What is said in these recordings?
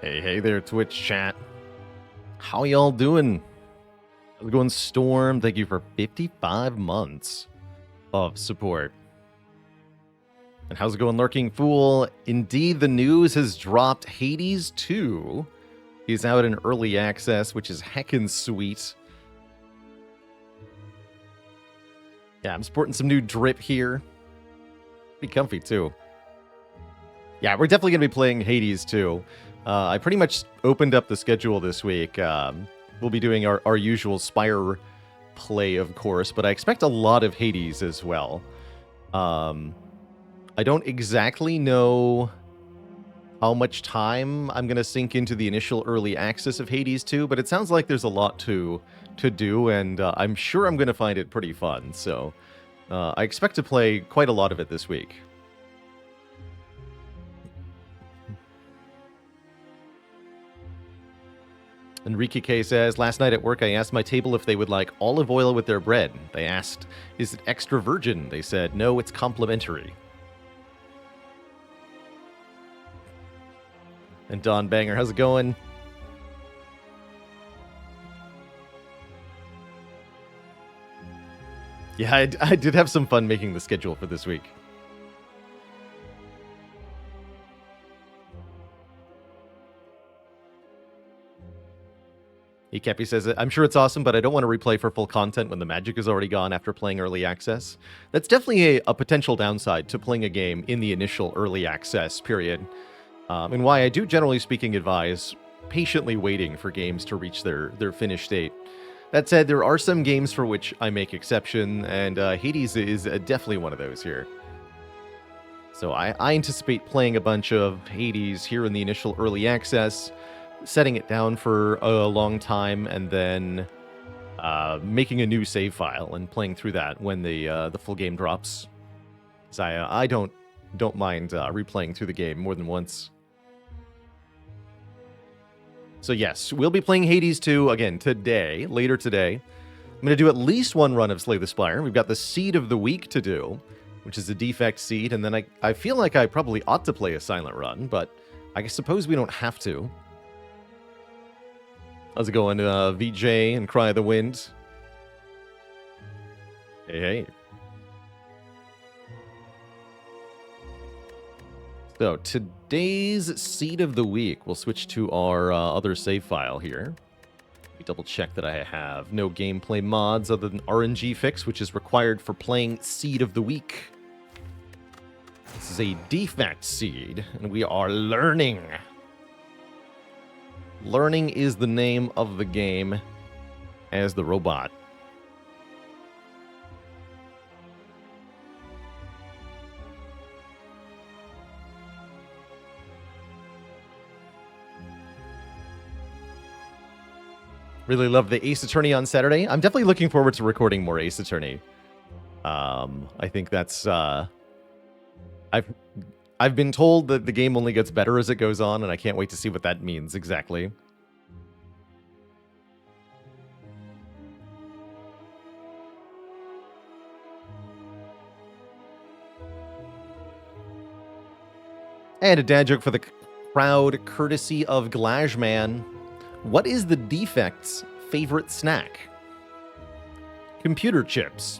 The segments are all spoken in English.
Hey there, Twitch chat. How y'all doing? How's it going, Storm? Thank you for 55 months of support. And how's it going, Lurking Fool? Indeed, the news has dropped. Hades 2 is out in early access, which is heckin' sweet. Yeah, I'm sporting some new drip here. Pretty comfy, too. Yeah, we're definitely going to be playing Hades 2. I pretty much opened up the schedule this week. We'll be doing our usual Spire play, of course, but I expect a lot of Hades as well. I don't exactly know how much time I'm going to sink into the initial early access of Hades 2, but it sounds like there's a lot to do, and I'm sure I'm going to find it pretty fun. So I expect to play quite a lot of it this week. Enrique K says, last night at work I asked my table if they would like olive oil with their bread. They asked, is it extra virgin? They said, no, it's complimentary. And Don Banger, how's it going? Yeah, I did have some fun making the schedule for this week. Ekepi says, I'm sure it's awesome, but I don't want to replay for full content when the magic is already gone after playing early access. That's definitely a potential downside to playing a game in the initial early access period. And why I do, generally speaking, advise patiently waiting for games to reach their finished state. That said, there are some games for which I make exception, and Hades is definitely one of those here. So I anticipate playing a bunch of Hades here in the initial early access, setting it down for a long time, and then making a new save file and playing through that when the full game drops. So I don't mind replaying through the game more than once. So yes, we'll be playing Hades 2 again today, later today. I'm going to do at least one run of Slay the Spire. We've got the Seed of the Week to do, which is a Defect Seed, and then I feel like I probably ought to play a Silent Run, but I suppose we don't have to. How's it going, VJ and Cry of the Wind? Hey. So, today's Seed of the Week, we'll switch to our other save file here. Let me double check that I have no gameplay mods other than RNG fix, which is required for playing Seed of the Week. This is a Defect Seed, and we are learning. Learning is the name of the game as the robot. Really love the Ace Attorney on Saturday. I'm definitely looking forward to recording more Ace Attorney. I think that's I've been told that the game only gets better as it goes on, and I can't wait to see what that means exactly. And a dad joke for the crowd, courtesy of Glajman. What is the Defect's favorite snack? Computer chips.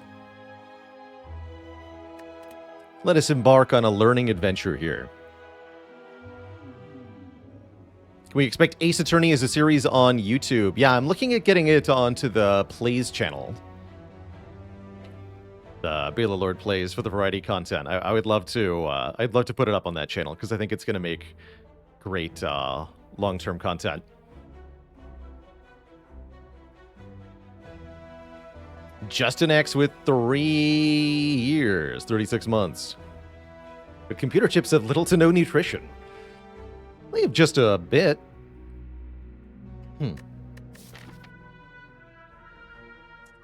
Let us embark on a learning adventure here. Can we expect Ace Attorney as a series on YouTube? Yeah, I'm looking at getting it onto the Plays channel. The Bela Lord Plays for the variety content. I would love to. I'd love to put it up on that channel because I think it's going to make great long-term content. Justin X with 3 years, 36 months. But computer chips have little to no nutrition. They have just a bit.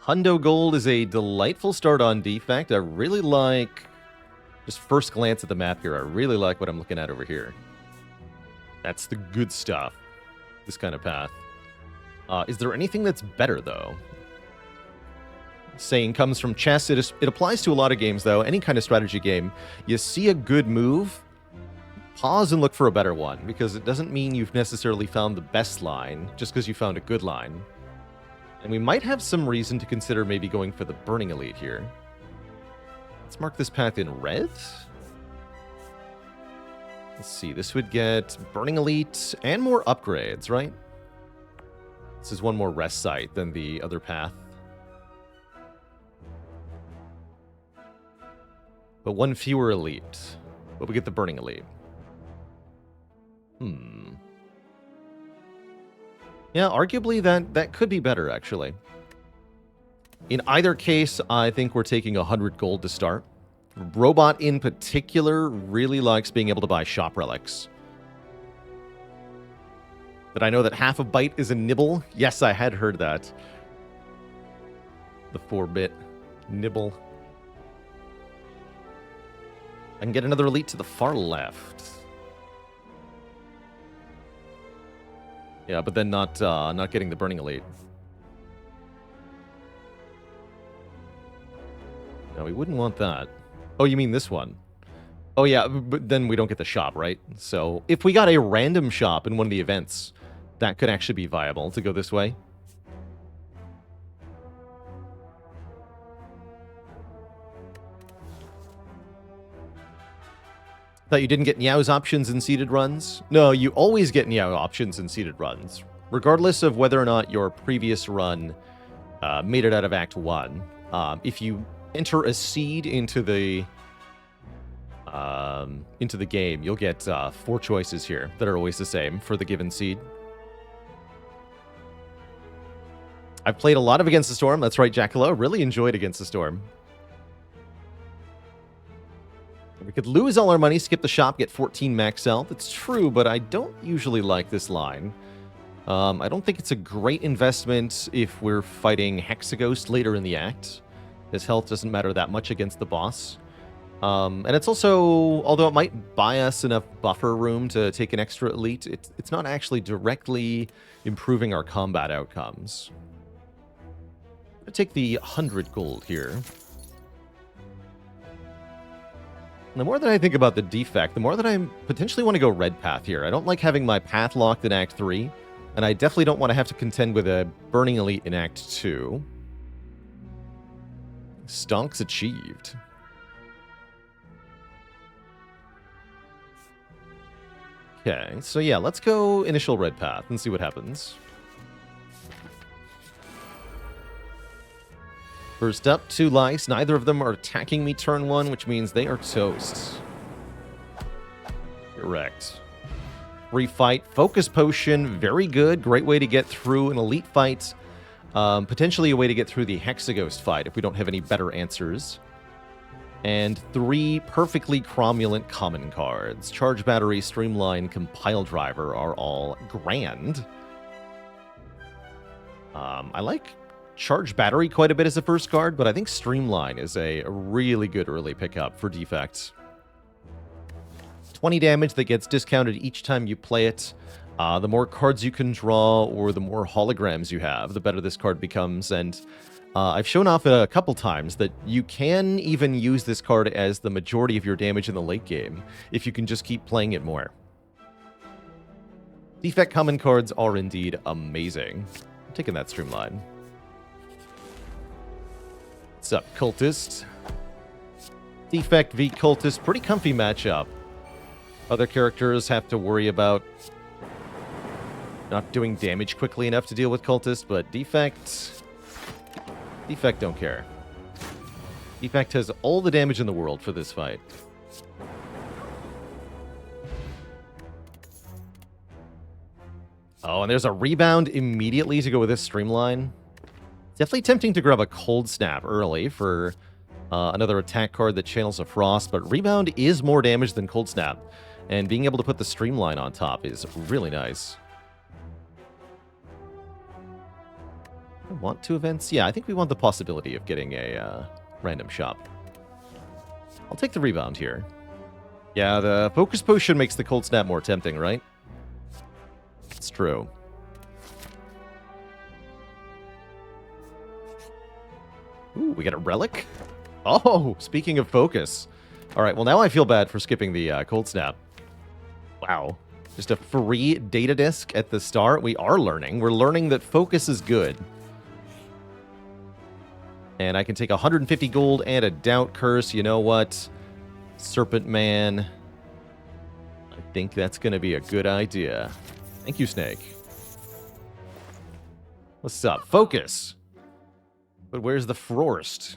Hundo Gold is a delightful start on Defect. I really like, just first glance at the map here, I really like what I'm looking at over here. That's the good stuff, this kind of path. Is there anything that's better, though? Saying comes from chess. It applies to a lot of games, though. Any kind of strategy game. You see a good move, pause and look for a better one, because it doesn't mean you've necessarily found the best line just because you found a good line. And we might have some reason to consider maybe going for the Burning Elite here. Let's mark this path in red. Let's see, this would get Burning Elite and more upgrades, right? This is one more rest site than the other path. But one fewer Elite. But we get the Burning Elite. Yeah, arguably that could be better, actually. In either case, I think we're taking 100 gold to start. Robot in particular really likes being able to buy shop relics. But I know that half a byte is a nibble. Yes, I had heard that. The 4-bit nibble. I can get another elite to the far left. Yeah, but then not getting the Burning Elite. No, we wouldn't want that. Oh, you mean this one? Oh, yeah, but then we don't get the shop, right? So if we got a random shop in one of the events, that could actually be viable to go this way. Thought you didn't get Niao's options in seeded runs? No, you always get Niao options in seeded runs, regardless of whether or not your previous run made it out of Act 1. If you enter a seed into the game, you'll get 4 choices here that are always the same for the given seed. I've played a lot of Against the Storm. That's right, Jackalo. Really enjoyed Against the Storm. We could lose all our money, skip the shop, get 14 max health. It's true, but I don't usually like this line. I don't think it's a great investment if we're fighting Hexaghost later in the act. His health doesn't matter that much against the boss. And it's also, although it might buy us enough buffer room to take an extra elite, it's not actually directly improving our combat outcomes. I'll take the 100 gold here. The more that I think about the defect, the more that I potentially want to go red path here. I don't like having my path locked in Act 3, and I definitely don't want to have to contend with a Burning Elite in Act 2. Stonks achieved. Okay, so yeah, let's go initial red path and see what happens. First up, 2 lice. Neither of them are attacking me turn 1, which means they are toast. Correct. Free fight. Focus potion. Very good. Great way to get through an elite fight. Potentially a way to get through the Hexaghost fight if we don't have any better answers. And 3 perfectly cromulent common cards. Charge Battery, Streamline, Compile Driver are all grand. I like Charge Battery quite a bit as a first card, but I think Streamline is a really good early pickup for Defect. 20 damage that gets discounted each time you play it. The more cards you can draw or the more holograms you have, the better this card becomes. And I've shown off a couple times that you can even use this card as the majority of your damage in the late game if you can just keep playing it more. Defect common cards are indeed amazing. I'm taking that Streamline. What's up, Cultist? Defect v Cultist, pretty comfy matchup. Other characters have to worry about not doing damage quickly enough to deal with Cultist, but Defect don't care. Defect has all the damage in the world for this fight. Oh, and there's a rebound immediately to go with this Streamline. Definitely tempting to grab a Cold Snap early for another attack card that channels a Frost, but Rebound is more damage than Cold Snap, and being able to put the Streamline on top is really nice. Want 2 events? Yeah, I think we want the possibility of getting a random shop. I'll take the Rebound here. Yeah, the Focus Potion makes the Cold Snap more tempting, right? It's true. Ooh, we got a Relic? Oh, speaking of focus. All right, well, now I feel bad for skipping the Cold Snap. Wow. Just a free data disk at the start. We are learning. We're learning that focus is good. And I can take 150 gold and a doubt curse. You know what? Serpent Man. I think that's going to be a good idea. Thank you, Snake. What's up? Focus. But where's the Frost?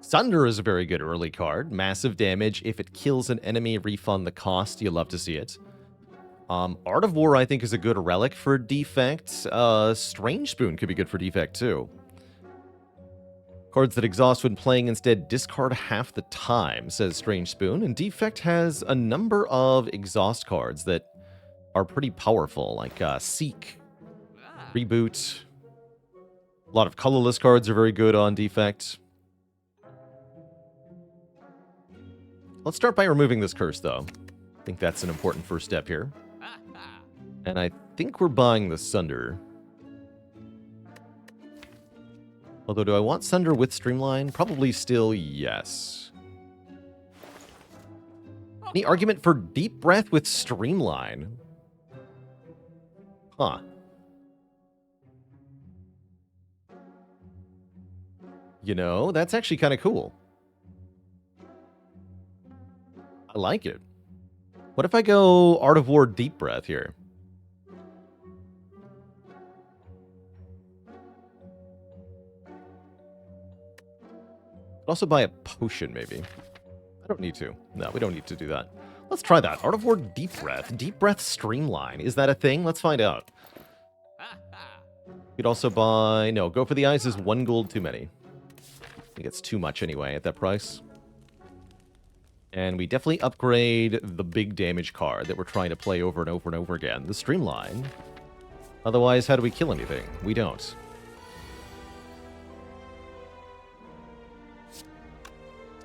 Sunder is a very good early card. Massive damage. If it kills an enemy, refund the cost. You love to see it. Art of War, I think, is a good relic for Defect. Strange Spoon could be good for Defect, too. Cards that exhaust when playing instead discard half the time, says Strange Spoon. And Defect has a number of exhaust cards that are pretty powerful, like Seek, Reboot. A lot of colorless cards are very good on Defect. Let's start by removing this curse, though. I think that's an important first step here. And I think we're buying the Sunder. Although, do I want Sunder with Streamline? Probably still yes. Any argument for Deep Breath with Streamline? Huh. You know, that's actually kind of cool. I like it. What if I go Art of War Deep Breath here? I'd also buy a potion, maybe. I don't need to. No, we don't need to do that. Let's try that. Art of War Deep Breath. Deep Breath Streamline. Is that a thing? Let's find out. You'd also buy... No, go for the eyes is 1 gold too many. I think it's too much anyway at that price. And we definitely upgrade the big damage card that we're trying to play over and over and over again. The Streamline. Otherwise, how do we kill anything? We don't.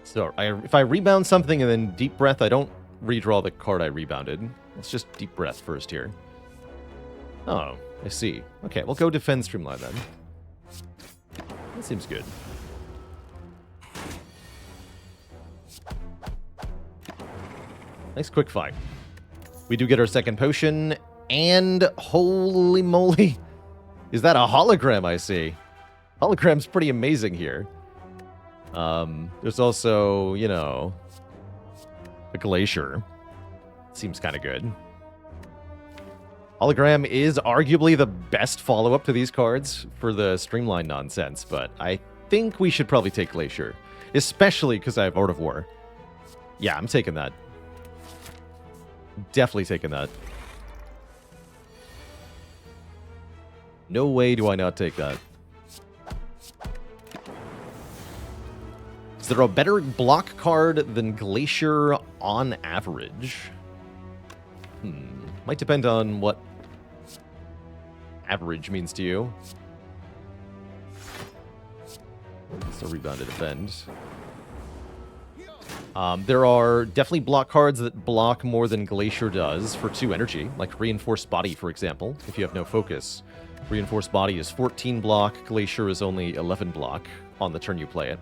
So, if I rebound something and then Deep Breath, I don't redraw the card I rebounded. Let's just Deep Breath first here. Oh, I see. Okay, we'll go Defend Streamline then. That seems good. Nice quick fight. We do get our second potion, and holy moly, is that a hologram I see? Hologram's pretty amazing here. There's also, you know, a Glacier. Seems kind of good. Hologram is arguably the best follow-up to these cards for the Streamline nonsense, but I think we should probably take Glacier, especially because I have Art of War. Yeah, I'm taking that. Definitely taking that. No way do I not take that. Is there a better block card than Glacier on average? Might depend on what average means to you. So rebound to defend. There are definitely block cards that block more than Glacier does for 2 energy, like Reinforced Body, for example, if you have no focus. Reinforced Body is 14 block, Glacier is only 11 block on the turn you play it.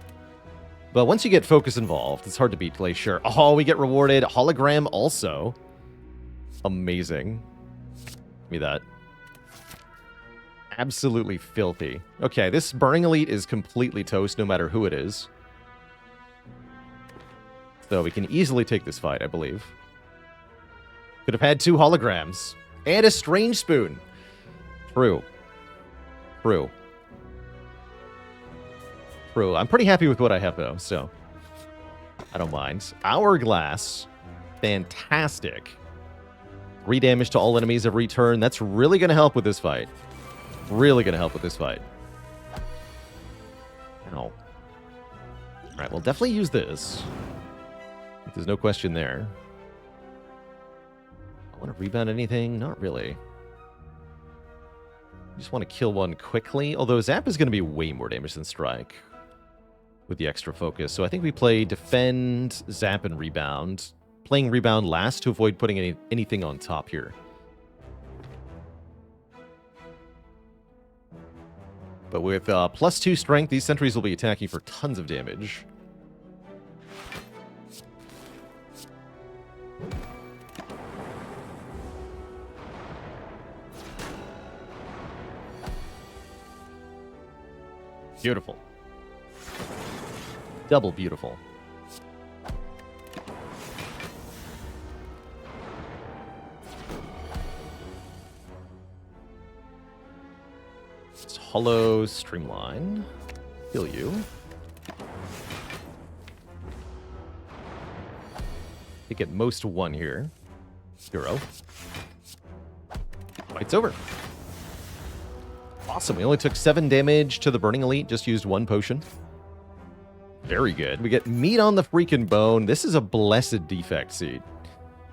But once you get focus involved, it's hard to beat Glacier. Oh, we get rewarded. Hologram also. Amazing. Give me that. Absolutely filthy. Okay, this Burning Elite is completely toast no matter who it is. So we can easily take this fight, I believe. Could have had 2 holograms. And a Strange Spoon. True. True. True. I'm pretty happy with what I have, though, so I don't mind. Hourglass. Fantastic. 3 damage to all enemies every turn. That's really going to help with this fight. Really going to help with this fight. Ow. Alright, we'll definitely use this. There's no question there. I want to rebound anything? Not really. I just want to kill one quickly. Although Zap is going to be way more damage than Strike with the extra focus. So I think we play Defend, Zap, and Rebound. Playing Rebound last to avoid putting anything on top here. But with +2 strength, these sentries will be attacking for tons of damage. Beautiful. Double beautiful. It's hollow streamline. Kill you. You get most 1 here. 0. Fight's over. Awesome. We only took 7 damage to the Burning Elite. Just used 1 potion. Very good. We get meat on the freaking bone. This is a blessed defect seed.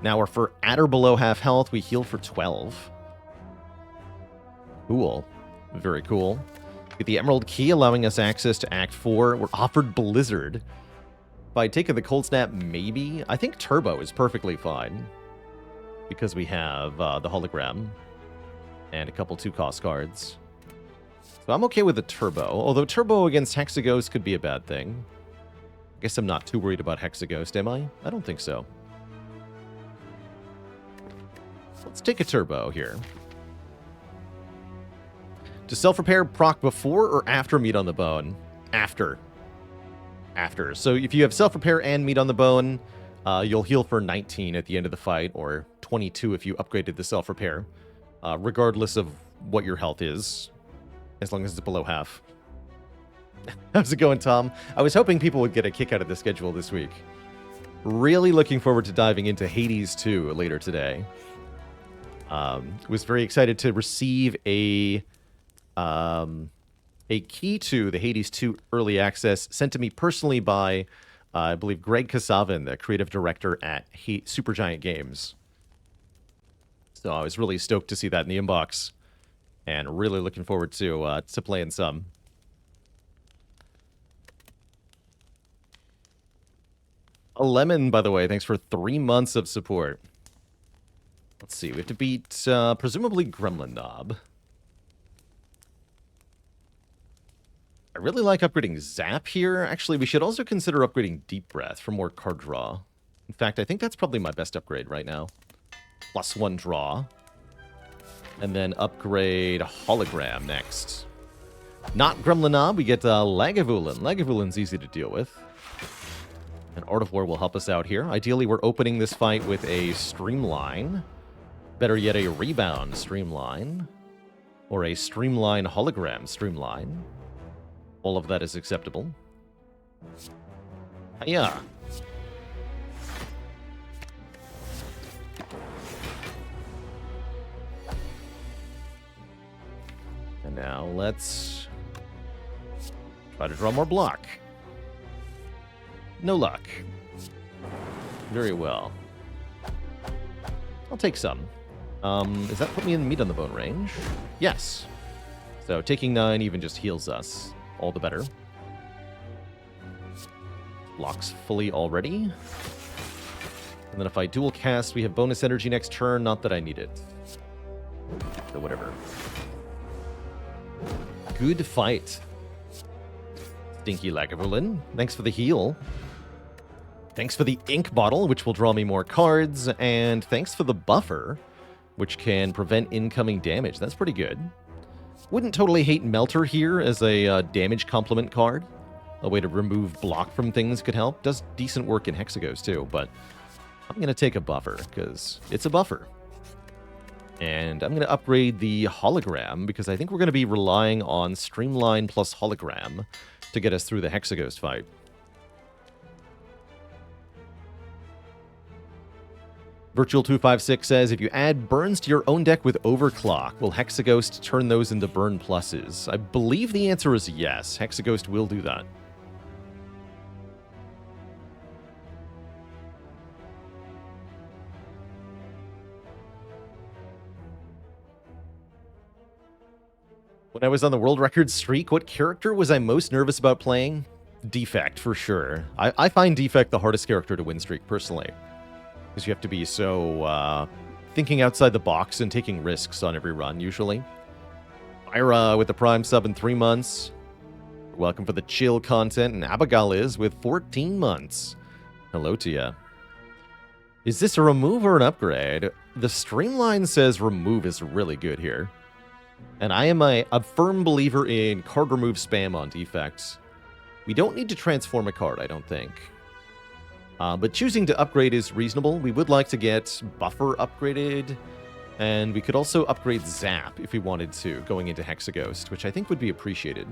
Now we're for at or below half health. We heal for 12. Cool. Very cool. Get the Emerald Key, allowing us access to Act 4. We're offered Blizzard. If I take the Cold Snap, maybe. I think Turbo is perfectly fine. Because we have the Hologram. And a couple 2-cost cards. So I'm okay with the Turbo. Although Turbo against Hexaghost could be a bad thing. I guess I'm not too worried about Hexaghost, am I? I don't think so. Let's take a Turbo here. Does self-repair proc before or after meat on the bone? After. After. So if you have self-repair and meat on the bone, you'll heal for 19 at the end of the fight, or 22 if you upgraded the self-repair, regardless of what your health is, as long as it's below half. How's it going, Tom? I was hoping people would get a kick out of the schedule this week. Really looking forward to diving into Hades 2 later today. Was very excited to receive a key to the Hades 2 early access sent to me personally by, I believe, Greg Kasavin, the creative director at Supergiant Games. So I was really stoked to see that in the inbox, and really looking forward to playing some. A lemon, by the way, thanks for 3 months of support. Let's see, we have to beat, presumably, Gremlin Knob. I really like upgrading Zap here. Actually, we should also consider upgrading Deep Breath for more card draw. In fact, I think that's probably my best upgrade right now. +1 draw. And then upgrade Hologram next. Not Gremlin Knob, we get Lagavulin. Lagavulin's easy to deal with. And Art of War will help us out here. Ideally, we're opening this fight with a Streamline. Better yet, a Rebound Streamline. Or a Streamline Hologram Streamline. All of that is acceptable. Yeah. And now let's try to draw more block. No luck. Very well. I'll take some. Does that put me in meat on the bone range? Yes. So taking 9 even just heals us. All the better. Blocks fully already. And then if I dual cast, we have bonus energy next turn. Not that I need it. So whatever. Good fight. Stinky Lagavulin. Thanks for the heal. Thanks for the ink bottle, which will draw me more cards. And thanks for the buffer, which can prevent incoming damage. That's pretty good. Wouldn't totally hate Melter here as a damage complement card. A way to remove block from things could help. Does decent work in Hexaghost too, but I'm going to take a buffer because it's a buffer. And I'm going to upgrade the Hologram because I think we're going to be relying on Streamline plus Hologram to get us through the Hexaghost fight. Virtual256 says, if you add burns to your own deck with Overclock, will Hexaghost turn those into burn pluses? I believe the answer is yes. Hexaghost will do that. When I was on the world record streak, what character was I most nervous about playing? Defect, for sure. I find Defect the hardest character to win streak, personally. Because you have to be so thinking outside the box and taking risks on every run, usually. Ira with the Prime sub in 3 months. Welcome for the chill content. And Abigail is with 14 months. Hello to ya. Is this a remove or an upgrade? The Streamline says remove is really good here. And I am a firm believer in card remove spam on Defect. We don't need to transform a card, I don't think. But choosing to upgrade is reasonable. We would like to get Buffer upgraded, and we could also upgrade Zap if we wanted to, going into Hexaghost, which I think would be appreciated,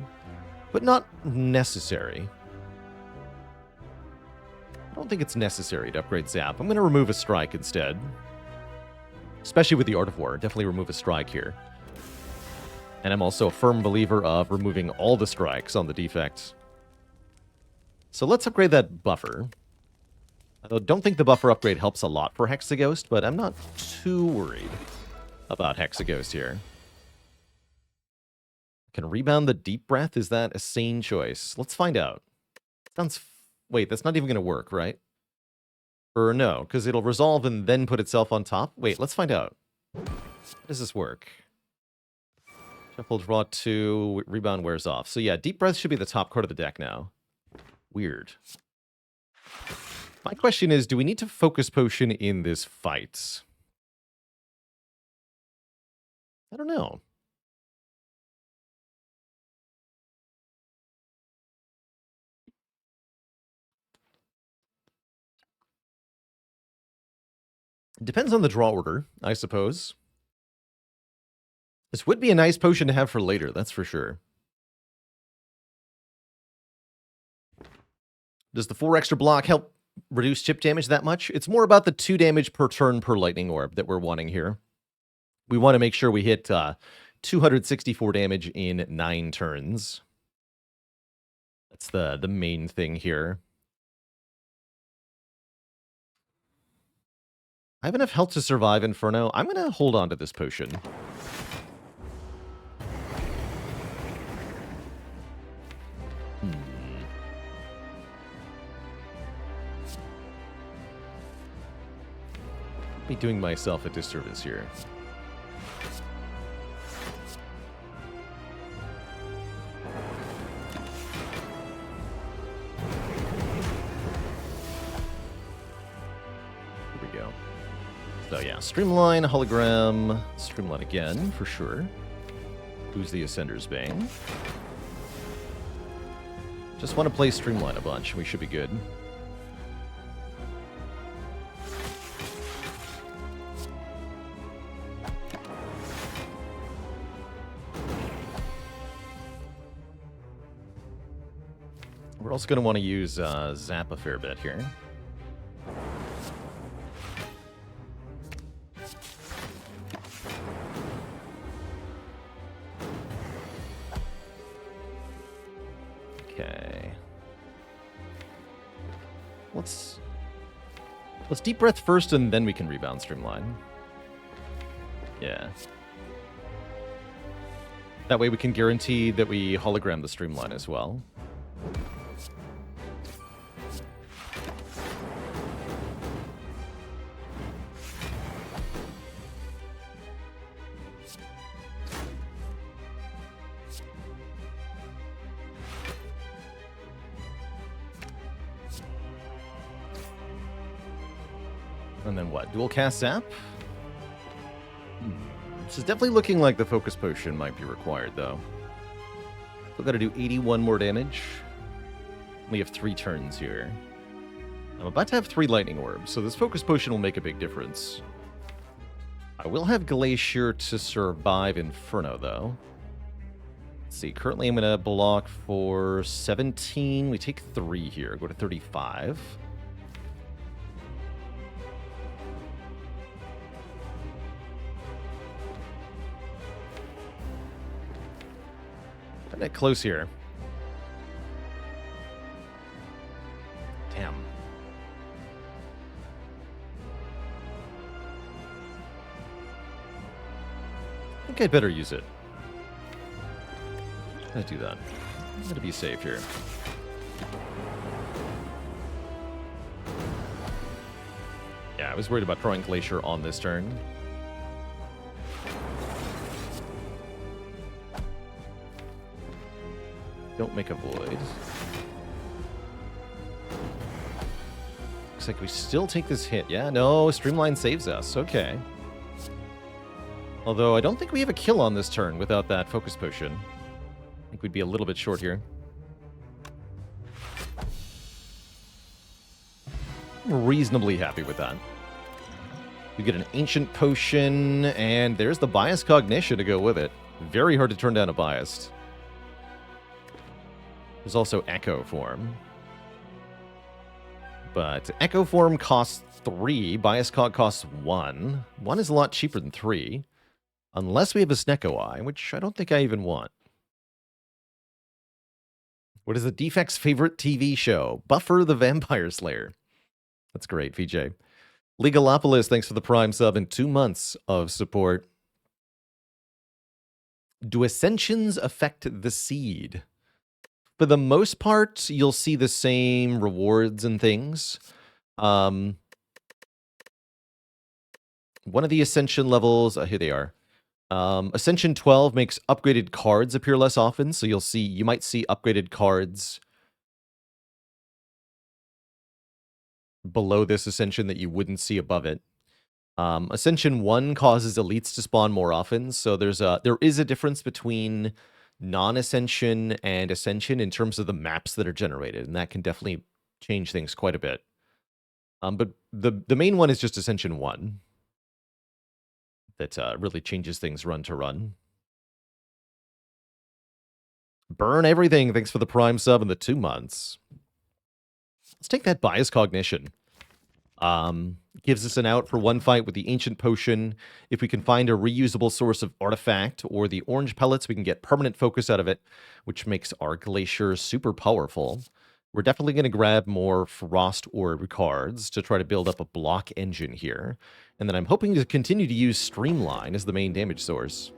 but not necessary. I don't think it's necessary to upgrade Zap. I'm going to remove a Strike instead. Especially with the Art of War, definitely remove a Strike here. And I'm also a firm believer of removing all the strikes on the Defect. So let's upgrade that Buffer. I don't think the Buffer upgrade helps a lot for Hexaghost, but I'm not too worried about Hexaghost here. Can rebound the Deep Breath? Is that a sane choice? Let's find out. Sounds... Wait, that's not even going to work, right? Or no, because it'll resolve and then put itself on top? Wait, let's find out. How does this work? Shuffle, draw 2, rebound wears off. So yeah, Deep Breath should be the top card of the deck now. Weird. My question is, do we need to Focus Potion in this fight? I don't know. It depends on the draw order, I suppose. This would be a nice potion to have for later, that's for sure. Does the 4 extra block help reduce chip damage that much? It's more about the 2 damage per turn per lightning orb that we're wanting here. We want to make sure we hit 264 damage in 9 turns. That's the main thing here. I have enough health to survive Inferno. I'm going to hold on to this potion. Be doing myself a disservice here. Here we go. So yeah, Streamline, Hologram, Streamline again, for sure. Who's the Ascender's Bane? Just want to play Streamline a bunch, we should be good. We're also going to want to use Zap a fair bit here. Okay. Let's Deep Breath first, and then we can rebound Streamline. Yeah. That way we can guarantee that we hologram the Streamline as well. And then what? Dual cast Zap? This is definitely looking like the Focus Potion might be required, though. Still got to do 81 more damage. We have 3 turns here. I'm about to have 3 Lightning Orbs, so this Focus Potion will make a big difference. I will have Glacier to survive Inferno, though. Let's see, currently I'm going to block for 17. We take 3 here, go to 35. That close here. Damn. I think I'd better use it. I'm gonna do that. I'm gonna be safe here. Yeah, I was worried about throwing Glacier on this turn. Don't make a void. Looks like we still take this hit. Yeah, no, Streamline saves us. Okay. Although I don't think we have a kill on this turn without that focus potion. I think we'd be a little bit short here. I'm reasonably happy with that. We get an Ancient Potion, and there's the Bias Cognition to go with it. Very hard to turn down a Biased. There's also Echo Form. But Echo Form costs 3, Bias Cog costs 1. 1 is a lot cheaper than 3. Unless we have a Snecko Eye, which I don't think I even want. What is the Defect's favorite TV show? Buffer the Vampire Slayer. That's great, VJ. Legalopolis, thanks for the Prime sub and 2 months of support. Do Ascensions affect the seed? For the most part, you'll see the same rewards and things. One of the Ascension levels, here they are. Ascension 12 makes upgraded cards appear less often, so you might see upgraded cards below this Ascension that you wouldn't see above it. Ascension 1 causes elites to spawn more often, so there is a difference between non-Ascension and Ascension in terms of the maps that are generated, and that can definitely change things quite a bit. But the main one is just Ascension 1. That really changes things run to run. Burn everything. Thanks for the Prime sub and the 2 months. Let's take that Bias Cognition. Gives us an out for one fight with the Ancient Potion. If we can find a reusable source of artifact or the orange pellets, we can get permanent focus out of it, which makes our Glacier super powerful. We're definitely going to grab more Frost Orb cards to try to build up a block engine here. And then I'm hoping to continue to use Streamline as the main damage source.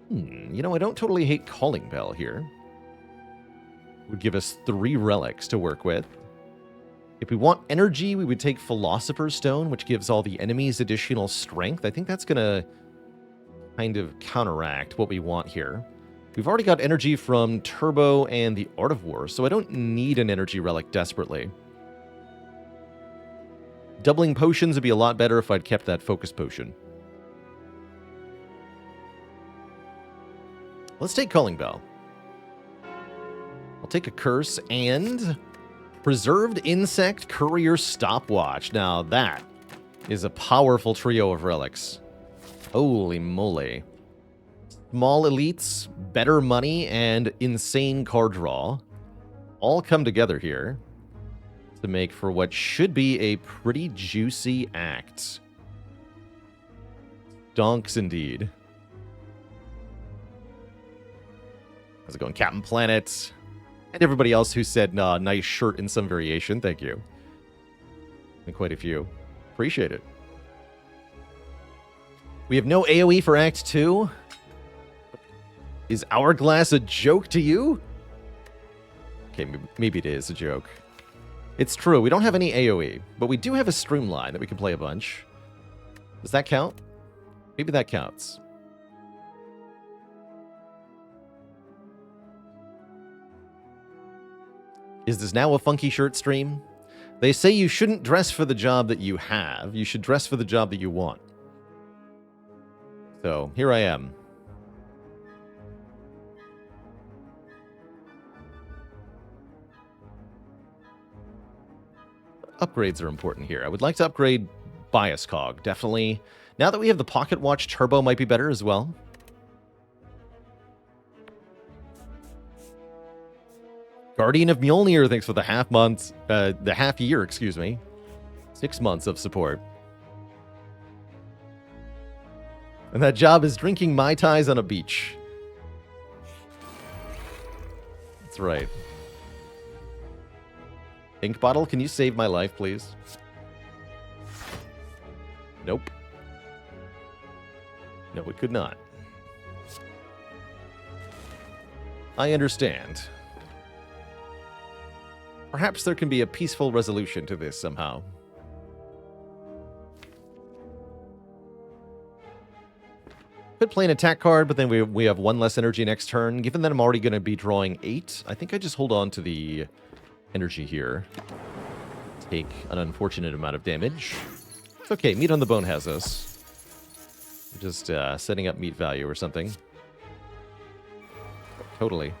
You know, I don't totally hate Calling Bell here. Would give us 3 relics to work with. If we want energy, we would take Philosopher's Stone, which gives all the enemies additional strength. I think that's going to kind of counteract what we want here. We've already got energy from Turbo and the Art of War, so I don't need an energy relic desperately. Doubling potions would be a lot better if I'd kept that focus potion. Let's take Calling Bell. I'll take a Curse and Preserved Insect Courier Stopwatch. Now that is a powerful trio of relics. Holy moly. Small elites, better money, and insane card draw all come together here to make for what should be a pretty juicy act. Donks indeed. How's it going, Captain Planet? And everybody else who said, nah, nice shirt in some variation. Thank you. And quite a few. Appreciate it. We have no AoE for Act 2. Is Hourglass a joke to you? Okay, maybe it is a joke. It's true, we don't have any AoE, but we do have a Streamline that we can play a bunch. Does that count? Maybe that counts. Is this now a funky shirt stream? They say you shouldn't dress for the job that you have. You should dress for the job that you want. So, here I am. Upgrades are important here. I would like to upgrade Bias Cog, definitely. Now that we have the Pocket Watch, Turbo might be better as well. Guardian of Mjolnir, thanks for the half year, excuse me. 6 months of support. And that job is drinking Mai Tais on a beach. That's right. Ink Bottle, can you save my life, please? Nope. No, it could not. I understand. Perhaps there can be a peaceful resolution to this somehow. Could play an attack card, but then we have 1 less energy next turn. Given that I'm already going to be drawing 8, I think I just hold on to the energy here. Take an unfortunate amount of damage. It's okay, Meat on the Bone has us. Just setting up meat value or something. Totally.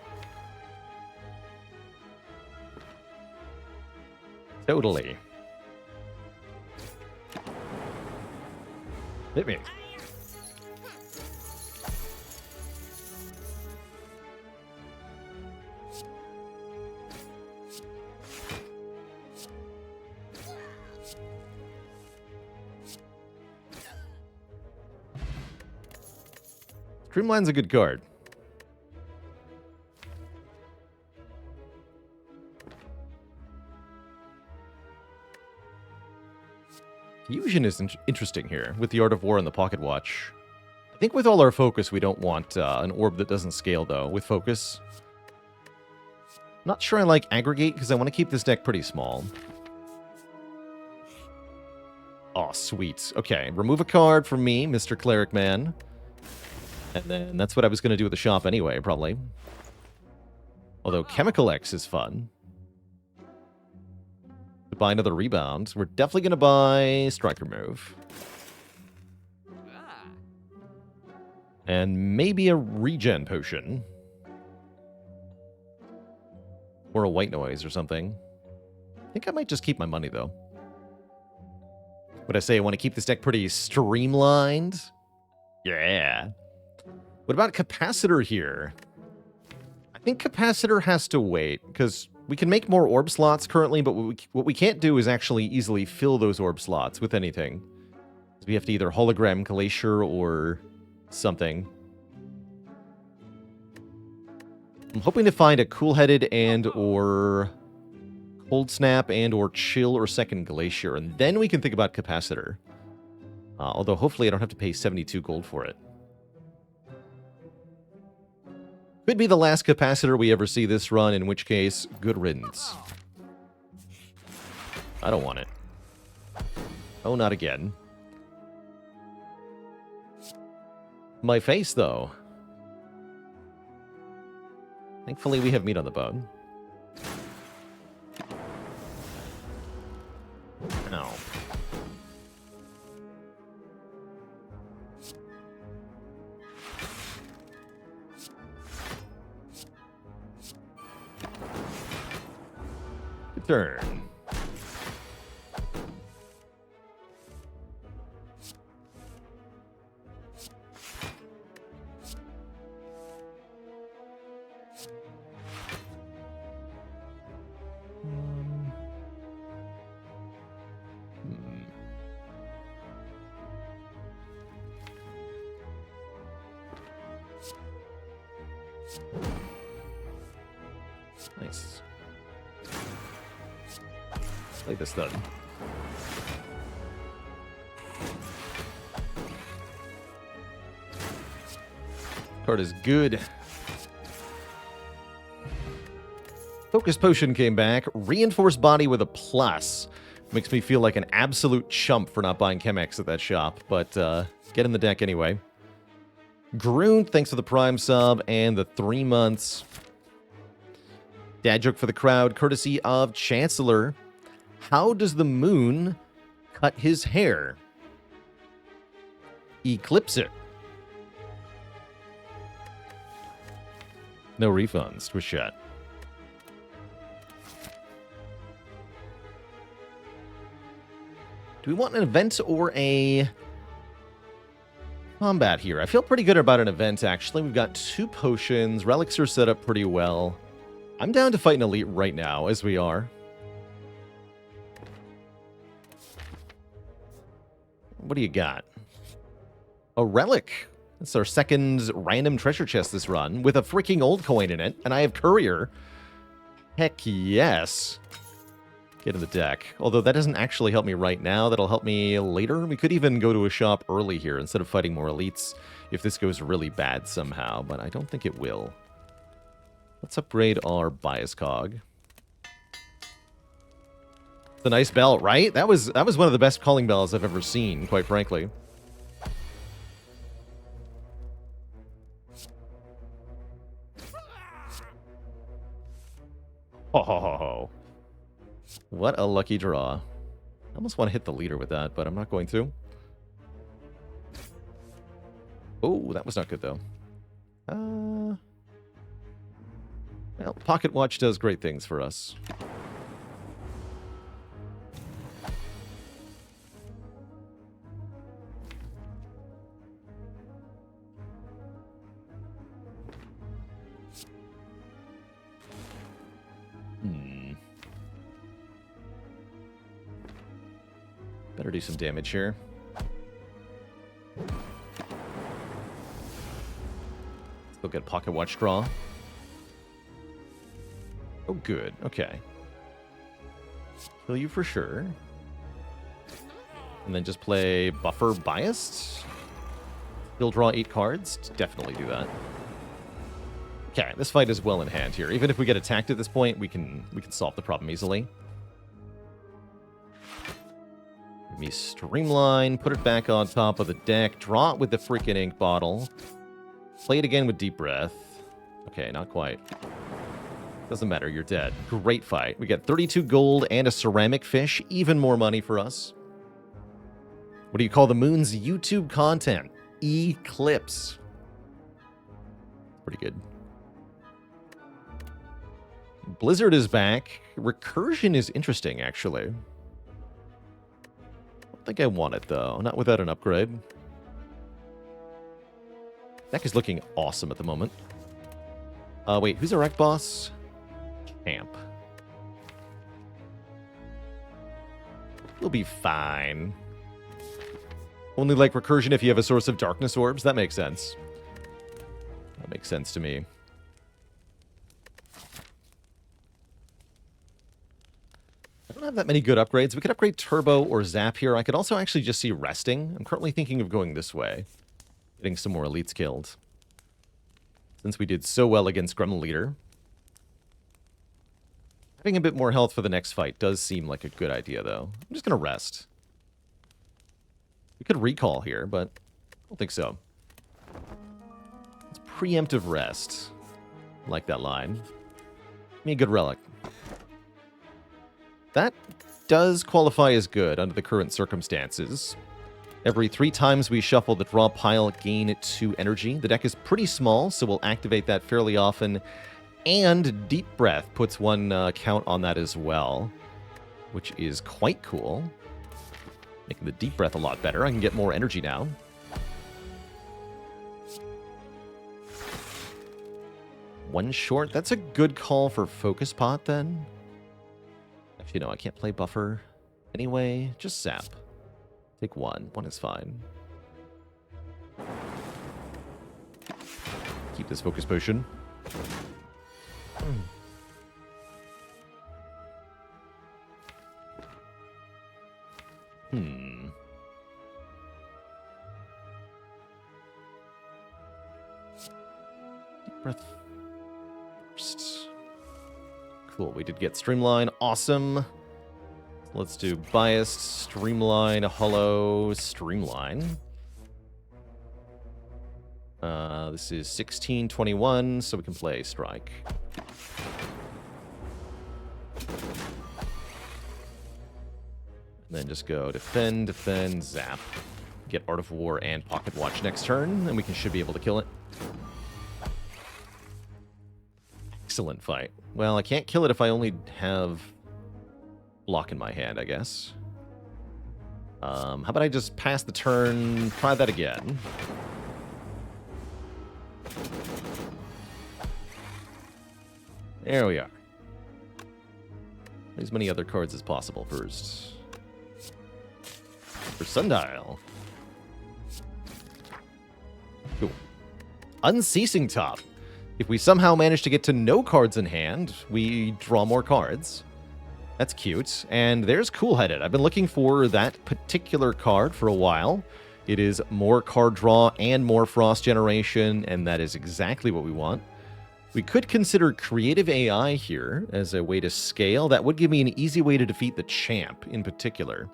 Totally. Hit me. Streamline's a good card. Fusion is interesting here with the Art of War and the Pocket Watch. I think with all our focus, we don't want an orb that doesn't scale, though, with focus. Not sure I like Aggregate, because I want to keep this deck pretty small. Oh, sweet. Okay, remove a card for me, Mr. Cleric Man. And then that's what I was going to do at the shop anyway, probably. Although Chemical X is fun. To buy another rebound, we're definitely going to buy Striker Move. And maybe a regen potion. Or a white noise or something. I think I might just keep my money, though. Would I say I want to keep this deck pretty streamlined? Yeah. What about Capacitor here? I think Capacitor has to wait, because we can make more orb slots currently, but what we can't do is actually easily fill those orb slots with anything. We have to either hologram Glacier or something. I'm hoping to find a Cool-Headed and or Cold Snap and or Chill or Second Glacier, and then we can think about Capacitor. Although hopefully I don't have to pay 72 gold for it. Could be the last Capacitor we ever see this run, in which case, good riddance. I don't want it. Oh, not again. My face, though. Thankfully, we have meat on the bone. Ow. Good turn. Nice. Play this then. Card is good. Focus Potion came back. Reinforced Body with a plus. Makes me feel like an absolute chump for not buying Chemex at that shop, but get in the deck anyway. Groon, thanks for the Prime sub and the 3 months. Dad joke for the crowd, courtesy of Chancellor. How does the moon cut his hair? Eclipse it. No refunds. Twitch chat. Do we want an event or a combat here? I feel pretty good about an event, actually. We've got 2 potions. Relics are set up pretty well. I'm down to fight an elite right now, as we are. What do you got? A relic. That's our second random treasure chest this run, with a freaking old coin in it, and I have Courier. Heck yes. Get in the deck. Although that doesn't actually help me right now. That'll help me later. We could even go to a shop early here instead of fighting more elites if this goes really bad somehow, but I don't think it will. Let's upgrade our bias cog. It's a nice bell, right? That was one of the best calling bells I've ever seen, quite frankly. Ho ho ho ho. What a lucky draw. I almost want to hit the leader with that, but I'm not going to. Oh, that was not good, though. Well, Pocket Watch does great things for us. Better do some damage here. Still get Pocket Watch draw. Oh, good. Okay. Kill you for sure. And then just play Buffer Biased. Still draw 8 cards. Definitely do that. Okay, this fight is well in hand here. Even if we get attacked at this point, we can solve the problem easily. Give me Streamline, put it back on top of the deck, draw it with the freaking ink bottle. Play it again with Deep Breath. Okay, not quite. Doesn't matter, you're dead. Great fight. We got 32 gold and a ceramic fish. Even more money for us. What do you call the moon's YouTube content? Eclipse. Pretty good. Blizzard is back. Recursion is interesting, actually. I don't think I want it, though. Not without an upgrade. Deck is looking awesome at the moment. Wait, who's our rec boss? Champ. We'll be fine. Only like recursion if you have a source of darkness orbs? That makes sense. That makes sense to me. I don't have that many good upgrades. We could upgrade Turbo or Zap here. I could also actually just see Resting. I'm currently thinking of going this way. Getting some more elites killed. Since we did so well against Gremlin Leader. Having a bit more health for the next fight does seem like a good idea, though. I'm just going to rest. We could recall here, but I don't think so. It's preemptive rest. I like that line. Give me a good relic. That does qualify as good under the current circumstances. Every 3 times we shuffle the draw pile, gain 2 energy. The deck is pretty small, so we'll activate that fairly often. And Deep Breath puts 1 count on that as well, which is quite cool. Making the Deep Breath a lot better. I can get more energy now. One short. That's a good call for Focus Pot, then. Actually, no, I can't play Buffer. Anyway, just Zap. Take 1. 1 is fine. Keep this Focus Potion. Deep Breath first. Cool, we did get Streamline. Awesome. Let's do Biased, Streamline, Hollow, Streamline. This is 1621, so we can play Strike. And then just go Defend, Defend, Zap. Get Art of War and Pocket Watch next turn, and we should be able to kill it. Excellent fight. Well, I can't kill it if I only have block in my hand, I guess. How about I just pass the turn, try that again. There we are. As many other cards as possible first. For Sundial. Cool. Unceasing Top. If we somehow manage to get to no cards in hand, we draw more cards. That's cute. And there's Cool-Headed. I've been looking for that particular card for a while. It is more card draw and more frost generation, and that is exactly what we want. We could consider Creative AI here as a way to scale. That would give me an easy way to defeat the champ in particular.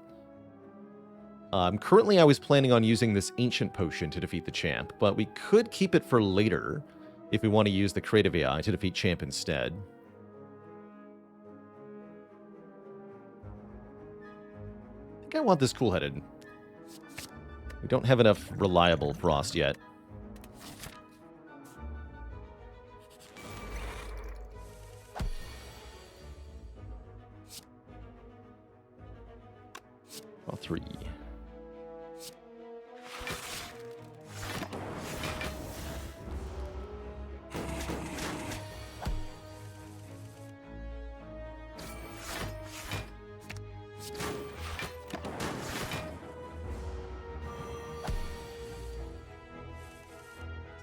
Currently, I was planning on using this Ancient Potion to defeat the champ, but we could keep it for later if we want to use the Creative AI to defeat champ instead. I think I want this Cool-Headed. We don't have enough reliable frost yet. Draw 3.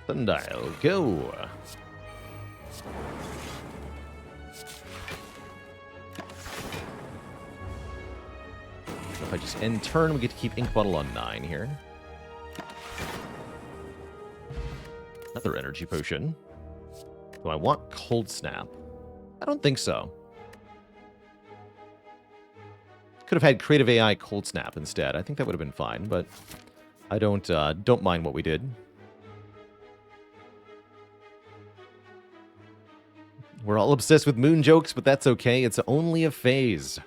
Sundial, go! If I just end turn, we get to keep Ink Bottle on 9 here. Another energy potion. Do I want Cold Snap? I don't think so. Could have had Creative AI Cold Snap instead. I think that would have been fine, but I don't mind what we did. We're all obsessed with moon jokes, but that's okay. It's only a phase.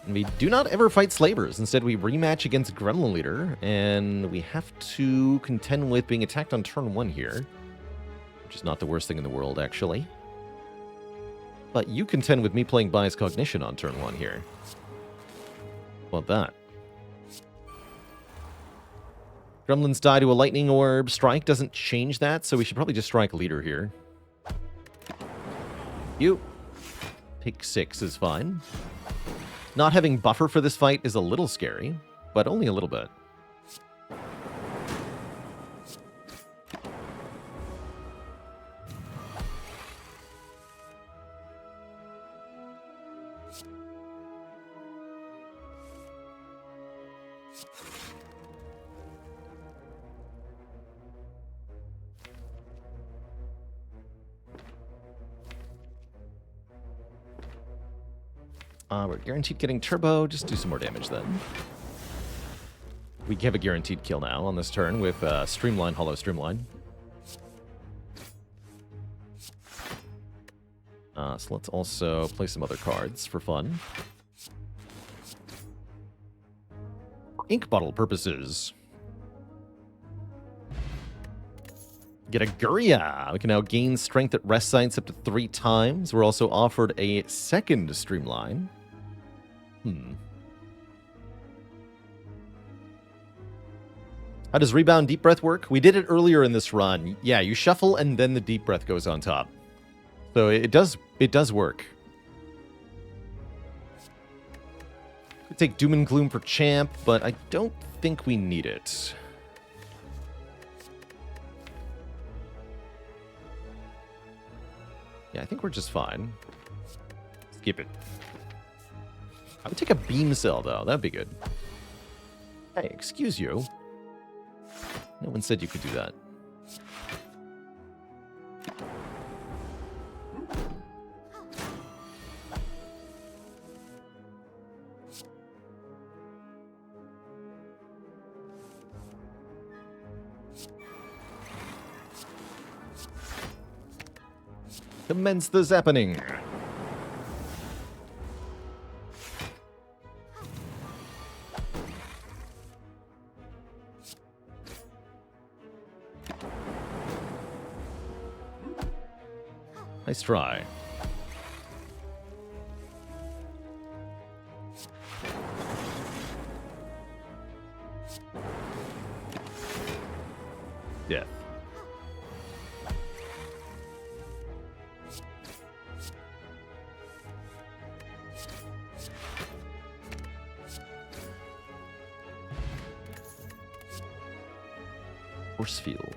We do not ever fight slavers. Instead, we rematch against Gremlin Leader, and we have to contend with being attacked on turn 1 here, which is not the worst thing in the world, actually. But you contend with me playing Bias Cognition on turn 1 here. How about that? Gremlins die to a Lightning Orb. Strike doesn't change that, so we should probably just strike Leader here. You. Pick 6 is fine. Not having buffer for this fight is a little scary, but only a little bit. We're guaranteed getting turbo. Just do some more damage then. We have a guaranteed kill now on this turn with Streamline, Hollow Streamline. So let's also play some other cards for fun. For ink bottle purposes. Get a Guria. We can now gain strength at rest sites up to 3 times. We're also offered a second Streamline. How does Rebound Deep Breath work? We did it earlier in this run. Yeah, you shuffle and then the Deep Breath goes on top. So it does work. Could take Doom and Gloom for Champ, but I don't think we need it. Yeah, I think we're just fine. Skip it. I would take a Beam Cell, though. That'd be good. Hey, excuse you. No one said you could do that. Commence the zappening. Nice try. Death. Force field.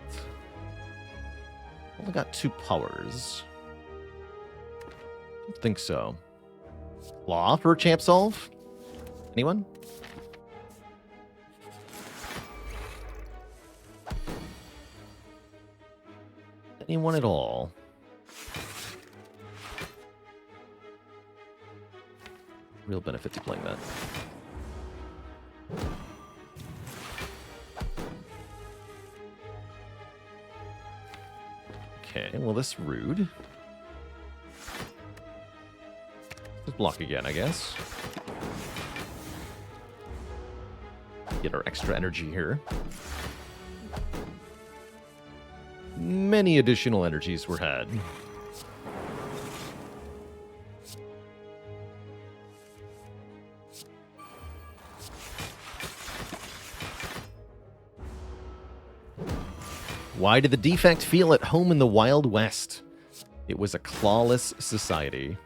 Only got 2 powers. Don't think so. Law for Champ Solve? Anyone? Anyone at all? Real benefit to playing that. Okay, well, this rude. Just block again, I guess. Get our extra energy here. many additional energies were had. Why did the Defect feel at home in the Wild West? It was a clawless society.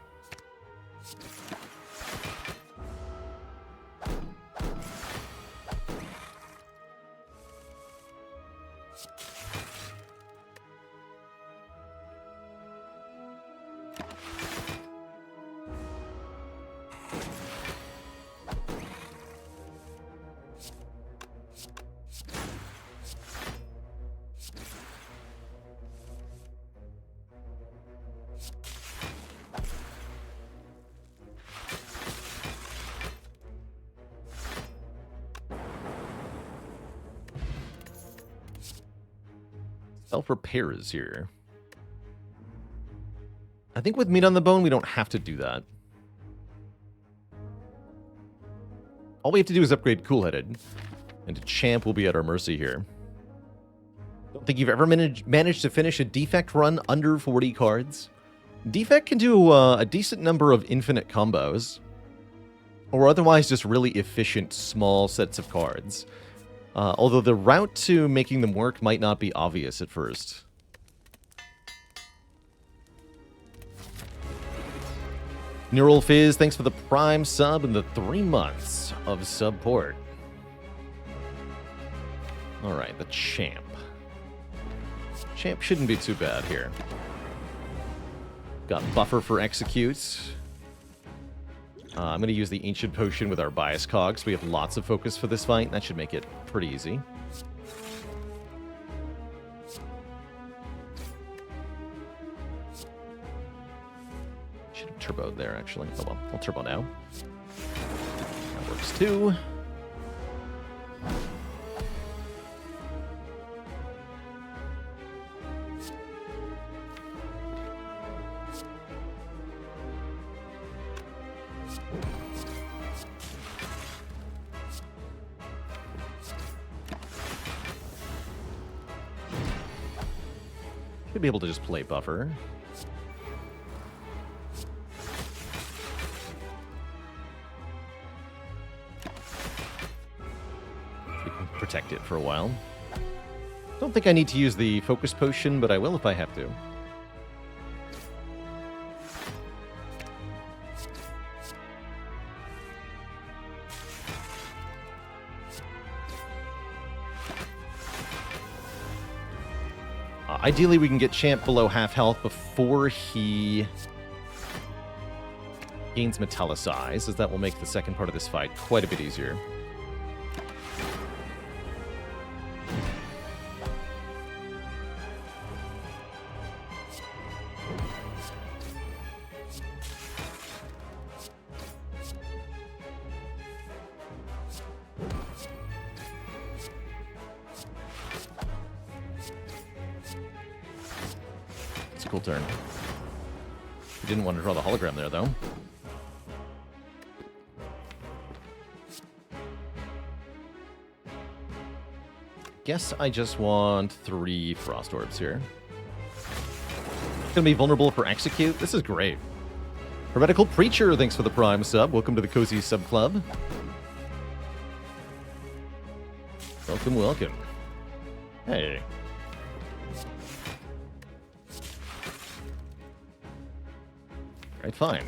Self-repairs here. I think with meat on the bone, we don't have to do that. All we have to do is upgrade Cool-Headed, and Champ will be at our mercy here. Don't think you've ever managed to finish a Defect run under 40 cards? Defect can do a decent number of infinite combos, or otherwise just really efficient small sets of cards. Although the route to making them work might not be obvious at first. Neural Fizz, thanks for the Prime sub and the 3 months of support. Alright, the Champ. Champ shouldn't be too bad here. Got Buffer for Execute. I'm going to use the Ancient Potion with our Bias Cogs. We have lots of focus for this fight. That should make it pretty easy. Should have turboed there, actually. Oh well, I'll turbo now. That works too. Should be able to just play Buffer. We can protect it for a while. Don't think I need to use the Focus Potion, but I will if I have to. Ideally, we can get Champ below half health before he gains Metallicize, as that will make the second part of this fight quite a bit easier. Cool turn. We didn't want to draw the hologram there, though. Guess I just want 3 Frost Orbs here. Gonna be vulnerable for Execute. This is great. Hermetical Preacher, thanks for the Prime sub. Welcome to the Cozy Sub Club. Welcome, welcome. Hey. Alright, fine.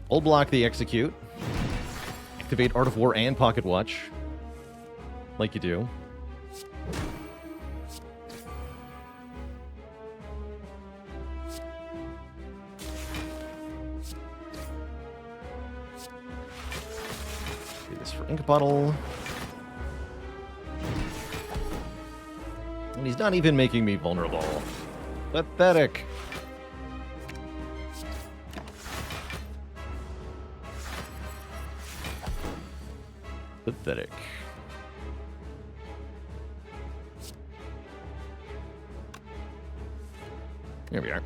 We'll block the Execute. Activate Art of War and Pocket Watch. Like you do. Do this for Ink Bottle. And he's not even making me vulnerable. Pathetic. Pathetic. Here we are.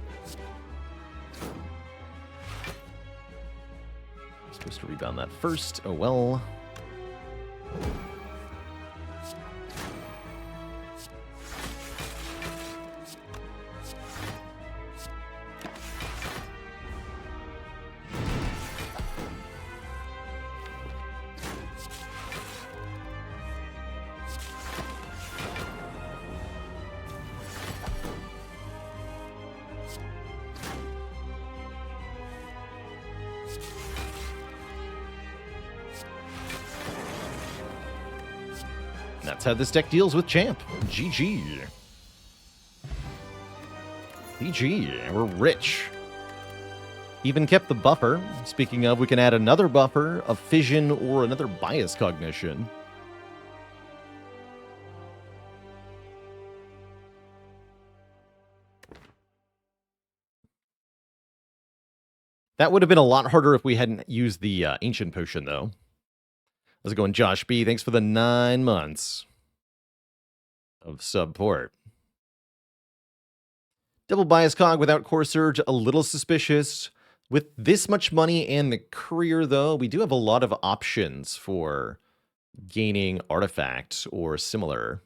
Supposed to rebound that first. Oh well. that's how this deck deals with Champ. GG. GG. We're rich. Even kept the buffer. Speaking of, we can add another buffer, a fission, or another bias cognition. That would have been a lot harder if we hadn't used the Ancient Potion, though. How's it going, Josh B? Thanks for the 9 months of support. Double bias cog without core surge, a little suspicious. With this much money and the courier, though, we do have a lot of options for gaining artifacts or similar.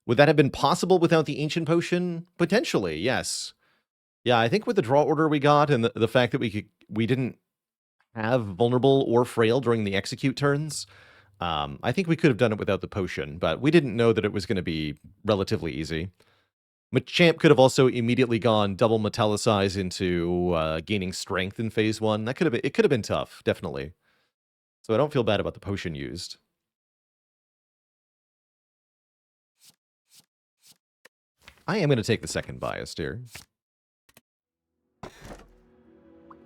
Would that have been possible without the Ancient Potion? Potentially, yes. Yeah, I think with the draw order we got and the fact that we didn't have vulnerable or frail during the execute turns, I think we could have done it without the potion, but we didn't know that it was going to be relatively easy. Machamp could have also immediately gone double metallicize into gaining strength in phase 1. It could have been tough, definitely. So I don't feel bad about the potion used. I am going to take the second bias here.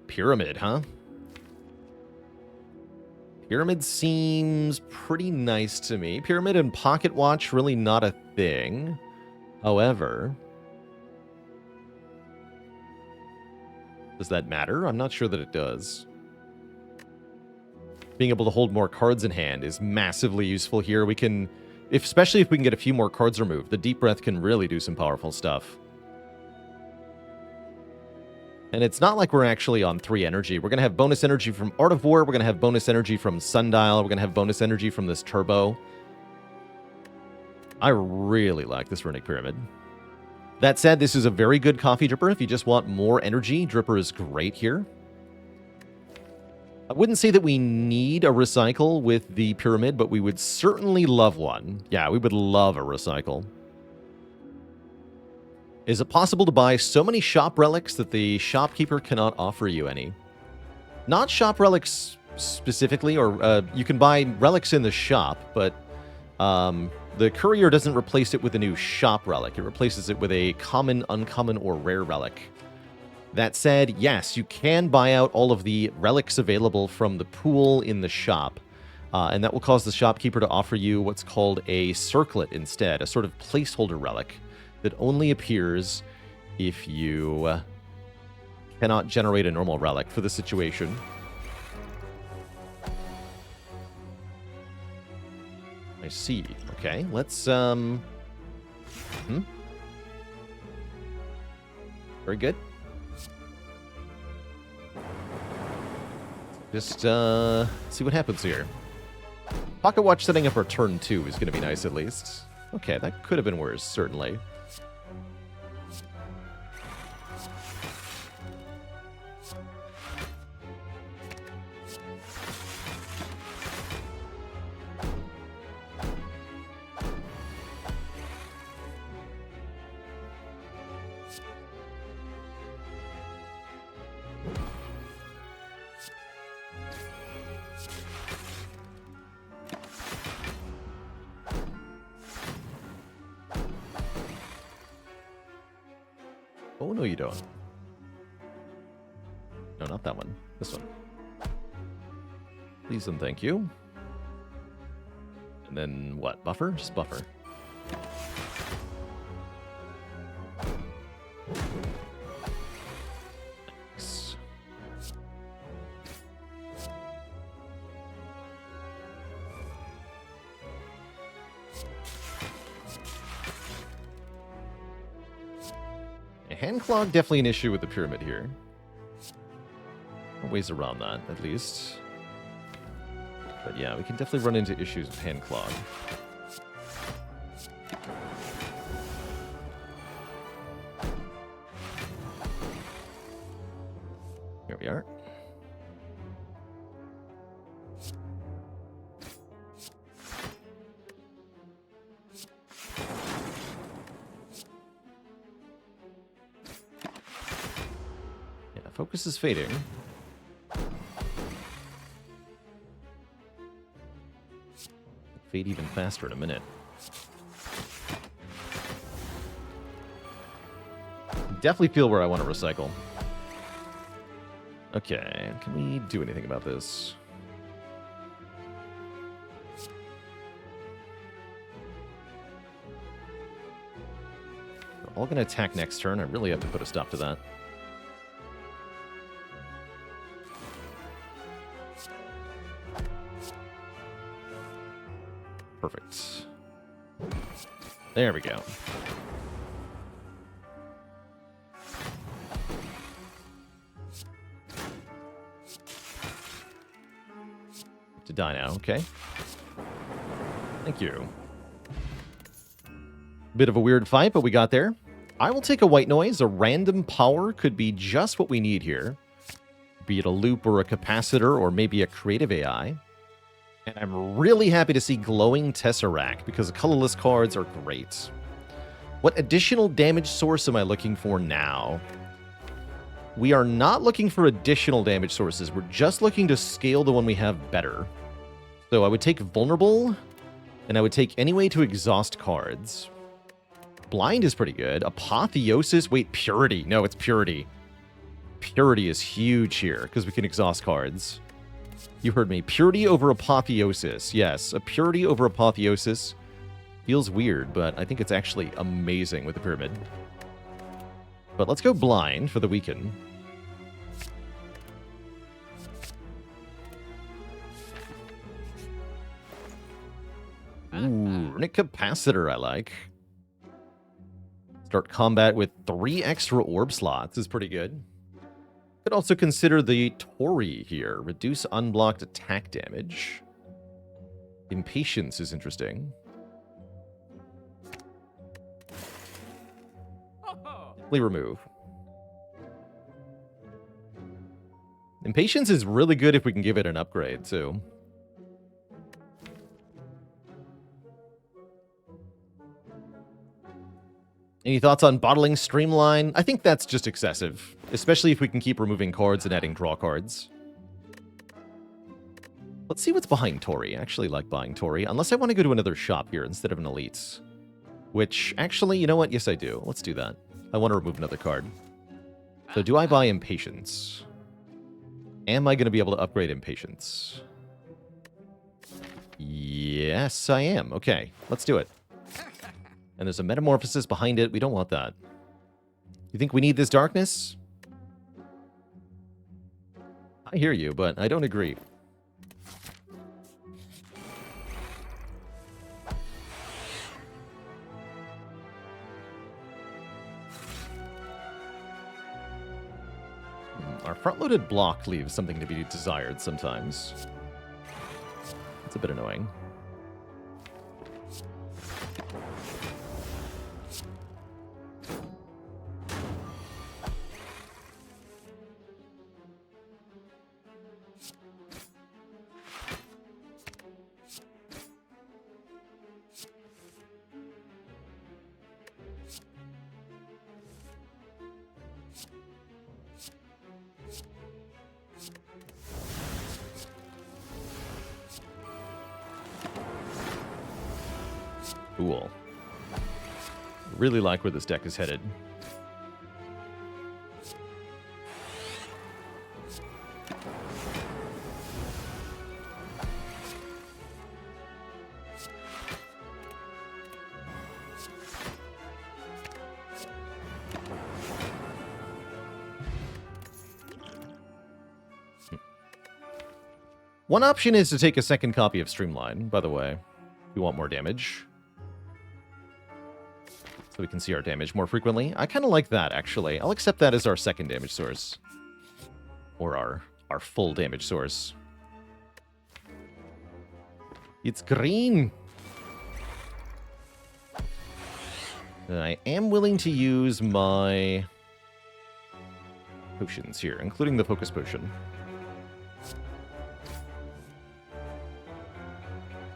Pyramid, huh? Pyramid seems pretty nice to me. Pyramid and Pocket Watch, really not a thing. However, does that matter? I'm not sure that it does. Being able to hold more cards in hand is massively useful here. We can, especially if we can get a few more cards removed, the Deep Breath can really do some powerful stuff. And it's not like we're actually on 3 energy. We're going to have bonus energy from Art of War. We're going to have bonus energy from Sundial. We're going to have bonus energy from this Turbo. I really like this Runic Pyramid. That said, this is a very good coffee dripper. If you just want more energy, dripper is great here. I wouldn't say that we need a recycle with the Pyramid, but we would certainly love one. Yeah, we would love a recycle. Is it possible to buy so many shop relics that the shopkeeper cannot offer you any? Not shop relics specifically, or you can buy relics in the shop, but the courier doesn't replace it with a new shop relic. It replaces it with a common, uncommon, or rare relic. That said, yes, you can buy out all of the relics available from the pool in the shop, and that will cause the shopkeeper to offer you what's called a circlet instead, a sort of placeholder relic that only appears if you cannot generate a normal relic for the situation. I see. Okay, let's, Very good. Just, see what happens here. Pocket Watch setting up our turn 2 is going to be nice, at least. Okay, that could have been worse, certainly. Oh, no, you don't. No, not that one. This one. Please and thank you. And then what? Buffer? Just buffer. Nice. Hand clog, definitely an issue with the pyramid here. Ways around that, at least. But yeah, we can definitely run into issues with hand clog. Here we are. Focus is fading. fade even faster in a minute. Definitely feel where I want to recycle. Okay, can we do anything about this? We're all going to attack next turn. I really have to put a stop to that. Perfect. There we go. To die now, okay. Thank you. Bit of a weird fight, but we got there. I will take a white noise. A random power could be just what we need here. Be it a loop or a capacitor or maybe a creative AI. And I'm really happy to see glowing Tesseract because the colorless cards are great. What additional damage source am I looking for now? We are not looking for additional damage sources. We're just looking to scale the one we have better. So I would take Vulnerable, and I would take any way to exhaust cards. Blind is pretty good. Apotheosis. Wait, Purity. No, it's Purity. Purity is huge here because we can exhaust cards. You heard me. Purity over Apotheosis. Yes, a Purity over Apotheosis feels weird, but I think it's actually amazing with the Pyramid. But let's go Blind for the Weaken. Ooh, Runic Capacitor I like. Start combat with 3 extra orb slots is pretty good. Could also consider the Tori here. Reduce unblocked attack damage. Impatience is interesting. Remove. Impatience is really good if we can give it an upgrade, too. Any thoughts on bottling Streamline? I think that's just excessive, especially if we can keep removing cards and adding draw cards. Let's see what's behind Tori. I actually like buying Tori, unless I want to go to another shop here instead of an Elites. Which, actually, you know what? Yes, I do. Let's do that. I want to remove another card. So do I buy Impatience? Am I going to be able to upgrade Impatience? Yes, I am. Okay, let's do it. And there's a Metamorphosis behind it. We don't want that. You think we need this darkness? I hear you, but I don't agree. Our front-loaded block leaves something to be desired sometimes. It's a bit annoying. Cool. Really like where this deck is headed. One option is to take a second copy of Streamline, by the way, if you want more damage. So we can see our damage more frequently. I kind of like that, actually. I'll accept that as our second damage source. Or our full damage source. It's green! I am willing to use my potions here, including the Focus Potion.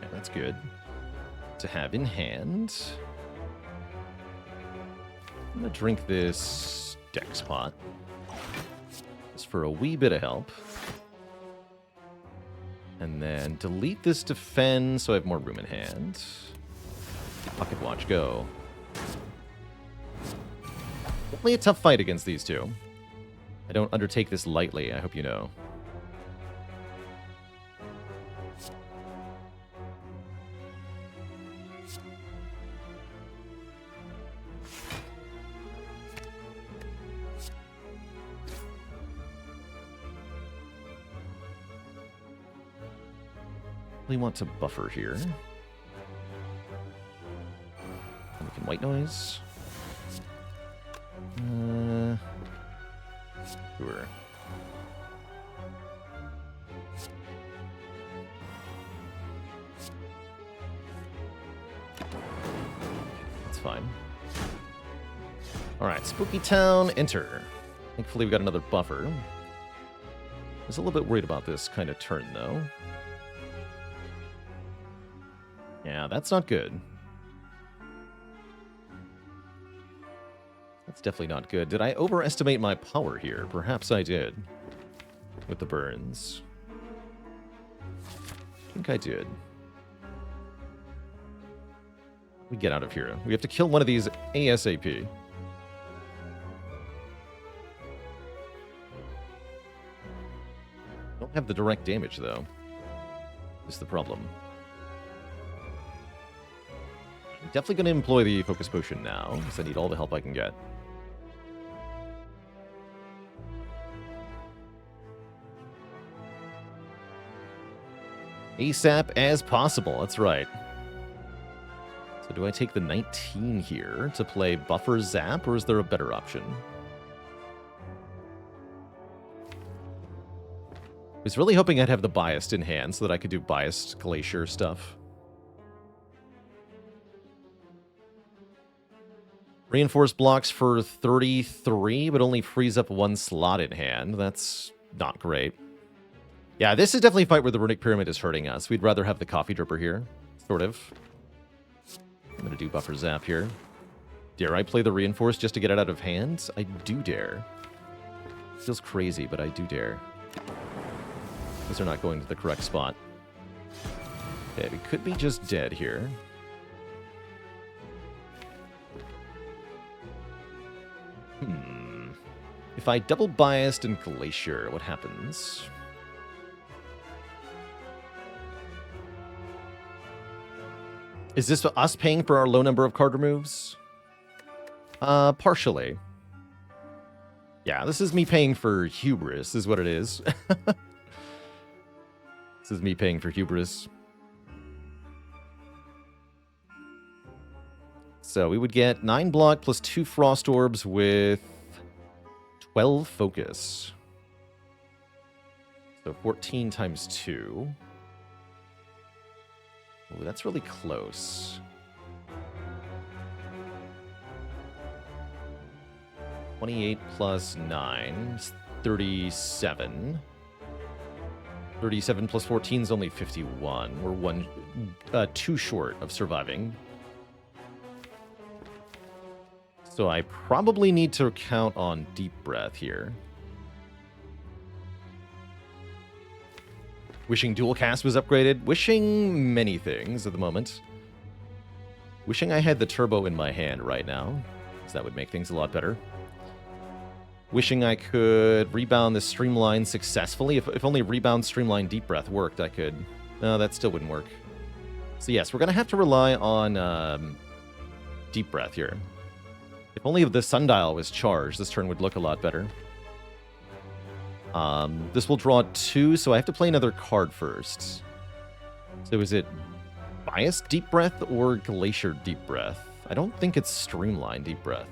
Yeah, that's good to have in hand. I'm going to drink this Dex Pot. Just for a wee bit of help. And then delete this defend so I have more room in hand. Pocket watch, go. Definitely a tough fight against these two. I don't undertake this lightly, I hope you know. We want to buffer here. And we can white noise. Sure. That's fine. Alright, Spooky Town, enter. Thankfully we got another buffer. I was a little bit worried about this kind of turn, though. Yeah, that's not good. That's definitely not good. Did I overestimate my power here? Perhaps I did. With the burns. I think I did. We get out of here. We have to kill one of these ASAP. Don't have the direct damage, though. Is the problem. I'm definitely going to employ the Focus Potion now, because I need all the help I can get. ASAP as possible, that's right. So do I take the 19 here to play Buffer Zap, or is there a better option? I was really hoping I'd have the Biased in hand so that I could do Biased Glacier stuff. Reinforced blocks for 33, but only frees up one slot in hand. That's not great. Yeah, this is definitely a fight where the Runic Pyramid is hurting us. We'd rather have the Coffee Dripper here, sort of. I'm going to do Buffer Zap here. Dare I play the Reinforced just to get it out of hand? I do dare. Feels crazy, but I do dare. These are not going to the correct spot. Okay, we could be just dead here. If I double Biased and Glacier, what happens? Is this us paying for our low number of card removes? Partially. Yeah, this is me paying for hubris, is what it is. This is me paying for hubris. So we would get 9 block plus 2 Frost Orbs with 12 focus. So 14 times 2. Ooh, that's really close. 28 plus 9 is 37. 37 plus 14 is only 51. We're 2 short of surviving. So I probably need to count on Deep Breath here. Wishing Dual Cast was upgraded. Wishing many things at the moment. Wishing I had the Turbo in my hand right now, because that would make things a lot better. Wishing I could rebound this Streamline successfully. If only Rebound Streamline Deep Breath worked, I could... No, that still wouldn't work. So yes, we're going to have to rely on Deep Breath here. If only the Sundial was charged, this turn would look a lot better. This will draw 2, so I have to play another card first. So is it Biased Deep Breath or Glacier Deep Breath? I don't think it's Streamline Deep Breath.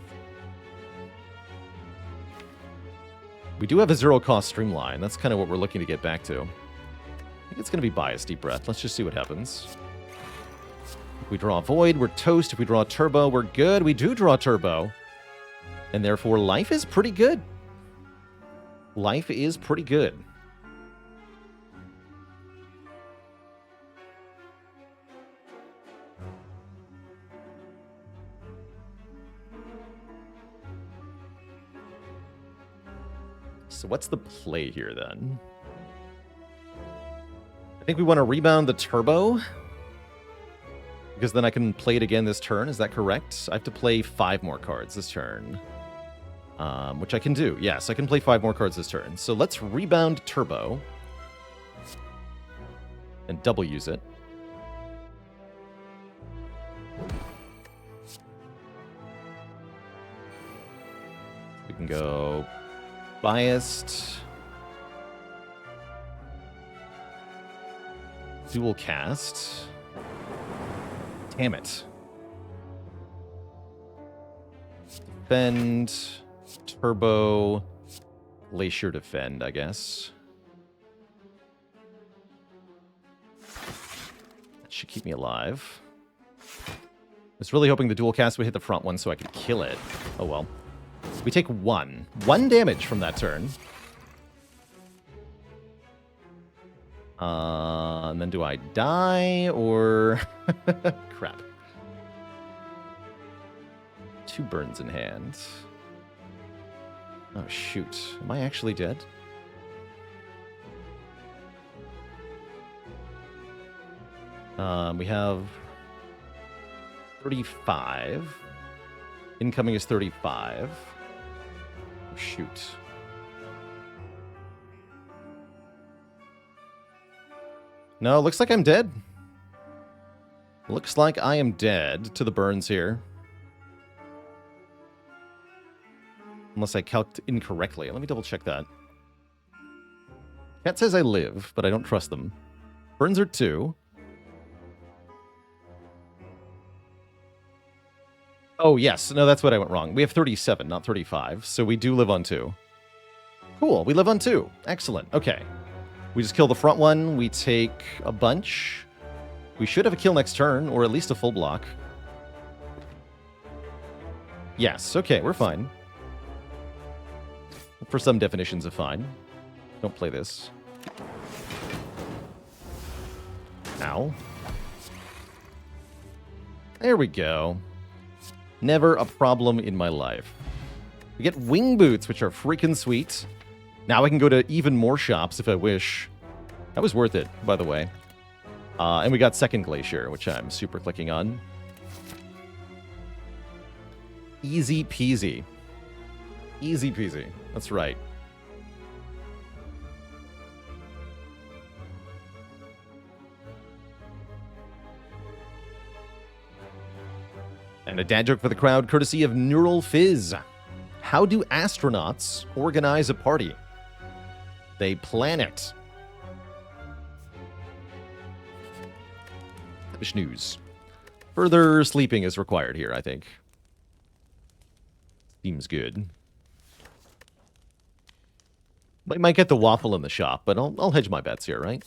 We do have a 0-cost Streamline. That's kind of what we're looking to get back to. I think it's going to be Biased Deep Breath. Let's just see what happens. If we draw Void, we're toast. If we draw Turbo, we're good. We do draw Turbo. And therefore, life is pretty good. Life is pretty good. So what's the play here, then? I think we want to rebound the turbo. Because then I can play it again this turn. Is that correct? I have to play 5 more cards this turn. Which I can do. Yes, I can play 5 more cards this turn. So let's rebound turbo. And double use it. We can go biased. Dual cast. Damn it. Defend. Turbo. Glacier defend, I guess. That should keep me alive. I was really hoping the dual cast would hit the front one so I could kill it. Oh well. We take 1. 1 damage from that turn. And then do I die or... Crap. 2 burns in hand. Oh, shoot. Am I actually dead? We have 35. Incoming is 35. Oh, shoot. No, looks like I'm dead. Looks like I am dead to the burns here. Unless I calced incorrectly. Let me double check that. Cat says I live, but I don't trust them. Burns are 2. Oh, yes. No, that's what I went wrong. We have 37, not 35. So we do live on 2. Cool. We live on 2. Excellent. Okay. We just kill the front one. We take a bunch. We should have a kill next turn, or at least a full block. Yes. Okay, we're fine. For some definitions of fine. Don't play this. Ow. There we go. Never a problem in my life. We get wing boots, which are freaking sweet. Now I can go to even more shops if I wish. That was worth it, by the way. And we got second glacier, which I'm super clicking on. Easy peasy. Easy peasy. That's right. And a dad joke for the crowd, courtesy of Neural Fizz. How do astronauts organize a party? They plan it. News. Further sleeping is required here, I think. Seems good. I might get the waffle in the shop, but I'll hedge my bets here, right?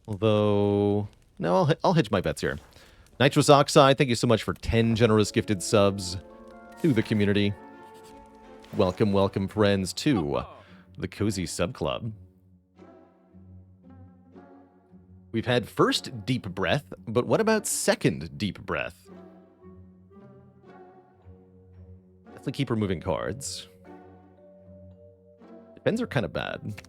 Although... No, I'll hedge my bets here. Nitrous Oxide, thank you so much for 10 generous gifted subs to the community. Welcome, welcome, friends, to the Cozy Sub Club. We've had first deep breath, but what about second deep breath? Definitely keep removing cards. Defends are kind of bad.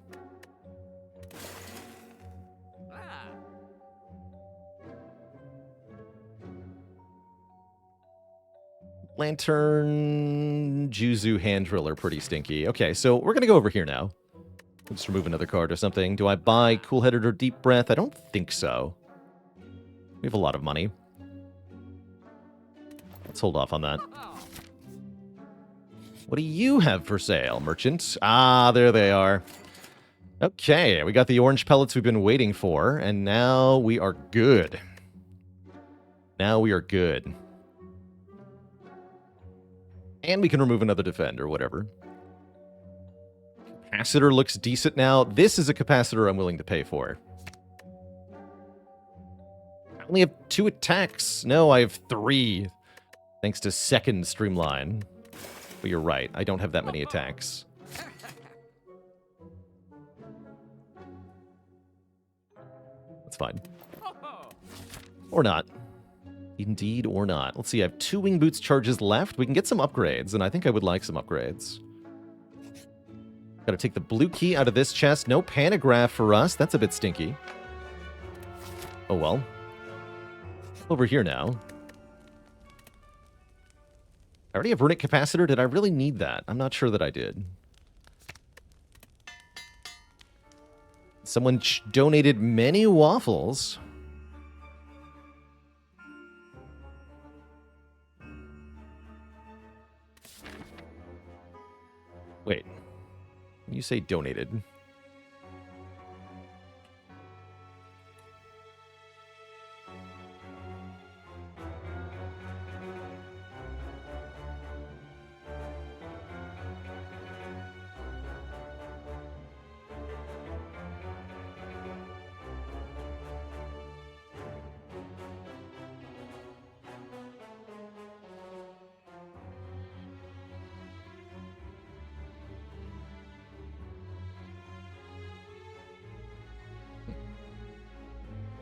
Lantern, Juzu, Hand Drill are pretty stinky. Okay, so we're going to go over here now. Just remove another card or something. Do I buy Cool-Headed or Deep Breath? I don't think so. We have a lot of money. Let's hold off on that. What do you have for sale, merchant? Ah, there they are. Okay, we got the orange pellets we've been waiting for, and now we are good. Now we are good. And we can remove another defend or whatever. Capacitor looks decent now. This is a capacitor I'm willing to pay for. I only have 2 attacks. No, I have 3. Thanks to second streamline. But you're right. I don't have that many attacks. That's fine. Or not. Indeed or not. Let's see, I have 2 Wing Boots charges left. We can get some upgrades, and I think I would like some upgrades. Gotta take the blue key out of this chest. No pantograph for us. That's a bit stinky. Oh well. Over here now. I already have runic capacitor. Did I really need that? I'm not sure that I did. Someone donated many waffles. Wait. When you say donated...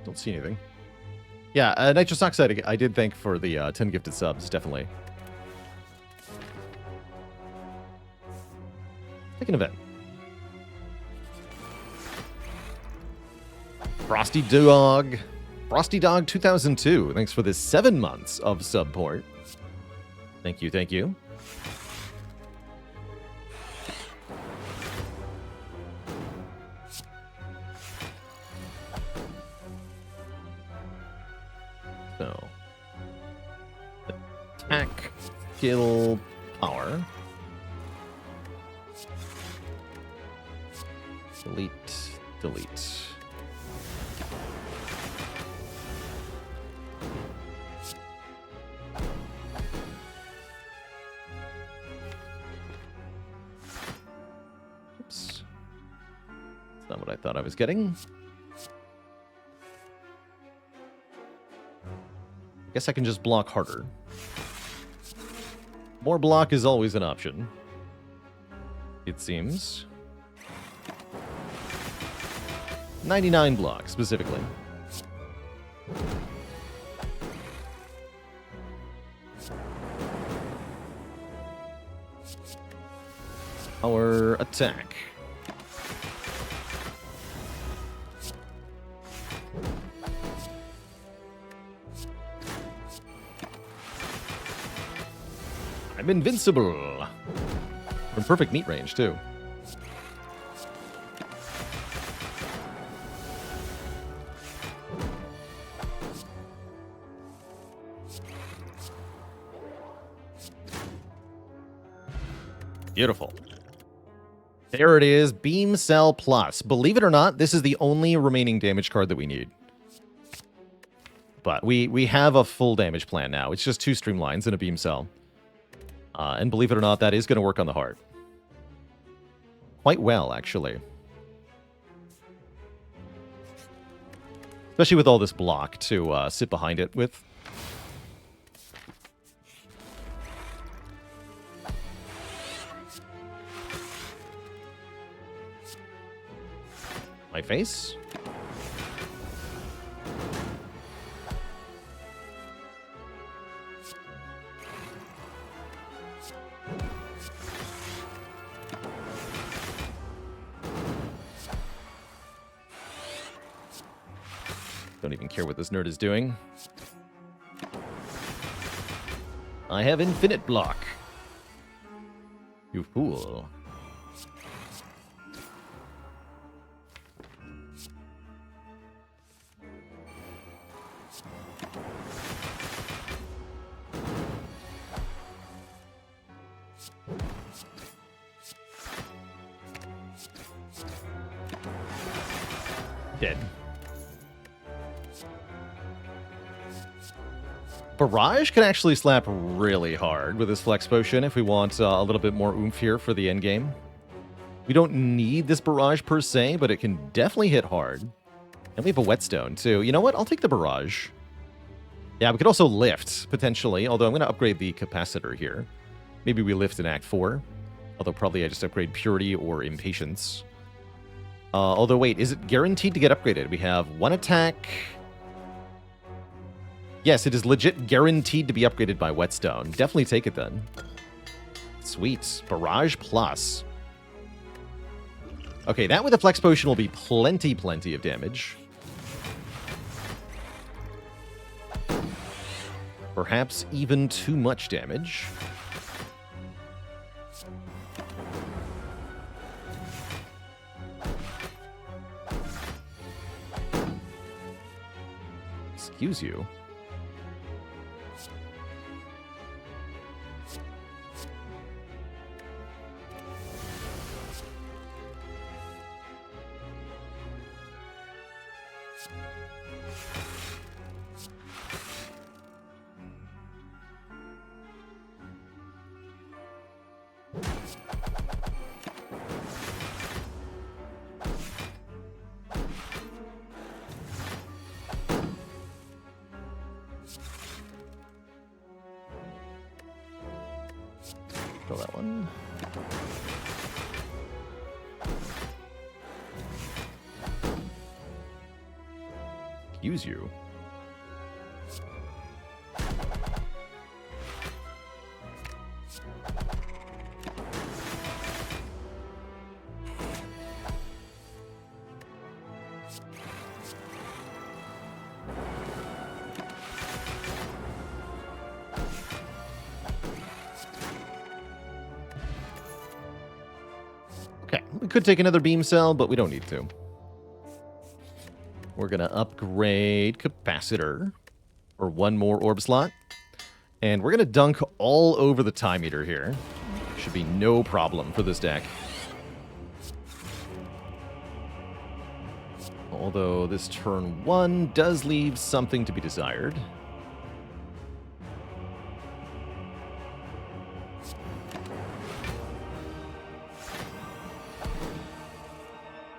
Don't see anything. Yeah, nitrous oxide, I did thank for the 10 gifted subs, definitely. Take an event. Frosty Dog. Frosty Dog 2002. Thanks for the 7 months of support. Thank you, thank you. So, attack, skill, power. Delete, delete. Oops. That's not what I thought I was getting. Guess I can just block harder. More block is always an option, it seems. 99 block, specifically. Our attack. I'm invincible. We're in perfect meat range, too. Beautiful. There it is, Beam Cell Plus. Believe it or not, this is the only remaining damage card that we need. But we have a full damage plan now. It's just 2 streamlines and a Beam Cell. And believe it or not, that is going to work on the heart. Quite well, actually. Especially with all this block to sit behind it with. My face. Don't even care what this nerd is doing. I have infinite block. You fool. Dead. Barrage can actually slap really hard with this Flex Potion if we want a little bit more oomph here for the endgame. We don't need this Barrage per se, but it can definitely hit hard. And we have a Whetstone too. You know what? I'll take the Barrage. Yeah, we could also lift, potentially, although I'm going to upgrade the Capacitor here. Maybe we lift in Act 4. Although probably I just upgrade Purity or Impatience. Although wait, is it guaranteed to get upgraded? We have 1 attack... Yes, it is legit guaranteed to be upgraded by Whetstone. Definitely take it then. Sweet. Barrage Plus. Okay, that with a Flex Potion will be plenty of damage. Perhaps even too much damage. Excuse you. Kill that one. Use you. Okay, we could take another beam cell, but we don't need to. We're going to upgrade Capacitor for one more orb slot. And we're going to dunk all over the Time Eater here. Should be no problem for this deck. Although this turn 1 does leave something to be desired.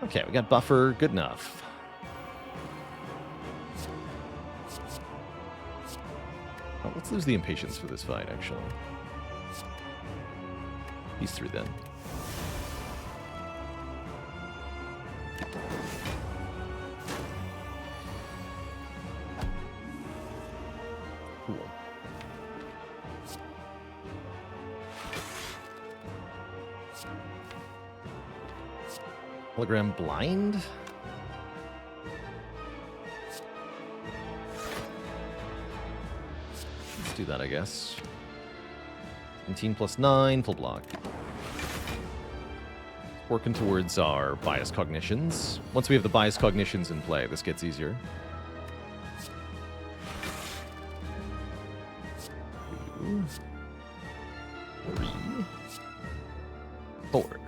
Okay, we got buffer. Good enough. Oh, let's lose the impatience for this fight, actually. These three, then. Cool. Hologram blind? Let's do that, I guess. 17 plus 9, full block. Working towards our bias cognitions. Once we have the bias cognitions in play, this gets easier. 2, 3, 4.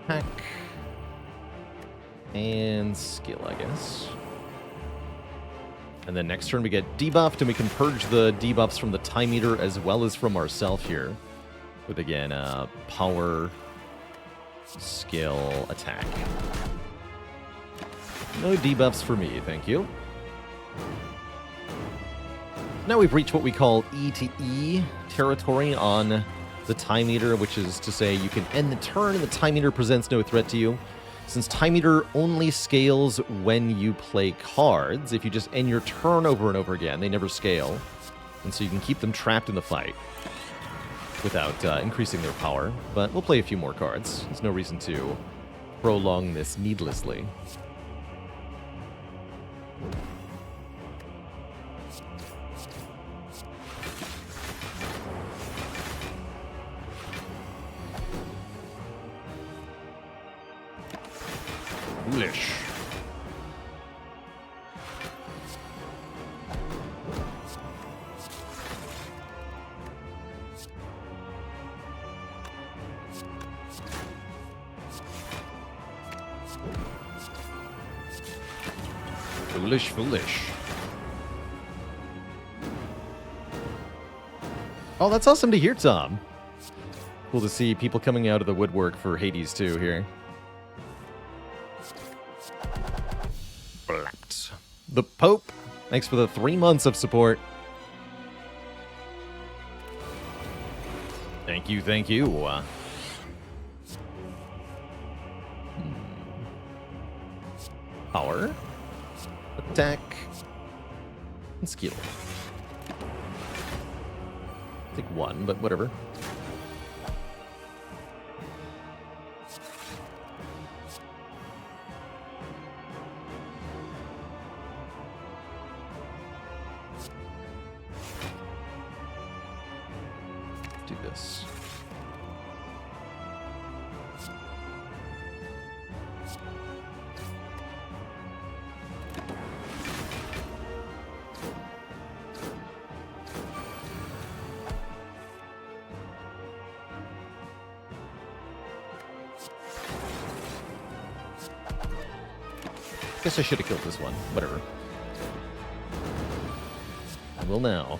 Attack. And skill, I guess. And then next turn we get debuffed, and we can purge the debuffs from the Time Eater as well as from ourselves here. With, again, power, skill, attack. No debuffs for me, thank you. Now we've reached what we call E to E territory on the Time Eater, which is to say you can end the turn and the Time Eater presents no threat to you. Since Time Eater only scales when you play cards, if you just end your turn over and over again, they never scale. And so you can keep them trapped in the fight without increasing their power. But we'll play a few more cards. There's no reason to prolong this needlessly. Foolish. Foolish, foolish. Oh, that's awesome to hear, Tom. Cool to see people coming out of the woodwork for Hades 2 here. Blapped. The Pope. Thanks for the 3 months of support. Thank you, thank you. Power. Attack. And skill. I think one, but whatever. Do this. Guess I should have killed this one. Whatever. I will now.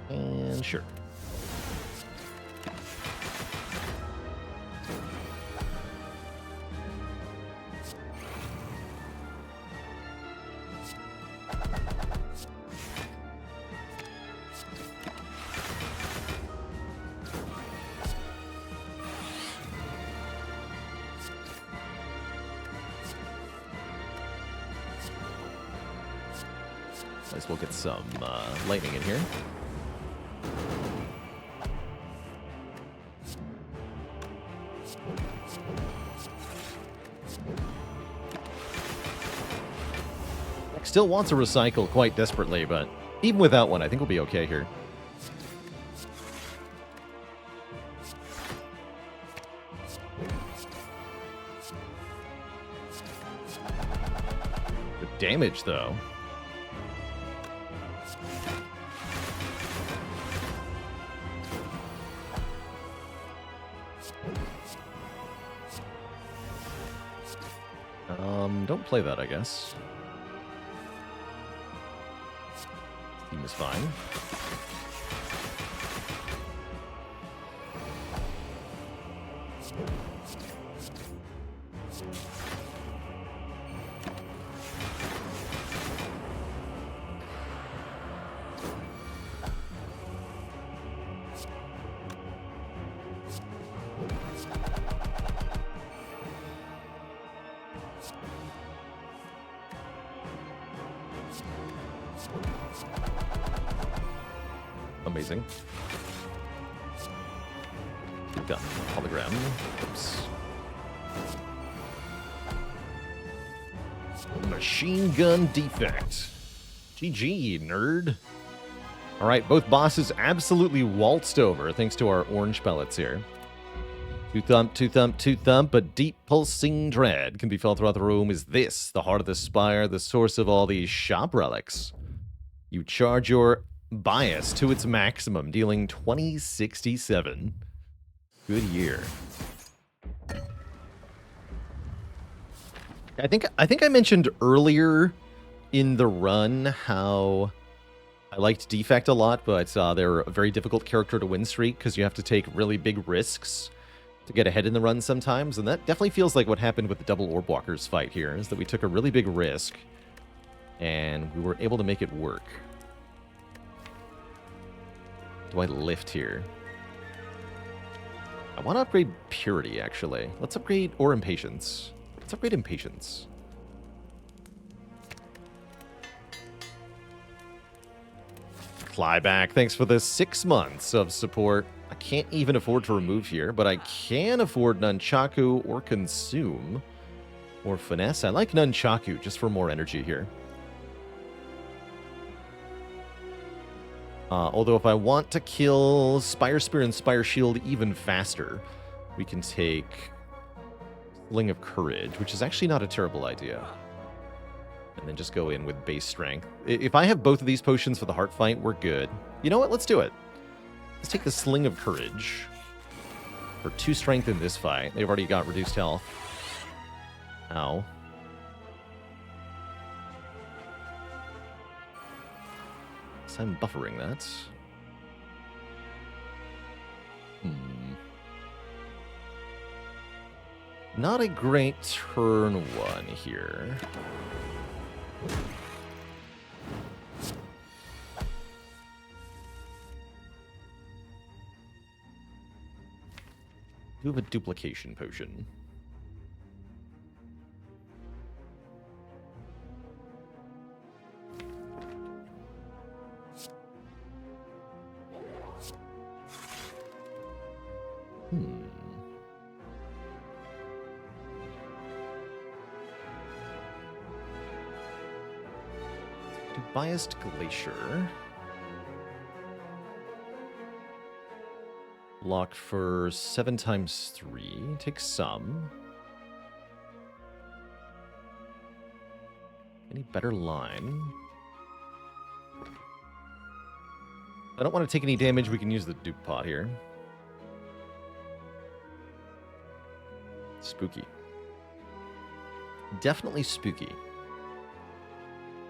And sure. Might as well get some lightning in here. Still wants a recycle quite desperately, but even without one, I think we'll be okay here. The damage, though. Don't play that, I guess. Team is fine. Amazing. Done. Hologram. Oops. Machine gun defect. GG, nerd. Alright, both bosses absolutely waltzed over thanks to our orange pellets here. Two thump, two thump, two thump, but deep pulsing dread can be felt throughout the room. Is this the heart of the Spire, the source of all these shop relics? You charge your bias to its maximum, dealing 2067. Good year. I think I mentioned earlier in the run how I liked Defect a lot, but they're a very difficult character to win streak because you have to take really big risks to get ahead in the run sometimes, and that definitely feels like what happened with the double orb walkers fight here, is that we took a really big risk and we were able to make it work. Do I lift here? I want to upgrade Purity, actually. Let's upgrade, or Impatience. Let's upgrade Impatience. Flyback, thanks for the 6 months of support. I can't even afford to remove here, but I can afford Nunchaku or Consume or Finesse. I like Nunchaku just for more energy here. Although if I want to kill Spire Spear and Spire Shield even faster, we can take Sling of Courage, which is actually not a terrible idea. And then just go in with base strength. If I have both of these potions for the heart fight, we're good. You know what? Let's do it. Let's take the Sling of Courage for 2 strength in this fight. They've already got reduced health. Ow. So I'm buffering that. Not a great turn 1 here. Do have a duplication potion. Do Biased Glacier. Block for 7 times 3. Take some. Any better line? I don't want to take any damage. We can use the dupe pot here. Spooky. Definitely spooky.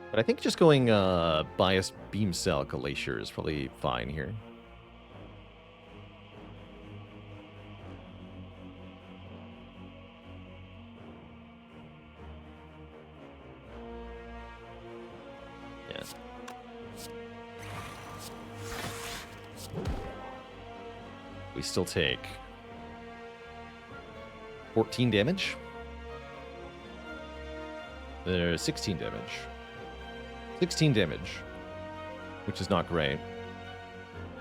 But I think just going Biased Beam Cell Glacier is probably fine here. Yeah. We still take 14 damage. There's 16 damage. 16 damage, which is not great.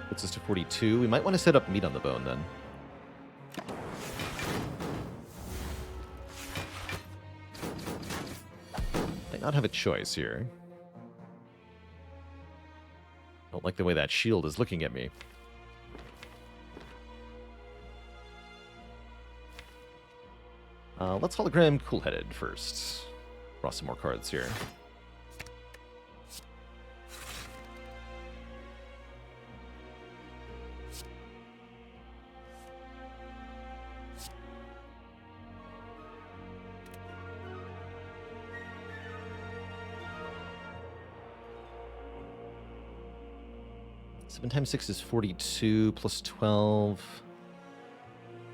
Puts us to 42. We might want to set up meat on the bone then. Might not have a choice here. Don't like the way that shield is looking at me. Let's hologram Cool-Headed first. Draw some more cards here. Seven times 6 is 42, plus 12.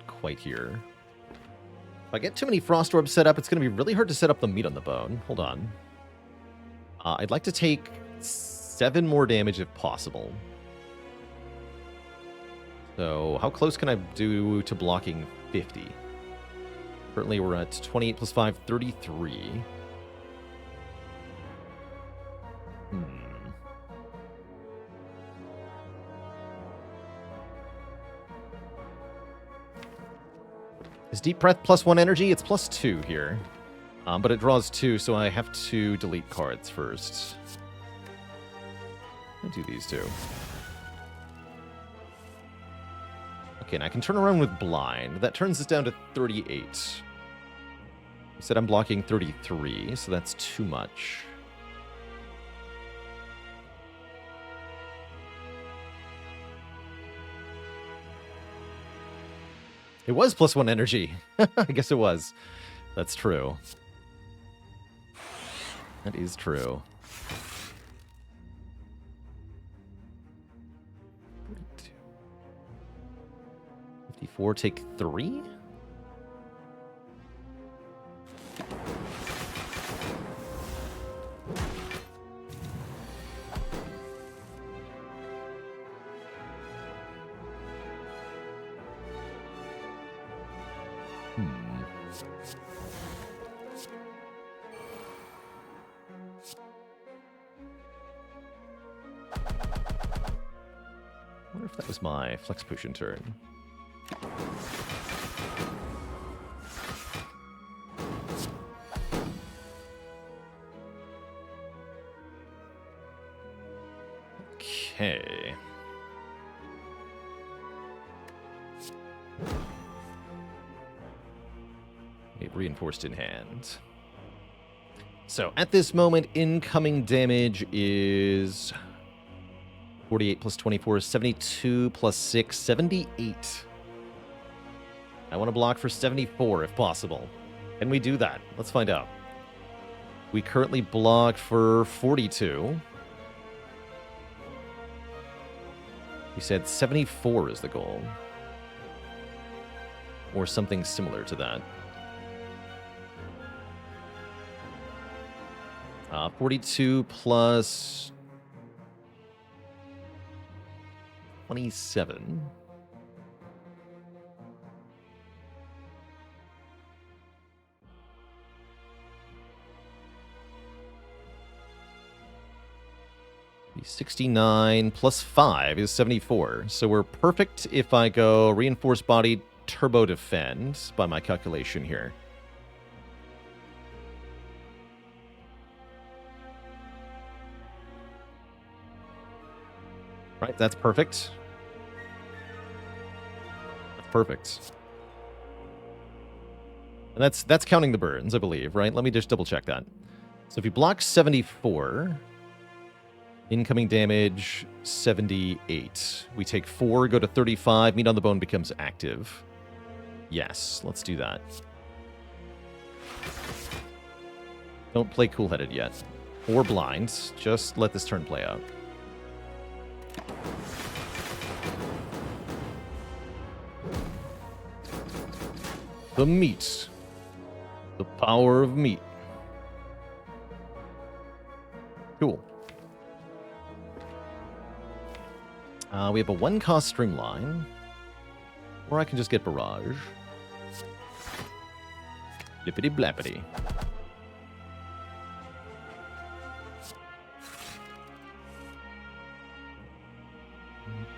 Quite here. If I get too many Frost Orbs set up, it's going to be really hard to set up the meat on the bone. Hold on. I'd like to take 7 more damage if possible. So how close can I do to blocking 50? Currently we're at 28 plus 5, 33. Is Deep Breath plus 1 energy? It's plus 2 here. But it draws 2, so I have to delete cards first. I'll do these two. Okay, and I can turn around with Blind. That turns us down to 38. You said I'm blocking 33, so that's too much. It was plus 1 energy. I guess it was. That's true. That is true. 42. 54, take 3? I wonder if that was my Flex Potion turn. Okay. Reinforced in hand. So at this moment, incoming damage is 48 plus 24 is 72 plus 6, 78. I want to block for 74 if possible. Can we do that? Let's find out. We currently block for 42. We said 74 is the goal. Or something similar to that. 42 plus 27. 69 plus 5 is 74. So we're perfect if I go Reinforced Body, Turbo Defend, by my calculation here. Right, that's perfect. That's perfect. And that's counting the burns, I believe, right? Let me just double check that. So if you block 74, incoming damage 78. We take 4, go to 35, Meat on the Bone becomes active. Yes, let's do that. Don't play cool-headed yet. Or blind. Just let this turn play out. The meat. The power of meat. Cool. We have a 1-cost Streamline. Or I can just get Barrage. Flippity blappity.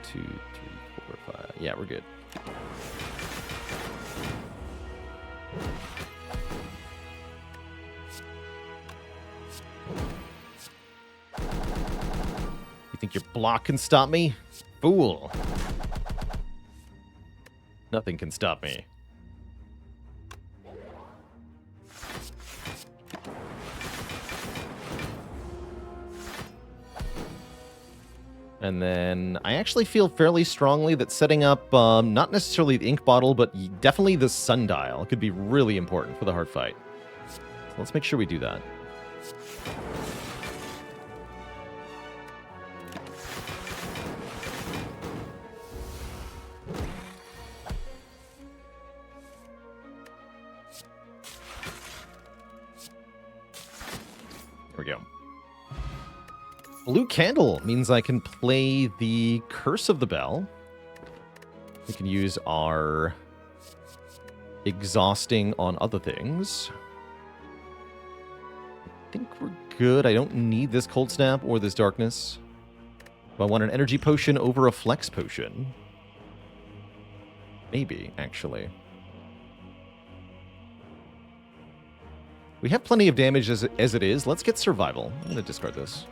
2, 3, 4, 5. Yeah, we're good. You think your block can stop me? Fool. Nothing can stop me. And then I actually feel fairly strongly that setting up not necessarily the ink bottle, but definitely the sundial could be really important for the hard fight. So let's make sure we do that. There we go. Blue Candle means I can play the Curse of the Bell. We can use our Exhausting on other things. I think we're good. I don't need this Cold Snap or this Darkness. Do I want an Energy Potion over a Flex Potion? Maybe, actually. We have plenty of damage as it is. Let's get Survival. I'm going to discard this.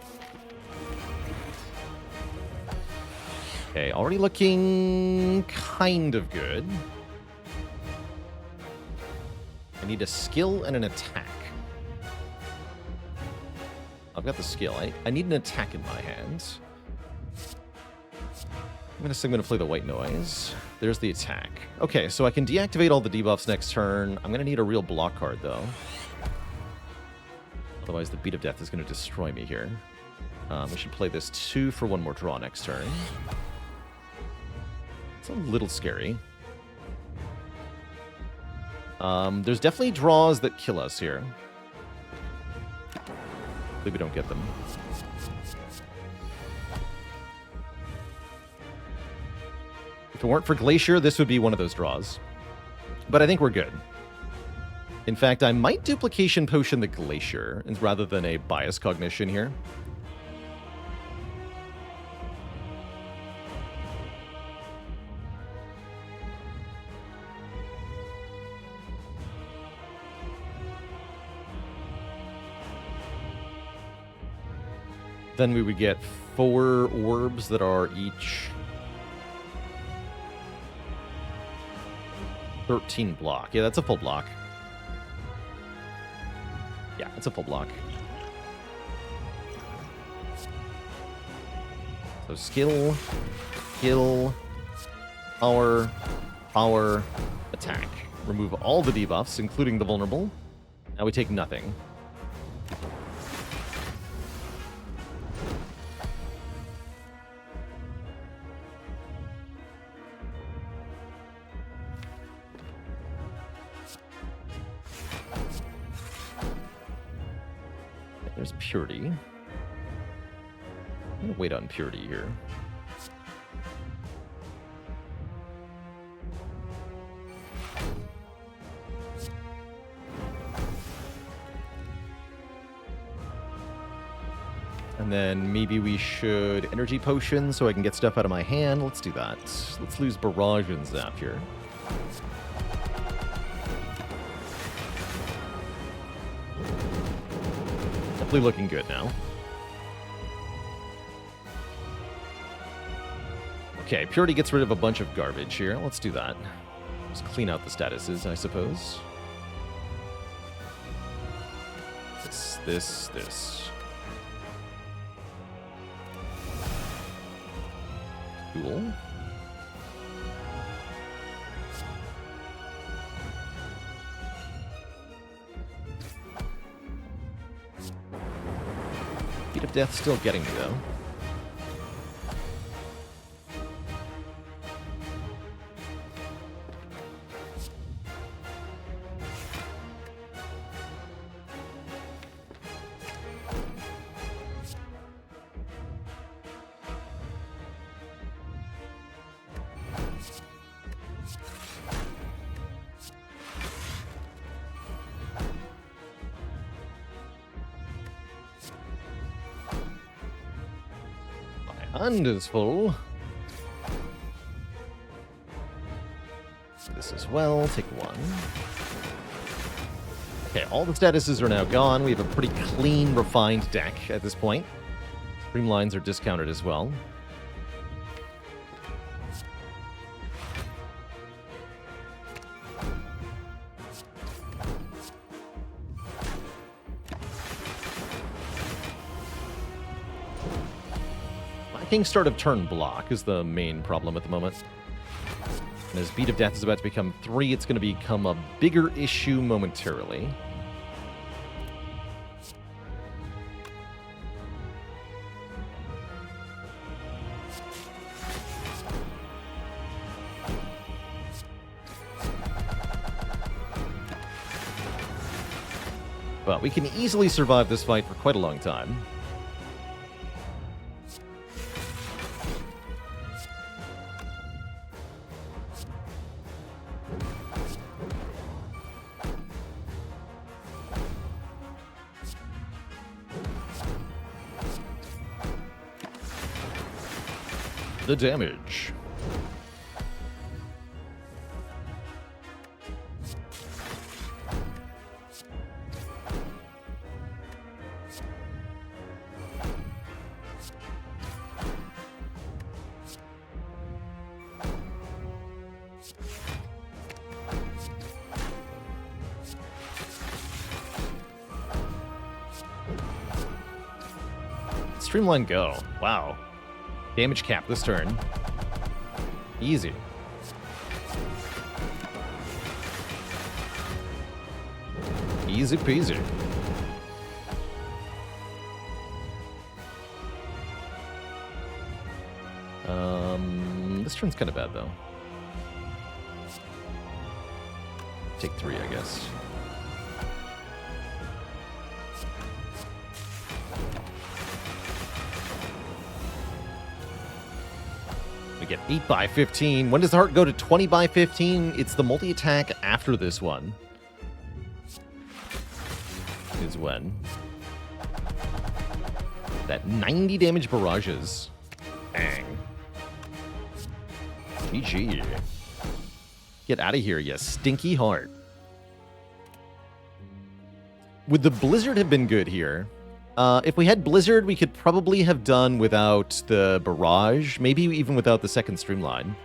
Okay, already looking kind of good. I need a skill and an attack. I've got the skill. I need an attack in my hands. I'm going to play the White Noise. There's the attack. Okay, so I can deactivate all the debuffs next turn. I'm going to need a real block card, though. Otherwise, the Beat of Death is going to destroy me here. We should play this 2 for 1 more draw next turn. It's a little scary. There's definitely draws that kill us here. Hopefully we don't get them. If it weren't for Glacier, this would be one of those draws. But I think we're good. In fact, I might Duplication Potion the Glacier rather than a Bias Cognition here. Then we would get 4 orbs that are each 13 block. Yeah, that's a full block. Yeah, it's a full block. So skill, power, attack. Remove all the debuffs, including the vulnerable. Now we take nothing. There's Purity. I'm going to wait on Purity here. And then maybe we should energy potion so I can get stuff out of my hand. Let's do that. Let's lose Barrage and Zap here. Definitely looking good now. Okay, Purity gets rid of a bunch of garbage here. Let's do that. Just clean out the statuses, I suppose. This. Cool. Beat of Death still getting me, though. Hand is full. This as well. Take one. Okay, all the statuses are now gone. We have a pretty clean, refined deck at this point. Streamlines are discounted as well. Start of turn block is the main problem at the moment. And as Beat of Death is about to become 3, it's going to become a bigger issue momentarily. But we can easily survive this fight for quite a long time. The damage. Streamline go. Wow. Damage cap this turn. Easy. Easy peasy. This turn's kind of bad, though. Take 3, I guess. We get 8 by 15. When does the heart go to 20 by 15? It's the multi-attack after this one. Is when. That 90 damage barrages. Bang. GG. Get out of here, you stinky heart. Would the Blizzard have been good here? If we had Blizzard, we could probably have done without the Barrage, maybe even without the second Streamline.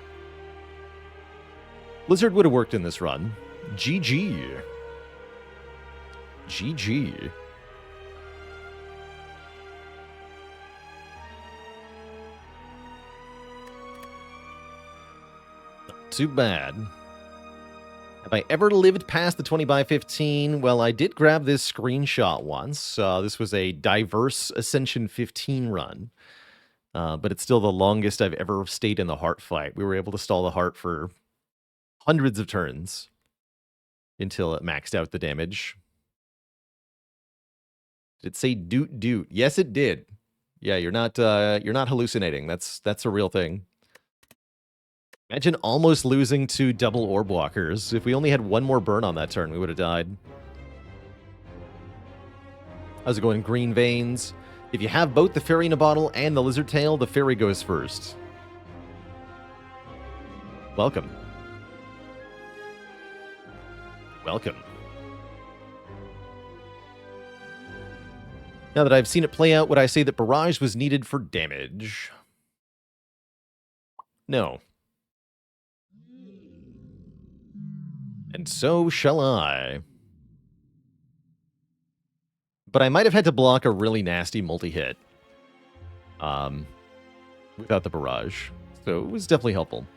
Blizzard would have worked in this run. GG. GG. Not too bad. Have I ever lived past the 20 by 15? Well, I did grab this screenshot once. This was a diverse Ascension 15 run. But it's still the longest I've ever stayed in the heart fight. We were able to stall the heart for hundreds of turns until it maxed out the damage. Did it say doot doot? Yes, it did. Yeah, you're not hallucinating. That's a real thing. Imagine almost losing to double orb walkers. If we only had one more burn on that turn, we would have died. How's it going, Green Veins? If you have both the fairy in a bottle and the lizard tail, the fairy goes first. Welcome. Welcome. Now that I've seen it play out, would I say that Barrage was needed for damage? No. And so shall I. But I might have had to block a really nasty multi-hit. Without the Barrage. So it was definitely helpful.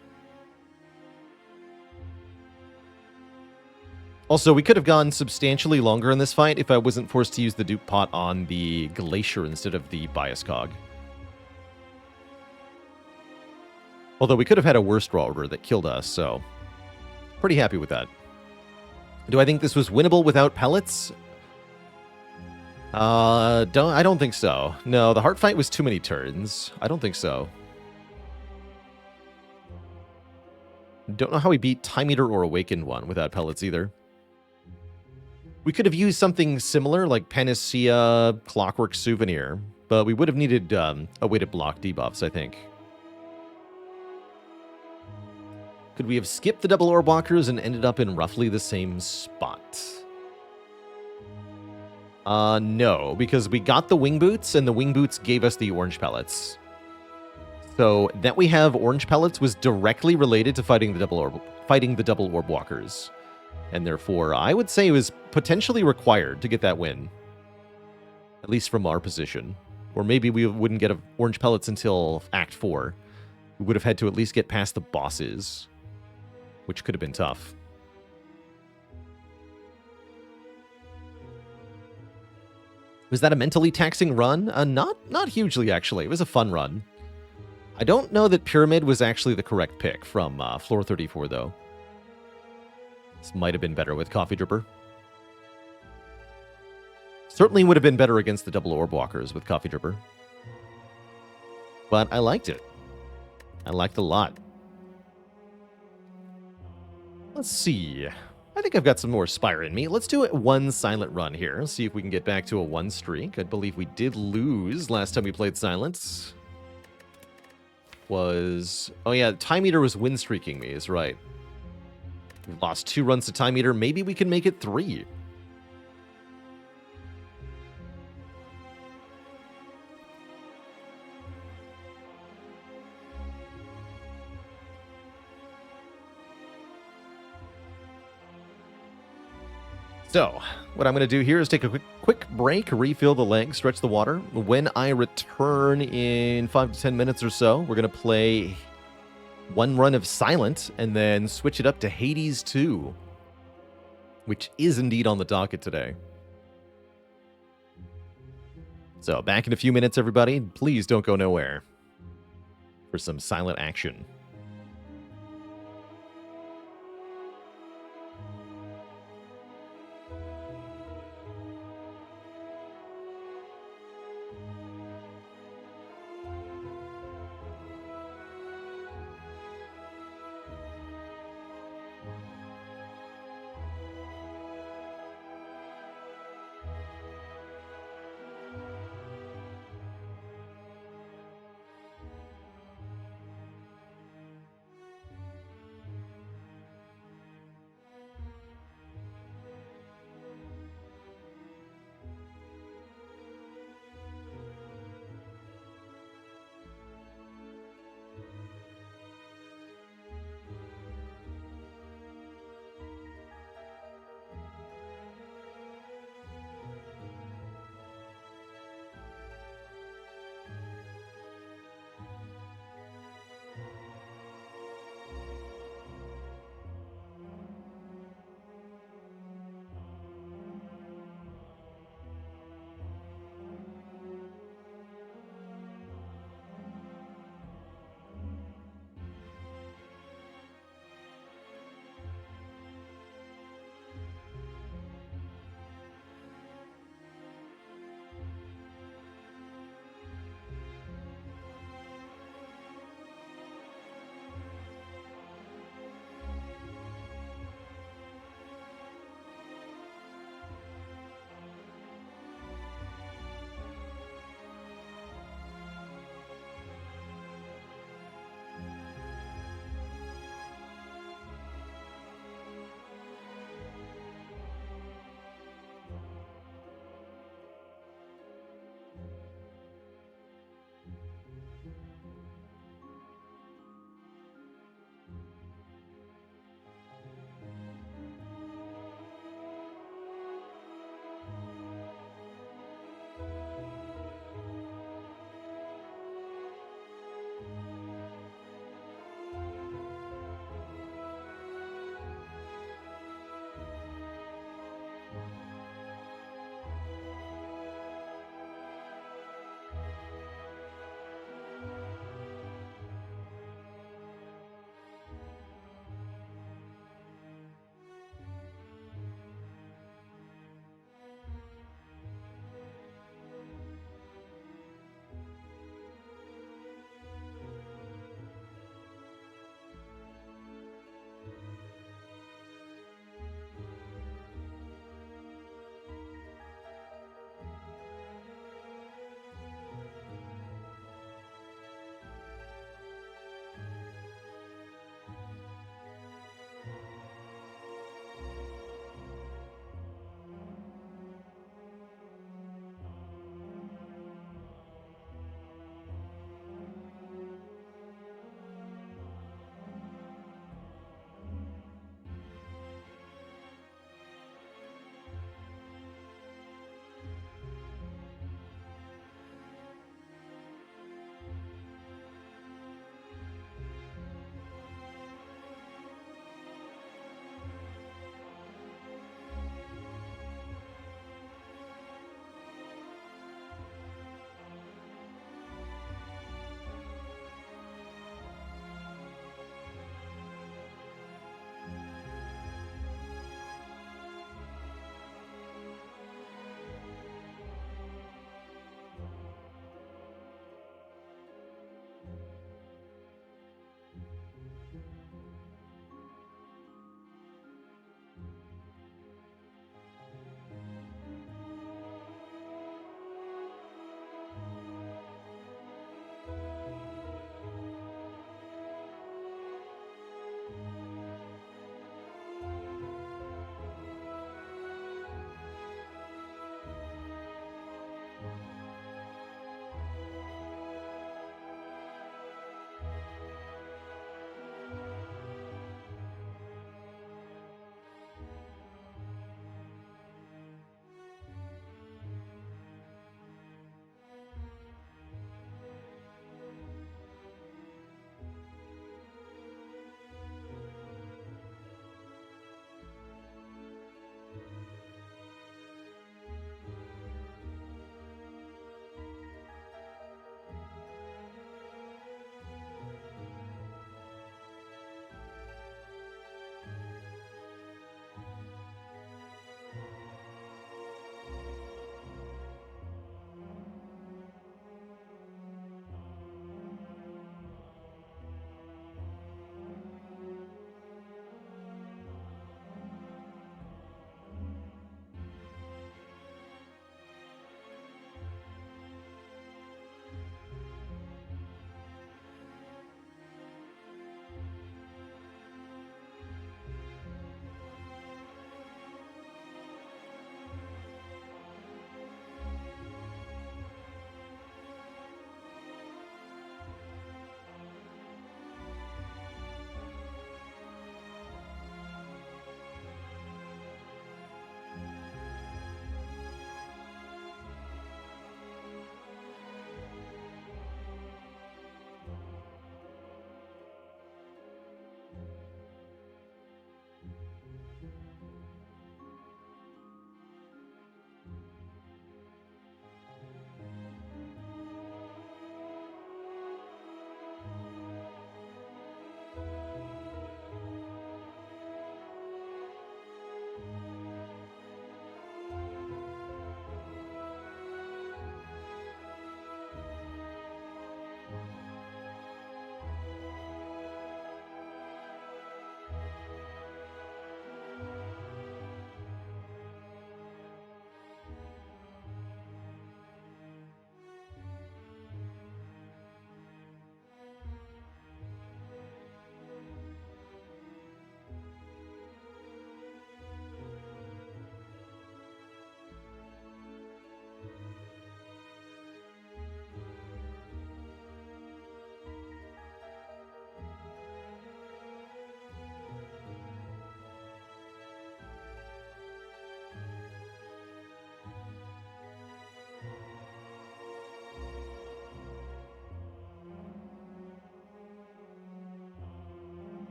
Also, we could have gone substantially longer in this fight if I wasn't forced to use the dupe pot on the Glacier instead of the Bias Cog. Although we could have had a worse draw order that killed us, so pretty happy with that. Do I think this was winnable without pellets? I don't think so. No, the heart fight was too many turns. I don't think so. Don't know how we beat Time Eater or Awakened one without pellets either. We could have used something similar like Panacea, Clockwork Souvenir, but we would have needed a way to block debuffs, I think. Could we have skipped the double orb walkers and ended up in roughly the same spot? No, because we got the wing boots, and the wing boots gave us the orange pellets. So that we have orange pellets was directly related to fighting the double orb walkers. And therefore, I would say it was potentially required to get that win. At least from our position. Or maybe we wouldn't get orange pellets until Act 4. We would have had to at least get past the bosses. Which could have been tough. Was that a mentally taxing run? Not hugely, actually. It was a fun run. I don't know that Pyramid was actually the correct pick from Floor 34, though. This might have been better with Coffee Dripper. Certainly would have been better against the double orb walkers with Coffee Dripper. But I liked it. I liked it a lot. Let's see. I think I've got some more Spire in me. Let's do one silent run here. See if we can get back to a 1 streak. I believe we did lose last time we played Silence. Oh yeah, Time Eater was win streaking me, is right. We've lost 2 runs to Time Eater. Maybe we can make it 3. So, what I'm going to do here is take a quick break, refill the legs, stretch the water. When I return in 5 to 10 minutes or so, we're going to play 1 run of Silent and then switch it up to Hades 2, which is indeed on the docket today. So, back in a few minutes, everybody. Please don't go nowhere for some Silent action.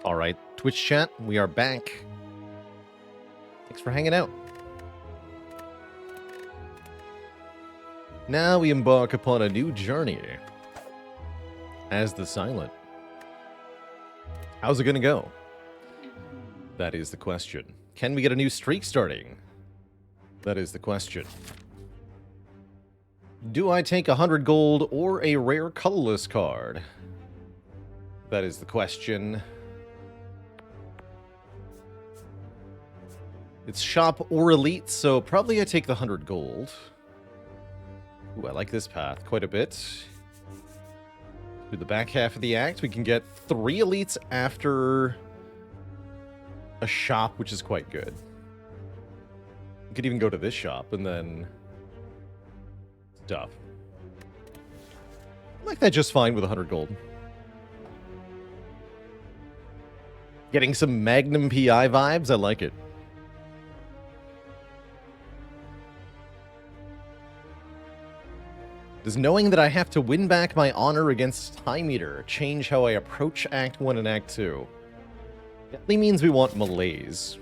All right, Twitch chat, we are back. Thanks for hanging out. Now we embark upon a new journey as the Silent. How's it gonna go? That is the question. Can we get a new streak starting? That is the question. Do I take 100 gold or a rare colorless card? That is the question. It's shop or elite, so probably I take the 100 gold. Ooh, I like this path quite a bit. Through the back half of the act, we can get 3 elites after a shop, which is quite good. We could even go to this shop and then stuff. I like that just fine with 100 gold. Getting some Magnum PI vibes, I like it. Does knowing that I have to win back my honor against Time Eater change how I approach Act 1 and Act 2? Definitely means we want malaise.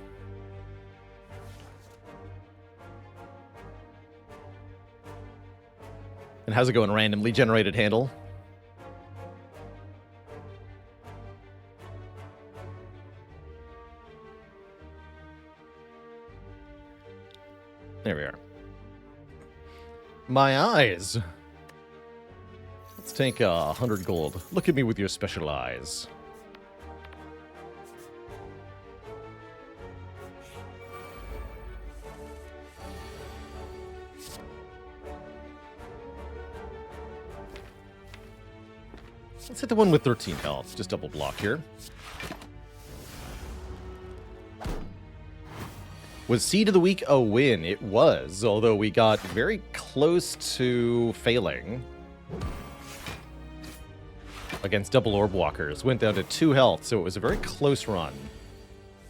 And how's it going, randomly generated handle? There we are. My eyes! Let's take 100 gold. Look at me with your special eyes. Let's hit the one with 13 health. Just double block here. Was Seed of the Week a win? It was, although we got very close to failing. Against double orb walkers. Went down to 2 health, so it was a very close run.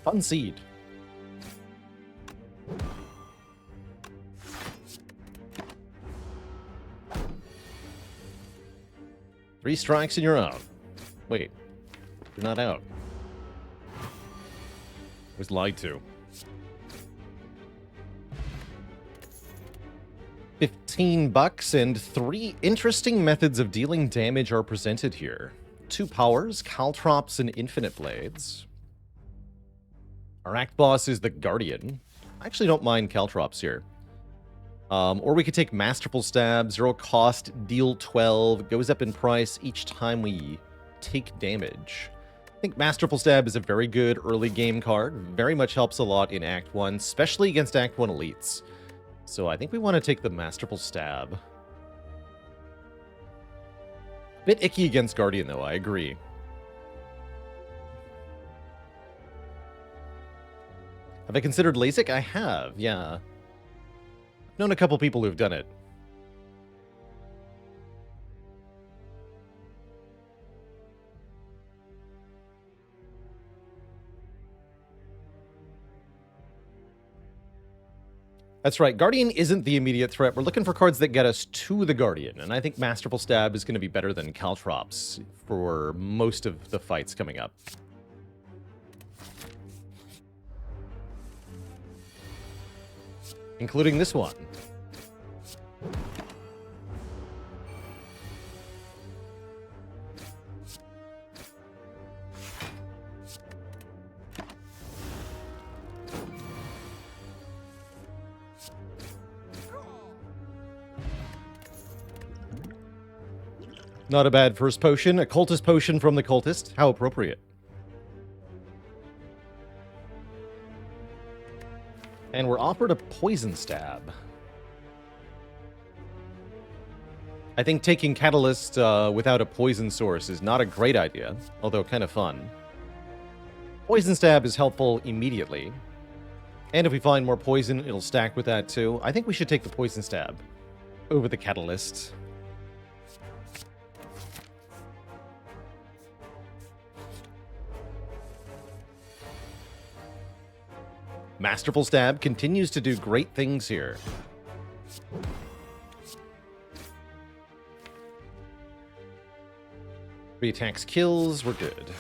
Fun seed. Three strikes and you're out. Wait, you're not out. I was lied to. 15 bucks, and 3 interesting methods of dealing damage are presented here. 2 powers, Caltrops and Infinite Blades. Our act boss is the Guardian. I actually don't mind Caltrops here. Or we could take Masterful Stab, 0 cost, deal 12, goes up in price each time we take damage. I think Masterful Stab is a very good early game card. Very much helps a lot in Act 1, especially against Act 1 elites. So I think we want to take the Masterful Stab. Bit icky against Guardian, though, I agree. Have I considered LASIK? I have, yeah. I've known a couple people who've done it. That's right, Guardian isn't the immediate threat. We're looking for cards that get us to the Guardian, and I think Masterful Stab is going to be better than Caltrops for most of the fights coming up. Including this one. Not a bad first potion. A cultist potion from the cultist. How appropriate. And we're offered a poison stab. I think taking Catalyst without a poison source is not a great idea, although kind of fun. Poison stab is helpful immediately. And if we find more poison, it'll stack with that too. I think we should take the poison stab over the Catalyst. Masterful Stab continues to do great things here. 3 attacks kills, we're good.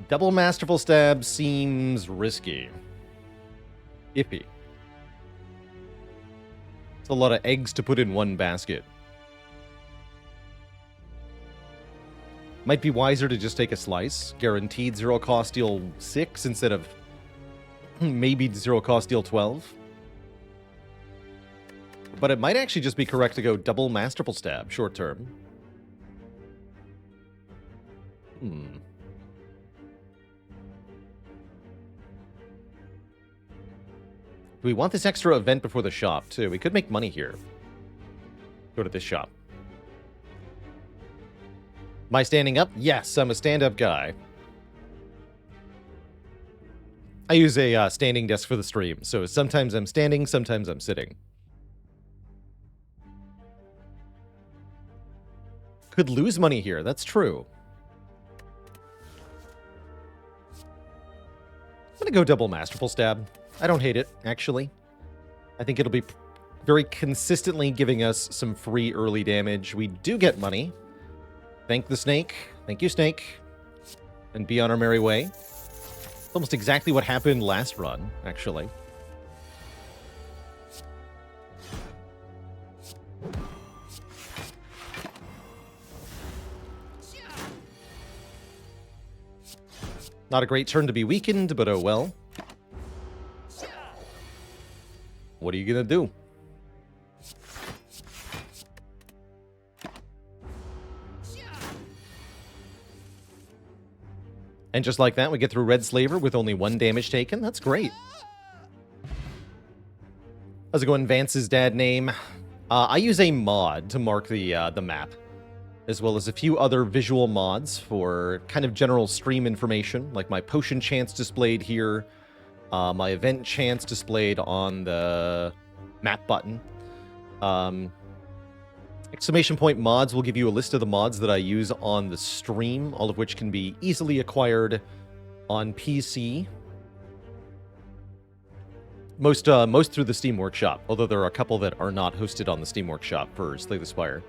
Double Masterful Stab seems risky. Iffy. It's a lot of eggs to put in one basket. Might be wiser to just take a slice. Guaranteed 0 cost deal 6 instead of maybe 0 cost deal 12. But it might actually just be correct to go double Masterful Stab short term. We want this extra event before the shop, too. We could make money here. Go to this shop. Am I standing up? Yes, I'm a stand-up guy. I use a standing desk for the stream, so sometimes I'm standing, sometimes I'm sitting. Could lose money here, that's true. I'm gonna go double Masterful Stab. I don't hate it, actually. I think it'll be very consistently giving us some free early damage. We do get money. Thank the snake. Thank you, snake. And be on our merry way. It's almost exactly what happened last run, actually. Not a great turn to be weakened, but oh well. What are you gonna do? And just like that, we get through Red Slaver with only 1 damage taken. That's great. How's it going, Vance's dad name? I use a mod to mark the map, as well as a few other visual mods for kind of general stream information, like my potion chance displayed here, my event chance displayed on the map button. Exclamation point mods will give you a list of the mods that I use on the stream, all of which can be easily acquired on PC. Most through the Steam Workshop, although there are a couple that are not hosted on the Steam Workshop for Slay the Spire.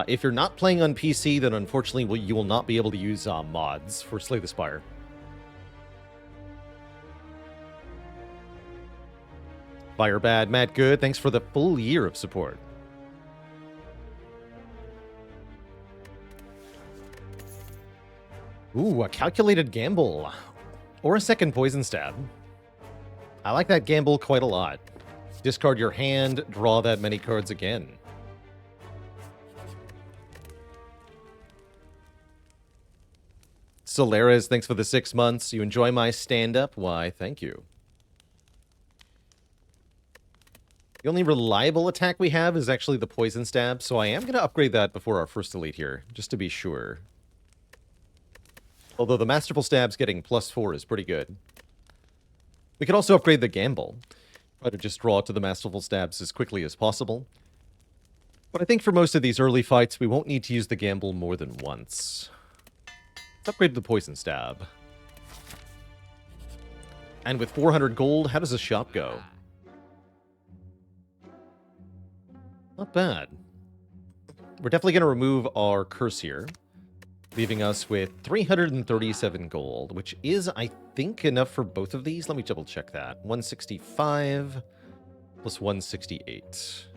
If you're not playing on PC, then unfortunately you will not be able to use mods for Slay the Spire. Fire Bad, Matt Good, thanks for the full year of support. Ooh, a calculated gamble. Or a second poison stab. I like that gamble quite a lot. Discard your hand, draw that many cards again. Solaris, thanks for the 6 months. You enjoy my stand-up? Why, thank you. The only reliable attack we have is actually the poison stab, so I am going to upgrade that before our first elite here, just to be sure. Although the Masterful Stab's getting +4 is pretty good. We could also upgrade the Gamble. Try to just draw to the Masterful Stabs as quickly as possible. But I think for most of these early fights, we won't need to use the Gamble more than once. Let's upgrade the Poison Stab. And with 400 gold, how does the shop go? Not bad. We're definitely going to remove our curse here, leaving us with 337 gold, which is, I think, enough for both of these. Let me double check that. 165 plus 168.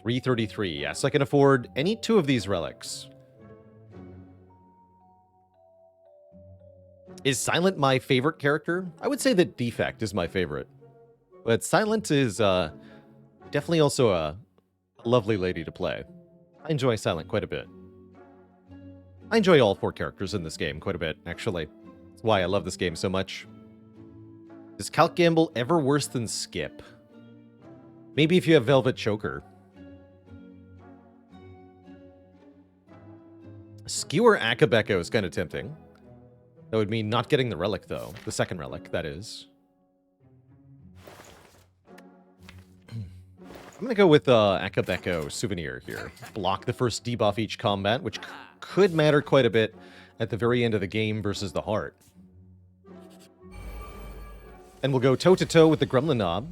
333. Yes, I can afford any 2 of these relics. Is Silent my favorite character? I would say that Defect is my favorite. But Silent is definitely also a lovely lady to play. I enjoy Silent quite a bit. I enjoy all 4 characters in this game quite a bit, actually. That's why I love this game so much. Is Calc Gamble ever worse than Skip? Maybe if you have Velvet Choker. Skewer Akabeko is kind of tempting. That would mean not getting the relic, though. The second relic, that is. I'm going to go with Akabeko Souvenir here. Block the first debuff each combat, which could matter quite a bit. at the very end of the game versus the heart. And we'll go toe-to-toe with the Gremlin Knob.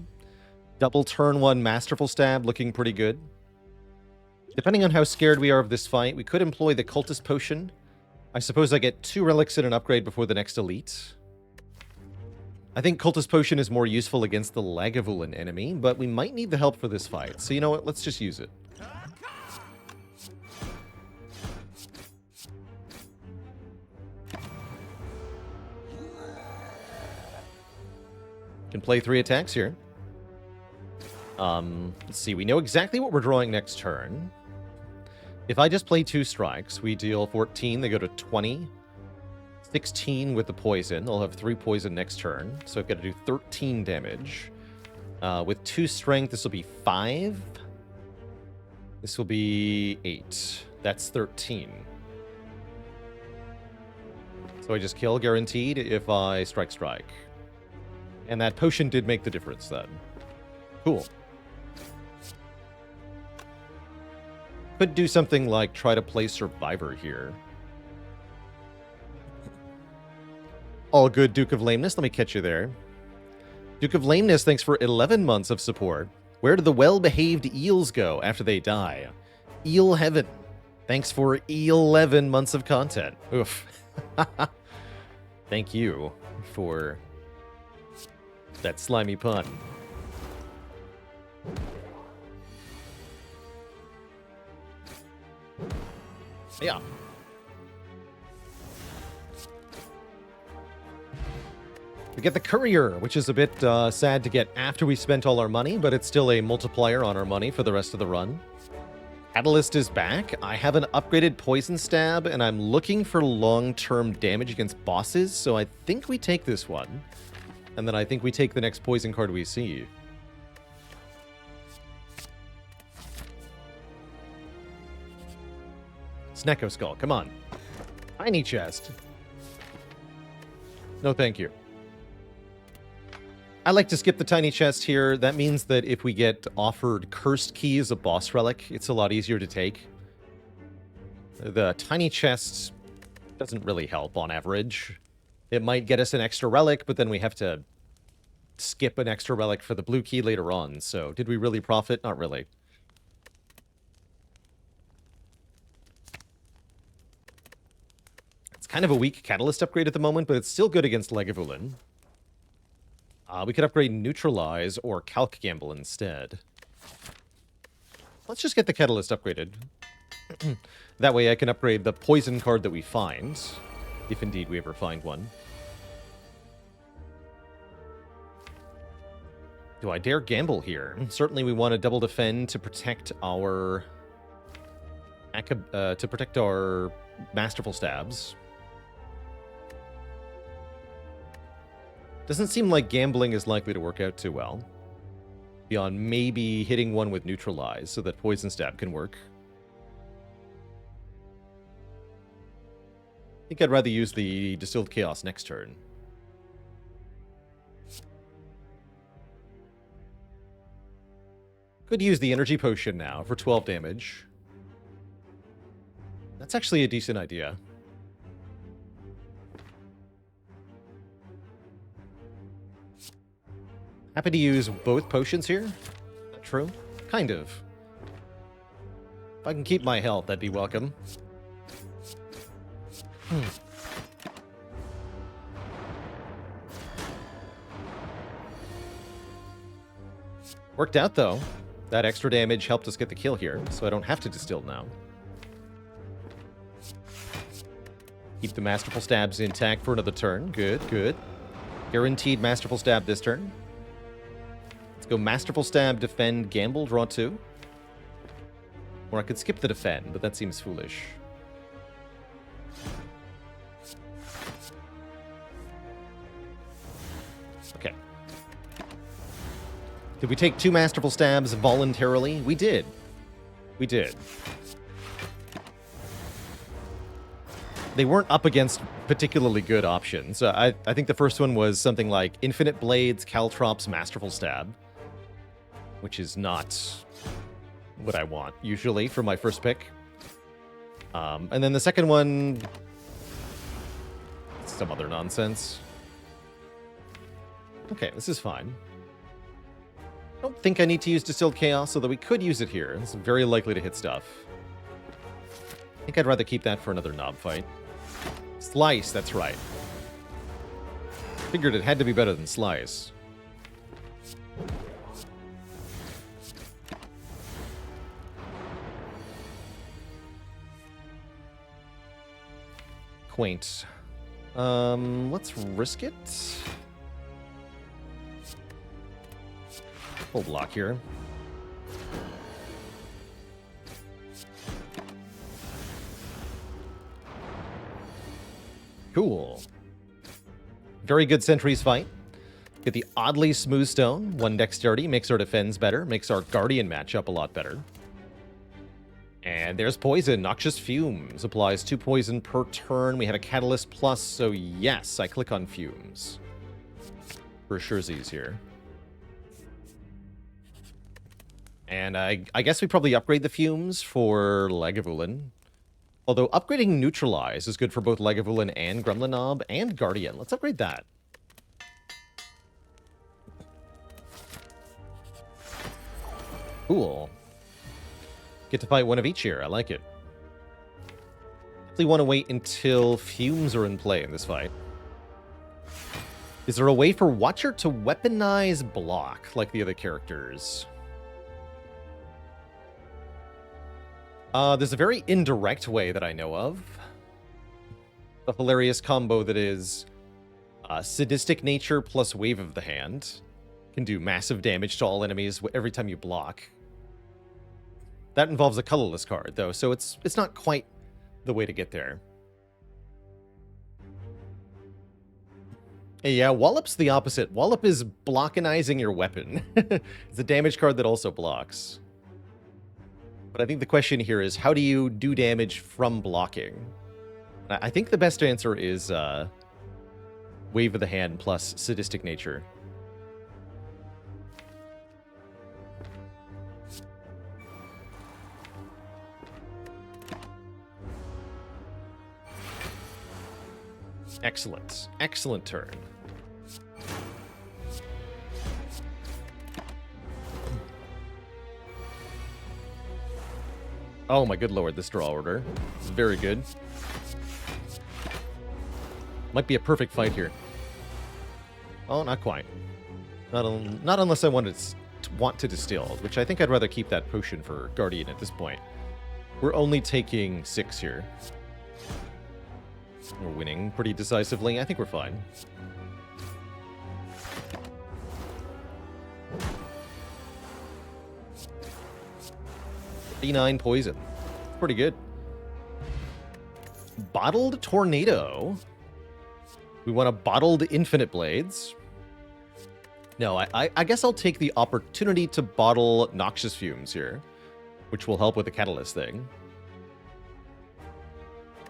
Double turn 1 Masterful Stab, looking pretty good. Depending on how scared we are of this fight, we could employ the Cultist Potion. I suppose I get 2 relics and an upgrade before the next elite. I think Cultist Potion is more useful against the Lagavulin enemy, but we might need the help for this fight. So you know what? Let's just use it. Can play 3 attacks here. Let's see. We know exactly what we're drawing next turn. If I just play 2 strikes, we deal 14. They go to 20. 16 with the poison. I'll have 3 poison next turn. So I've got to do 13 damage. With 2 strength, this will be 5. This will be 8. That's 13. So I just kill guaranteed if I strike. And that potion did make the difference then. Cool. Could do something like try to play Survivor here. All good, Duke of Lameness. Let me catch you there. Duke of Lameness, thanks for 11 months of support. Where do the well-behaved eels go after they die? Eel Heaven. Thanks for 11 months of content. Oof. Thank you for that slimy pun. Yeah. We get the Courier, which is a bit sad to get after we spent all our money, but it's still a multiplier on our money for the rest of the run. Catalyst is back. I have an upgraded Poison Stab, and I'm looking for long-term damage against bosses, so I think we take this one. And then I think we take the next poison card we see. Snecko Skull, come on. Tiny chest. No, thank you. I like to skip the tiny chest here. That means that if we get offered Cursed Key as a boss relic, it's a lot easier to take. The tiny chest doesn't really help on average. It might get us an extra relic, but then we have to skip an extra relic for the blue key later on. So did we really profit? Not really. It's kind of a weak catalyst upgrade at the moment, but it's still good against Lagavulin. We could upgrade Neutralize or Calc Gamble instead. Let's just get the Catalyst upgraded. That way I can upgrade the poison card that we find, if indeed we ever find one. Do I dare gamble here? Certainly we want to double defend to protect our Masterful Stabs. Doesn't seem like gambling is likely to work out too well. Beyond maybe hitting one with Neutralize so that Poison Stab can work. I think I'd rather use the Distilled Chaos next turn. Could use the Energy Potion now for 12 damage. That's actually a decent idea. Happy to use both potions here. Is that true? Kind of. If I can keep my health, that'd be welcome. Worked out, though. That extra damage helped us get the kill here, so I don't have to distill now. Keep the Masterful Stabs intact for another turn. Good, good. Guaranteed Masterful Stab this turn. Let's go Masterful Stab, Defend, Gamble, draw 2. Or I could skip the Defend, but that seems foolish. Okay. Did we take 2 Masterful Stabs voluntarily? We did. We did. They weren't up against particularly good options. I think the first one was something like Infinite Blades, Caltrops, Masterful Stab. Which is not what I want, usually, for my first pick. And then the second one some other nonsense. Okay, this is fine. I don't think I need to use Distilled Chaos, although we could use it here. It's very likely to hit stuff. I think I'd rather keep that for another knob fight. Slice, that's right. Figured it had to be better than Slice. Quaint. Let's risk it. Full block here. Cool. Very good sentries fight. Get the oddly smooth stone. 1 dexterity makes our defense better, makes our guardian matchup a lot better. And there's poison. Noxious Fumes applies 2 poison per turn. We have a catalyst plus, so yes, I click on Fumes. For surezies here. And I guess we probably upgrade the Fumes for Lagavulin. Although upgrading Neutralize is good for both Lagavulin and Gremlin Knob and Guardian. Let's upgrade that. Cool. Get to fight one of each here. I like it. Definitely want to wait until Fumes are in play in this fight. Is there a way for Watcher to weaponize block like the other characters? There's a very indirect way that I know of. A hilarious combo that is Sadistic Nature plus Wave of the Hand. Can do massive damage to all enemies every time you block. That involves a colorless card, though, so it's not quite the way to get there. Yeah, Wallop's the opposite. Wallop is blockinizing your weapon. It's a damage card that also blocks. But I think the question here is, how do you do damage from blocking? I think the best answer is Wave of the Hand plus Sadistic Nature. Excellent. Excellent turn. Oh my good lord, this draw order is very good. Might be a perfect fight here. Oh, not quite. Not unless I want to distill, which I think I'd rather keep that potion for Guardian at this point. We're only taking 6 here. We're winning pretty decisively. I think we're fine. D9 poison. Pretty good. Bottled Tornado. We want a bottled Infinite Blades. No, I guess I'll take the opportunity to bottle Noxious Fumes here, which will help with the Catalyst thing.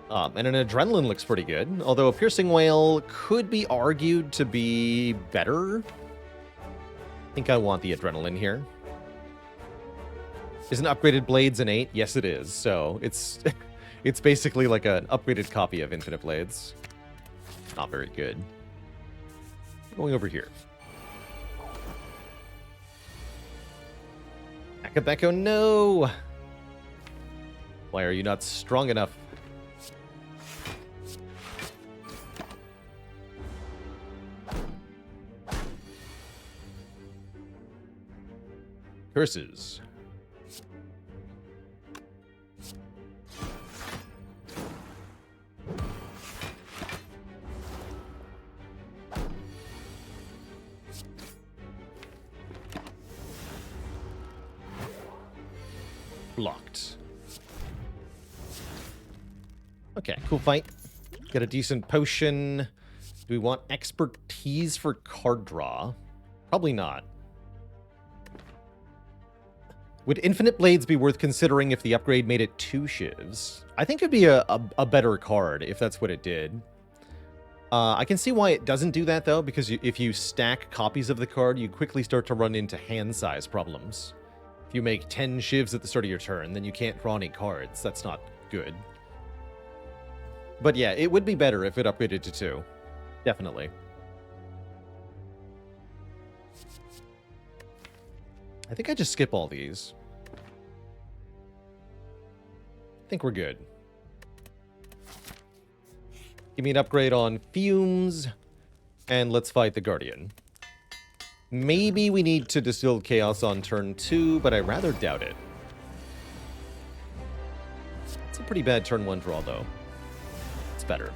And an Adrenaline looks pretty good, although a Piercing Wail could be argued to be better. I think I want the Adrenaline here. Isn't Upgraded Blades an 8? Yes, it is. So it's it's basically like an upgraded copy of Infinite Blades. Not very good. Going over here. Akabeko, no! Why are you not strong enough? Curses. Blocked. Okay, cool fight. Get a decent potion. Do we want expertise for card draw? Probably not. Would Infinite Blades be worth considering if the upgrade made it 2 shivs? I think it'd be a better card if that's what it did. I can see why it doesn't do that, though, because if you stack copies of the card, you quickly start to run into hand size problems. If you make 10 shivs at the start of your turn, then you can't draw any cards. That's not good. But yeah, it would be better if it upgraded to 2. Definitely. I think I just skip all these. I think we're good. Give me an upgrade on Fumes, and let's fight the Guardian. Maybe we need to distill Chaos on turn 2, but I rather doubt it. It's a pretty bad turn 1 draw, though. It's better.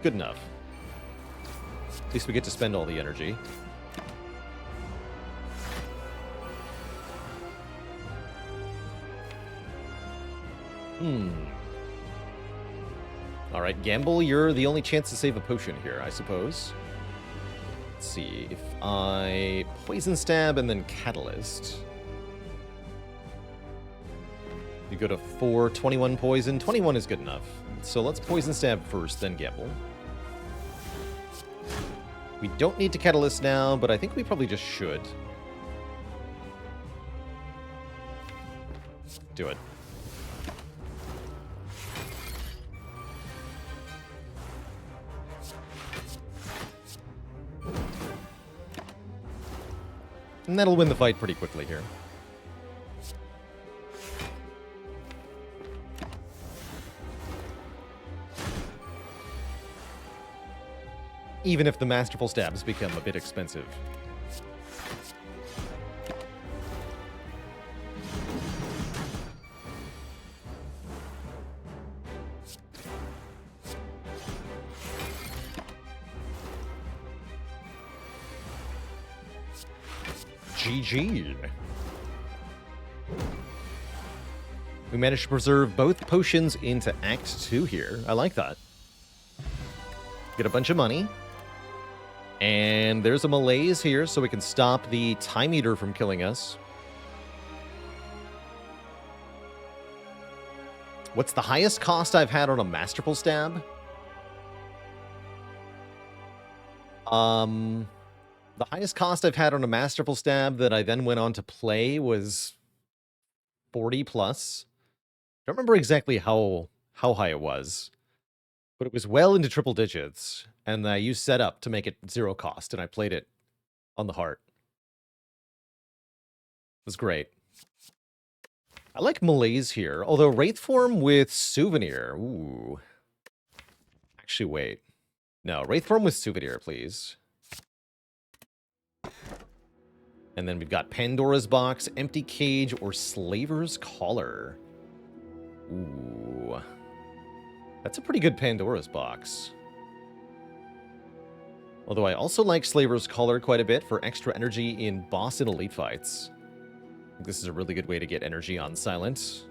Good enough. At least we get to spend all the energy. Alright, Gamble, you're the only chance to save a potion here, I suppose. Let's see, if I Poison Stab and then Catalyst. You go to 4, 21 poison. 21 is good enough. So let's Poison Stab first, then Gamble. We don't need to Catalyst now, but I think we probably just should. Do it. And that'll win the fight pretty quickly here. Even if the Masterful Stabs become a bit expensive. GG. We managed to preserve both potions into Act 2 here. I like that. Get a bunch of money. And there's a malaise here, so we can stop the Time Eater from killing us. What's the highest cost I've had on a Masterful Stab? The highest cost I've had on a Masterful Stab that I then went on to play was 40 plus. I don't remember exactly how high it was, but it was well into triple digits, and I used setup to make it 0 cost, and I played it on the heart. It was great. I like Malaise here, although Wraith Form with Souvenir. Ooh. Actually, wait. No, Wraith Form with Souvenir, please. And then we've got Pandora's Box, Empty Cage, or Slaver's Collar. Ooh. That's a pretty good Pandora's Box. Although I also like Slaver's Collar quite a bit for extra energy in boss and elite fights. I think this is a really good way to get energy on Silent.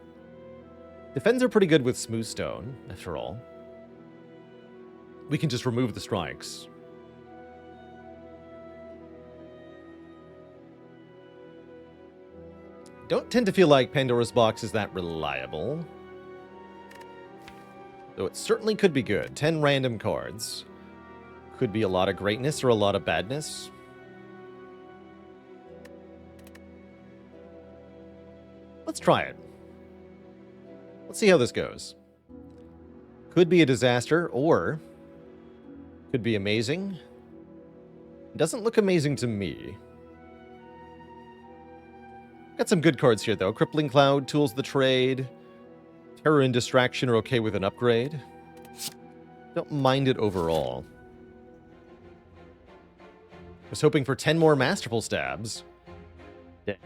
Defends are pretty good with Smooth Stone, after all. We can just remove the strikes. Don't tend to feel like Pandora's Box is that reliable. Though it certainly could be good. 10 random cards. Could be a lot of greatness or a lot of badness. Let's try it. Let's see how this goes. Could be a disaster, or could be amazing. Doesn't look amazing to me. Got some good cards here, though. Crippling Cloud, Tools of the Trade. Terror and Distraction are okay with an upgrade. Don't mind it overall. Was hoping for 10 more Masterful Stabs. Dang.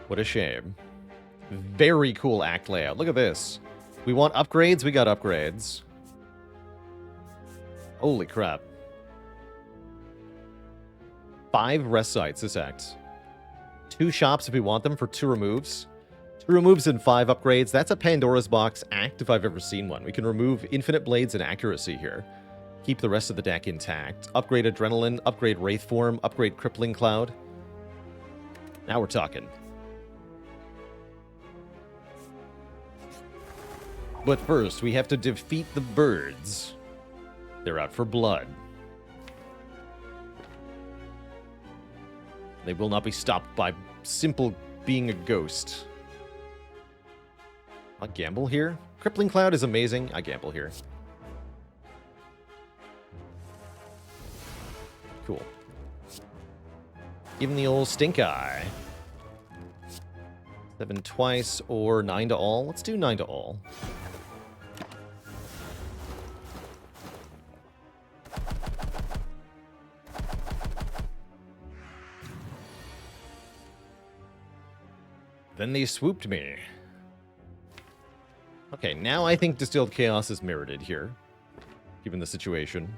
What a shame. Very cool act layout. Look at this. We want upgrades, we got upgrades. Holy crap. 5 rest sites this act. 2 shops if we want them for 2 removes. 2 removes and 5 upgrades. That's a Pandora's Box act if I've ever seen one. We can remove Infinite Blades and Accuracy here. Keep the rest of the deck intact. Upgrade Adrenaline, upgrade Wraith Form, upgrade Crippling Cloud. Now we're talking. But first, we have to defeat the birds. They're out for blood. They will not be stopped by simple being a ghost. I gamble here. Crippling Cloud is amazing. I gamble here. Cool. Even the old stink eye. 7 twice or 9 to all. Let's do 9 to all. Then they swooped me. Okay, now I think Distilled Chaos is merited here, given the situation.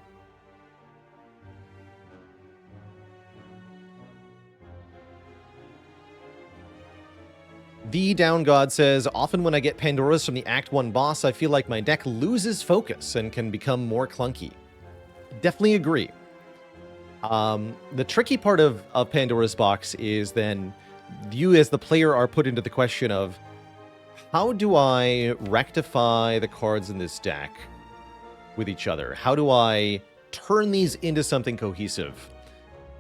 The Down God says, often when I get Pandora's from the Act 1 boss, I feel like my deck loses focus and can become more clunky. Definitely agree. The tricky part of Pandora's box is then you as the player are put into the question of, how do I rectify the cards in this deck with each other? How do I turn these into something cohesive?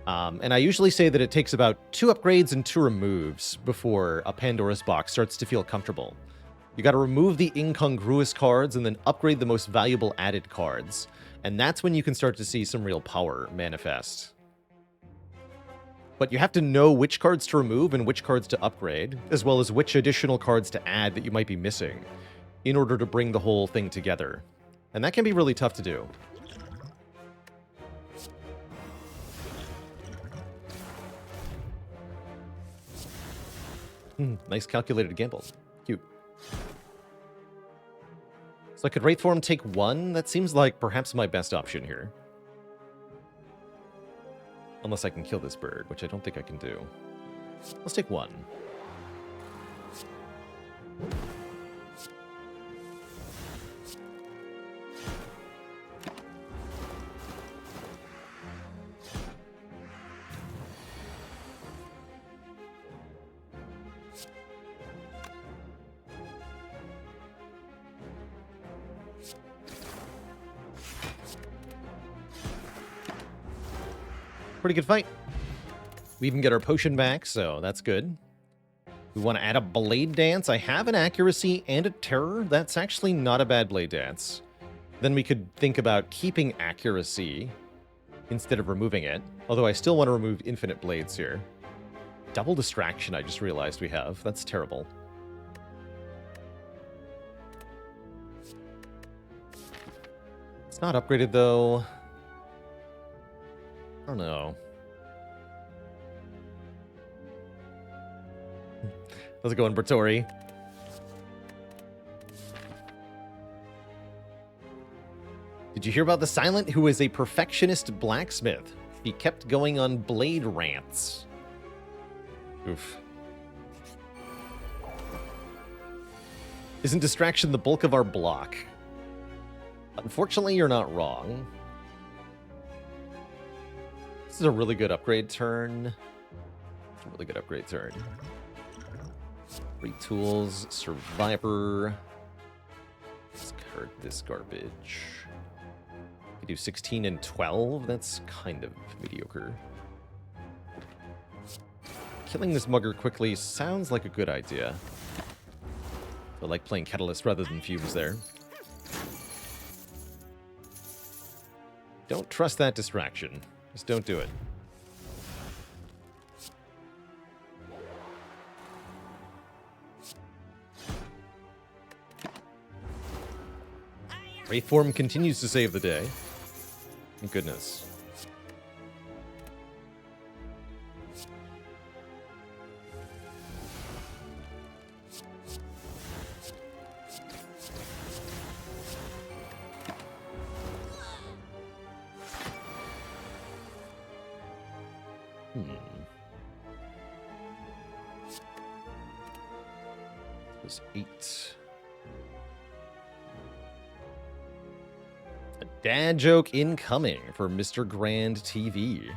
And I usually say that it takes about 2 upgrades and 2 removes before a Pandora's box starts to feel comfortable. You got to remove the incongruous cards and then upgrade the most valuable added cards. And that's when you can start to see some real power manifest. But you have to know which cards to remove and which cards to upgrade, as well as which additional cards to add that you might be missing, in order to bring the whole thing together. And that can be really tough to do. Nice calculated gamble. Cute. So I could Wraithform take 1? That seems like perhaps my best option here. Unless I can kill this bird, which I don't think I can do. Let's take 1. Pretty good fight. We even get our potion back, so that's good. We want to add a Blade Dance. I have an Accuracy and a Terror. That's actually not a bad Blade Dance. Then we could think about keeping Accuracy instead of removing it. Although I still want to remove Infinite Blades here. Double Distraction, I just realized we have. That's terrible. It's not upgraded, though. I don't know. How's it going, Bertori? Did you hear about the Silent who is a perfectionist blacksmith? He kept going on blade rants. Oof. Isn't distraction the bulk of our block? Unfortunately, you're not wrong. This is a really good upgrade turn. It's a really good upgrade turn. 3 tools, Survivor. Discard this garbage. We do 16 and 12. That's kind of mediocre. Killing this mugger quickly sounds like a good idea. I like playing Catalyst rather than Fumes there. Don't trust that distraction. Just don't do it. Wraithform continues to save the day. Thank goodness. This was 8. A dad joke incoming for Mr. Grand TV.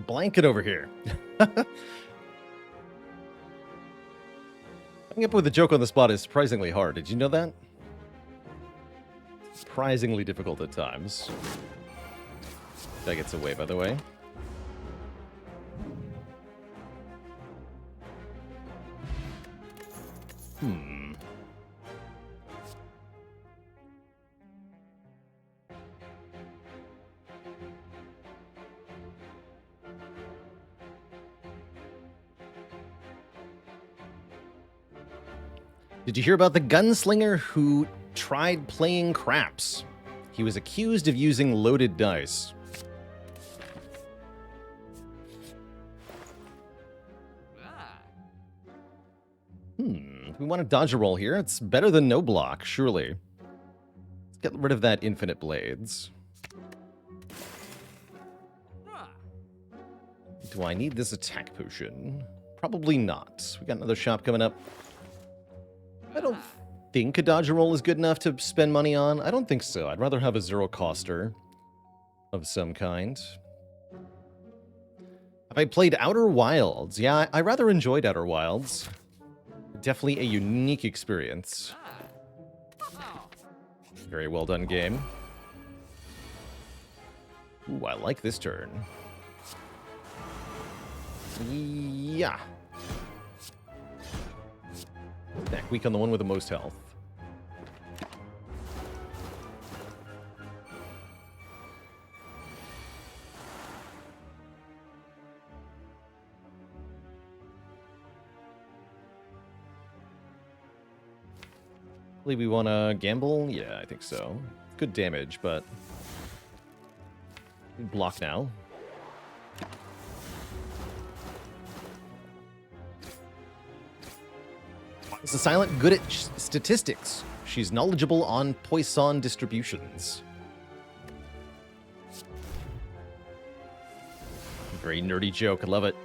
blanket over here. Coming up with a joke on the spot is surprisingly hard. Did you know that? Surprisingly difficult at times. That gets away, by the way. Did you hear about the gunslinger who tried playing craps? He was accused of using loaded dice. We want to dodge a roll here. It's better than no block, surely. Let's get rid of that infinite blades. Do I need this attack potion? Probably not. We got another shop coming up. I don't think a dodge a roll is good enough to spend money on. I don't think so. I'd rather have a zero coster of some kind. Have I played Outer Wilds? Yeah, I rather enjoyed Outer Wilds. Definitely a unique experience. Very well done game. Ooh, I like this turn. Yeah. Back weak on the one with the most health. I believe we want to gamble? Yeah, I think so. Good damage, but... block now. Is a silent good at statistics. She's knowledgeable on Poisson distributions. Very nerdy joke. I love it.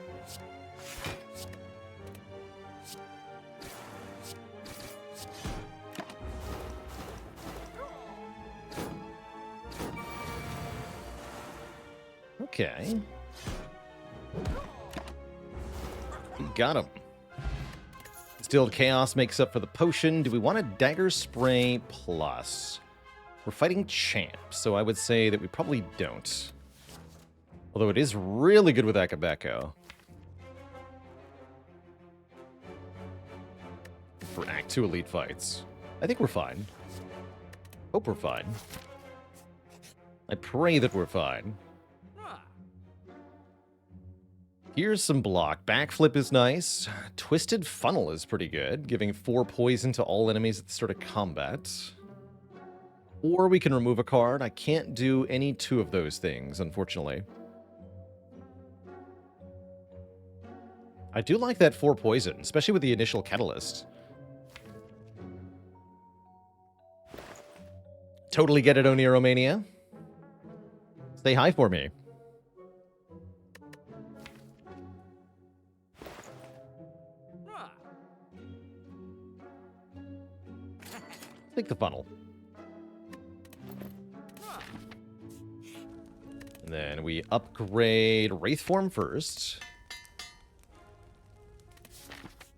Okay. We got him. Distilled Chaos makes up for the potion. Do we want a Dagger Spray plus? We're fighting Champ, so I would say that we probably don't. Although it is really good with Akabeko. For Act 2 Elite fights. I think we're fine. Hope we're fine. I pray that we're fine. Here's some block. Backflip is nice. Twisted Funnel is pretty good, giving 4 poison to all enemies at the start of combat. Or we can remove a card. I can't do any 2 of those things, unfortunately. I do like that 4 poison, especially with the initial catalyst. Totally get it, Oniromania. Say hi for me. Take the funnel. And then we upgrade Wraith Form first.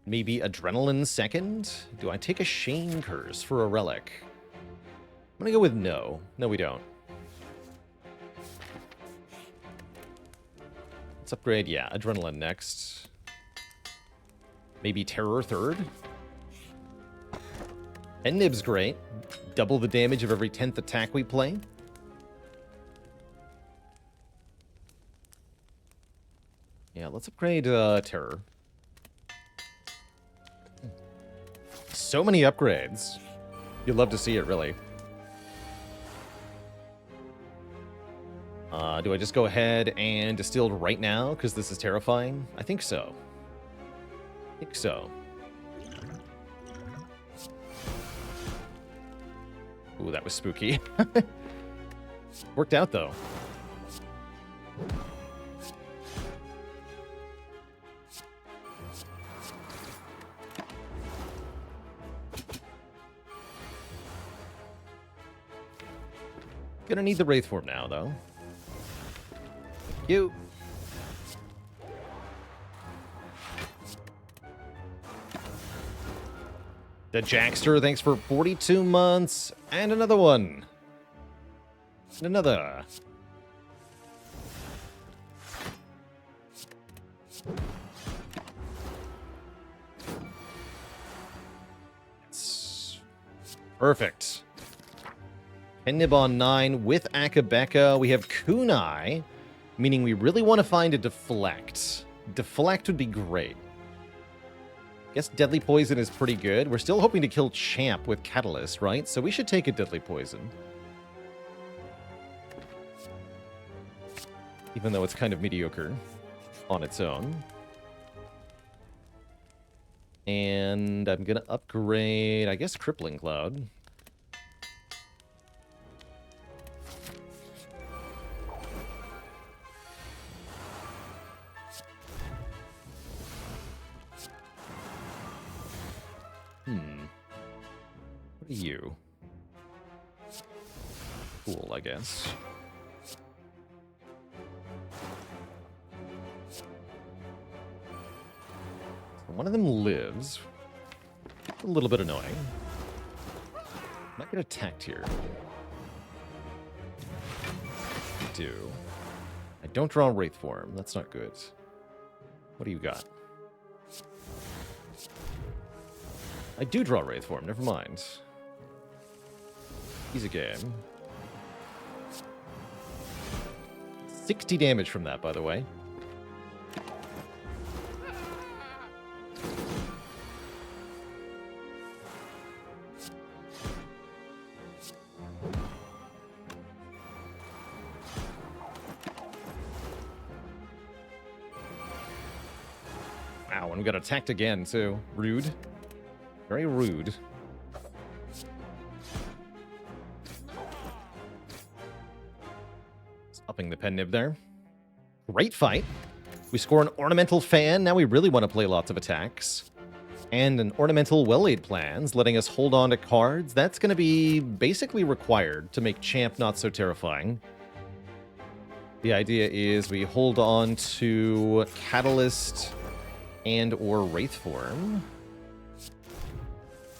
Maybe Adrenaline second? Do I take a Shane Curse for a relic? I'm gonna go with no. No, we don't. Let's upgrade, yeah, Adrenaline next. Maybe Terror third? And Nib's great. Double the damage of every 10th attack we play. Yeah, let's upgrade Terror. So many upgrades. You'd love to see it, really. Do I just go ahead and Distilled right now because this is terrifying? I think so. I think so. Ooh, that was spooky. Worked out, though. Gonna need the Wraith Form now, though. You. The Jackster, thanks for 42 months. And another one. And another. Perfect. Nib on 9 with Akabeka. We have Kunai, meaning we really want to find a Deflect. Deflect would be great. Guess Deadly Poison is pretty good. We're still hoping to kill Champ with Catalyst, right? So we should take a Deadly Poison. Even though it's kind of mediocre on its own. And I'm going to upgrade, I guess, Crippling Cloud. What are you? Cool, I guess. One of them lives. A little bit annoying. Might get attacked here. I do. I don't draw Wraith Form. That's not good. What do you got? I do draw Wraith Form. Never mind. Easy game. 60 damage from that, by the way. Wow, and we got attacked again, too. Rude. Very rude. Just upping the pen nib there. Great fight. We score an Ornamental Fan. Now we really want to play lots of attacks. And an Ornamental Well-Laid Plans, letting us hold on to cards. That's going to be basically required to make Champ not so terrifying. The idea is we hold on to Catalyst and or Wraith Form.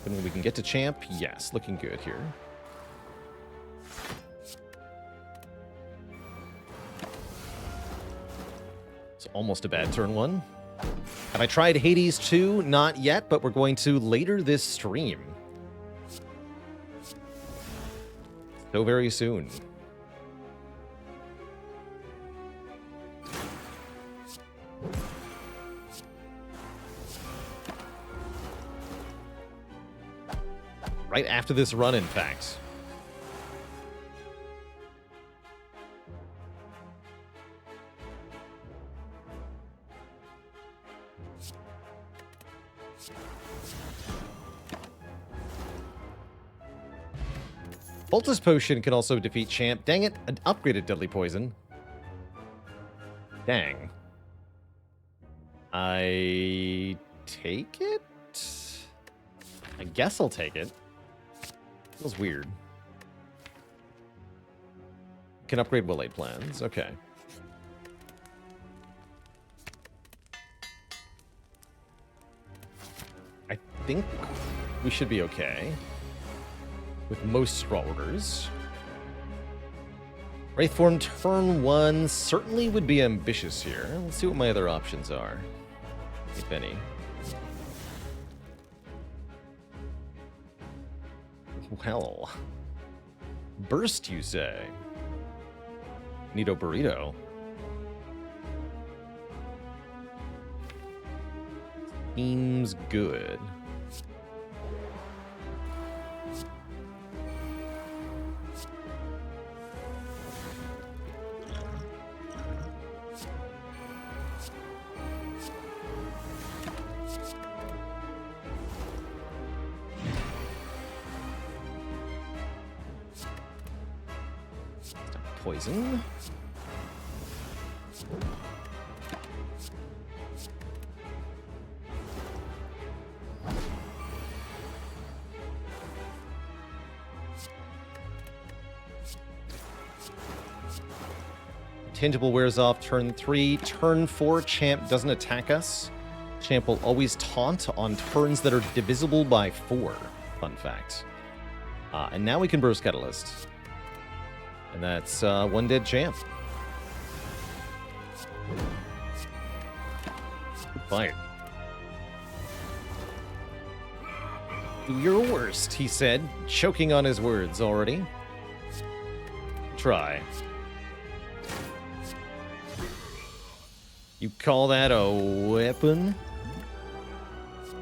And when we can get to Champ, yes, looking good here. It's almost a bad turn one. Have I tried Hades 2? Not yet, but we're going to later this stream. So very soon. Right after this run, in fact. Voltus Potion can also defeat Champ. Dang it, an upgraded Deadly Poison. Dang. I take it? I guess I'll take it. Feels weird. Can upgrade Well-Laid Plans. Okay. I think we should be okay with most straw orders. Wraith Form turn 1 certainly would be ambitious here. Let's see what my other options are, if any. Well, burst, you say? Neato burrito. Seems good. Poison. Tangible wears off turn 3. Turn 4, Champ doesn't attack us. Champ will always taunt on turns that are divisible by 4. Fun fact. And now we can burst Catalyst. And that's one dead champ. Good fight. Do your worst, he said, choking on his words already. Try. You call that a weapon?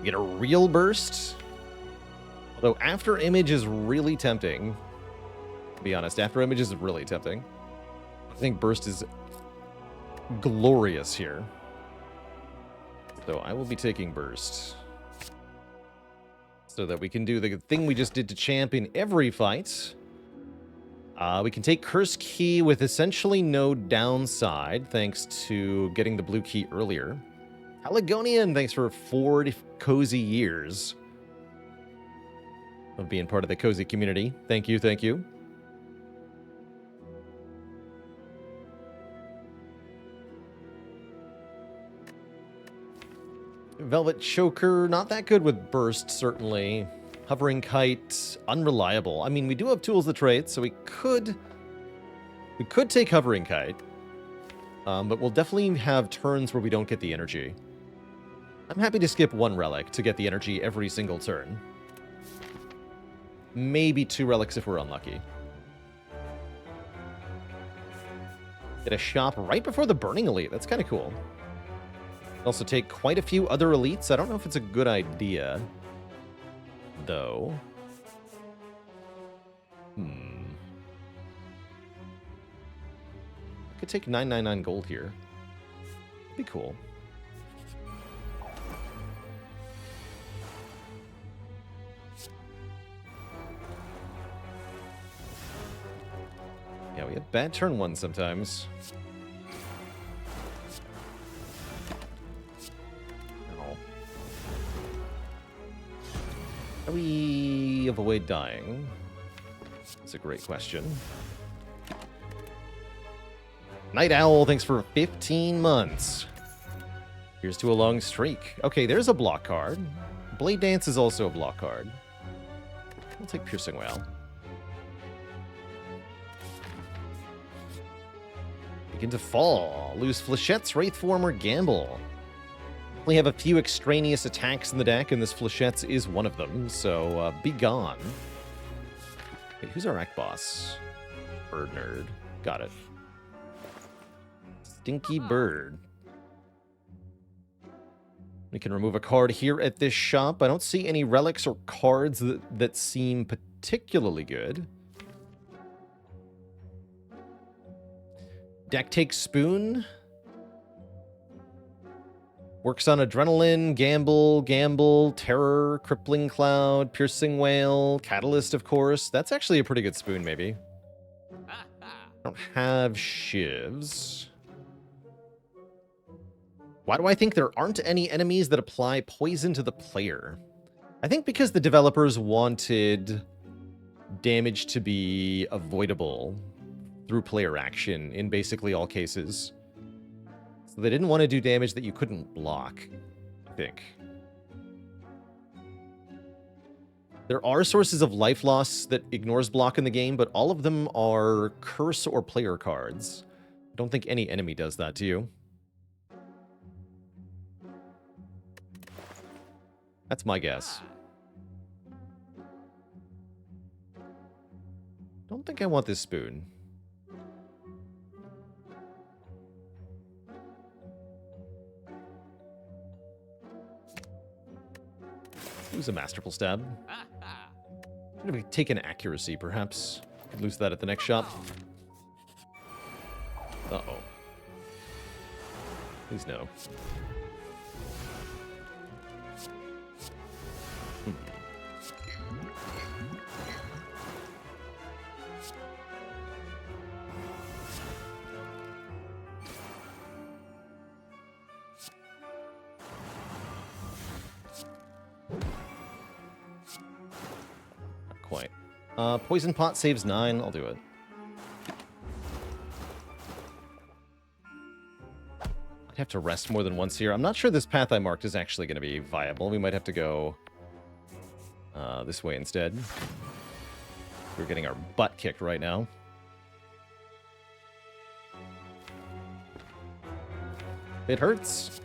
Get a real burst? Although After Image is really tempting. To be honest, After Image is really tempting. I think burst is glorious here. So I will be taking burst. So that we can do the thing we just did to champ in every fight. We can take Curse Key with essentially no downside, thanks to getting the blue key earlier. Haligonian, thanks for 4 cozy years of being part of the cozy community. Thank you, thank you. Velvet Choker, not that good with burst, certainly. Hovering Kite, unreliable. I mean, we do have tools the trait, so we could take Hovering Kite. But we'll definitely have turns where we don't get the energy. I'm happy to skip 1 relic to get the energy every single turn. Maybe 2 relics if we're unlucky. Get a shop right before the Burning Elite. That's kind of cool. Also take quite a few other elites. I don't know if it's a good idea, though. I could take 999 gold here. Be cool. Yeah, we have bad turn 1 sometimes. How do we avoid dying? That's a great question. Night Owl, thanks for 15 months. Here's to a long streak. Okay, there's a block card. Blade Dance is also a block card. We'll take Piercing Wail. Begin to fall. Lose Flechette's Wraithform or Gamble. We have a few extraneous attacks in the deck, and this Flechette's is one of them, so be gone. Wait, who's our act boss? Bird Nerd. Got it. Stinky Bird. We can remove a card here at this shop. I don't see any relics or cards that seem particularly good. Deck takes Spoon. Works on Adrenaline, Gamble, Terror, Crippling Cloud, Piercing Wail, Catalyst, of course. That's actually a pretty good spoon, maybe. Don't have shivs. Why do I think there aren't any enemies that apply poison to the player? I think because the developers wanted damage to be avoidable through player action in basically all cases. So they didn't want to do damage that you couldn't block, I think. There are sources of life loss that ignores block in the game, but all of them are curse or player cards. I don't think any enemy does that to you. That's my guess. Don't think I want this spoon. Lose a Masterful Stab. Should we take an Accuracy, perhaps? Could lose that at the next shop. Uh-oh. Please no. Quite. Poison Pot saves 9. I'll do it. have to rest more than once here. I'm not sure this path I marked is actually going to be viable. We might have to go this way instead. We're getting our butt kicked right now. It hurts.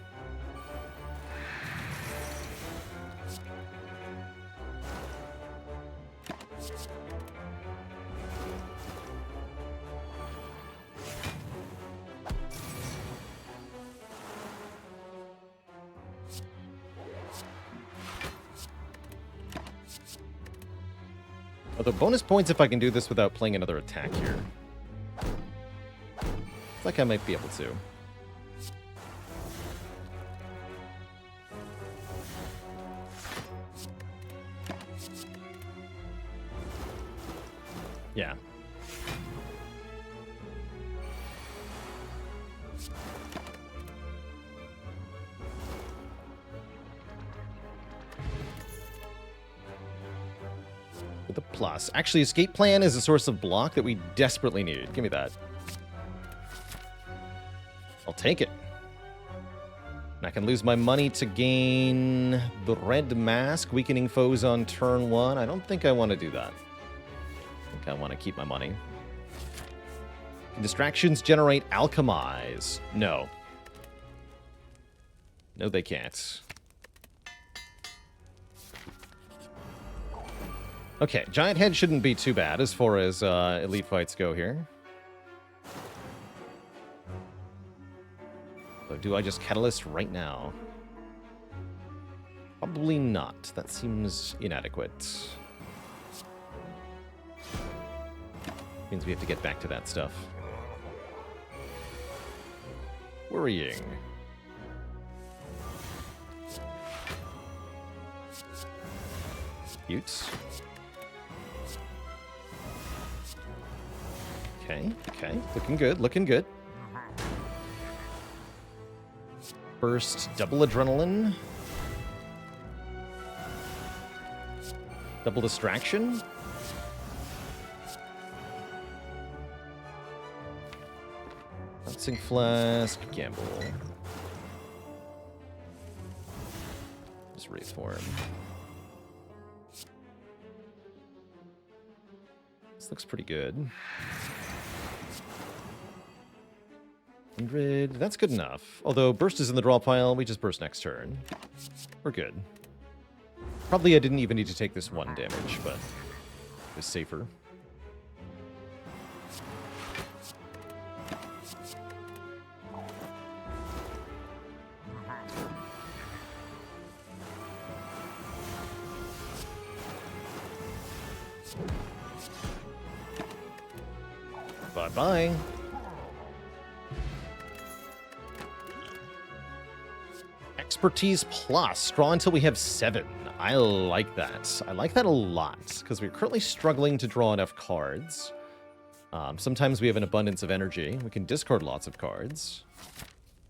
Although bonus points if I can do this without playing another attack here. It's like I might be able to. Yeah. With a plus. Actually, escape plan is a source of block that we desperately need. Give me that. I'll take it. And I can lose my money to gain the red mask, weakening foes on turn 1. I don't think I want to do that. I think I want to keep my money. Distractions generate alchemize. No. No, they can't. Okay, Giant Head shouldn't be too bad as far as elite fights go here. So do I just Catalyst right now? Probably not. That seems inadequate. Means we have to get back to that stuff. Worrying. Cute. Okay. Looking good, looking good. First, double adrenaline. Double distraction. Bouncing flask, gamble. Just raise form. This looks pretty good. 100, that's good enough. Although burst is in the draw pile, we just burst next turn. We're good. Probably I didn't even need to take this 1 damage, but it was safer. Bye-bye. Expertise plus. Draw until we have 7. I like that. I like that a lot, because we're currently struggling to draw enough cards. Sometimes we have an abundance of energy. We can discard lots of cards.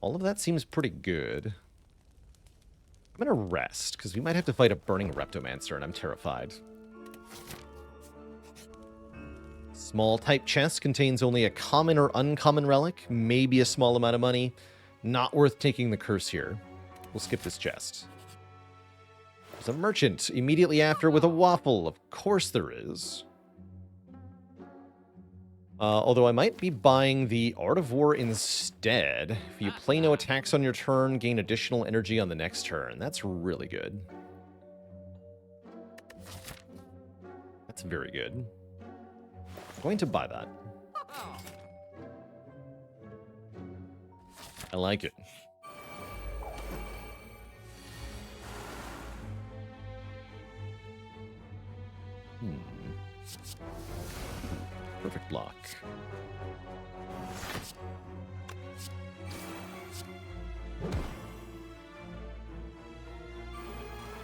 All of that seems pretty good. I'm going to rest, because we might have to fight a Burning Reptomancer, and I'm terrified. Small type chest contains only a common or uncommon relic, maybe a small amount of money. Not worth taking the curse here. We'll skip this chest. There's a merchant immediately after with a waffle. Of course there is. Although I might be buying the Art of War instead. If you play no attacks on your turn, gain additional energy on the next turn. That's really good. That's very good. I'm going to buy that. I like it. Perfect block.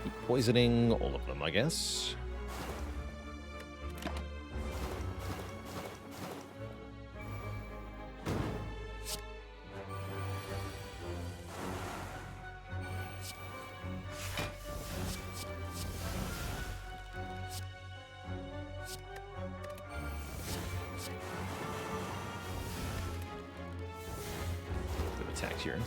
Keep poisoning all of them, I guess. Here.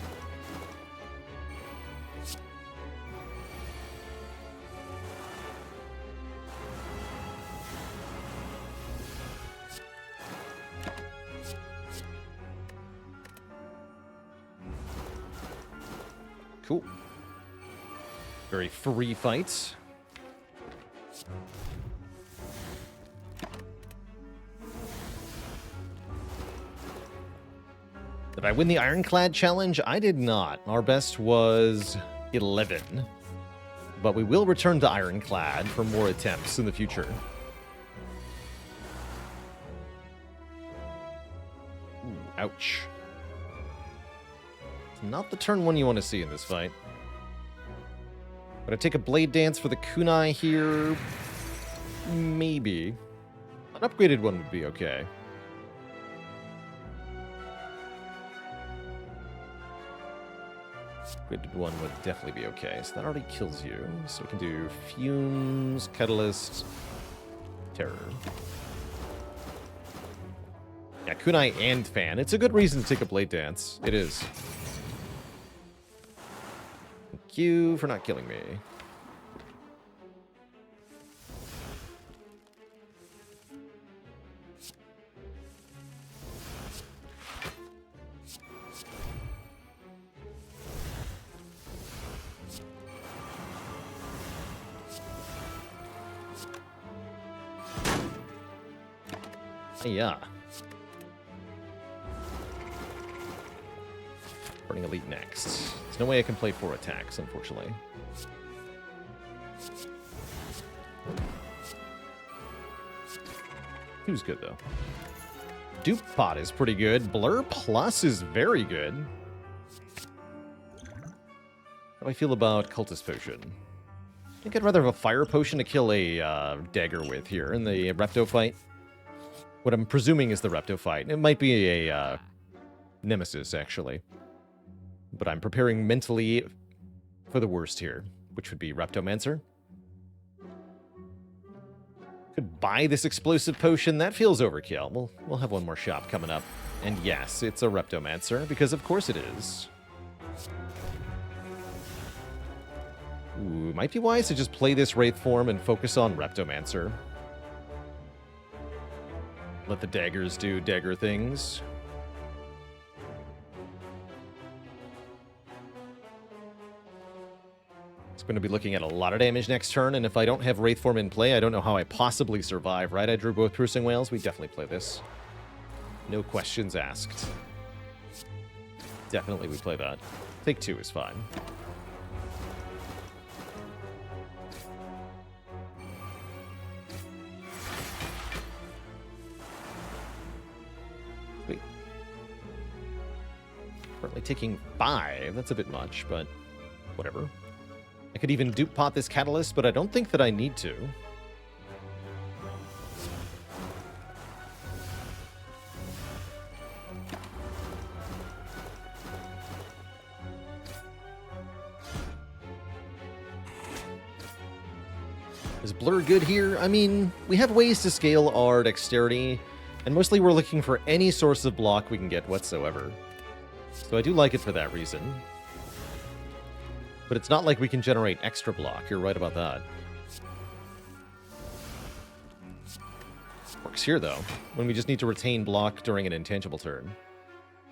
Cool. Very free fights. Did I win the Ironclad challenge? I did not. Our best was 11. But we will return to Ironclad for more attempts in the future. Ooh, ouch. It's not the turn one you want to see in this fight. Would I take a Blade Dance for the Kunai here? Maybe. An upgraded one would be okay. Upgraded one would definitely be okay. So that already kills you. So we can do Fumes, Catalyst, Terror. Yeah, Kunai and Fan. It's a good reason to take a Blade Dance. It is. Thank you for not killing me. Yeah. Burning Elite next. There's no way I can play 4 attacks, unfortunately. Who's good, though? Dupe Pot is pretty good. Blur Plus is very good. How do I feel about Cultist Potion? I think I'd rather have a Fire Potion to kill a dagger with here in the Repto fight. What I'm presuming is the Repto fight. It might be a Nemesis, actually. But I'm preparing mentally for the worst here, which would be Reptomancer. Could buy this explosive potion. That feels overkill. We'll have one more shop coming up. And yes, it's a Reptomancer, because of course it is. Ooh, might be wise to just play this Wraith form and focus on Reptomancer. Let the daggers do dagger things. It's going to be looking at a lot of damage next turn, and if I don't have Wraith form in play, I don't know how I possibly survive, right? I drew both Piercing Whales. We definitely play this. No questions asked. Definitely we play that. Take 2 is fine. Sweet. Currently taking 5. That's a bit much, but whatever. I could even dupe pot this Catalyst, but I don't think that I need to. Is Blur good here? I mean, we have ways to scale our dexterity, and mostly we're looking for any source of block we can get whatsoever. So I do like it for that reason. But it's not like we can generate extra block. You're right about that. Works here, though, when we just need to retain block during an intangible turn.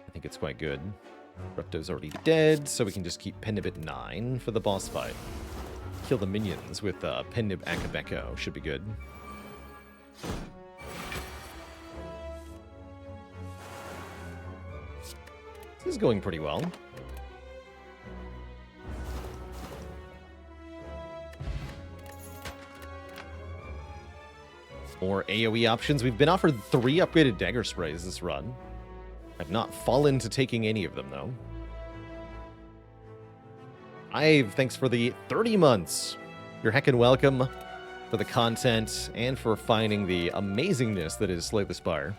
I think it's quite good. Repto's already dead, so we can just keep Pennib at 9 for the boss fight. Kill the minions with Pennib Akabeko. Should be good. This is going pretty well. More AoE options. We've been offered 3 upgraded dagger sprays this run. I've not fallen to taking any of them, though. Ive, thanks for the 30 months. You're heckin' welcome for the content and for finding the amazingness that is Slay the Spire.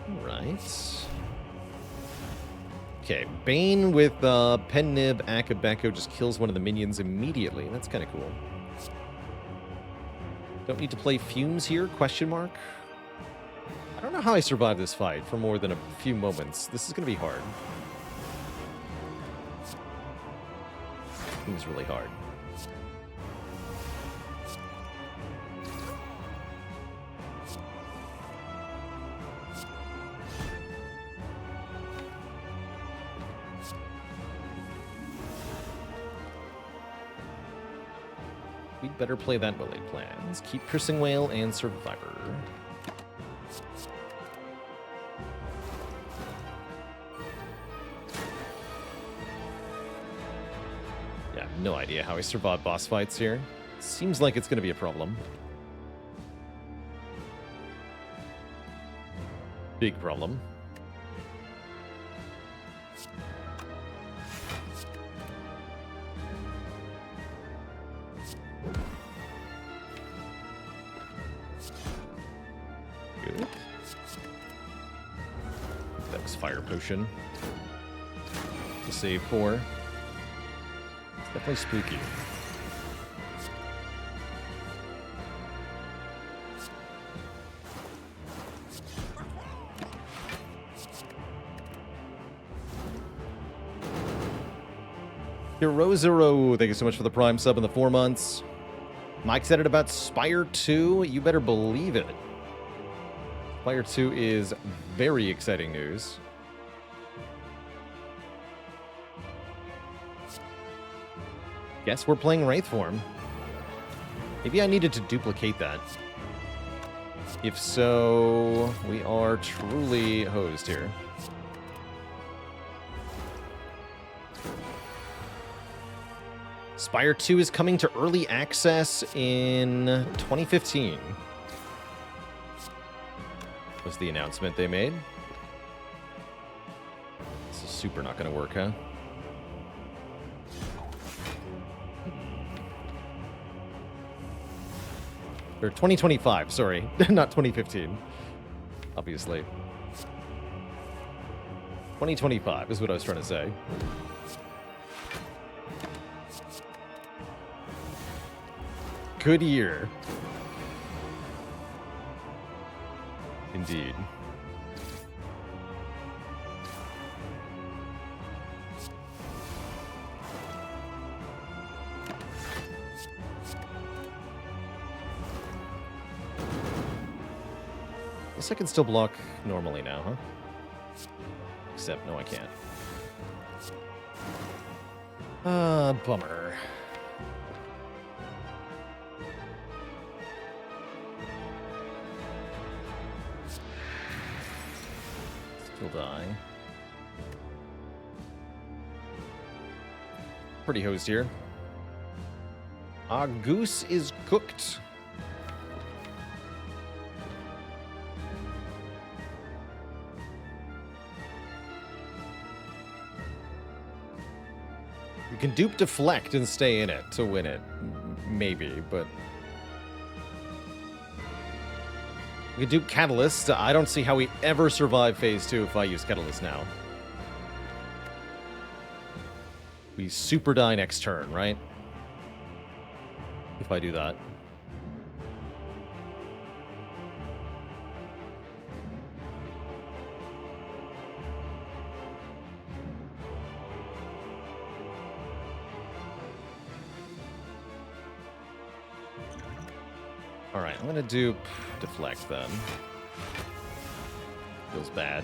All right. Okay, Bane with Pennib Akabeko just kills one of the minions immediately. That's kind of cool. Don't need to play Fumes here? Question mark. I don't know how I survived this fight for more than a few moments. This is going to be hard. Seems really hard. We'd better play that well-laid plans. Keep Piercing Whale and Survivor. Yeah, no idea how I survive boss fights here. Seems like it's going to be a problem. Big problem. Good. That was Fire Potion. To save 4. It's definitely spooky. Hirozero, thank you so much for the Prime sub in the 4 months. Mike said it about Spire 2. You better believe it. Spire 2 is very exciting news. Guess we're playing Wraith form. Maybe I needed to duplicate that. If so, we are truly hosed here. Spire 2 is coming to early access in 2015. Was the announcement they made. This is super not going to work, huh? Or 2025, sorry. Not 2015. Obviously. 2025 is what I was trying to say. Good year. Indeed. Guess I can still block normally now, huh? Except, no, I can't. Bummer. Still die. Pretty hosed here. Our goose is cooked. You can dupe Deflect and stay in it to win it. Maybe, but... You can dupe Catalyst. I don't see how we ever survive Phase 2 if I use Catalyst now. We super die next turn, right? If I do that. Alright, I'm gonna dupe Deflect then. Feels bad.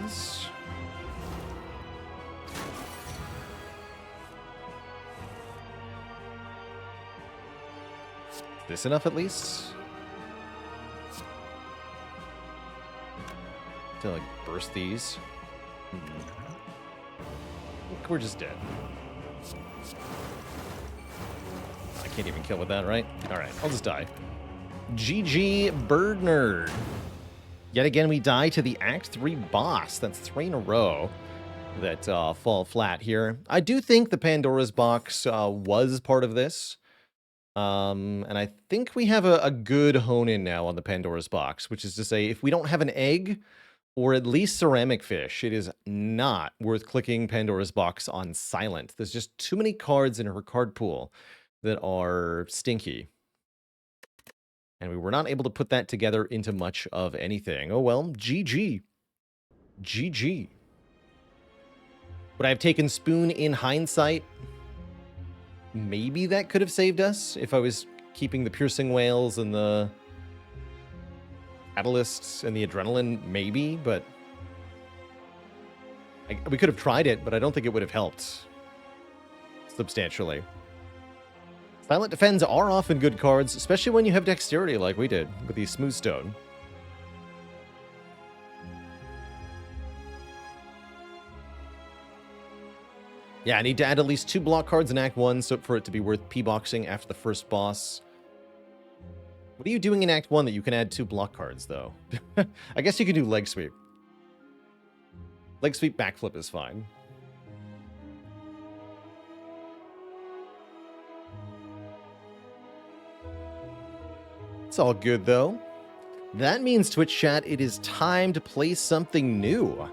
These. This enough at least? To like burst these. We're just dead. I can't even kill with that, right? Alright, I'll just die. GG Bird Nerd. Yet again, we die to the Act 3 boss. That's 3 in a row that fall flat here. I do think the Pandora's Box was part of this. And I think we have a good hone-in now on the Pandora's Box, which is to say, if we don't have an egg, or at least ceramic fish, it is not worth clicking Pandora's Box on silent. There's just too many cards in her card pool that are stinky. And we were not able to put that together into much of anything. Oh well, GG. GG. Would I have taken Spoon in hindsight? Maybe that could have saved us if I was keeping the Piercing Whales and the Catalysts and the Adrenaline, maybe, but We could have tried it, but I don't think it would have helped substantially. Silent Defends are often good cards, especially when you have Dexterity like we did with the Smooth Stone. Yeah, I need to add at least 2 block cards in Act 1 so for it to be worth P-boxing after the first boss. What are you doing in Act 1 that you can add 2 block cards, though? I guess you could do Leg Sweep. Leg Sweep Backflip is fine. It's all good, though. That means, Twitch chat, it is time to play something new.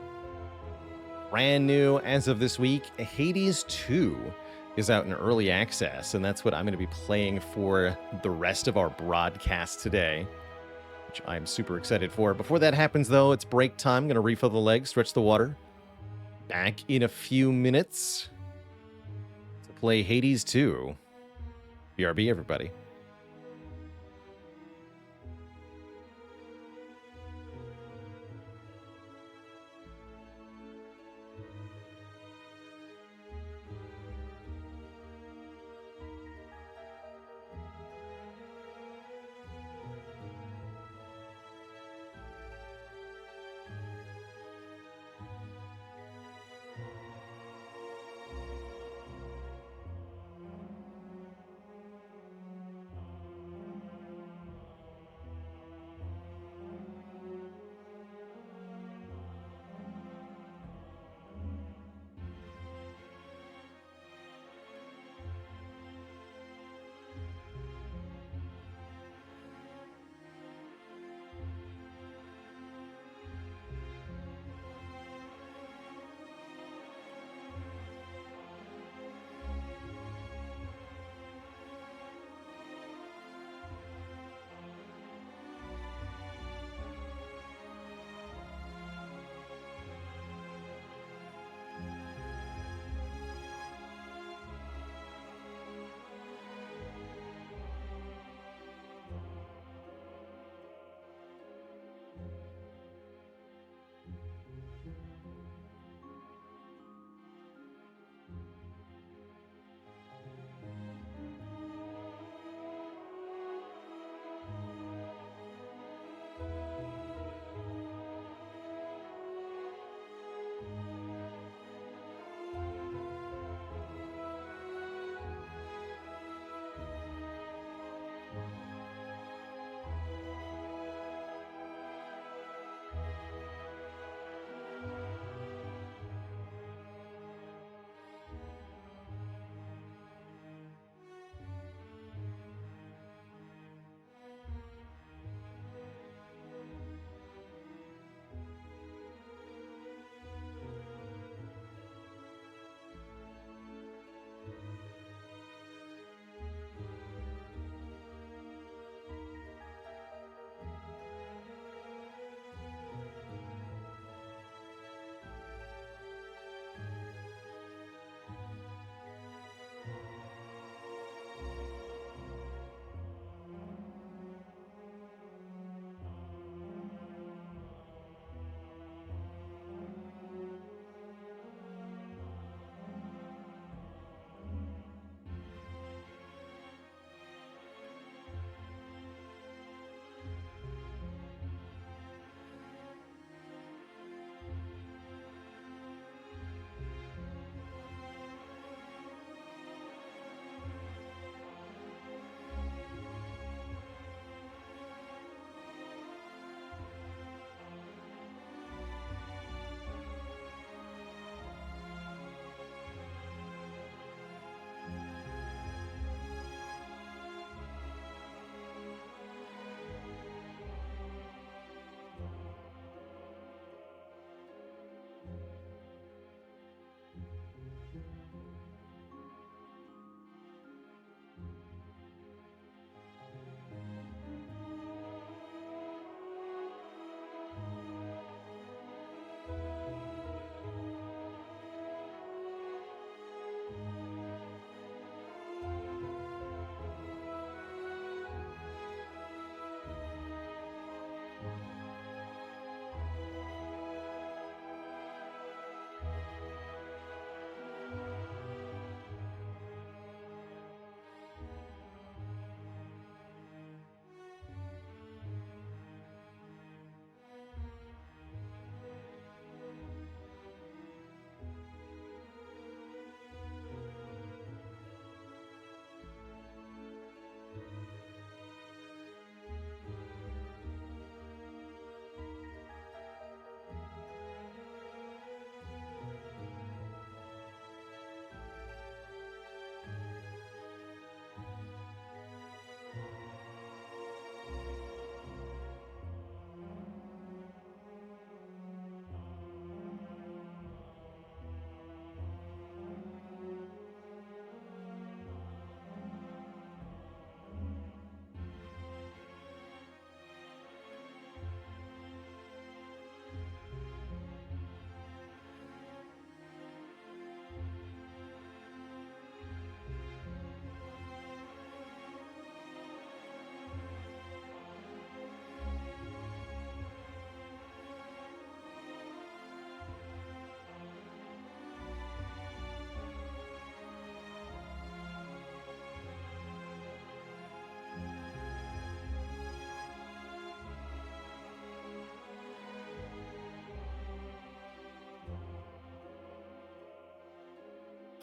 Brand new as of this week, Hades 2 is out in early access, and that's what I'm going to be playing for the rest of our broadcast today, which I'm super excited for. Before that happens, though, it's break time. I'm going to refill the legs, stretch the water. Back in a few minutes to play Hades 2. BRB, everybody.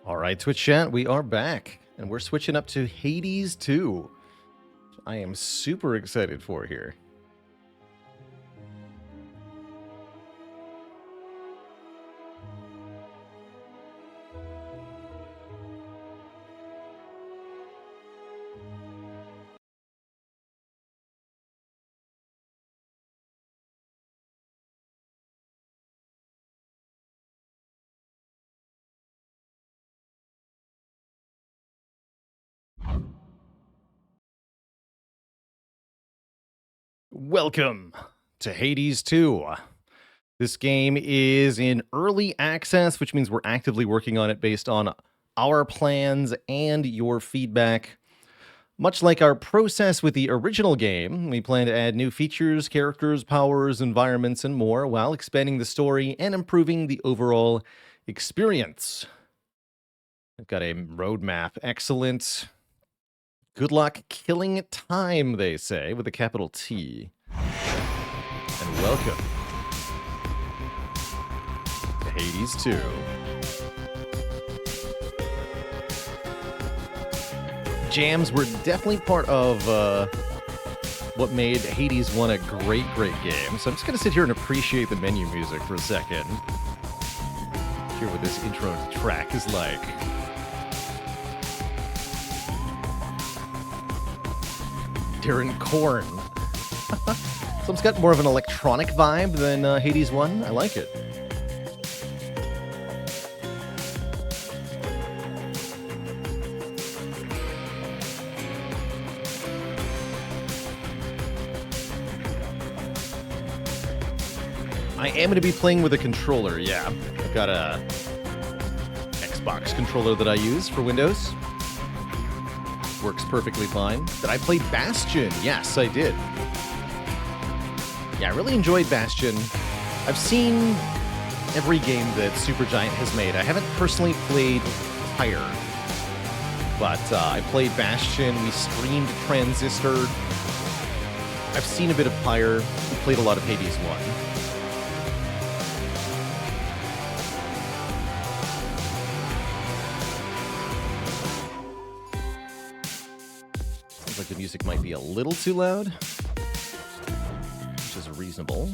All right, Twitch chat, we are back, and we're switching up to Hades 2. I am super excited for here. Welcome to Hades 2. This game is in early access, which means we're actively working on it based on our plans and your feedback. Much like our process with the original game, we plan to add new features, characters, powers, environments, and more while expanding the story and improving the overall experience. I've got a roadmap. Excellent. Good luck killing time, they say, with a capital T. And welcome to Hades 2. Jams were definitely part of what made Hades 1 a great, great game. So I'm just going to sit here and appreciate the menu music for a second. Hear what this intro track is like. Darren Korn. So it's got more of an electronic vibe than Hades 1. I like it. I am going to be playing with a controller, yeah. I've got a Xbox controller that I use for Windows. Works perfectly fine. Did I play Bastion? Yes, I did. Yeah, I really enjoyed Bastion. I've seen every game that Supergiant has made. I haven't personally played Pyre, but I played Bastion. We streamed Transistor. I've seen a bit of Pyre. We played a lot of Hades 1. Like the music might be a little too loud, which is reasonable.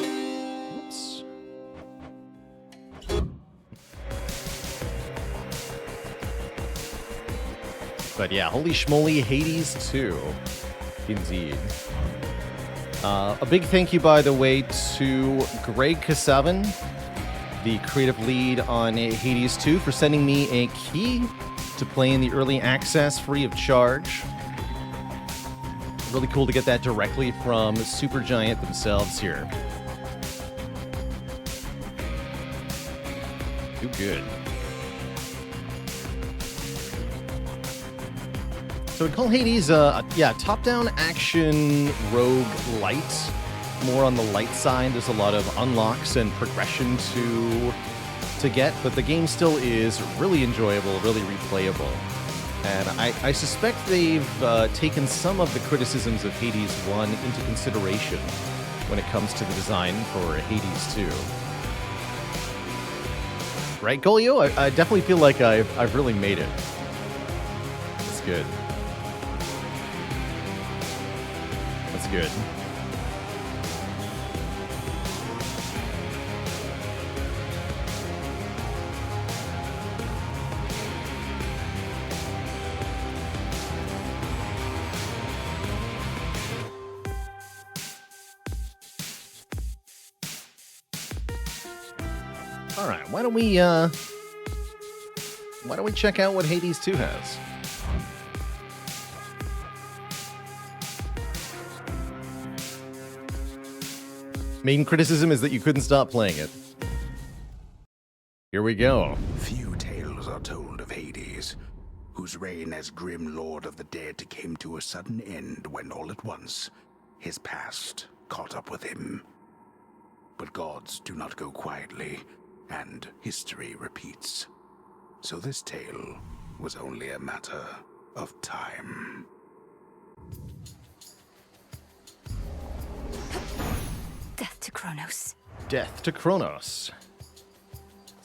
Oops. But yeah, holy schmoly, Hades 2. Indeed. A big thank you, by the way, to Greg Kasavin, the creative lead on Hades 2, for sending me a key to play in the early access free of charge. Really cool to get that directly from Supergiant themselves here. Do good. So we call Hades, top-down action rogue light. More on the light side. There's a lot of unlocks and progression to get, but the game still is really enjoyable, really replayable. And I suspect they've taken some of the criticisms of Hades 1 into consideration when it comes to the design for Hades 2. Right, Golio? I definitely feel like I've really made it. That's good. That's good. All right, why don't we check out what Hades 2 has? Main criticism is that you couldn't stop playing it. Here we go. Few tales are told of Hades, whose reign as grim lord of the dead came to a sudden end when all at once his past caught up with him. But gods do not go quietly, and history repeats. So this tale was only a matter of time. Death to Kronos. Death to Kronos.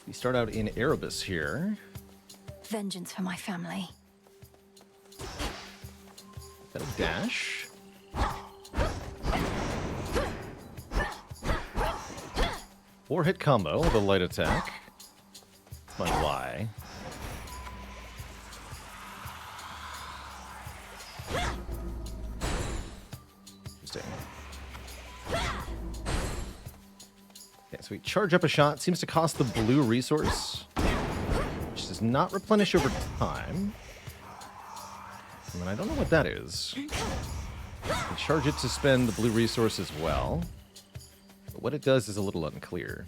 We start out in Erebus here. Vengeance for my family. Got a dash. Four-hit combo with a light attack. My Y. Interesting. Okay, so we charge up a shot. Seems to cost the blue resource, which does not replenish over time. And I don't know what that is. We charge it to spend the blue resource as well. But what it does is a little unclear.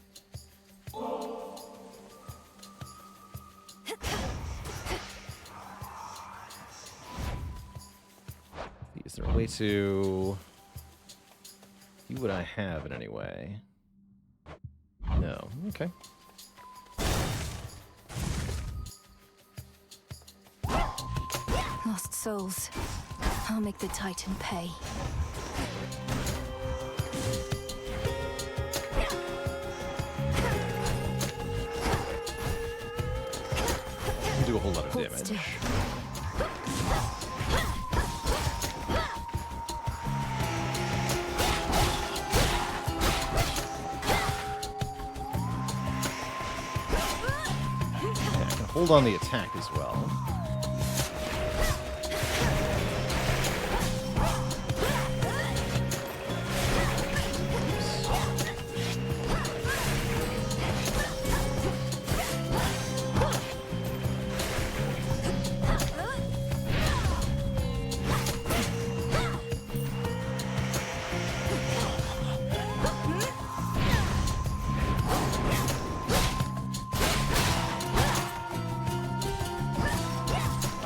Is there a way to see what I have in any way? No. Okay. Lost souls. I'll make the Titan pay. Do a whole lot of Hold damage. still. Okay, I can hold on the attack as well.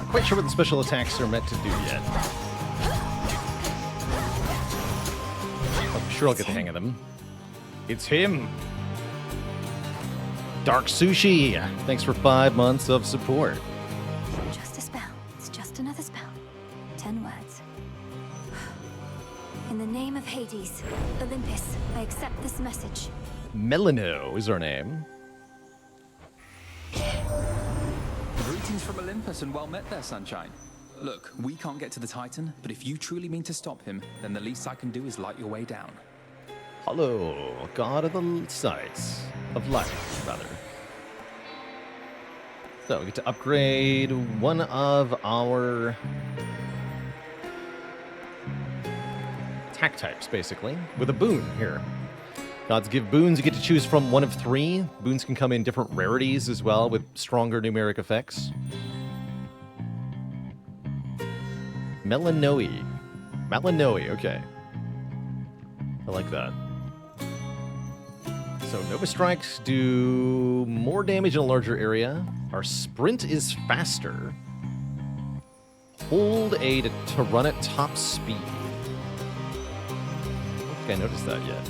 Quite sure what the special attacks are meant to do yet. I'm sure I'll get the hang of them. It's him! Dark Sushi! Thanks for 5 months of support. Just a spell. It's just another spell. 10 words. In the name of Hades, Olympus, I accept this message. Melano is our name. Greetings from Olympus and well met there, Sunshine. Look, we can't get to the Titan, but if you truly mean to stop him, then the least I can do is light your way down. Hello, God of the Sights. Of Light, rather. So we get to upgrade one of our attack types, basically, with a boon here. Gods give boons. You get to choose from one of 3. Boons can come in different rarities as well, with stronger numeric effects. Melanoe. Melanoe, okay. I like that. So Nova Strikes do more damage in a larger area. Our sprint is faster. Hold A to run at top speed. I don't think I noticed that yet.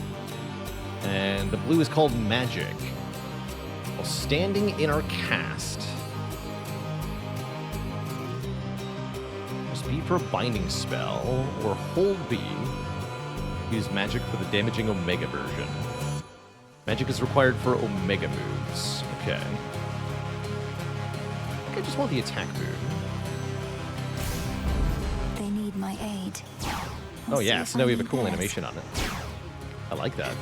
And the blue is called Magic. While standing in our cast. Press B for a binding spell, or hold B. Use Magic for the damaging Omega version. Magic is required for Omega moves. Okay. I think I just want the attack boon. They need my aid. Oh yeah, so now we have a cool animation on it. I like that.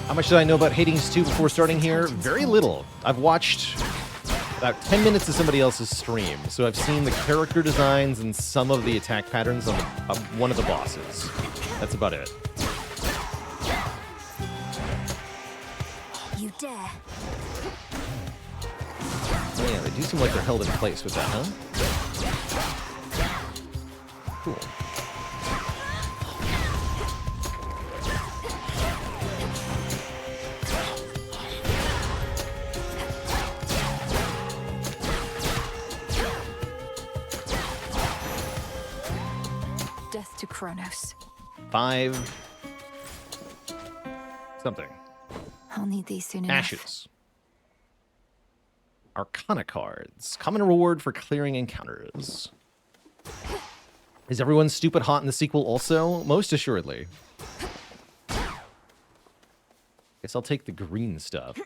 How much did I know about Hades 2 before starting here? Very little. I've watched about 10 minutes of somebody else's stream, so I've seen the character designs and some of the attack patterns on one of the bosses. That's about it. You dare. Oh yeah, they do seem like they're held in place with that, huh? Cool. Death to Kronos. 5 something. I'll need these soon enough. Ashes. Arcana cards. Common reward for clearing encounters. Is everyone stupid hot in the sequel also? Most assuredly. Guess I'll take the green stuff.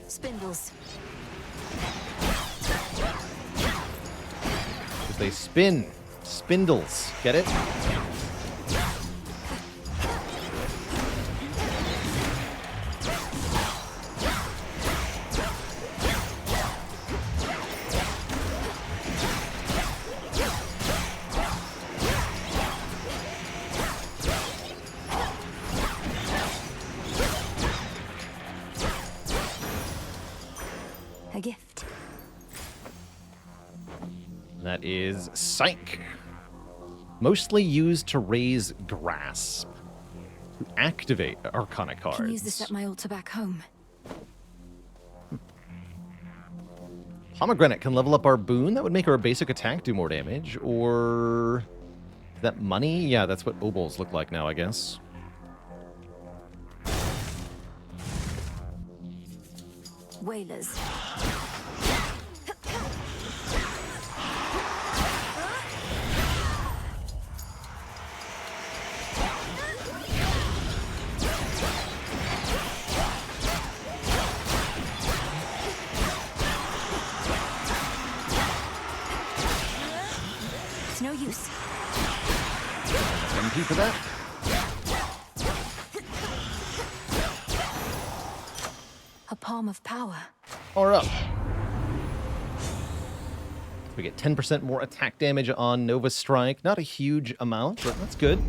Spindles. Because they spin. Spindles. Get it? A gift. That is Psych. Mostly used to raise Grasp. To activate Arcana cards. Can use this at my altar back home. Pomegranate can level up our boon. That would make our basic attack do more damage. Or... Is that money? Yeah, that's what obols look like now, I guess. Whalers. It's no use. MP for that? A palm of power. Or up. We get 10% more attack damage on Nova Strike. Not a huge amount, but that's good.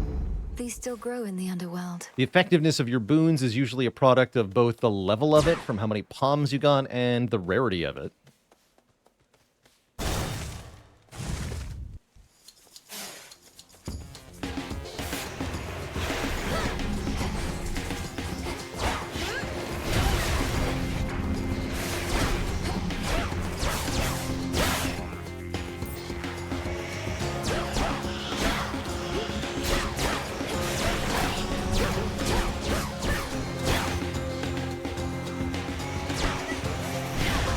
These still grow in the underworld. The effectiveness of your boons is usually a product of both the level of it, from how many palms you got, and the rarity of it.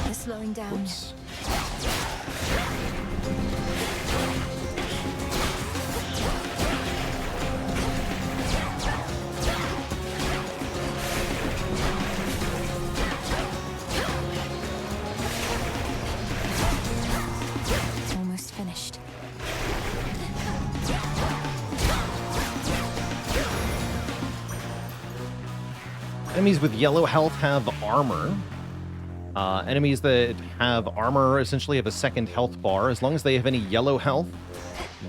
They're slowing down. Oops. Almost finished. Enemies with yellow health have armor. Enemies that have armor essentially have a second health bar. As long as they have any yellow health,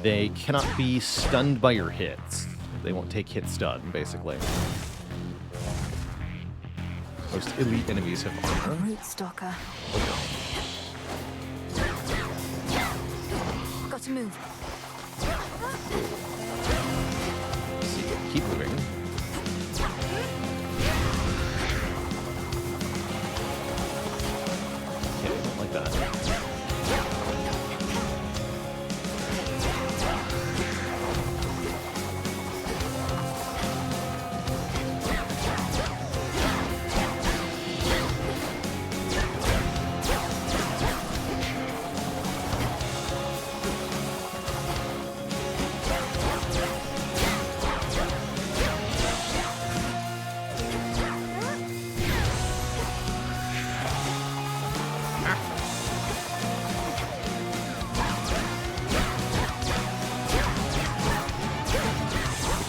they cannot be stunned by your hits. They won't take hit stun, basically. Most elite enemies have A armor. root stalker. Got to move. Keep moving. Okay, don't like that.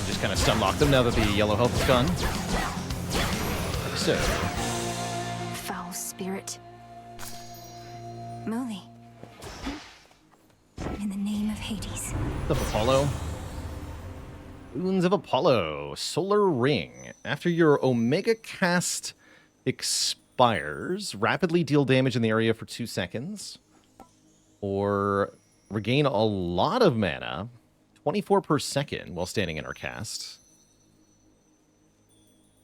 Just kind of stun lock them now that the yellow health is gone. Like so. Foul spirit. Molly. In the name of Hades. What's up, Apollo? Boons of Apollo. Solar Ring. After your Omega cast expires, rapidly deal damage in the area for 2 seconds. Or regain a lot of mana, 24 per second, while standing in our cast.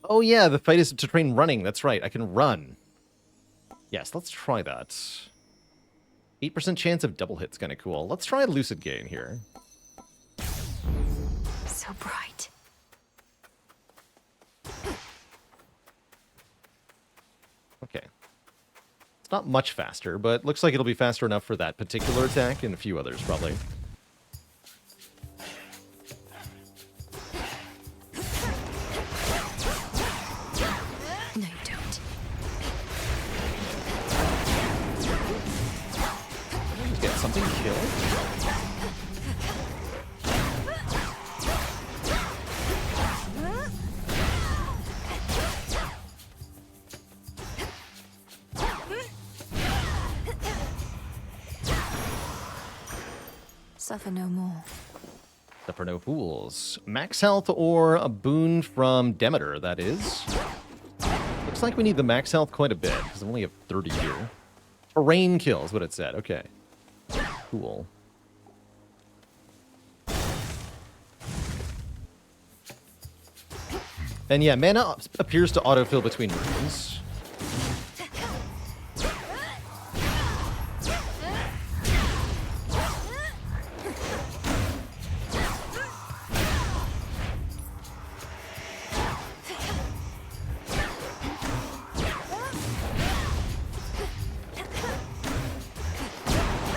Oh yeah, the fight is to train running. That's right, I can run. Yes, let's try that. 8% chance of double hit's kind of cool. Let's try Lucid Gain here. So bright. Okay. It's not much faster, but looks like it'll be faster enough for that particular attack and a few others, probably. something killed? Suffer no more. Except for no fools. Max health or a boon from Demeter, that is. Looks like we need the max health quite a bit, because I only have 30 here. A rain kill is what it said. Okay. Cool. And yeah, mana appears to autofill between runes.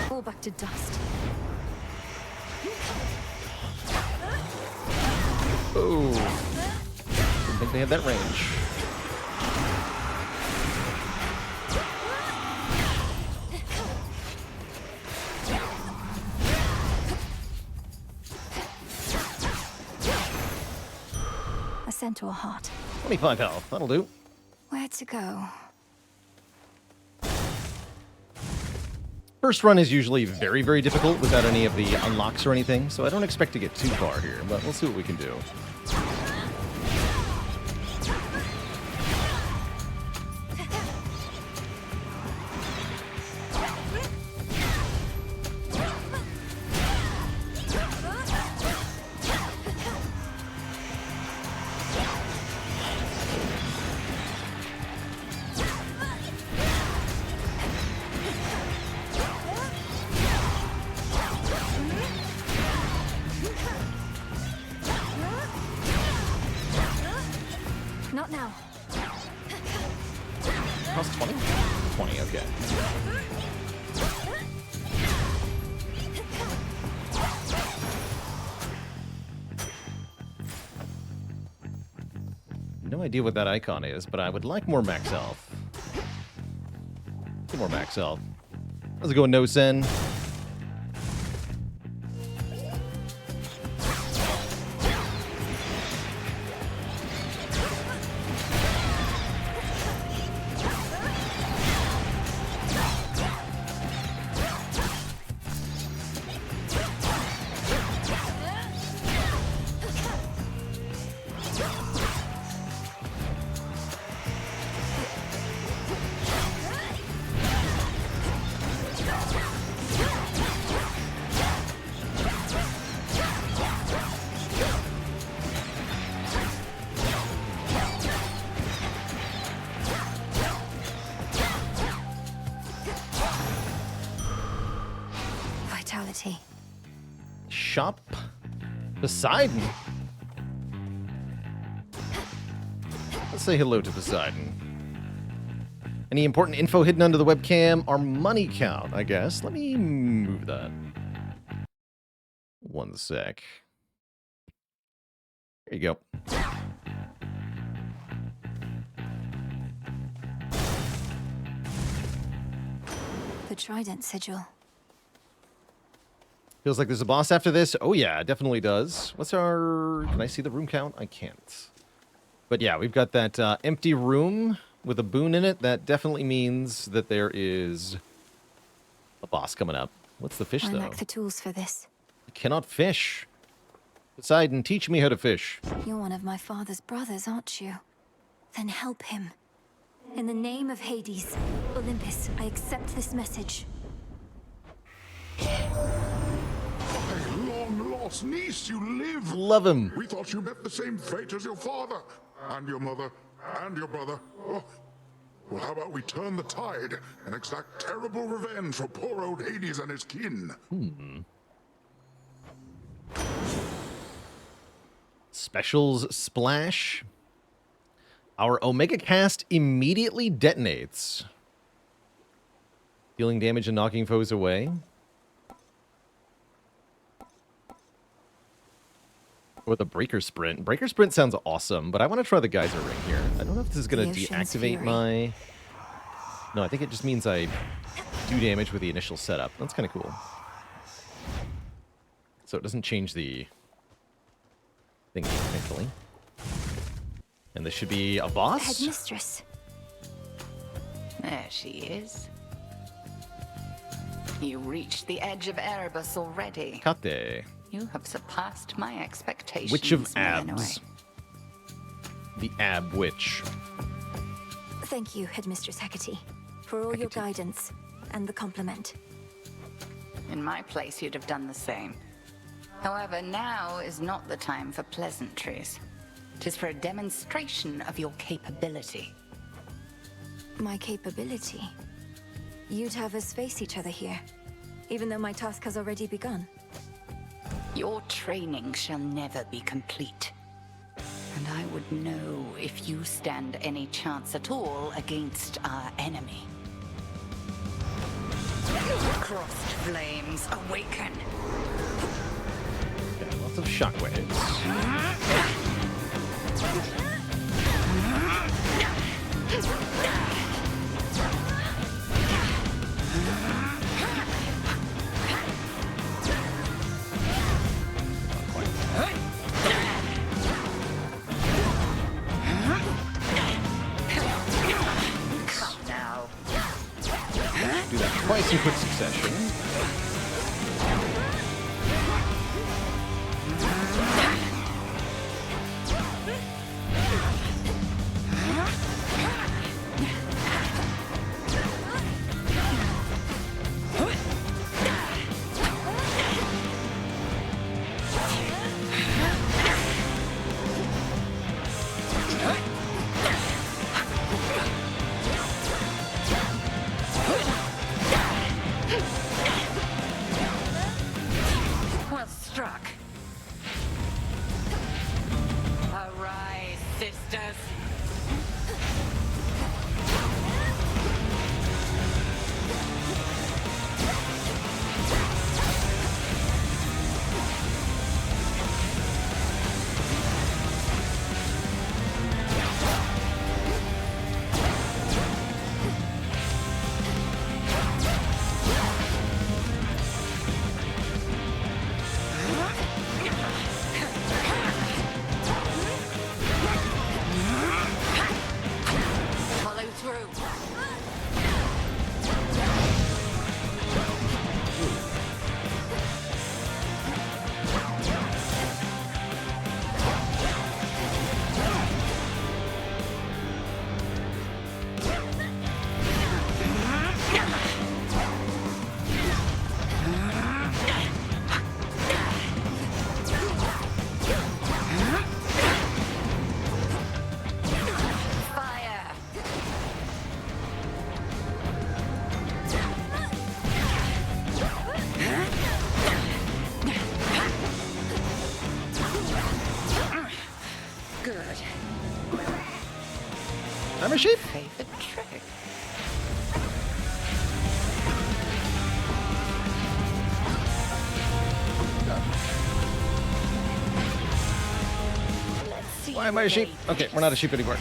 Fall back to dust. Oh. Didn't think they had that range. A centaur heart. 25 health. That'll do. Where to go? First run is usually very, very difficult without any of the unlocks or anything, so I don't expect to get too far here, but we'll see what we can do. Not now. Cost 20? 20, okay. No idea what that icon is, but I would like more max health. More max health. Let's go with no sen. Vitality. Shop Poseidon. Let's say hello to Poseidon. Any important info hidden under the webcam? Our money count, I guess. Let me move that. One sec. There you go. The Trident Sigil. Feels like there's a boss after this. Oh yeah, it definitely does. What's our... Can I see the room count? I can't. But yeah, we've got that empty room with a boon in it. That definitely means that there is a boss coming up. What's the fish, I though? lack the tools for this. I cannot fish. Poseidon, teach me how to fish. You're one of my father's brothers, aren't you? Then help him. In the name of Hades, Olympus, I accept this message. Long-lost niece, you live! Love him. We thought you met the same fate as your father, and your mother, and your brother. Oh. Well, how about we turn the tide and exact terrible revenge for poor old Hades and his kin? Specials splash. Our Omega cast immediately detonates, dealing damage and knocking foes away. Or the Breaker Sprint. Breaker Sprint sounds awesome, but I want to try the Geyser Ring here. I don't know if this is going to The Ocean's deactivate Fury. my... No, I think it just means I 2 damage with the initial setup. That's kind of cool. So it doesn't change the thing technically. And this should be a boss? Headmistress. There she is. You reached the edge of Erebus already. Kate. You have surpassed my expectations. Witch of Melinoe. Abs. The Ab Witch. Thank you, Headmistress Hecate, for all your guidance and the compliment. In my place, you'd have done the same. However, now is not the time for pleasantries. 'Tis for a demonstration of your capability. My capability? You'd have us face each other here, even though my task has already begun. Your training shall never be complete. And I would know if you stand any chance at all against our enemy. Crossed flames awaken. Yeah, lots of shockwaves. Come now. Do that twice in quick succession. Well struck. Arise, sisters. Follow through. Fire. Good. I'm a sheep. Favorite trick. Let's see. Why am I a sheep? Okay, we're not a sheep anymore.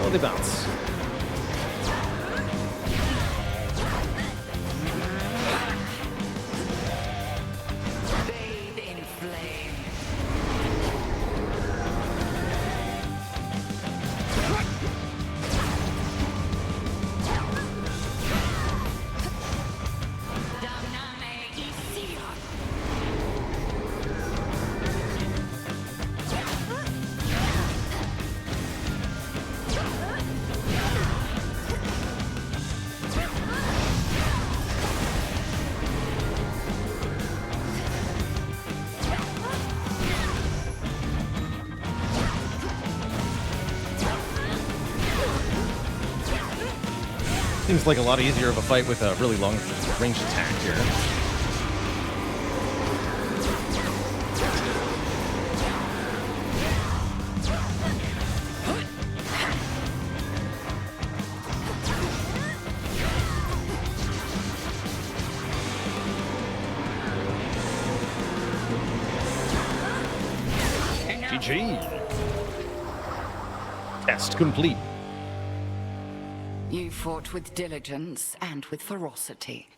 Oh, they bounce. Bathe in flame. Damname Isia. Seems like a lot easier of a fight with a really long range attack here. GG. Test complete. You fought with diligence and with ferocity,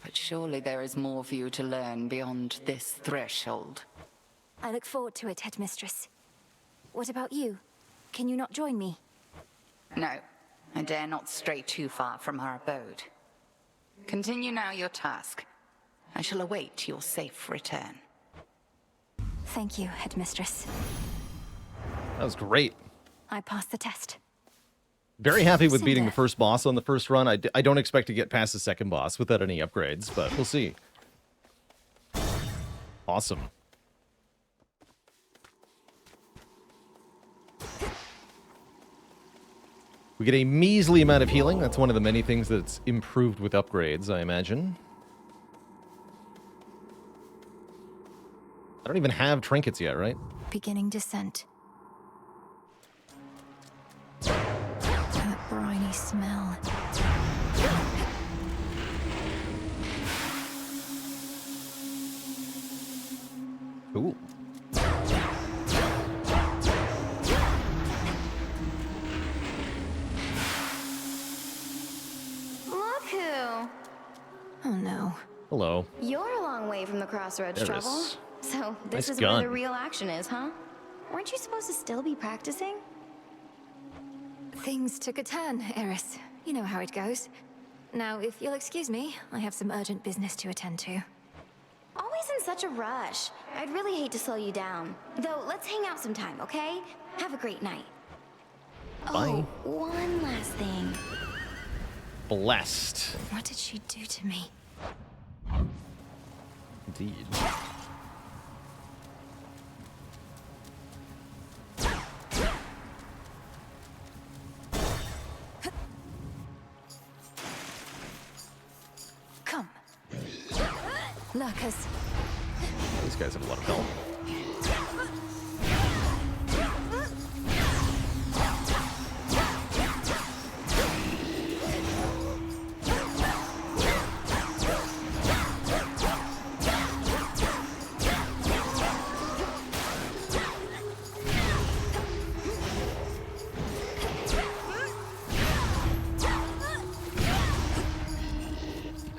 but surely there is more for you to learn beyond this threshold. I look forward to it, Headmistress. What about you? Can you not join me? No, I dare not stray too far from our abode. Continue now your task. I shall await your safe return. Thank you, Headmistress. That was great. I passed the test. Very happy with beating Cinder. the first boss on the first run. I don't expect to get past the second boss without any upgrades, but we'll see. Awesome. We get a measly amount of healing. That's one of the many things that's improved with upgrades, I imagine. I don't even have trinkets yet, right? Beginning descent. That briny smell. Cool. Look who! Oh no. Hello. You're a long way from the crossroads, There it Trouble. is. So this Nice is where gun. the real action is, huh? Weren't you supposed to still be practicing? Things took a turn, Eris. You know how it goes. Now, if you'll excuse me, I have some urgent business to attend to. Always in such a rush. I'd really hate to slow you down. Though, let's hang out sometime, okay? Have a great night. Bye. Oh, one last thing. Blessed. What did she do to me? Indeed. Come. Lurkers. These guys have a lot of health.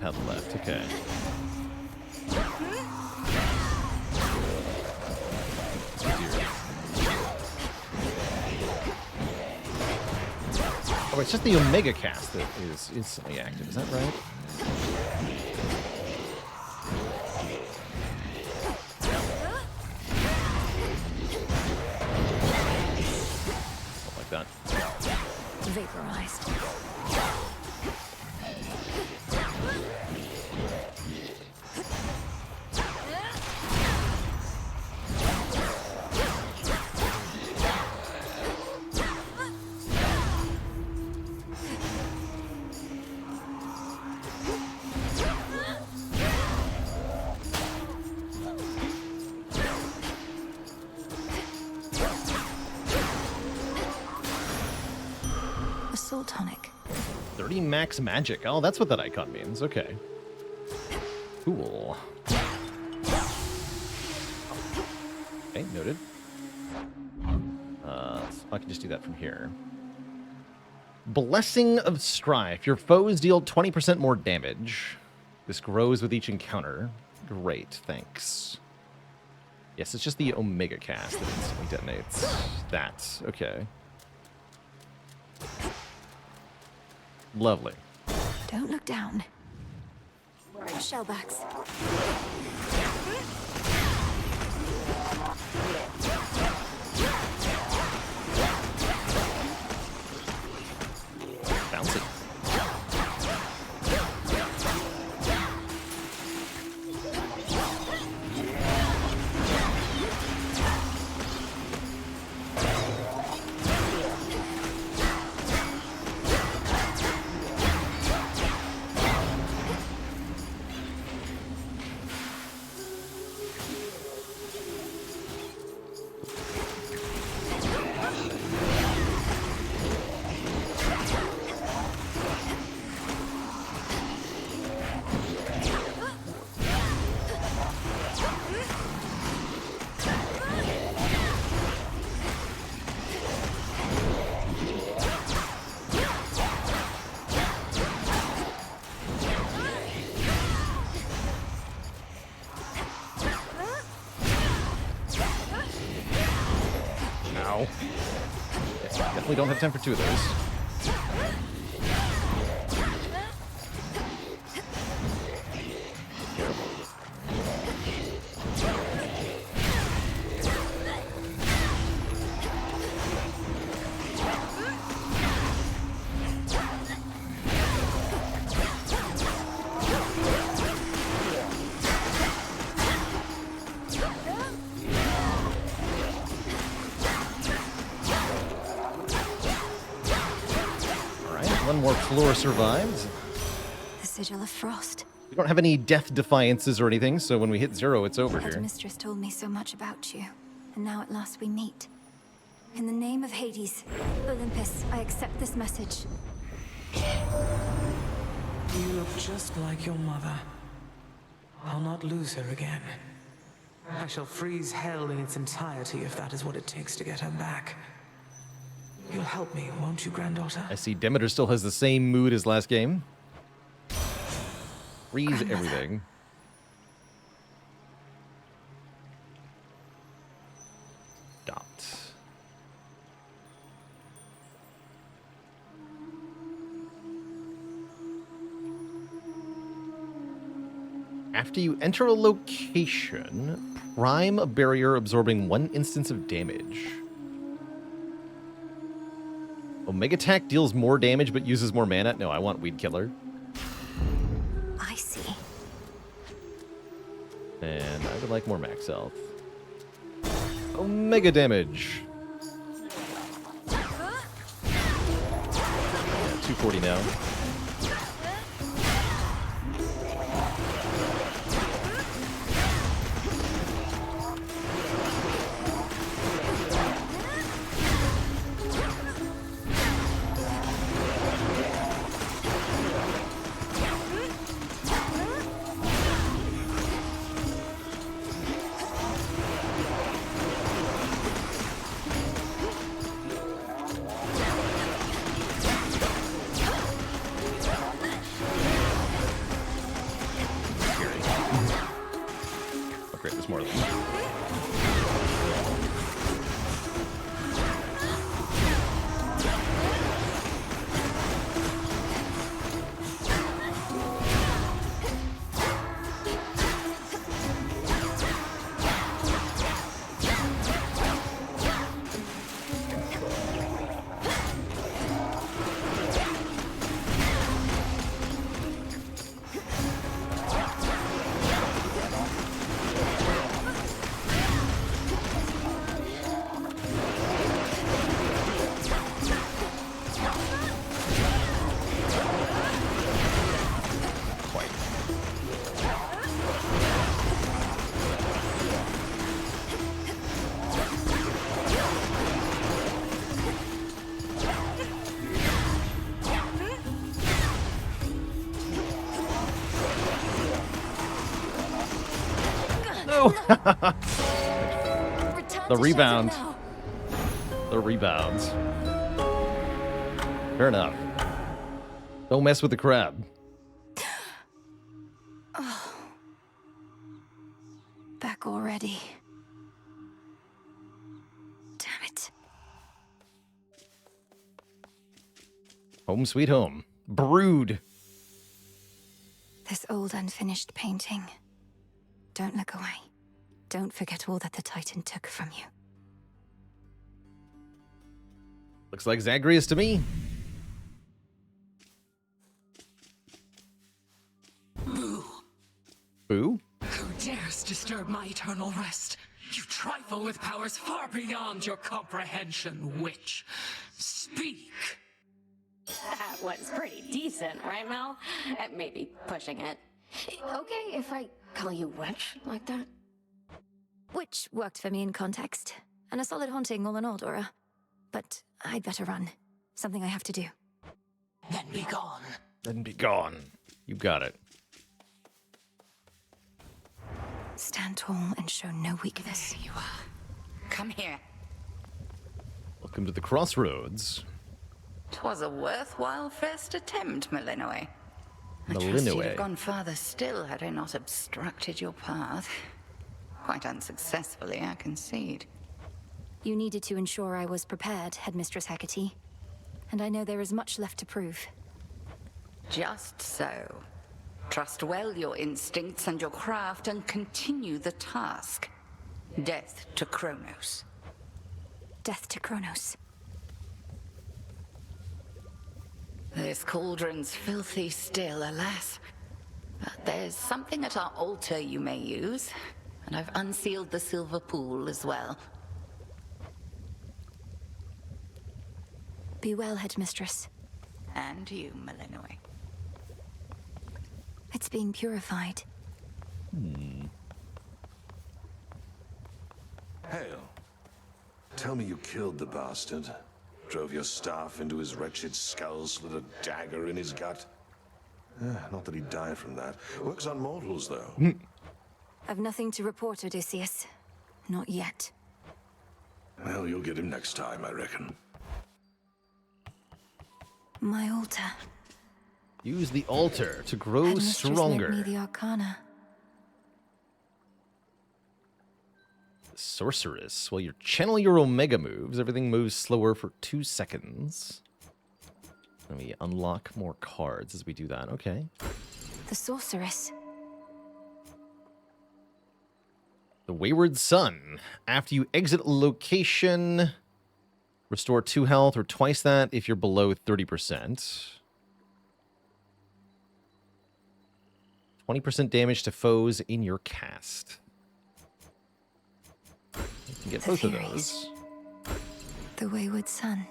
Have left, okay. Oh, it's just the Omega cast that is instantly active, is that right? Something like that. Vaporized. A soul tonic. 30 max magic. Oh, that's what that icon means. Okay. Cool. Okay, noted. So I can just do that from here. Blessing of Strife. Your foes deal 20% more damage. This grows with each encounter. Great, thanks. Yes, it's just the Omega cast that instantly detonates. That, okay. Lovely. Don't look down. Shellbacks. Bouncy. Ow. Yeah, definitely don't have time for two of those. One more floor survived. The sigil of frost. We don't have any death defiances or anything, so when we hit 0, it's over The here. mistress told me so much about you, and now at last we meet. In the name of Hades, Olympus, I accept this message. You look just like your mother. I'll not lose her again. I shall freeze hell in its entirety if that is what it takes to get her back. You'll help me, won't you, granddaughter? I see Demeter still has the same mood as last game. Freeze everything. Stopped. After you enter a location, prime a barrier absorbing 1 instance of damage. Omega Attack deals more damage but uses more mana. No, I want Weed Killer. I see. And I would like more max health. Omega damage. 240 now. There's more of them. The rebound. The rebounds. Fair enough. Don't mess with the crab. Oh. Back already. Damn it. Home sweet home. Brood. This old unfinished painting. Don't look away. Don't forget all that the Titan took from you. Looks like Zagreus to me. Boo. Boo? Who dares disturb my eternal rest? You trifle with powers far beyond your comprehension, witch. Speak. That was pretty decent, right, Mel? Maybe pushing it. Okay if I call you witch like that? Which worked for me in context. And a solid haunting all in all, Dora. But I'd better run. Something I have to do. Then be gone. Then be gone. You got it. Stand tall and show no weakness. There you are. Come here. Welcome to the crossroads. 'Twas a worthwhile first attempt, Malinois. I trust you'd Malinois. have gone farther still had I not obstructed your path. Quite unsuccessfully, I concede. You needed to ensure I was prepared, Headmistress Hecate. And I know there is much left to prove. Just so. Trust well your instincts and your craft and continue the task. Death to Kronos. Death to Kronos. This cauldron's filthy still, alas. But there's something at our altar you may use. And I've unsealed the silver pool as well. Be well, Headmistress. And you, Malinois. It's being purified. Hail. Tell me you killed the bastard. Drove your staff into his wretched skull, slid a dagger in his gut. Not that he'd die from that. Works on mortals, though. I've nothing to report, Odysseus. Not yet. Well, you'll get him next time, I reckon. My altar. Use the altar to grow Headmistress stronger. lent me the Arcana. Sorceress. Well, you channel your Omega moves. Everything moves slower for 2 seconds. Let me unlock more cards as we do that. Okay. The Sorceress. The Wayward Sun. After you exit a location, restore 2 health or twice that if you're below 30%. 20% damage to foes in your cast. You can get both of those. The Wayward Sun.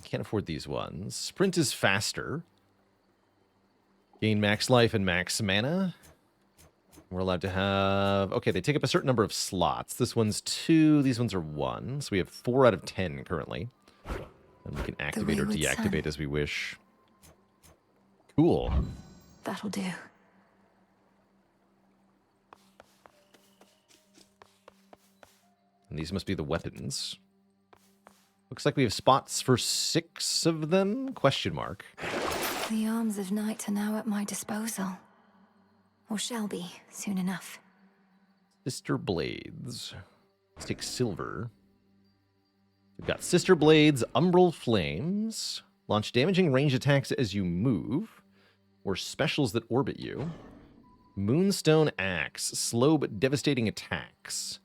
Can't afford these ones. Sprint is faster. Gain max life and max mana. We're allowed to have... Okay, they take up a certain number of slots. This one's 2, these ones are 1. So we have 4 out of 10 currently. And we can activate or deactivate as we wish. Cool. That'll do. And these must be the weapons. Looks like we have spots for 6 of them? Question mark. The arms of night are now at my disposal. Or shall be, soon enough. Sister Blades. Let's take silver. We've got Sister Blades, Umbral Flames. Launch damaging range attacks as you move. Or specials that orbit you. Moonstone Axe. Slow but devastating attacks.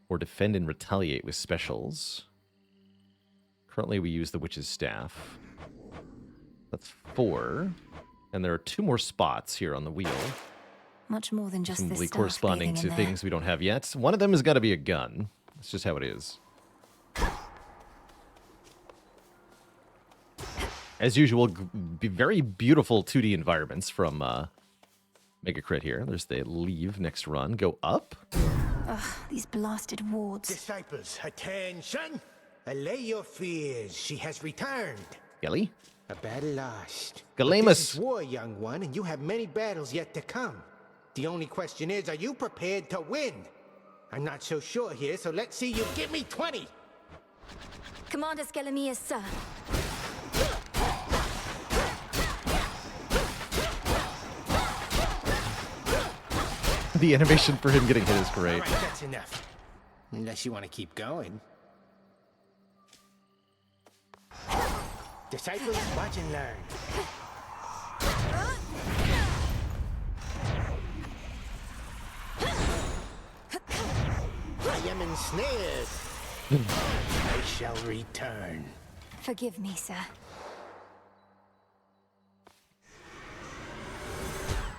Or defend and retaliate with specials. Currently we use the Witch's Staff. That's 4. And there are 2 more spots here on the wheel. Much more than just this Presumably staff corresponding bathing to in there. things we don't have yet. One of them has got to be a gun. That's just how it is. As usual, very beautiful 2D environments from Mega Crit here. There's the leave next run. Go up. Ugh, these blasted wards. Disciples, attention! Allay your fears. She has returned. Gelly. A battle lost. Galamus. But this is war, young one, and you have many battles yet to come. The only question is, are you prepared to win? I'm not so sure here, so let's see you give me 20. Commander Skelemius, sir. The animation for him getting hit is great. All right, that's enough. Unless you want to keep going. Disciples, watch and learn. I am ensnared. I shall return. Forgive me, sir.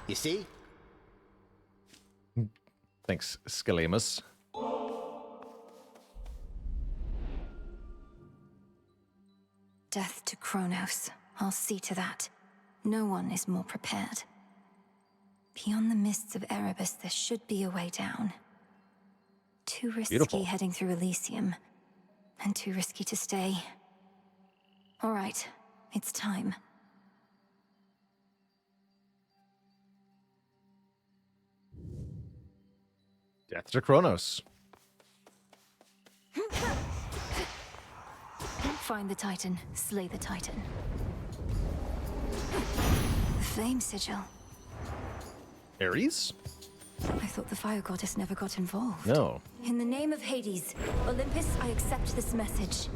You see? Thanks, Skelemus. Death to Kronos. I'll see to that. No one is more prepared. Beyond the mists of Erebus, there should be a way down. Too risky Beautiful. heading through Elysium. And too risky to stay. All right, it's time. Death to Kronos. Find the Titan, slay the Titan. The flame sigil. Ares? I thought the fire goddess never got involved. No. In the name of Hades, Olympus, I accept this message.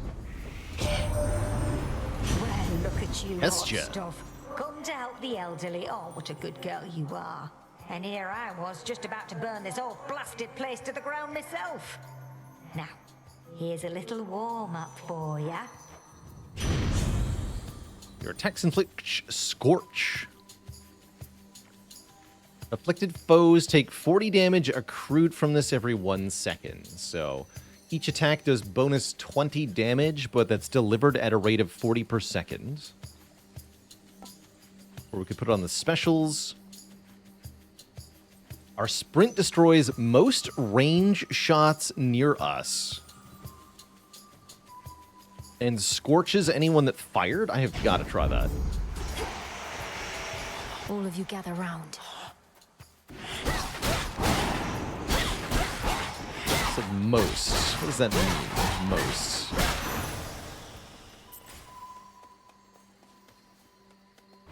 Well, look at you, hot Hestia. stuff. Come to help the elderly. Oh, what a good girl you are. And here I was, just about to burn this whole blasted place to the ground myself. Now, here's a little warm-up for ya. Your attacks inflict Scorch. Afflicted foes take 40 damage accrued from this every 1 second. So each attack does bonus 20 damage, but that's delivered at a rate of 40 per second. Or we could put it on the specials. Our sprint destroys most range shots near us. And scorches anyone that fired? I have got to try that. All of you gather round. So most. What does that mean? Most.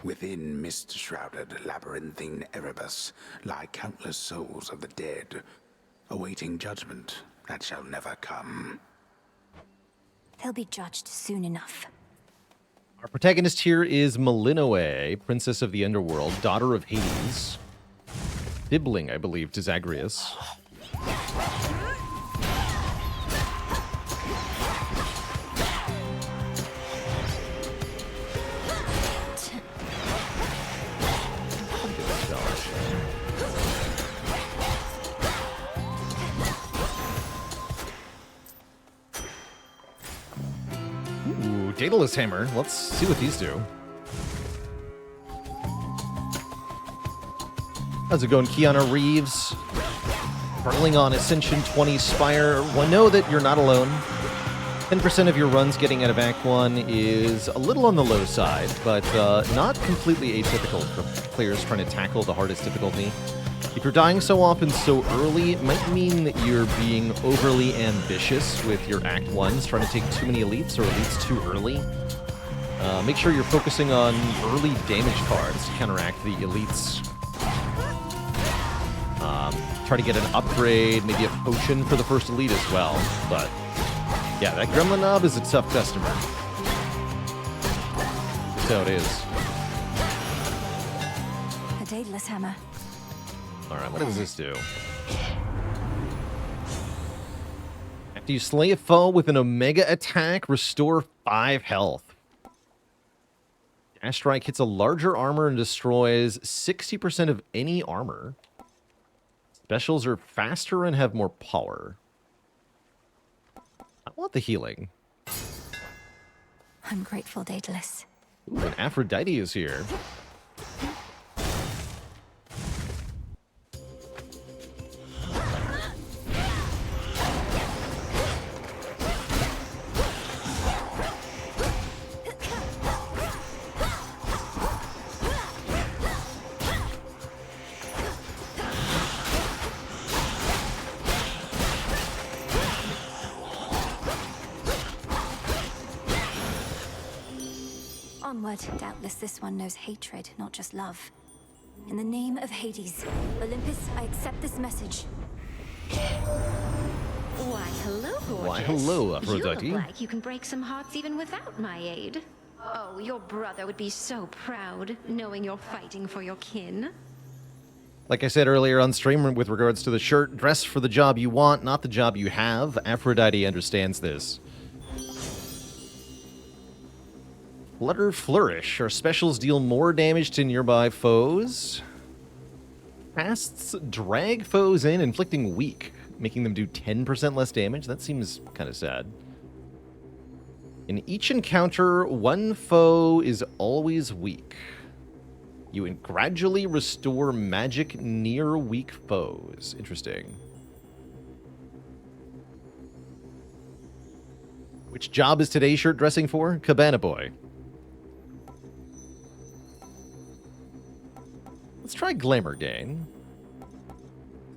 Within mist-shrouded labyrinthine Erebus lie countless souls of the dead, awaiting judgment that shall never come. They'll be judged soon enough. Our protagonist here is Melinoe, princess of the underworld, daughter of Hades. Sibling, I believe, to Zagreus. Ooh, Daedalus Hammer. Let's see what these do. How's it going, Keanu Reeves? Burling on Ascension 20 Spire. Well, know that you're not alone. 10% of your runs getting out of Act 1 is a little on the low side, but not completely atypical for players trying to tackle the hardest difficulty. If you're dying so often so early, it might mean that you're being overly ambitious with your Act 1s, trying to take too many elites or elites too early. Make sure you're focusing on early damage cards to counteract the elites. Try to get an upgrade, maybe a potion for the first elite as well. But yeah, that Gremlin Knob is a tough customer. So it is. A Daedalus Hammer. Alright, what does this do? After you slay a foe with an Omega attack, restore 5 health. Dash Strike hits a larger armor and destroys 60% of any armor. Specials are faster and have more power. I want the healing. I'm grateful, Daedalus. Ooh, and Aphrodite is here. Onward. Doubtless this one knows hatred, not just love. In the name of Hades, Olympus, I accept this message. Why, hello, gorgeous. Why, hello, Aphrodite. You look like you can break some hearts even without my aid. Oh, your brother would be so proud, knowing you're fighting for your kin. Like I said earlier on stream with regards to the shirt, dress for the job you want, not the job you have. Aphrodite understands this. Flutter Flourish. Our specials deal more damage to nearby foes. Casts drag foes in, inflicting weak, making them do 10% less damage. That seems kind of sad. In each encounter, one foe is always weak. You gradually restore magic near weak foes. Interesting. Which job is today's shirt dressing for? Cabana Boy. Let's try Glamour Gain.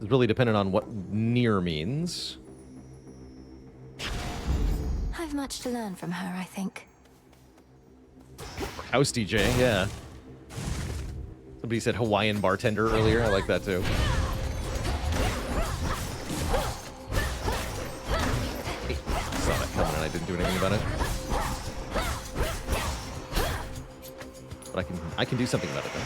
It's really dependent on what near means. I've much to learn from her, I think. House DJ, yeah. Somebody said Hawaiian bartender earlier. I like that too. I didn't do anything about it. But I can do something about it, though.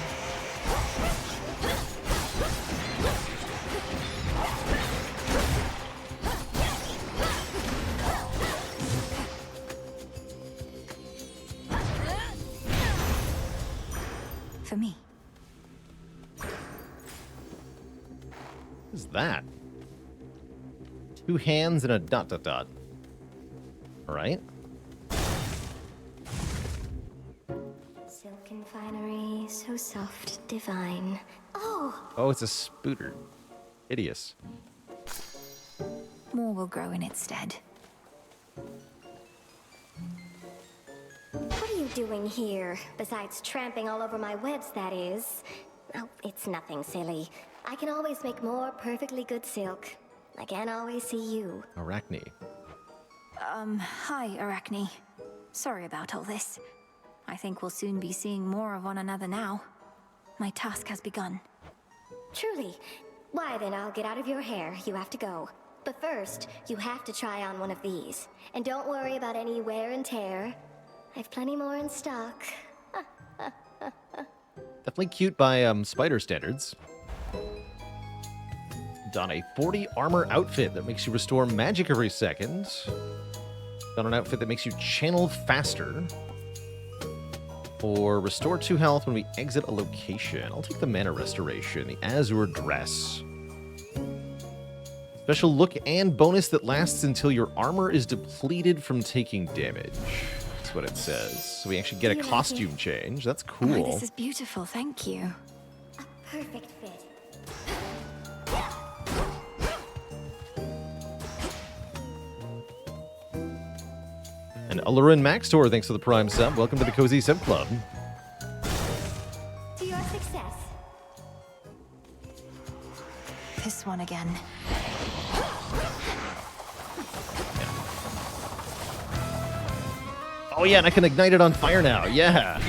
For me. What is that? 2 hands and a dot dot dot. Alright. Silken finery, so soft, divine. Oh! Oh, it's a spooter. Hideous. More will grow in its stead. What are you doing here? Besides tramping all over my webs, that is. Oh, it's nothing, silly. I can always make more perfectly good silk. I can't always see you. Arachne. Hi, Arachne. Sorry about all this. I think we'll soon be seeing more of one another now. My task has begun. Truly. Why then, I'll get out of your hair. You have to go. But first, you have to try on one of these. And don't worry about any wear and tear. I've plenty more in stock. Definitely cute by spider standards. Don a 40 armor outfit that makes you restore magic every second. Don an outfit that makes you channel faster. Or restore 2 health when we exit a location. I'll take the mana restoration, the Azure dress. Special look and bonus that lasts until your armor is depleted from taking damage. That's what it says. So we actually get a costume change. That's cool. Oh, this is beautiful, thank you. A perfect fit. And Alarin Maxtor, thanks for the Prime sub. Welcome to the Cozy Sub Club. To your success. This one again. Oh yeah, and I can ignite it on fire now. Yeah.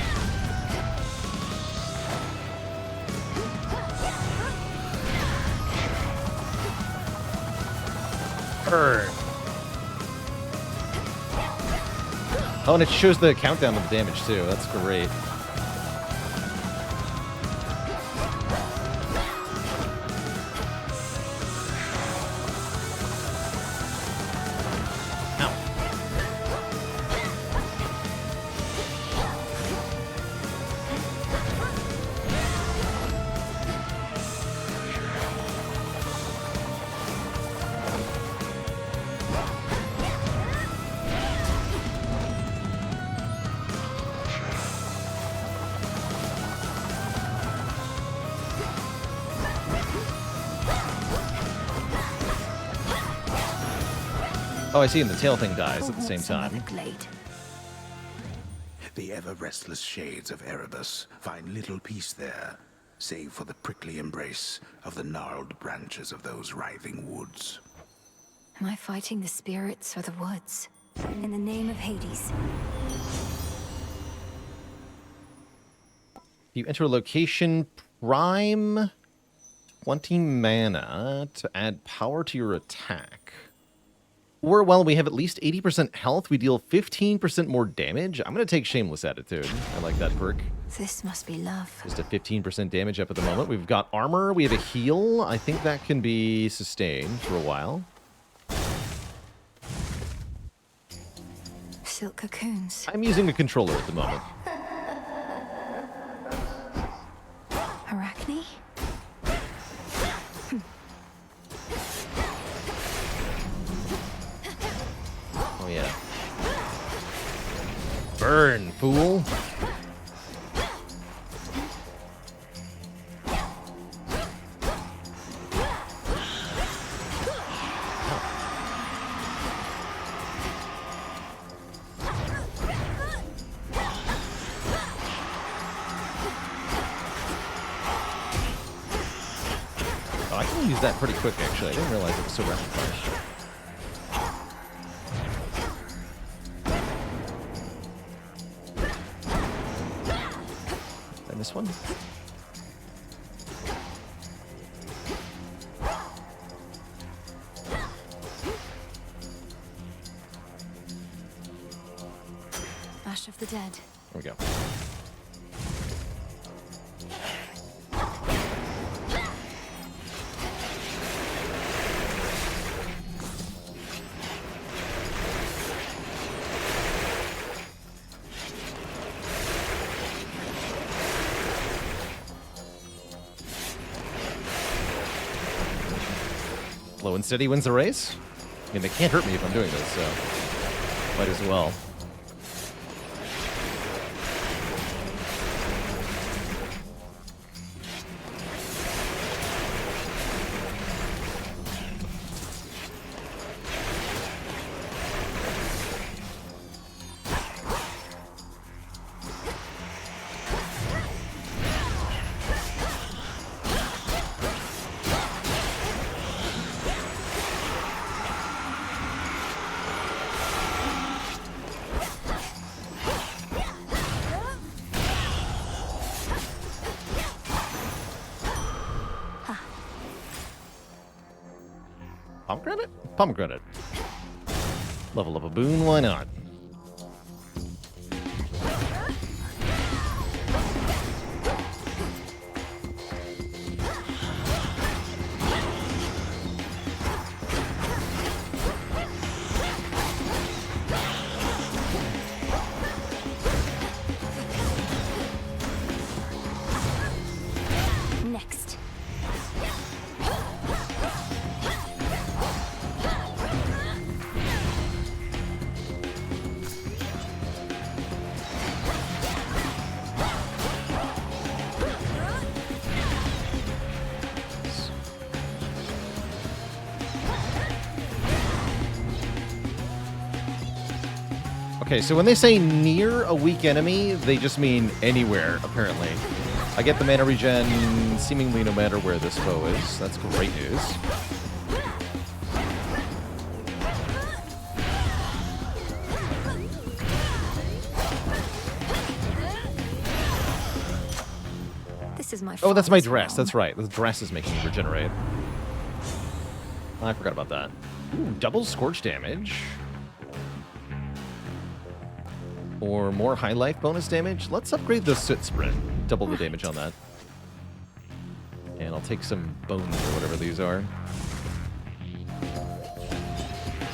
Burn. Oh, and it shows the countdown of the damage too. That's great. Oh, I see, and the tail thing dies at the same time. The ever-restless shades of Erebus find little peace there, save for the prickly embrace of the gnarled branches of those writhing woods. Am I fighting the spirits or the woods? In the name of Hades. You enter a location, prime 20 mana to add power to your attack. Or while we have at least 80% health, we deal 15% more damage. I'm going to take Shameless Attitude. I like that perk. This must be love. Just a 15% damage up at the moment. We've got armor. We have a heal. I think that can be sustained for a while. Silk cocoons. I'm using a controller at the moment. Arachne? Oh, yeah. Burn, fool. Oh, I can use that pretty quick, actually. I didn't realize it was so rapid fire. And this one? rush of the dead. There we go. Low and steady wins the race. I mean, they can't hurt me if I'm doing this, so might as well. Pomegranate? Pomegranate. Level up a boon, why not? Next. Okay, so when they say near a weak enemy, they just mean anywhere, apparently. I get the mana regen seemingly no matter where this foe is. That's great news. This is my Oh, that's my father's dress. realm. That's right. The dress is making me regenerate. I forgot about that. Ooh, double scorch damage. Or more high life bonus damage. Let's upgrade the soot sprint. Double the damage on that. And I'll take some bones or whatever these are.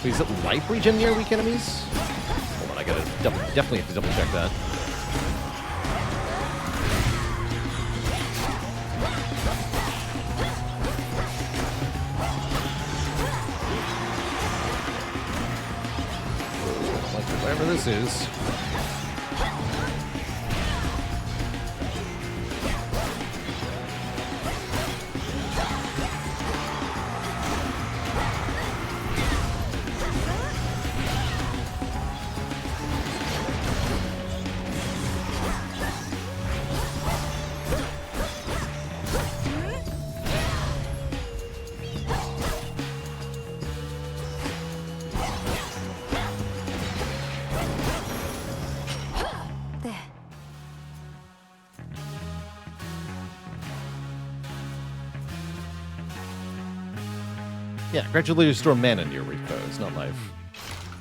Wait, is it life regen near weak enemies? Hold on, I gotta definitely have to double check that. Like whatever this is. Yeah, gradually restore mana near weak foes, not life.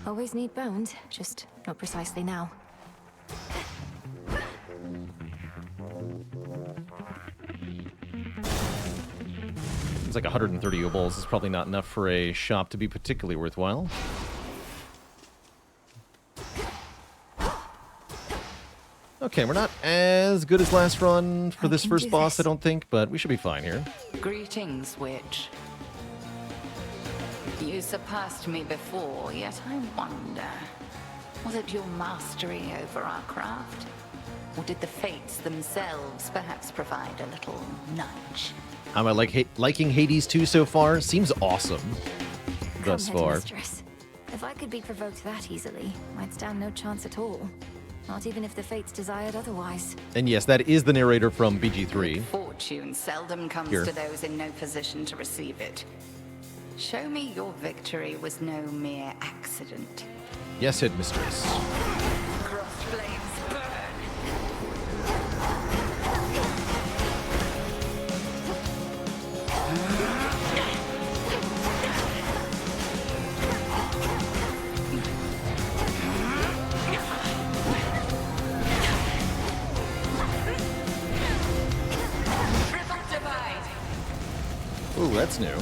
Always need bones, just not precisely now. It's like 130 obols is probably not enough for a shop to be particularly worthwhile. Okay, we're not as good as last run for this first boss, I don't think, but we should be fine here. Greetings, witch. You surpassed me before, yet I wonder, was it your mastery over our craft? Or did the fates themselves perhaps provide a little nudge? Am I liking Hades 2 so far? Seems awesome thus Come, head far. mistress. If I could be provoked that easily, I'd stand no chance at all. Not even if the fates desired otherwise. And yes, that is the narrator from BG3. Fortune seldom comes Here. to those in no position to receive it. Show me your victory was no mere accident. Yes, headmistress. Crossed flames burn. that's new.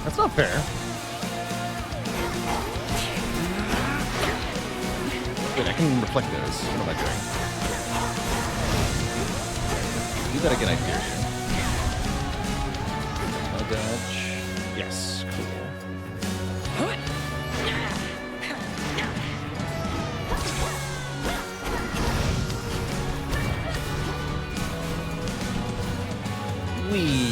That's not fair. Wait, I can reflect those. What am I doing? Do that again, I fear you. No dodge. Yes, cool. Wee.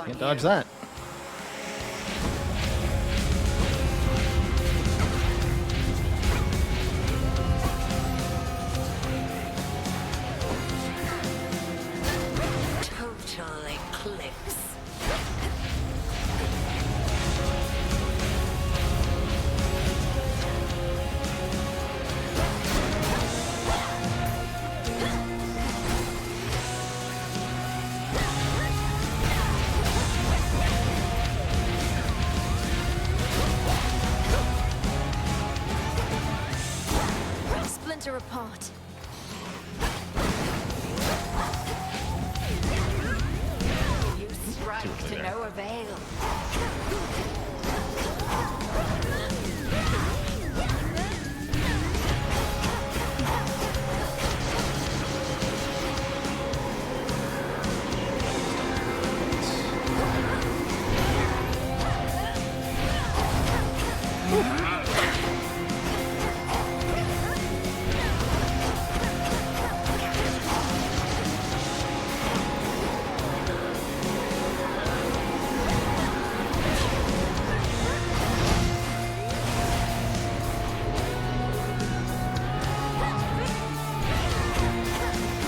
Can't dodge that. Total eclipse. Splinter apart. You strike to no avail.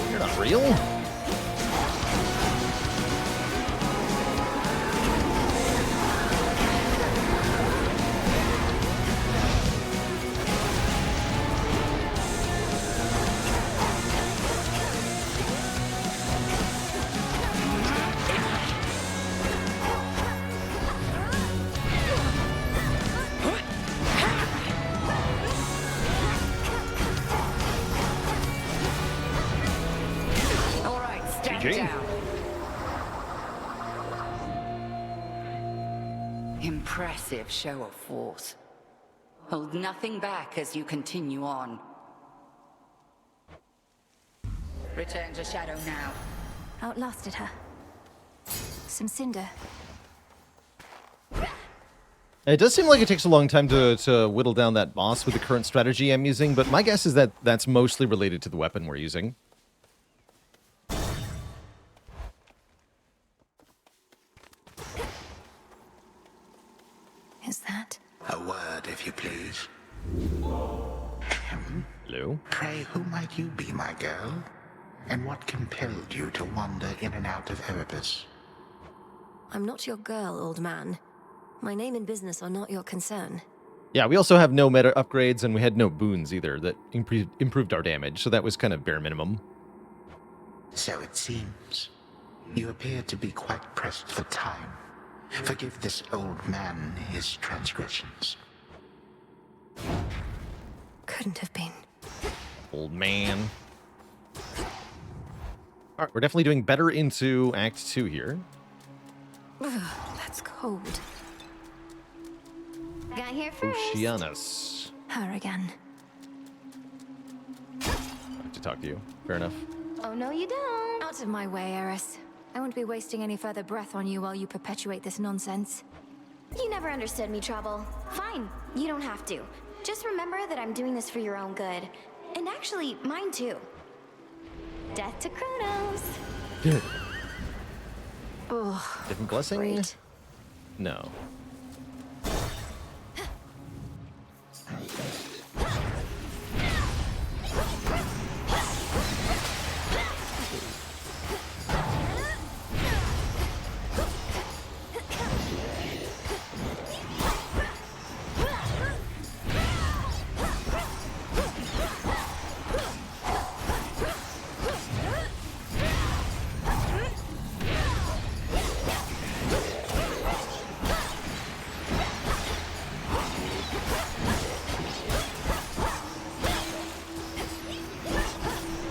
You're not real? Impressive show of force. Hold nothing back as you continue on. Return to Shadow now. Outlasted her. Some cinder. It does seem like it takes a long time to whittle down that boss with the current strategy I'm using, but my guess is that that's mostly related to the weapon we're using. Is that? A word, if you please. Hello? Pray, who might you be, my girl? And what compelled you to wander in and out of Erebus? I'm not your girl, old man. My name and business are not your concern. Yeah, we also have no meta upgrades, and we had no boons either that improved our damage, so that was kind of bare minimum. So it seems. You appear to be quite pressed for time. Forgive this old man his transgressions. Couldn't have been. Old man. Alright, we're definitely doing better into Act 2 here. Ugh, that's cold. Got here first. Oceanus. Her again. I have to talk to you. Fair enough. Oh, no, you don't. Out of my way, Eris. I won't be wasting any further breath on you while you perpetuate this nonsense. You never understood me, Trouble. Fine, you don't have to. Just remember that I'm doing this for your own good. And actually, mine too. Death to Kronos. Ugh. Different blessing? Great. No.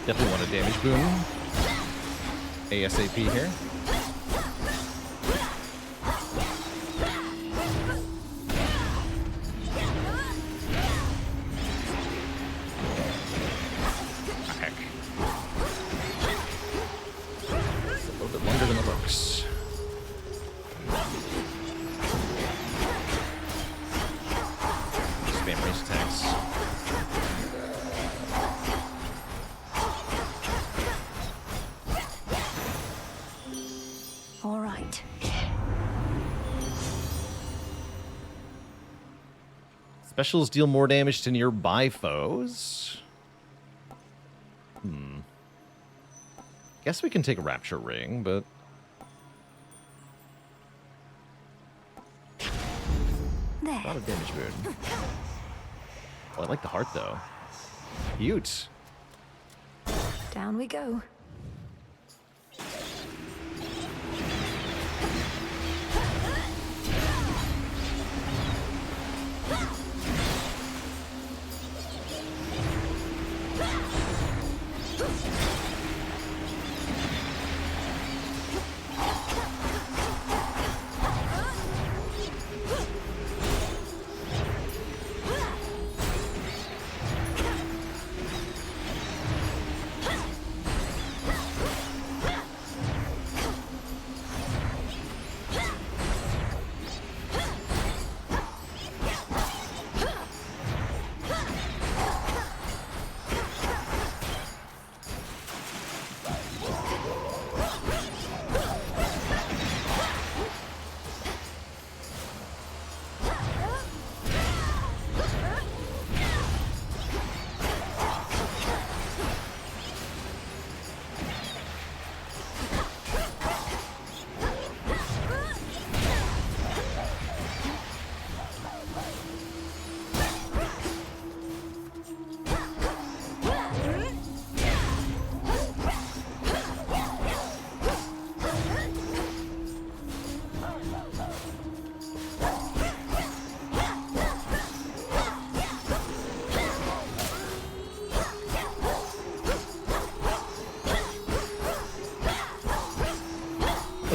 Definitely want a damage boon. ASAP here. Heck. It's a little bit longer than it looks. Spam race attacks. All right. Specials deal more damage to nearby foes. Guess we can take a Rapture Ring, but... There. Not a damage boon. Oh, I like the heart, though. Cute. Down we go.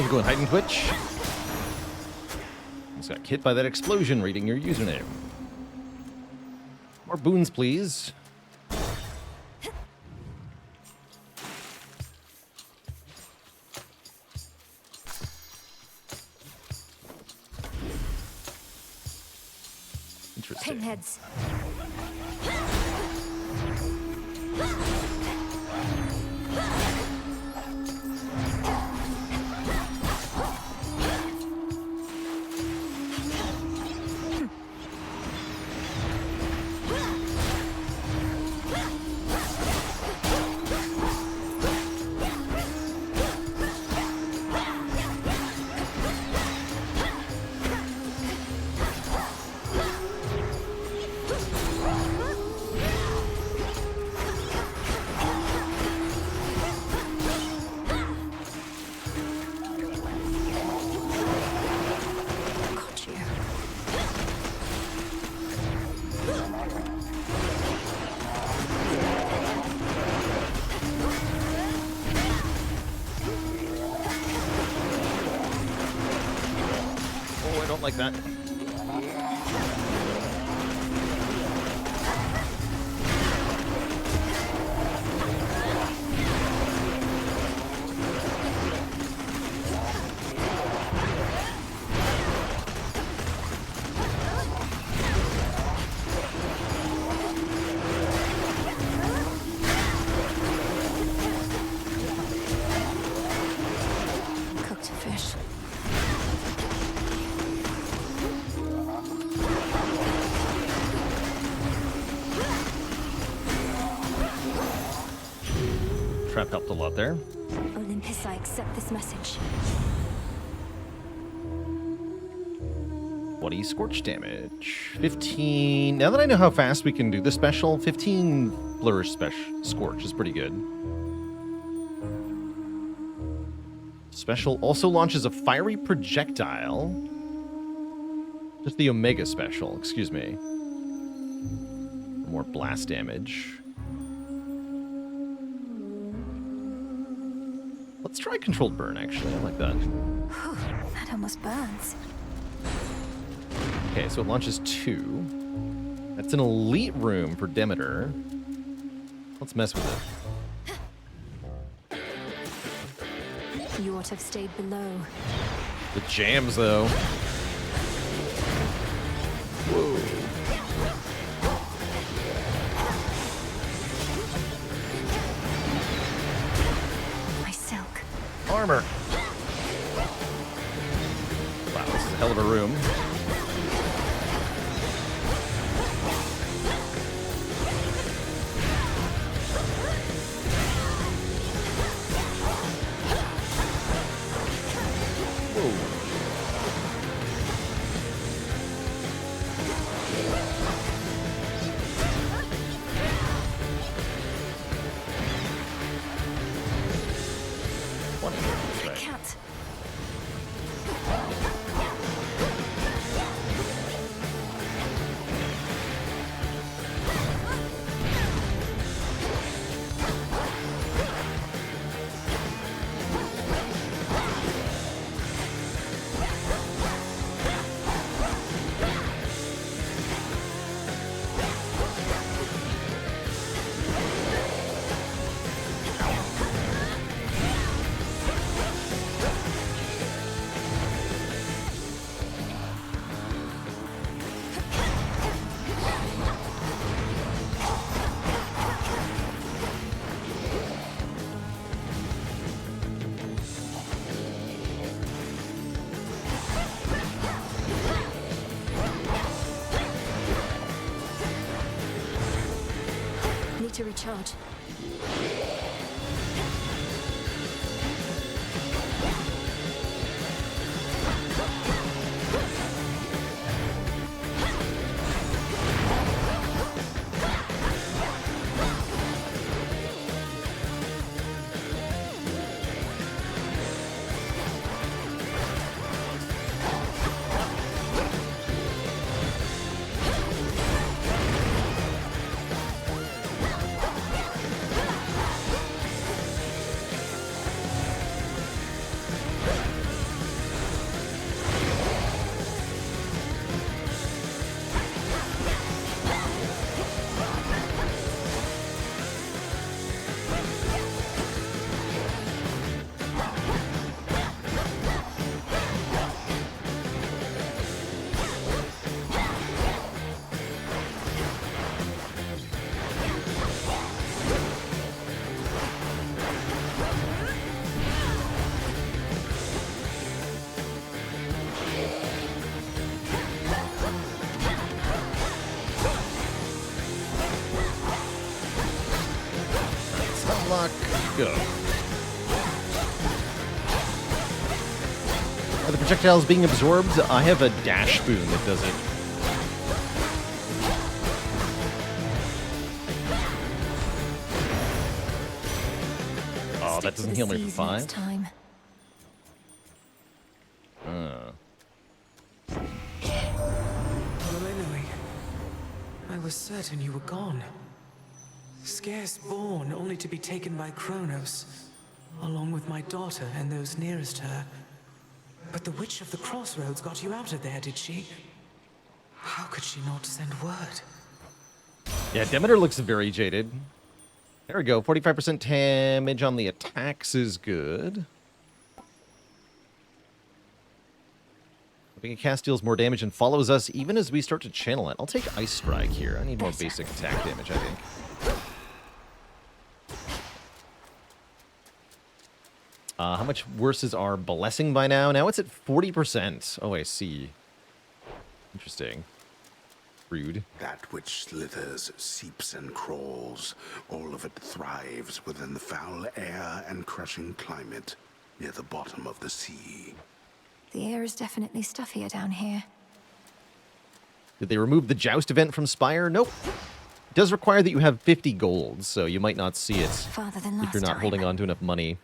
Go and hide in Twitch. Just got hit by that explosion reading your username. More boons, please. Interesting. Pinheads. Like that. Cooked fish. Trap helped a lot there. Olympus, I accept this message. 20 scorch damage. 15. Now that I know how fast we can do the special, 15 flourish scorch is pretty good. Special also launches a fiery projectile. Just the Omega special, excuse me. More blast damage. Let's try controlled burn, actually. I like that. Whew, that almost burns. Okay, so it launches 2. That's an elite room for Demeter. Let's mess with it. You ought to have stayed below. The jams, though. Whoa. My silk. Armor. Wow, this is a hell of a room. To recharge. go. Are the projectiles being absorbed? I have a dash boon that does it. Oh, that doesn't heal me for 5? Time. Lily, I was certain you were gone. Scarce born, only to be taken by Kronos, along with my daughter and those nearest her. But the Witch of the Crossroads got you out of there, did she? How could she not send word? Yeah, Demeter looks very jaded. There we go. 45% damage on the attacks is good. Being a cast deals more damage and follows us even as we start to channel it. I'll take Ice Strike here. I need more basic attack damage, I think. How much worse is our Blessing by now? Now it's at 40%. Oh, I see. Interesting. Rude. That which slithers, seeps, and crawls, all of it thrives within the foul air and crushing climate near the bottom of the sea. The air is definitely stuffier down here. Did they remove the Joust event from Spire? Nope. It does require that you have 50 gold, so you might not see it if you're not holding on to enough money.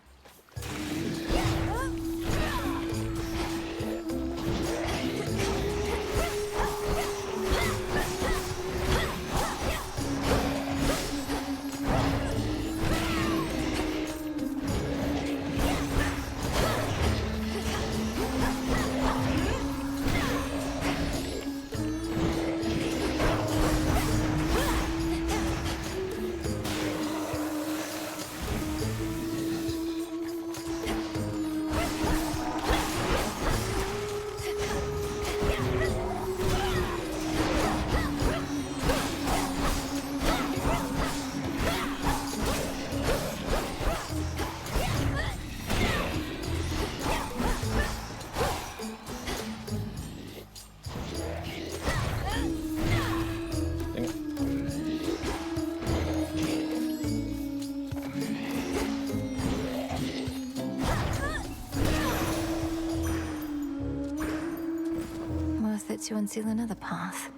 To unseal another path.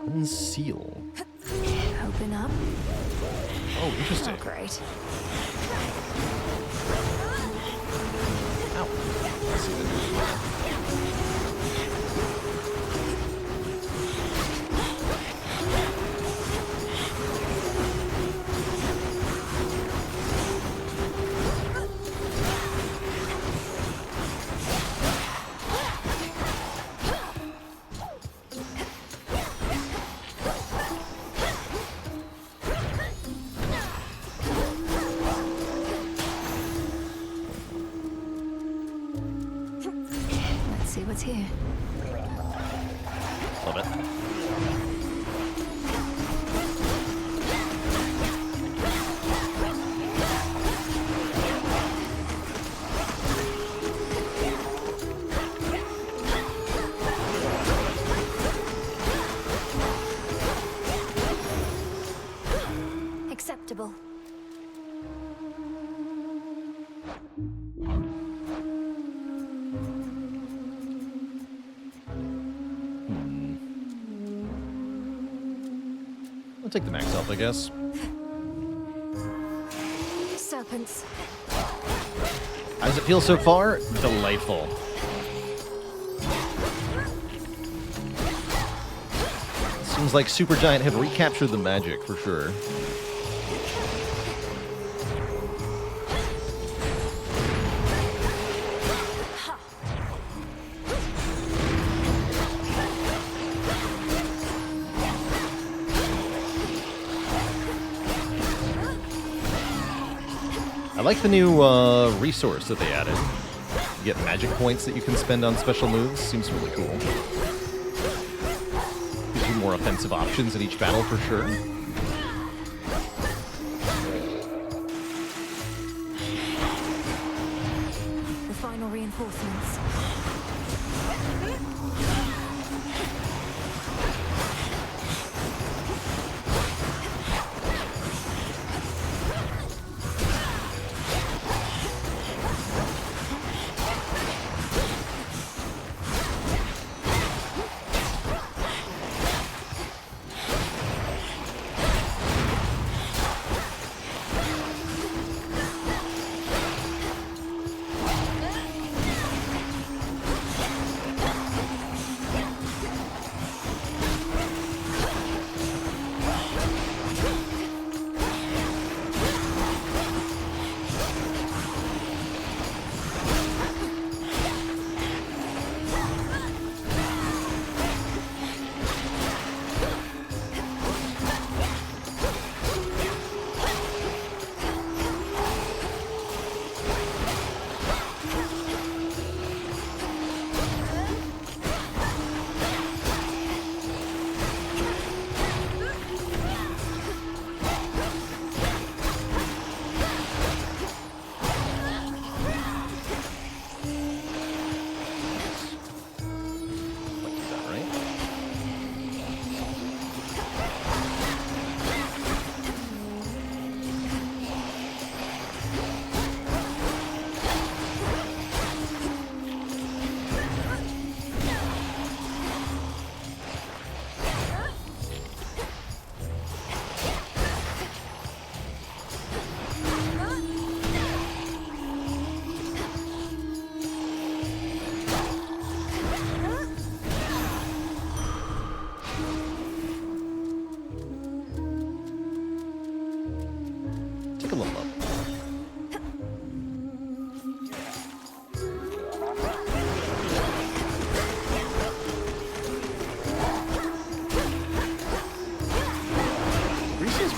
Unseal. Open up. Oh, interesting. Oh, great. Ow. Let's see that. What's here? Love it. Acceptable. I'll take the max health, I guess. Serpents. How does it feel so far? Delightful. Seems like Supergiant have recaptured the magic for sure. I like the new resource that they added. You get magic points that you can spend on special moves. Seems really cool. Gives you more offensive options in each battle for sure. The final reinforcements.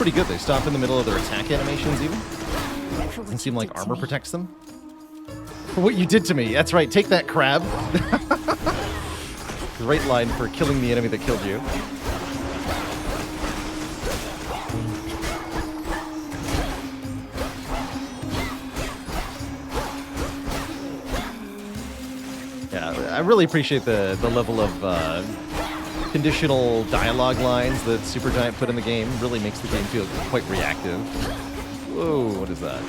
pretty good. They stop in the middle of their attack animations even. For what Doesn't seem you like did to armor me. protects them. For what you did to me. That's right. Take that, crab. Great line for killing the enemy that killed you. Yeah, I really appreciate the level of conditional dialogue lines that Supergiant put in the game. Really makes the game feel quite reactive. Whoa, what is that?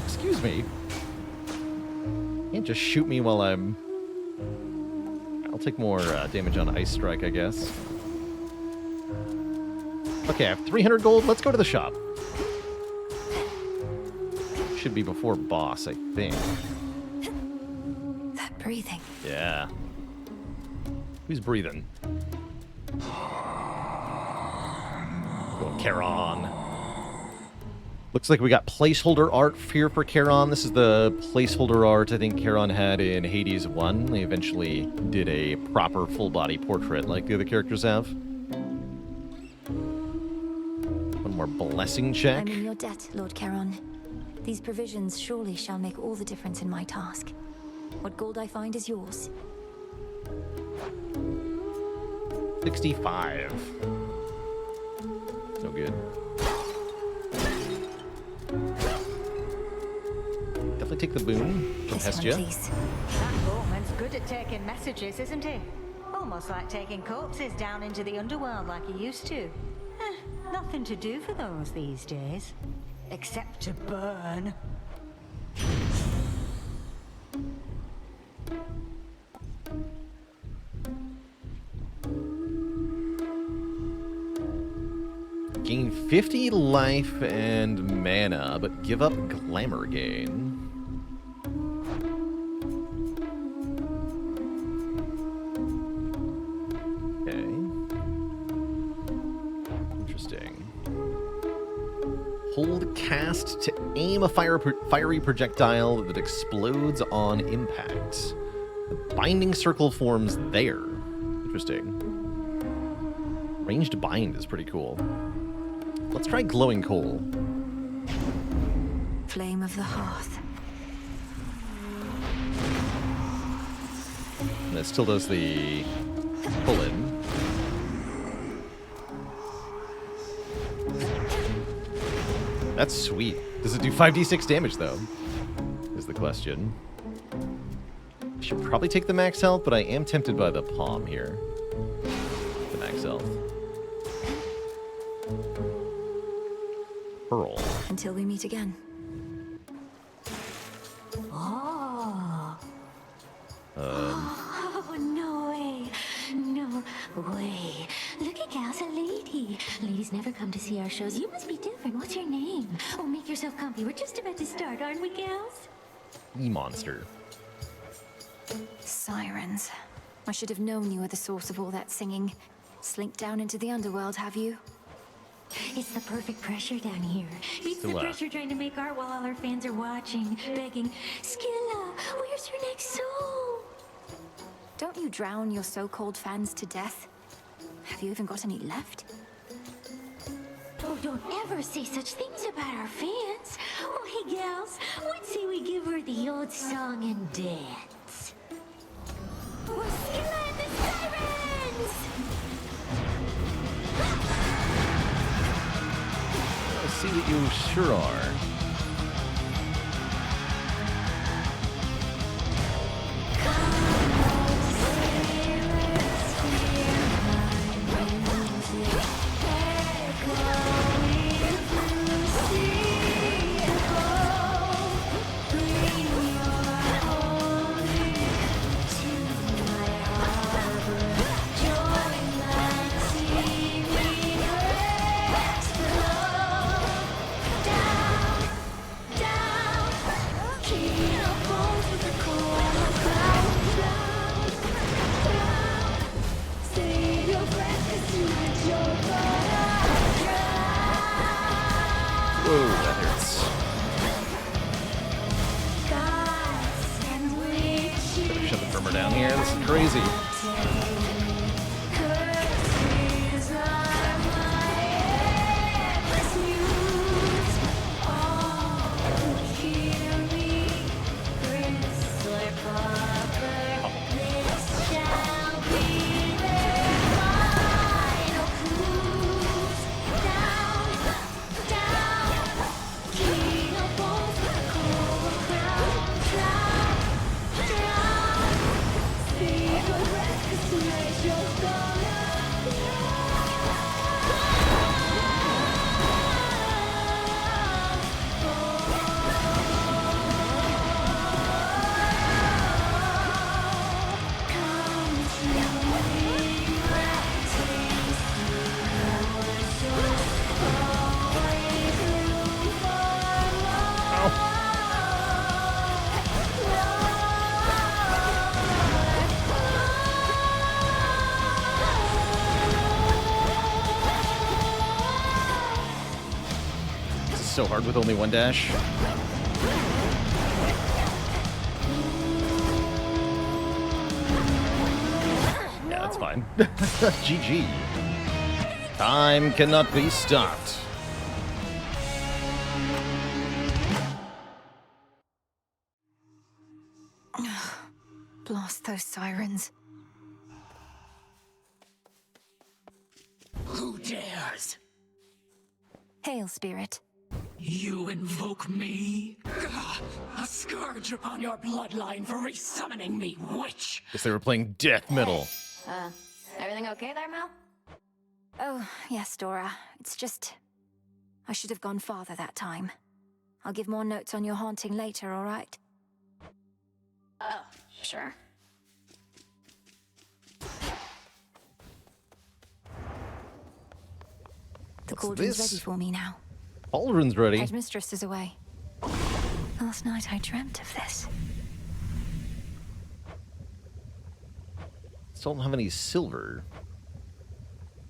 Excuse me. Can't just shoot me while I'm... I'll take more damage on Ice Strike, I guess. Okay, I have 300 gold. Let's go to the shop. Should be before boss, I think. That breathing. Yeah. Who's breathing? Go Charon. Looks like we got placeholder art here for Charon. This is the placeholder art I think Charon had in Hades 1. They eventually did a proper full-body portrait like the other characters have. One more blessing check. I'm in your debt, Lord Charon. These provisions surely shall make all the difference in my task. What gold I find is yours. 65. No good. Definitely take the boon from This one, Hestia. please. That boatman's good at taking messages, isn't he? Almost like taking corpses down into the underworld like he used to. Nothing to do for those these days. Except to burn. Gain 50 life and mana, but give up glamour gain. Okay. Interesting. Hold cast to aim a fiery projectile that explodes on impact. The binding circle forms there. Interesting. Ranged bind is pretty cool. Let's try glowing coal. Flame of the hearth. And it still does the pull-in. That's sweet. Does it do 5d6 damage, though? Is the question. I should probably take the max health, but I am tempted by the palm here. The max health. Pearl. Until we meet again. Oh. Oh, no way. No way. Look at Gal's a lady. Ladies never come to see our shows. You must be different. What's your name? Oh, make yourself comfy. We're just about to start, aren't we, gals? E-monster. Sirens. I should have known you were the source of all that singing. Slinked down into the underworld, have you? It's the perfect pressure down here. Beats the Skilla. pressure trying to make art while all our fans are watching, begging, Skilla, where's your next song? Don't you drown your so-called fans to death? Have you even got any left? Oh, don't ever say such things about our fans. Oh, hey, gals, let's say we give her the old song and dance. We're Skilla and the Sirens! I see that you sure are. crazy. So hard with only one dash. Yeah, that's fine. GG. Time cannot be stopped. Blast those sirens. Who dares? Hail, spirit. You invoke me? Gah, a scourge upon your bloodline for resummoning me, witch! Guess they were playing death metal. Everything okay there, Mel? Oh, yes, Dora. It's just... I should have gone farther that time. I'll give more notes on your haunting later, all right? Oh, sure. The cauldron's this? ready for me now. Pauldron's ready. Headmistress is away. Last night I dreamt of this. Still don't have any silver.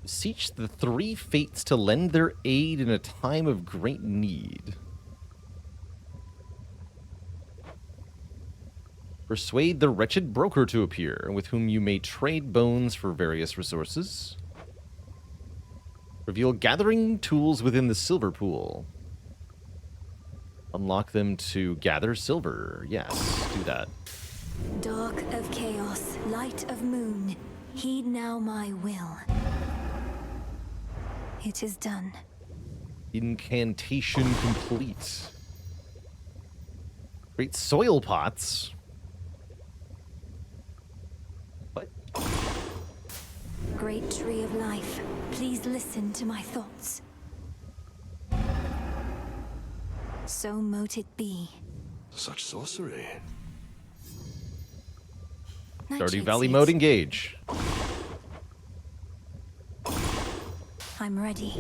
Beseech the three fates to lend their aid in a time of great need. Persuade the wretched broker to appear, with whom you may trade bones for various resources. Reveal gathering tools within the silver pool. Unlock them to gather silver. Yes, do that. Dark of chaos, light of moon, heed now my will. It is done. Incantation complete. Great soil pots. What? Great tree of life, please listen to my thoughts. So mote it be. Such sorcery. Stardew Valley mode engage. I'm ready.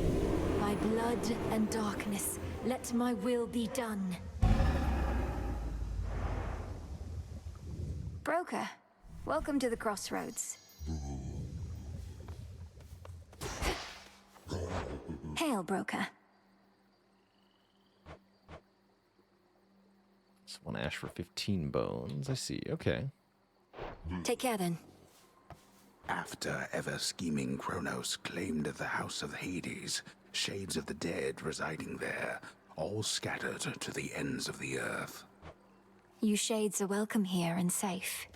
By blood and darkness, let my will be done. Broker, welcome to the crossroads. Hail, Broker. Just one ash for 15 bones. I see. Okay. Take care then. After ever-scheming Kronos claimed the House of Hades, shades of the dead residing there, all scattered to the ends of the earth. You shades are welcome here and safe.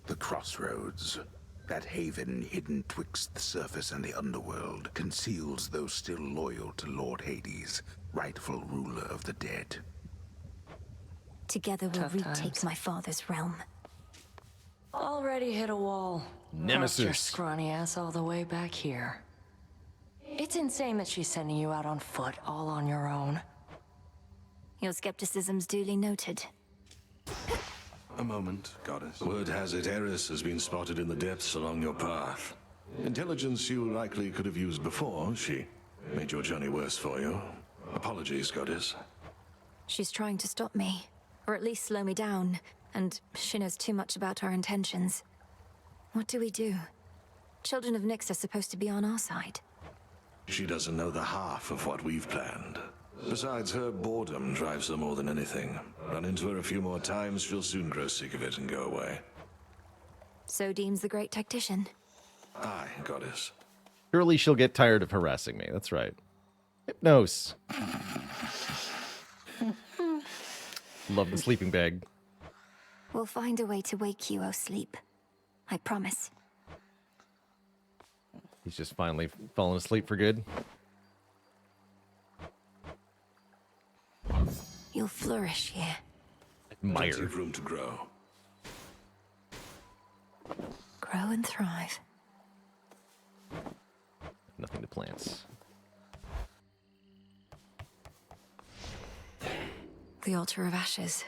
The crossroads, that haven hidden twixt the surface and the underworld, conceals those still loyal to Lord Hades, rightful ruler of the dead. Together we'll Tough retake times. my father's realm. Already hit a wall. Nemesis. Brought your scrawny ass all the way back here. It's insane that she's sending you out on foot, all on your own. Your skepticism's duly noted. A moment, goddess. Word has it Eris has been spotted in the depths along your path. Intelligence you likely could have used before. She made your journey worse for you. Apologies, goddess. She's trying to stop me, or at least slow me down, and she knows too much about our intentions. What do we do? Children of Nyx are supposed to be on our side. She doesn't know the half of what we've planned. Besides, her boredom drives her more than anything. Run into her a few more times, she'll soon grow sick of it and go away. So deems the great tactician. Aye, goddess. Surely she'll get tired of harassing me. That's right. Hypnos. Love the sleeping bag. We'll find a way to wake you, O sleep. I promise. He's just finally fallen asleep for good. You'll flourish here. Admire. Plenty of room to grow. Grow and thrive. Nothing to plants. The altar of ashes.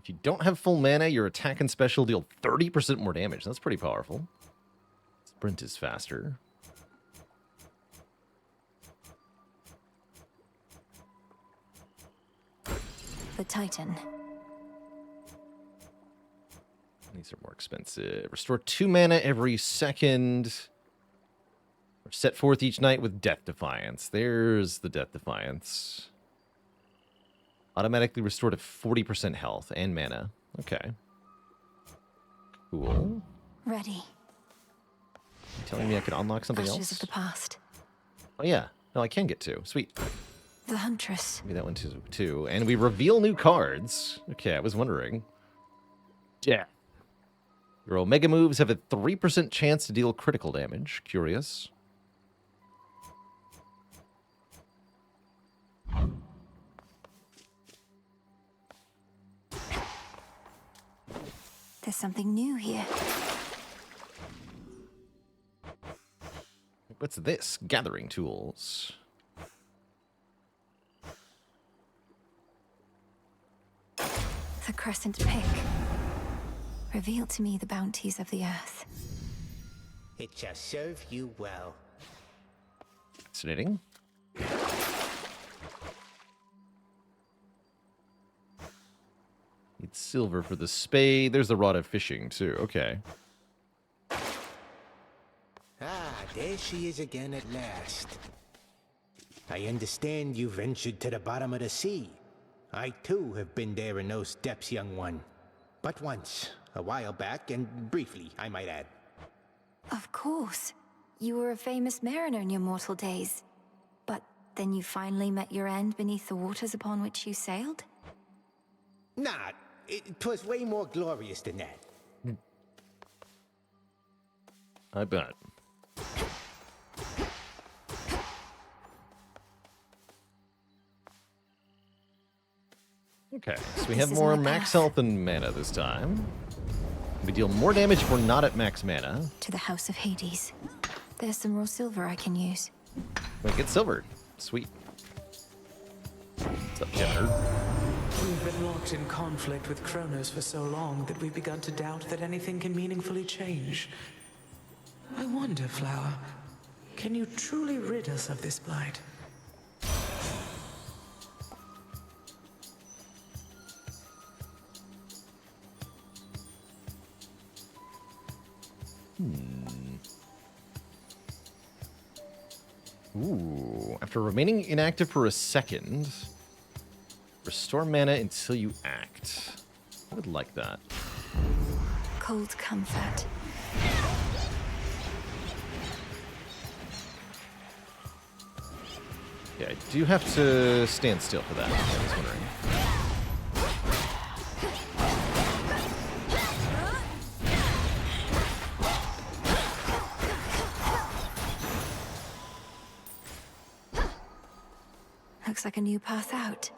If you don't have full mana, your attack and special deal 30% more damage. That's pretty powerful. Sprint is faster. The Titan. These are more expensive. Restore 2 mana every second. Or set forth each night with Death Defiance. There's the Death Defiance. Automatically restore to 40% health and mana. Okay. Cool. Ready. You telling me I can unlock something Ashes else? of the past. Oh yeah. No, I can get 2. Sweet. The Huntress. Maybe that one too. And we reveal new cards. Okay, I was wondering. Yeah. Your Omega moves have a 3% chance to deal critical damage. Curious. There's something new here. What's this? Gathering tools. The Crescent Pick. Reveal to me the bounties of the earth. It shall serve you well. Fascinating. Need silver for the spade. There's the rod of fishing, too. Okay. Ah, there she is again at last. I understand you ventured to the bottom of the sea. I, too, have been there in those depths, young one. But once, a while back, and briefly, I might add. Of course. You were a famous mariner in your mortal days. But then you finally met your end beneath the waters upon which you sailed? Nah, 'twas way more glorious than that. I bet. Okay, so we have more max health and mana this time. We deal more damage if we're not at max mana. To the House of Hades. There's some raw silver I can use. We get silver. Sweet. What's up, Jenner? We've been locked in conflict with Kronos for so long that we've begun to doubt that anything can meaningfully change. I wonder, Flower, can you truly rid us of this blight? Ooh. After remaining inactive for a second, restore mana until you act. I would like that. Cold comfort. Yeah, I do have to stand still for that. I was wondering. Looks like a new path out.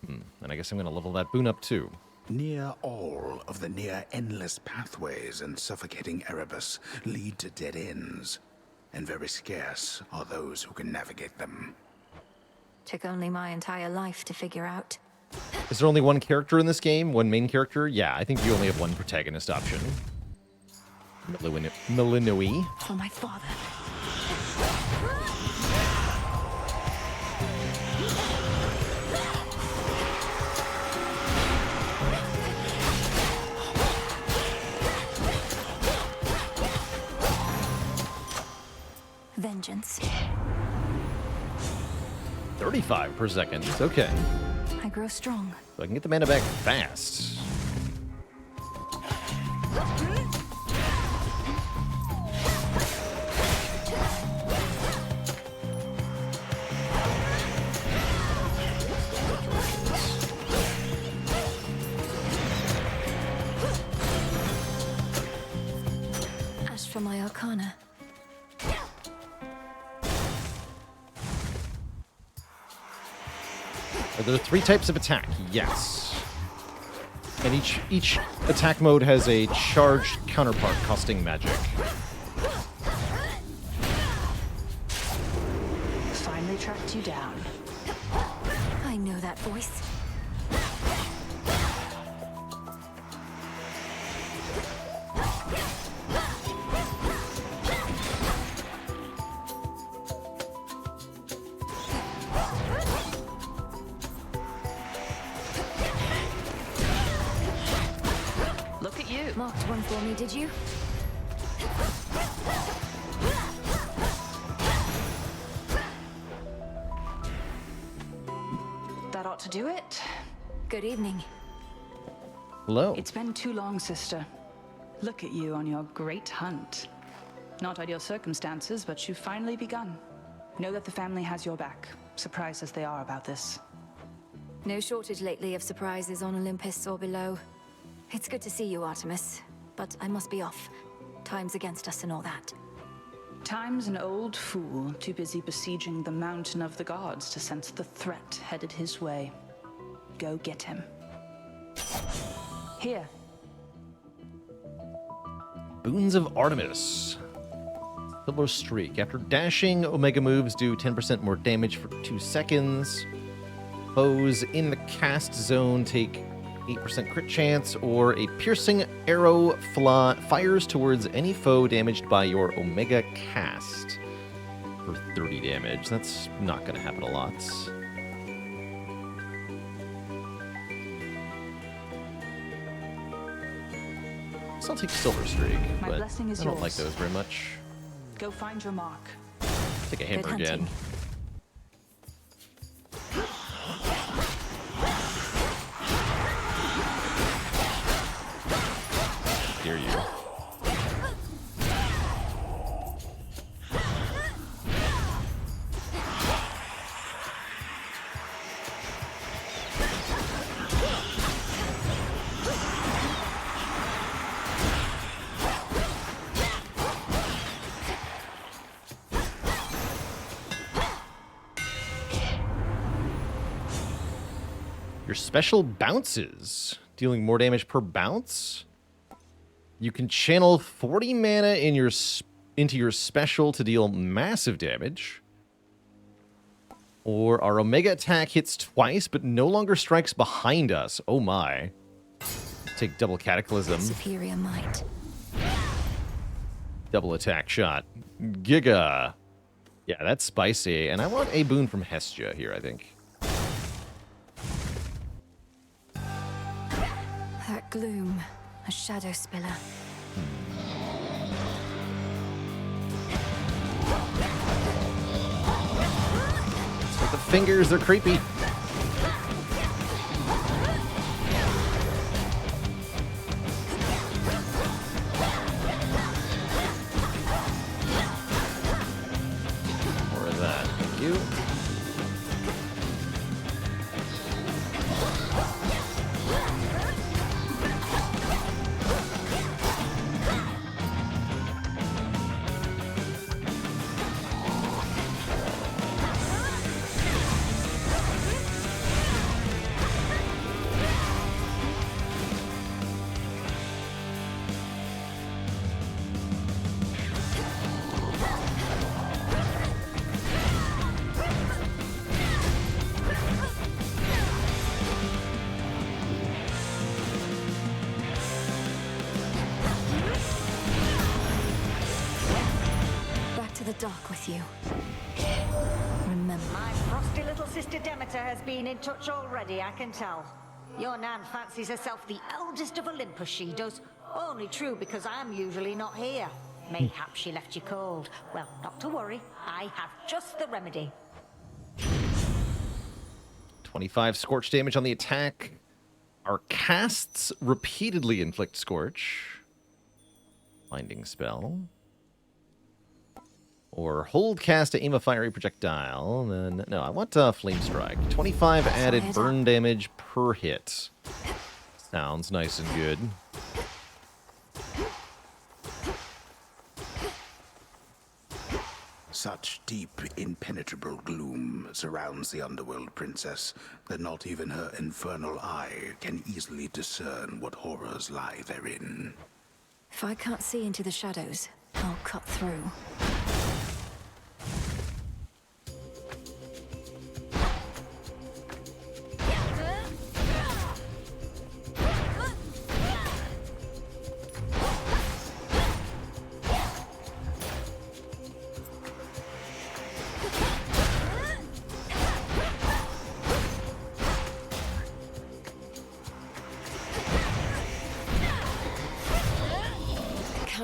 And I guess I'm going to level that boon up too. Near all of the near-endless pathways in suffocating Erebus lead to dead ends, and very scarce are those who can navigate them. Took only my entire life to figure out. Is there only one character in this game? One main character? Yeah, I think you only have one protagonist option. Melinoi. For my father. Vengeance. 35 per second. Okay. I grow strong. So I can get the mana back fast. Ash for my arcana. Are there 3 types of attack? Yes. And each attack mode has a charged counterpart costing magic. Finally tracked you down. I know that voice. Look at you. Marked one for me, did you? That ought to do it. Good evening. Hello. It's been too long, sister. Look at you on your great hunt. Not ideal circumstances, but you've finally begun. Know that the family has your back, surprised as they are about this. No shortage lately of surprises on Olympus or below. It's good to see you, Artemis, but I must be off. Time's against us and all that. Time's an old fool, too busy besieging the mountain of the gods to sense the threat headed his way. Go get him. Here. Boons of Artemis. Silver Streak. After dashing, Omega moves do 10% more damage for 2 seconds. Foes in the cast zone take 8% crit chance, or a piercing arrow fires towards any foe damaged by your Omega cast for 30 damage. That's not going to happen a lot. So I'll take Silver Streak, My but blessing is I don't like yours. those very much. Go find your mark. Take a hammer hunting. again. Dare you. Your special bounces, dealing more damage per bounce. You can channel 40 mana in into your special to deal massive damage. Or our Omega attack hits twice, but no longer strikes behind us. Oh my. Take double Cataclysm. Superior might. Double attack shot. Giga. Yeah, that's spicy. And I want a boon from Hestia here, I think. That gloom, a shadow spiller. But the fingers are creepy. More of that. Thank you. The dark with you. Remember. My frosty little sister Demeter has been in touch already, I can tell. Your Nan fancies herself the eldest of Olympus, she does. Only true because I'm usually not here. Mayhap she left you cold. Well, not to worry. I have just the remedy. 25 scorch damage on the attack. Our casts repeatedly inflict scorch. Blinding spell. Or hold cast to aim a fiery projectile. Then no, I want flame strike. 25 added burn damage per hit. Sounds nice and good. Such deep, impenetrable gloom surrounds the underworld princess that not even her infernal eye can easily discern what horrors lie therein. If I can't see into the shadows, I'll cut through.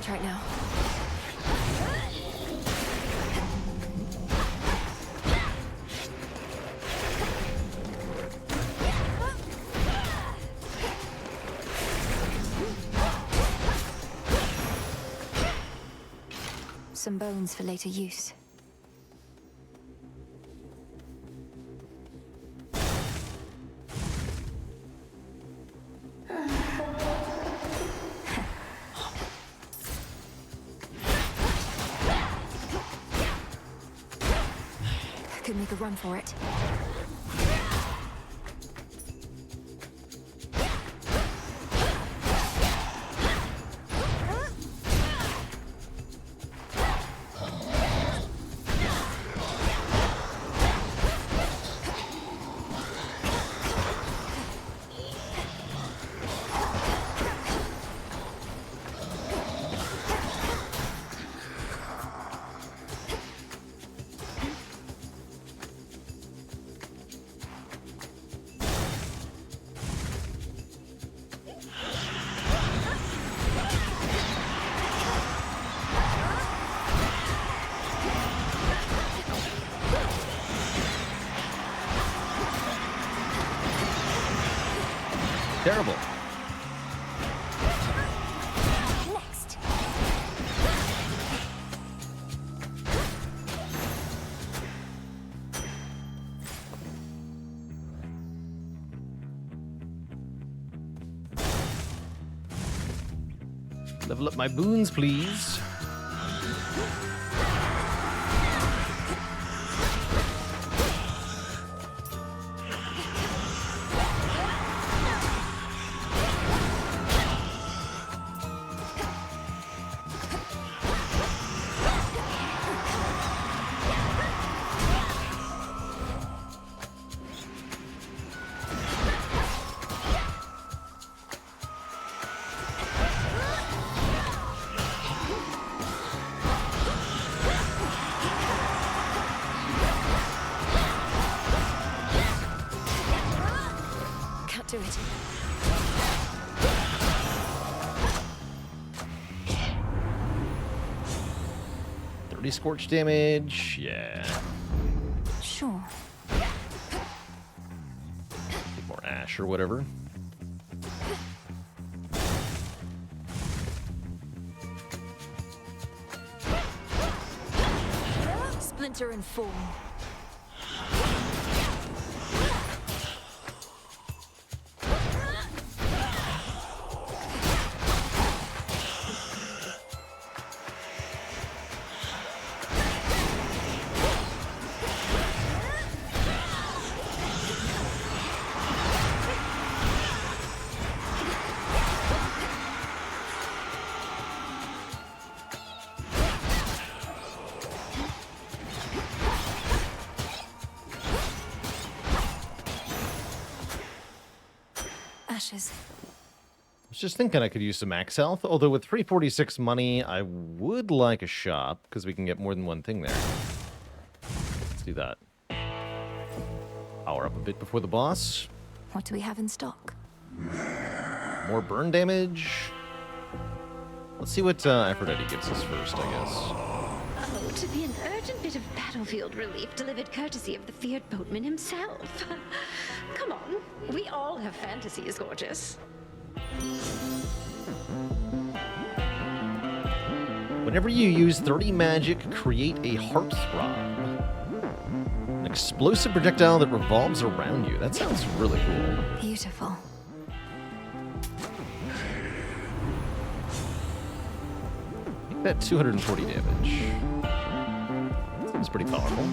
Right now. Some bones for later use. Could make a run for it. Terrible. Next. Level up my boons, please. Do it. Scorch damage, yeah. Sure. Get more ash or whatever. Splinter and fall. Ashes. I was just thinking I could use some max health, although with 346 money, I would like a shop, because we can get more than one thing there. Let's do that. Power up a bit before the boss. What do we have in stock? More burn damage. Let's see what Aphrodite gives us first, I guess. to be an urgent bit of battlefield relief delivered courtesy of the feared boatman himself. Come on, we all have fantasies, gorgeous. Whenever you use 30 magic, create a heartthrob. An explosive projectile that revolves around you. That sounds really cool. Beautiful. Make that 240 damage. Seems pretty powerful.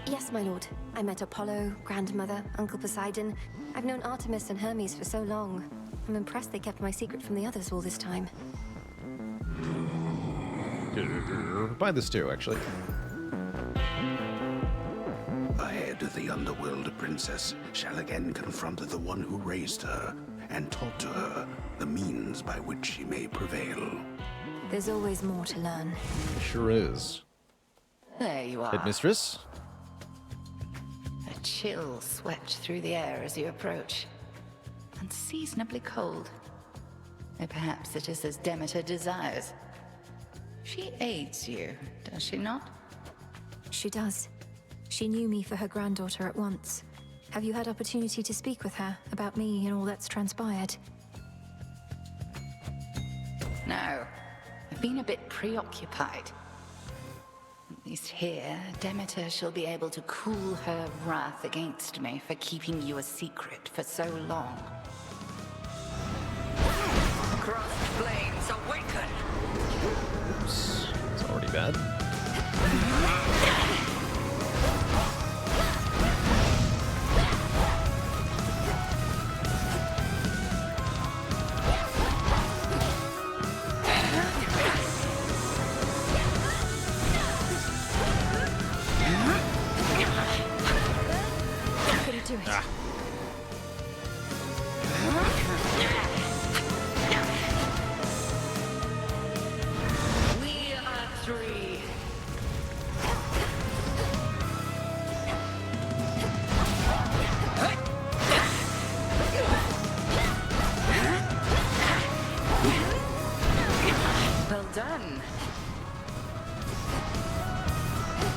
Yes, my lord. I met Apollo, Grandmother, Uncle Poseidon. I've known Artemis and Hermes for so long. I'm impressed they kept my secret from the others all this time. Buy this too, actually. Ahead, the underworld princess shall again confront the one who raised her and taught to her the means by which she may prevail. There's always more to learn. Sure is. There you are. Headmistress? A chill swept through the air as you approach. Unseasonably cold. Or perhaps it is as Demeter desires. She aids you, does she not? She does. She knew me for her granddaughter at once. Have you had opportunity to speak with her about me and all that's transpired? No. I've been a bit preoccupied. At least here, Demeter shall be able to cool her wrath against me for keeping you a secret for so long. Crossed flames awaken! Oops. It's already bad. Couldn't do it. We are three. Well done.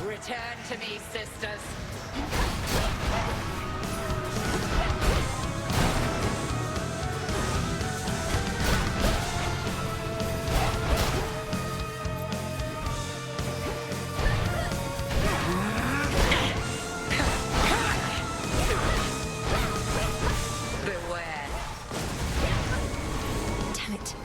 Return to me, sisters. Beware. Damn it.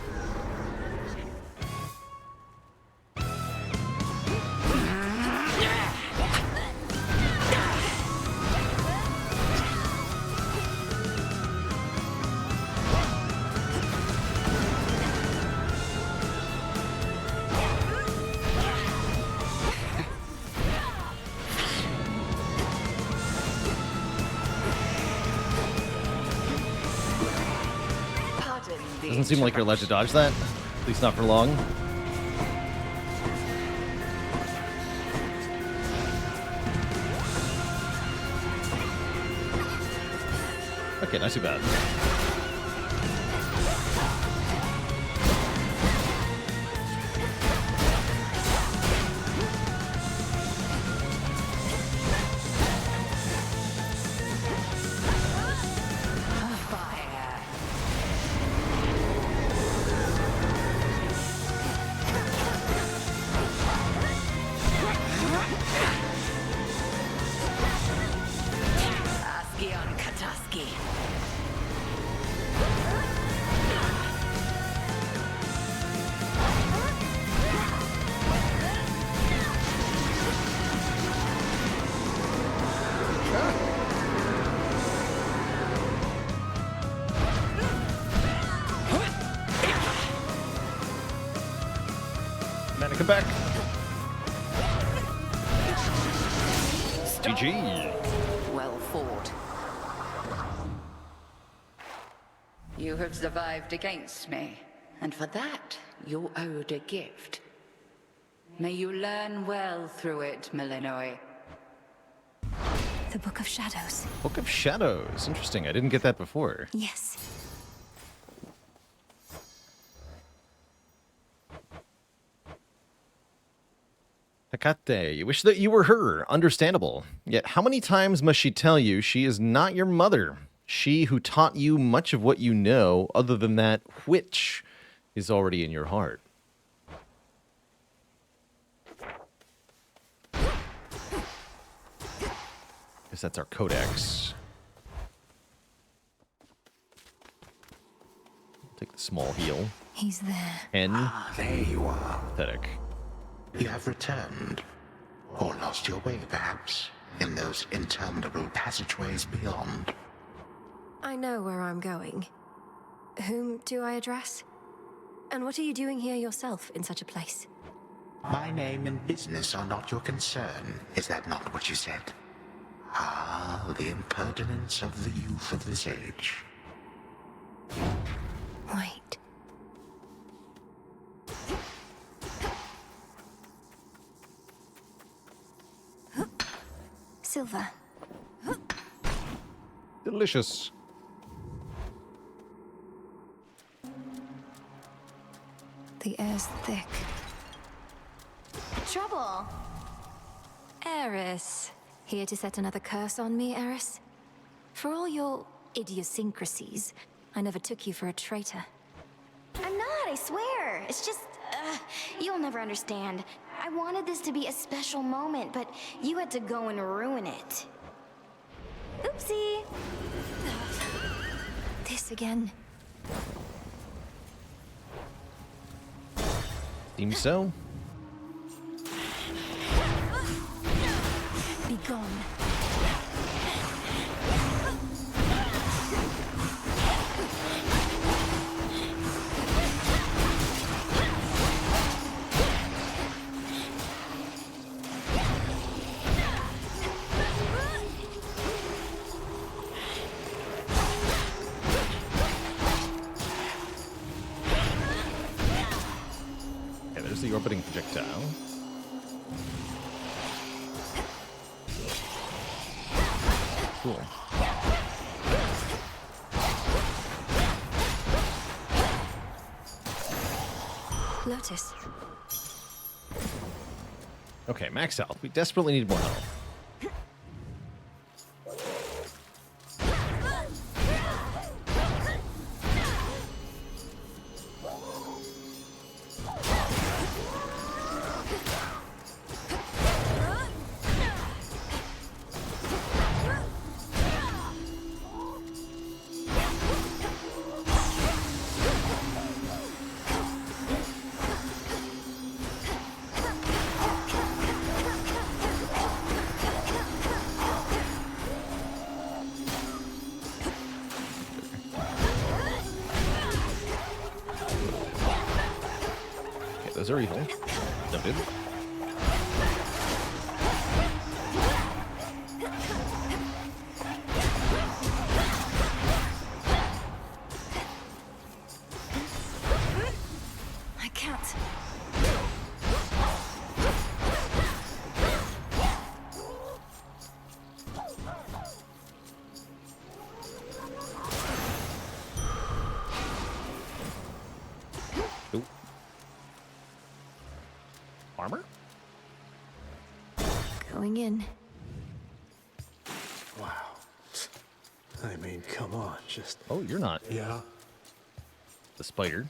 Pardon the Doesn't seem like you're allowed to dodge that. At least not for long. Okay, not too bad. Fire. Askion Kataski. Man, come back. GG. Well fought. You have survived against me, and for that you're owed a gift. May you learn well through it, Melinoi. The Book of Shadows. Book of Shadows. Interesting. I didn't get that before. Yes. Hecate, you wish that you were her. Understandable. Yet how many times must she tell you she is not your mother? She who taught you much of what you know, other than that which is already in your heart. Guess that's our codex. Take the small heal. He's there. And there you are. Pathetic. You have returned. Or lost your way, perhaps, in those interminable passageways beyond. I know where I'm going. Whom do I address? And what are you doing here yourself in such a place? My name and business are not your concern. Is that not what you said? Ah, the impertinence of the youth of this age. Wait. Silver. Delicious. The air's thick. Trouble. Eris. Here to set another curse on me, Eris? For all your idiosyncrasies, I never took you for a traitor. I'm not, I swear. It's just, you'll never understand. I wanted this to be a special moment, but you had to go and ruin it. Oopsie. This again. Seems so. Be gone. Okay, there's the orbiting projectile. Cool. Lotus. Okay, max health. We desperately need more health. Those are evil. Noted. I can't. Ooh. Armor? Going in. Wow. I mean, come on, just... Oh, you're not. Yeah? The spider.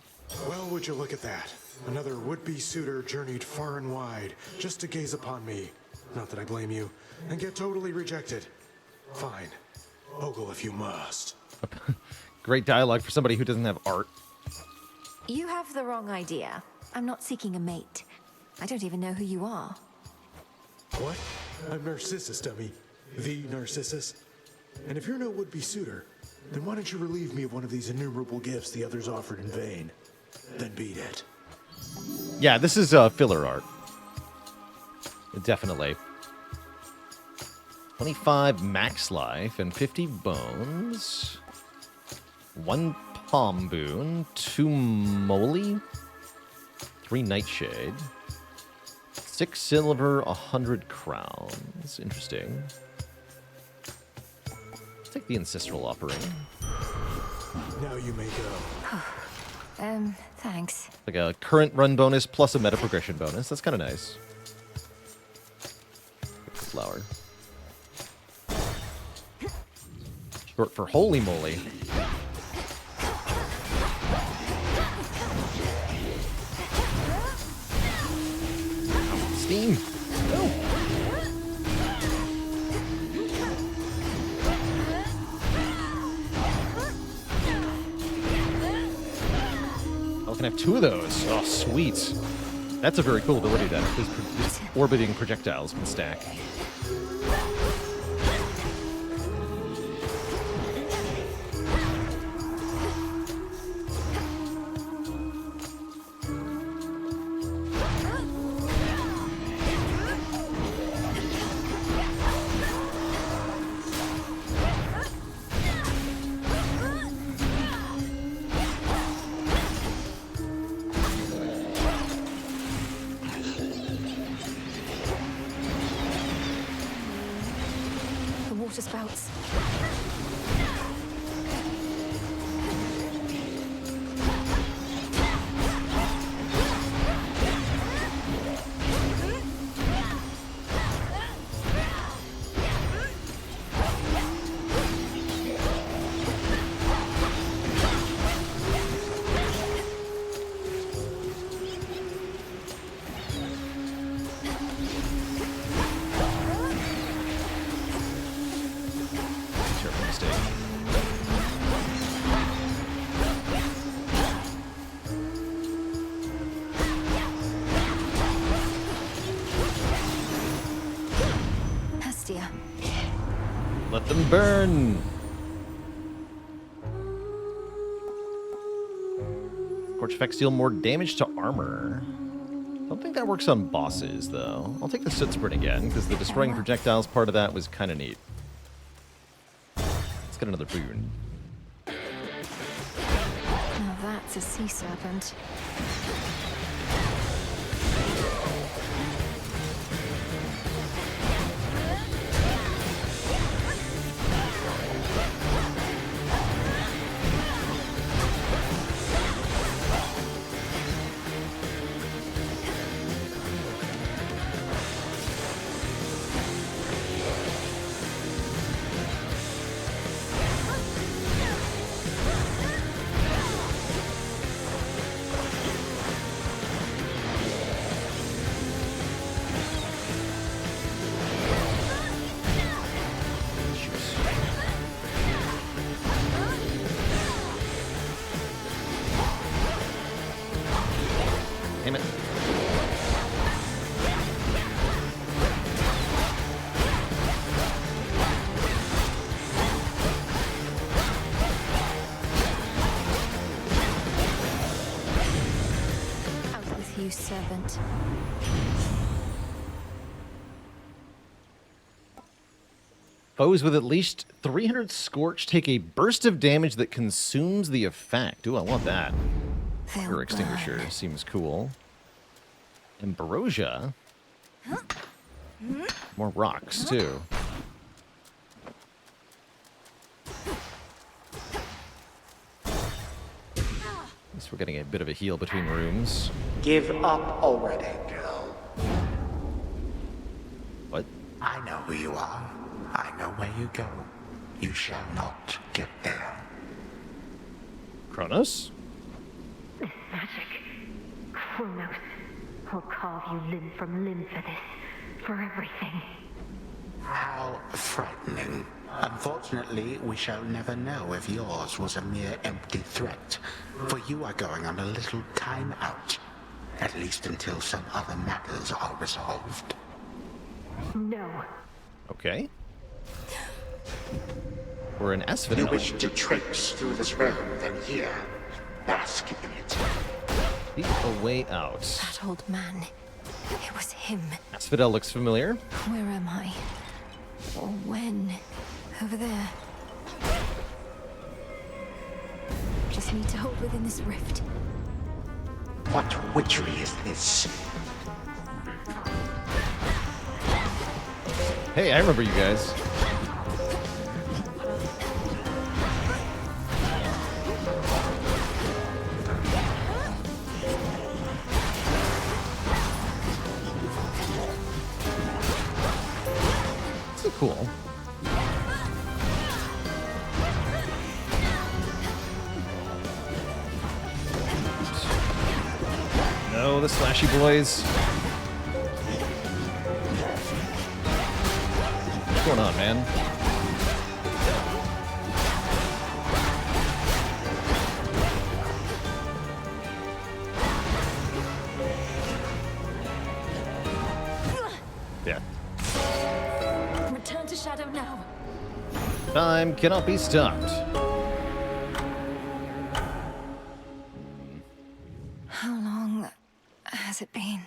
Well, would you look at that? Another would-be suitor journeyed far and wide just to gaze upon me. Not that I blame you. And get totally rejected. Fine. Ogle if you must. Great dialogue for somebody who doesn't have art. You have the wrong idea. I'm not seeking a mate. I don't even know who you are. What? I'm Narcissus, dummy. The Narcissus. And if you're no would-be suitor, then why don't you relieve me of one of these innumerable gifts the others offered in vain? Then beat it. Yeah, this is filler art. Definitely. 25 max life and 50 bones. 1 palm boon. 2 moly. 3 nightshade. 6 silver, 100 crowns. Interesting. Let's take the ancestral offering. Now you may go. Thanks. Like a current run bonus plus a meta progression bonus. That's kind of nice. flower. Short for holy moly. Steam. Oh, can I have 2 of those? Oh, sweet. That's a very cool ability then. These orbiting projectiles can stack. Water spouts. Let them burn! Scorch effects deal more damage to armor. Don't think that works on bosses, though. I'll take the Soot Sprint again, because the destroying projectiles part of that was kind of neat. Let's get another boon. Now that's a sea serpent. Damn it. Out with you, servant. Foes with at least 300 Scorch take a burst of damage that consumes the effect. Ooh, I want that. Your extinguisher seems cool. Ambrosia. More rocks, too. At least we're getting a bit of a heal between rooms. Give up already, girl. What? I know who you are. I know where you go. You shall not get there. Kronos? This magic. Kronos. I'll carve you limb from limb for this. For everything. How frightening. Unfortunately, we shall never know if yours was a mere empty threat, for you are going on a little time out, at least until some other matters are resolved. No. Okay. We're in Asphodel. You wish to traipse through this realm, then here, bask in it. Seek a way out. That old man. It was him. Asphodel looks familiar. Where am I? Or when? Over there. Just need to hold within this rift. What witchery is this? Hey, I remember you guys. This is cool. No, the slashy boys. What's going on, man? Yeah. Return to Shadow now. Time cannot be stopped. How long has it been?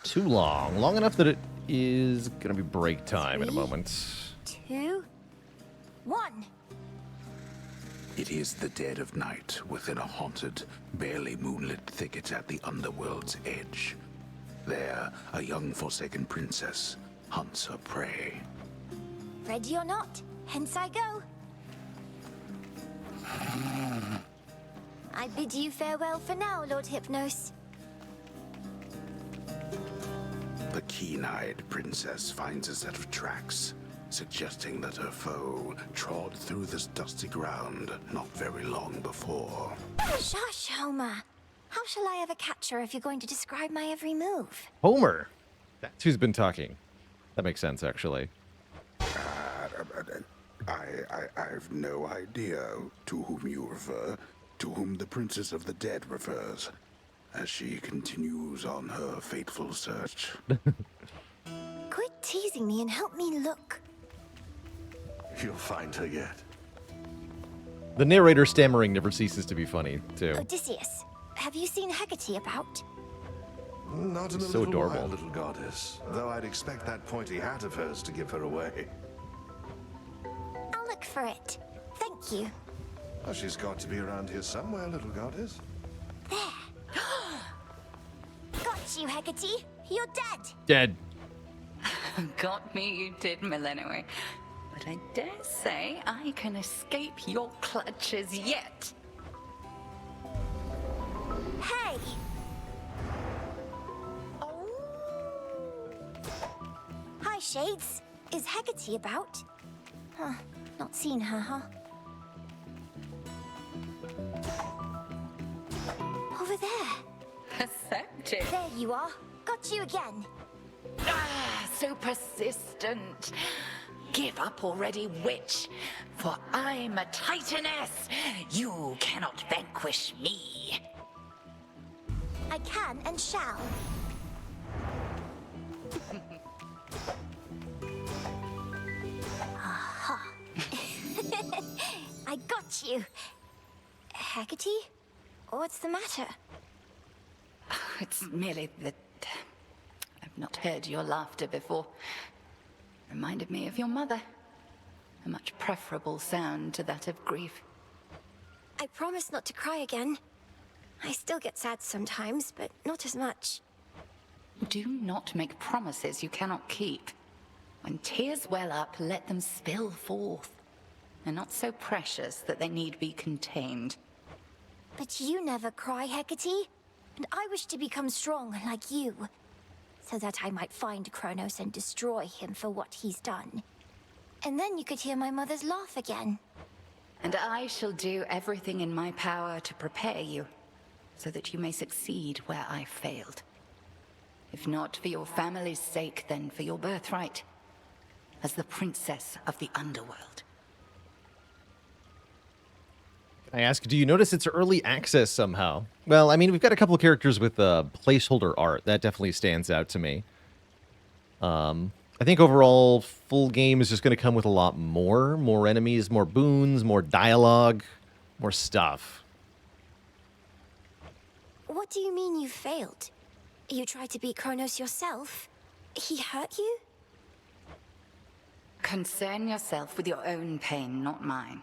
Too long. Long enough that it is gonna be break time in a moment. 2, 1. It is the dead of night within a haunted, barely moonlit thicket at the underworld's edge. There, a young forsaken princess hunts her prey. Ready or not, hence I go. I bid you farewell for now, Lord Hypnos. The keen-eyed princess finds a set of tracks, suggesting that her foe trod through this dusty ground not very long before. Shush, Homer. How shall I ever catch her if you're going to describe my every move? Homer! That's who's been talking. That makes sense, actually. I've no idea to whom you refer, to whom the Princess of the Dead refers, as she continues on her fateful search. Quit teasing me and help me look. You'll find her yet. The narrator stammering never ceases to be funny, too. Odysseus, have you seen Hecate about? Not in a So little adorable. while, little goddess. Though I'd expect that pointy hat of hers to give her away. I'll look for it. Thank you. Well, she's got to be around here somewhere, little goddess. Got you, Hecate. You're dead. Dead. Got me, you did, Millennium. But I dare say I can escape your clutches yet. Hey! Hi, Shades. Is Hecate about? Huh. Not seen her, huh? Over there. Perceptive. There you are. Got you again. Ah, so persistent. Give up already, witch. For I'm a titaness. You cannot vanquish me. I can and shall. Aha. I got you. Hecate? What's the matter? It's merely that I've not heard your laughter before. Reminded me of your mother. A much preferable sound to that of grief. I promise not to cry again. I still get sad sometimes, but not as much. Do not make promises you cannot keep. When tears well up, let them spill forth. They're not so precious that they need be contained. But you never cry, Hecate. And I wish to become strong like you. So that I might find Kronos and destroy him for what he's done. And then you could hear my mother's laugh again. And I shall do everything in my power to prepare you, so that you may succeed where I failed. If not for your family's sake, then for your birthright, as the princess of the underworld. I ask, do you notice it's early access somehow? Well, I mean, we've got a couple of characters with placeholder art. That definitely stands out to me. I think overall, full game is just going to come with a lot more. More enemies, more boons, more dialogue, more stuff. What do you mean you failed? You tried to beat Kronos yourself? He hurt you? Concern yourself with your own pain, not mine.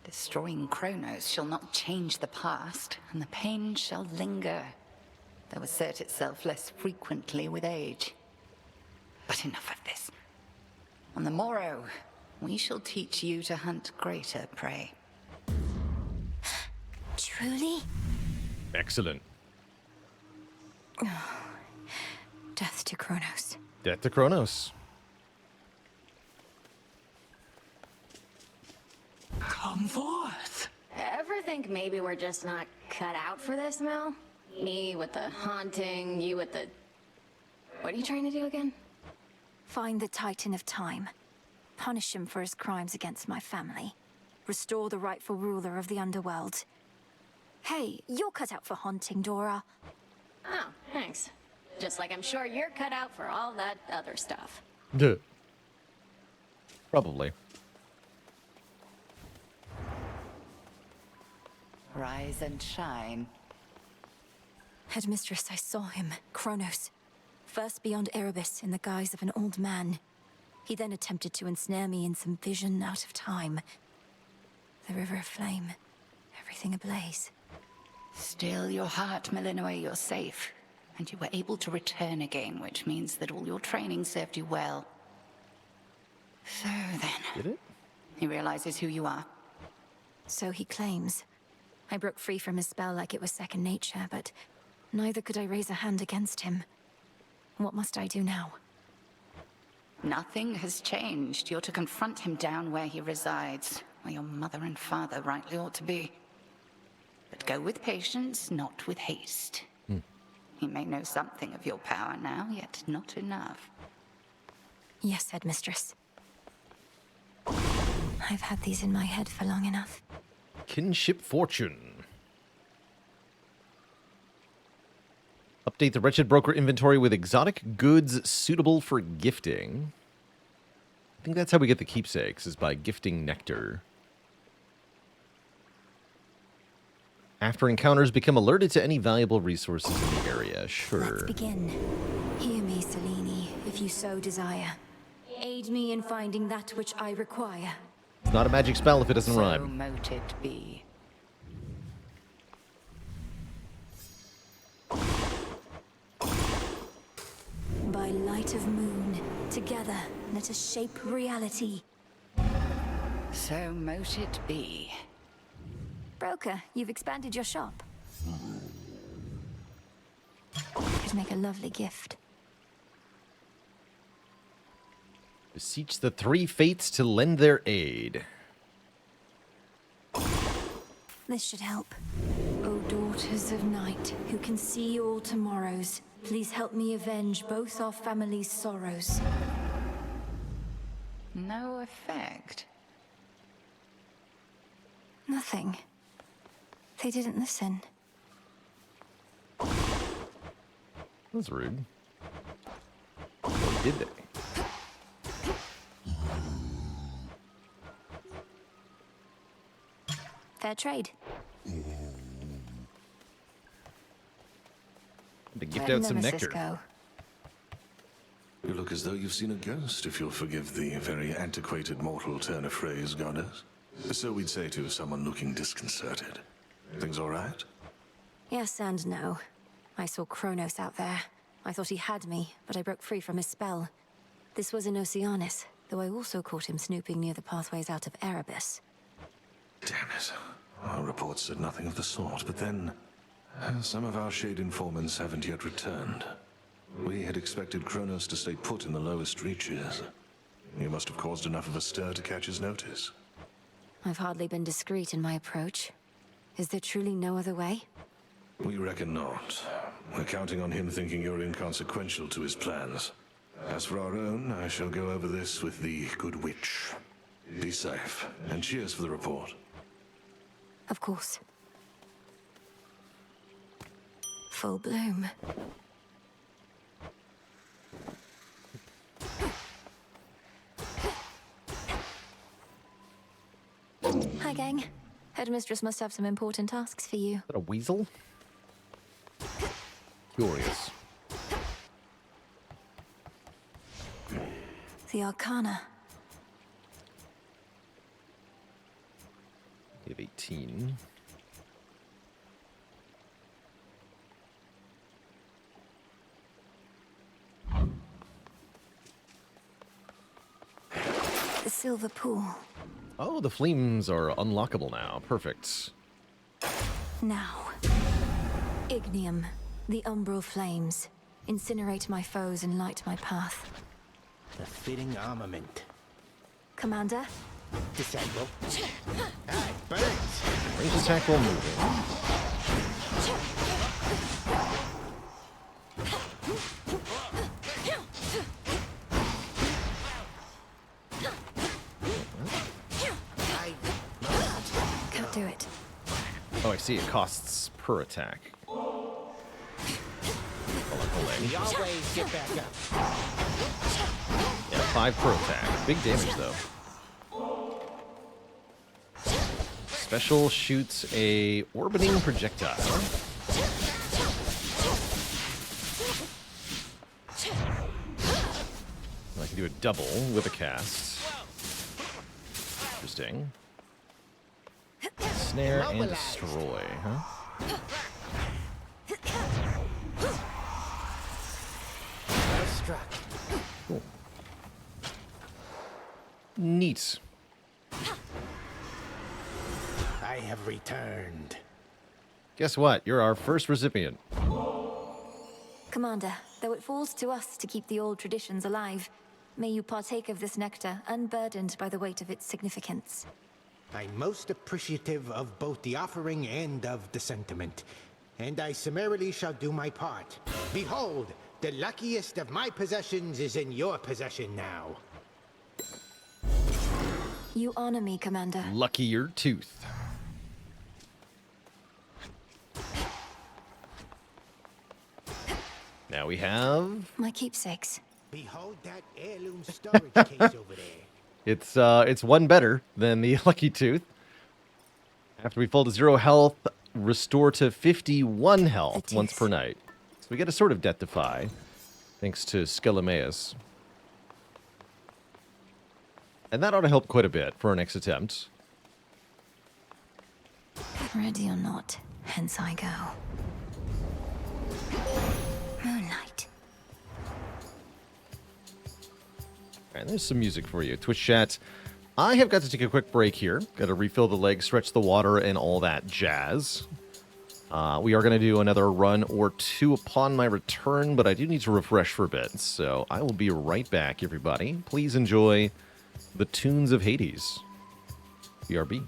Destroying Kronos shall not change the past, and the pain shall linger, though assert itself less frequently with age. But enough of this. On the morrow, we shall teach you to hunt greater prey. Truly? Excellent. Death to Kronos. Death to Kronos. think maybe we're just not cut out for this, Mel? Me with the haunting, you with the... What are you trying to do again? Find the Titan of Time. Punish him for his crimes against my family. Restore the rightful ruler of the underworld. Hey, you're cut out for haunting, Dora. Oh, thanks. Just like I'm sure you're cut out for all that other stuff. Duh. Probably. Rise and shine. Headmistress, I saw him, Kronos. First beyond Erebus in the guise of an old man. He then attempted to ensnare me in some vision out of time. The river of flame. Everything ablaze. Still your heart, Melinoe, you're safe. And you were able to return again, which means that all your training served you well. So then... Did it? He realizes who you are. So he claims. I broke free from his spell like it was second nature, but neither could I raise a hand against him. What must I do now? Nothing has changed. You're to confront him down where he resides, where your mother and father rightly ought to be. But go with patience, not with haste. He may know something of your power now, yet not enough. Yes, Headmistress. I've had these in my head for long enough. Kinship Fortune. Update the Wretched Broker inventory with exotic goods suitable for gifting. I think that's how we get the keepsakes, is by gifting nectar. After encounters, become alerted to any valuable resources in the area. Sure. Let's begin. Hear me, Selene, if you so desire. Aid me in finding that which I require. It's not a magic spell if it doesn't So rhyme. mote it be. By light of moon, together, let us shape reality. So mote it be. Broker, you've expanded your shop. Could make a lovely gift. Beseech the three fates to lend their aid. This should help. O daughters of night, who can see all tomorrows, please help me avenge both our families' sorrows. No effect. Nothing. They didn't listen. That's rude. Or did they? Fair trade. To gift out some Nemesis nectar. go. You look as though you've seen a ghost, if you'll forgive the very antiquated mortal turn of phrase, goddess. So we'd say to someone looking disconcerted. Things all right? Yes and no. I saw Kronos out there. I thought he had me, but I broke free from his spell. This was in Oceanus, though I also caught him snooping near the pathways out of Erebus. Damn it. Our reports said nothing of the sort, but then... some of our shade informants haven't yet returned. We had expected Kronos to stay put in the lowest reaches. You must have caused enough of a stir to catch his notice. I've hardly been discreet in my approach. Is there truly no other way? We reckon not. We're counting on him thinking you're inconsequential to his plans. As for our own, I shall go over this with the good witch. Be safe, and cheers for the report. Of course. Full bloom. Hi, gang. Headmistress must have some important tasks for you. Is that a weasel? Curious. The Arcana. We have 18. The Silver Pool. Oh, the flames are unlockable now. Perfect. Now. Ignium. The umbral flames. Incinerate my foes and light my path. The fitting armament. Commander, Disable. Ah, it burns. Range attack while moving. Can't do it. Oh, I see. It costs per attack. We always get back up. Yeah, 5 per attack. Big damage, though. Special shoots a orbiting projectile. I can do a double with a cast. Interesting. Snare and destroy, huh? Well struck. Cool. Neat. I have returned. Guess what? You're our first recipient. Commander, though it falls to us to keep the old traditions alive, may you partake of this nectar unburdened by the weight of its significance. I'm most appreciative of both the offering and of the sentiment, and I summarily shall do my part. Behold, the luckiest of my possessions is in your possession now. You honor me, Commander. Luckier tooth. Now we have... My keepsakes. Behold that heirloom storage case over there. It's one better than the Lucky Tooth. After we fall to 0 health, restore to 51 health once per night. So we get a sort of death defy, thanks to Skelemaeus. And that ought to help quite a bit for our next attempt. Ready or not, hence I go. Moonlight. Alright, there's some music for you. Twitch chat. I have got to take a quick break here. Got to refill the legs, stretch the water, and all that jazz. We are going to do another run or two upon my return, but I do need to refresh for a bit. So I will be right back, everybody. Please enjoy the Tunes of Hades. BRB.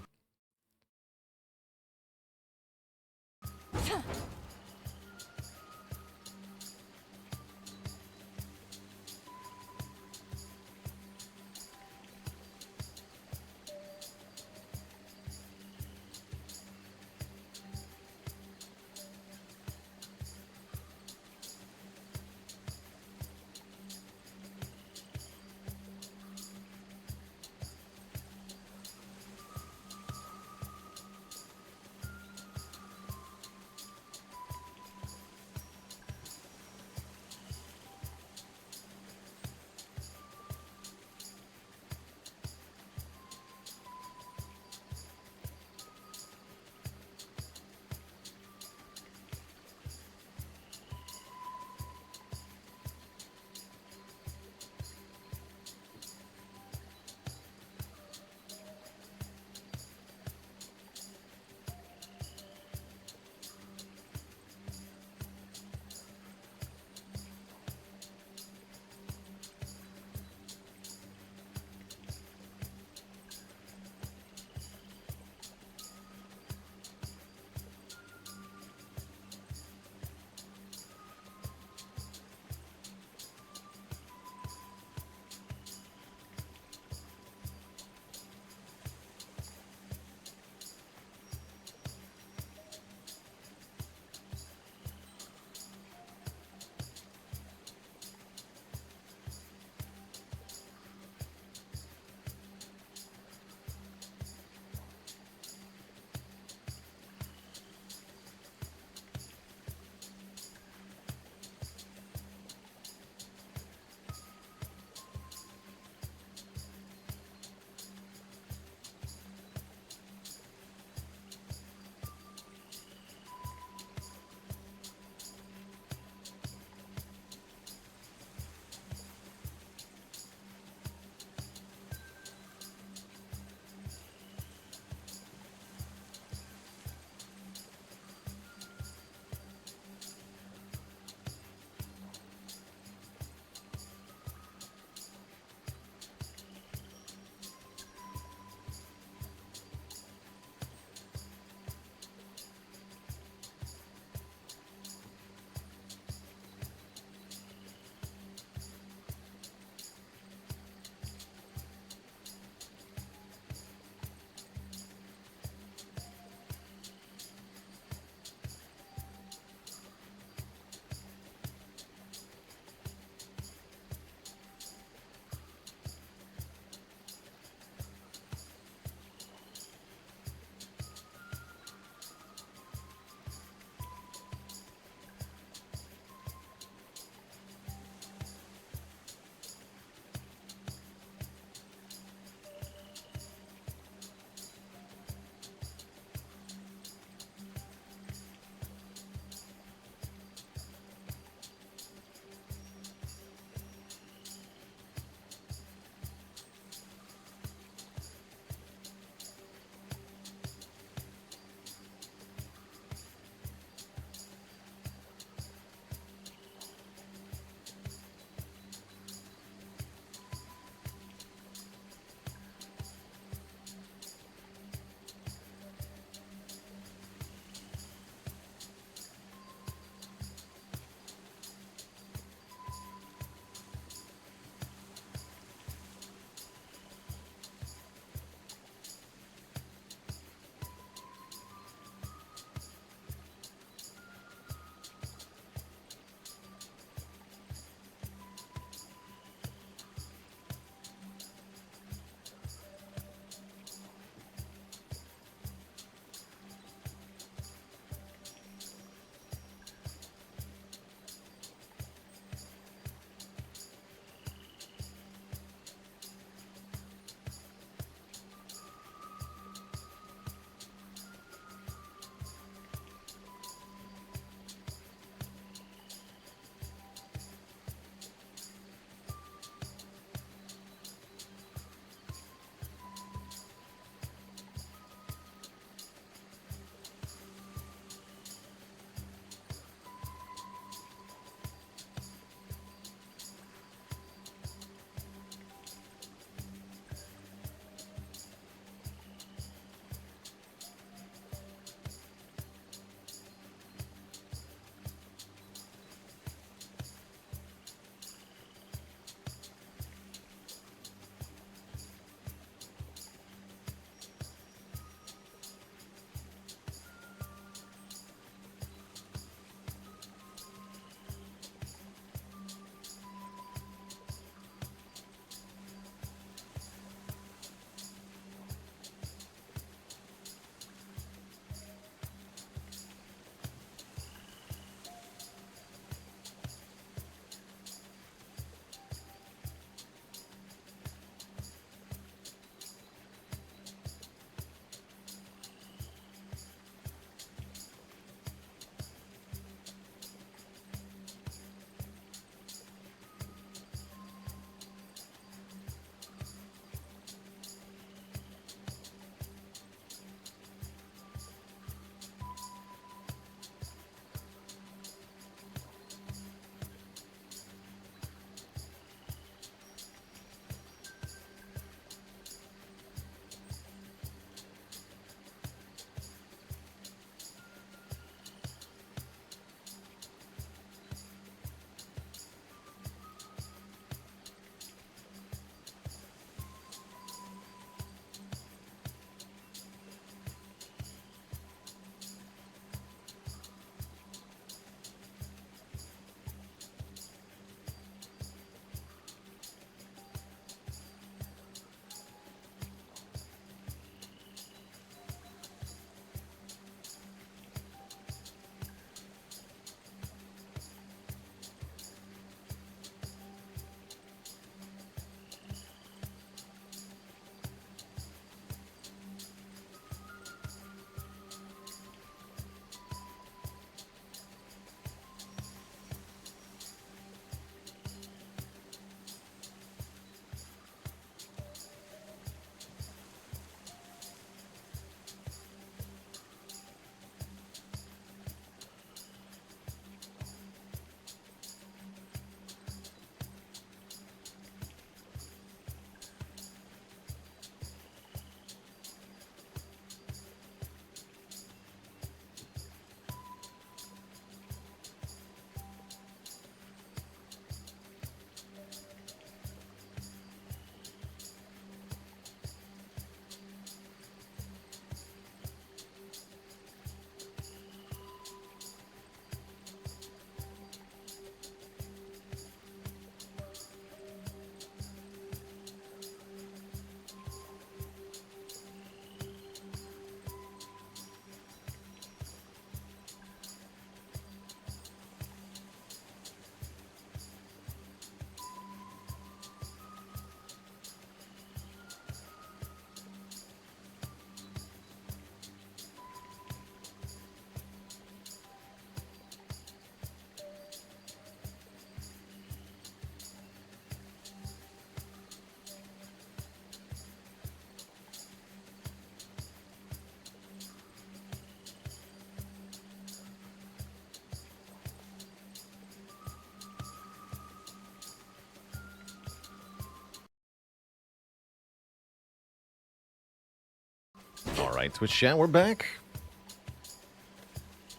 Alright, Twitch chat, we're back.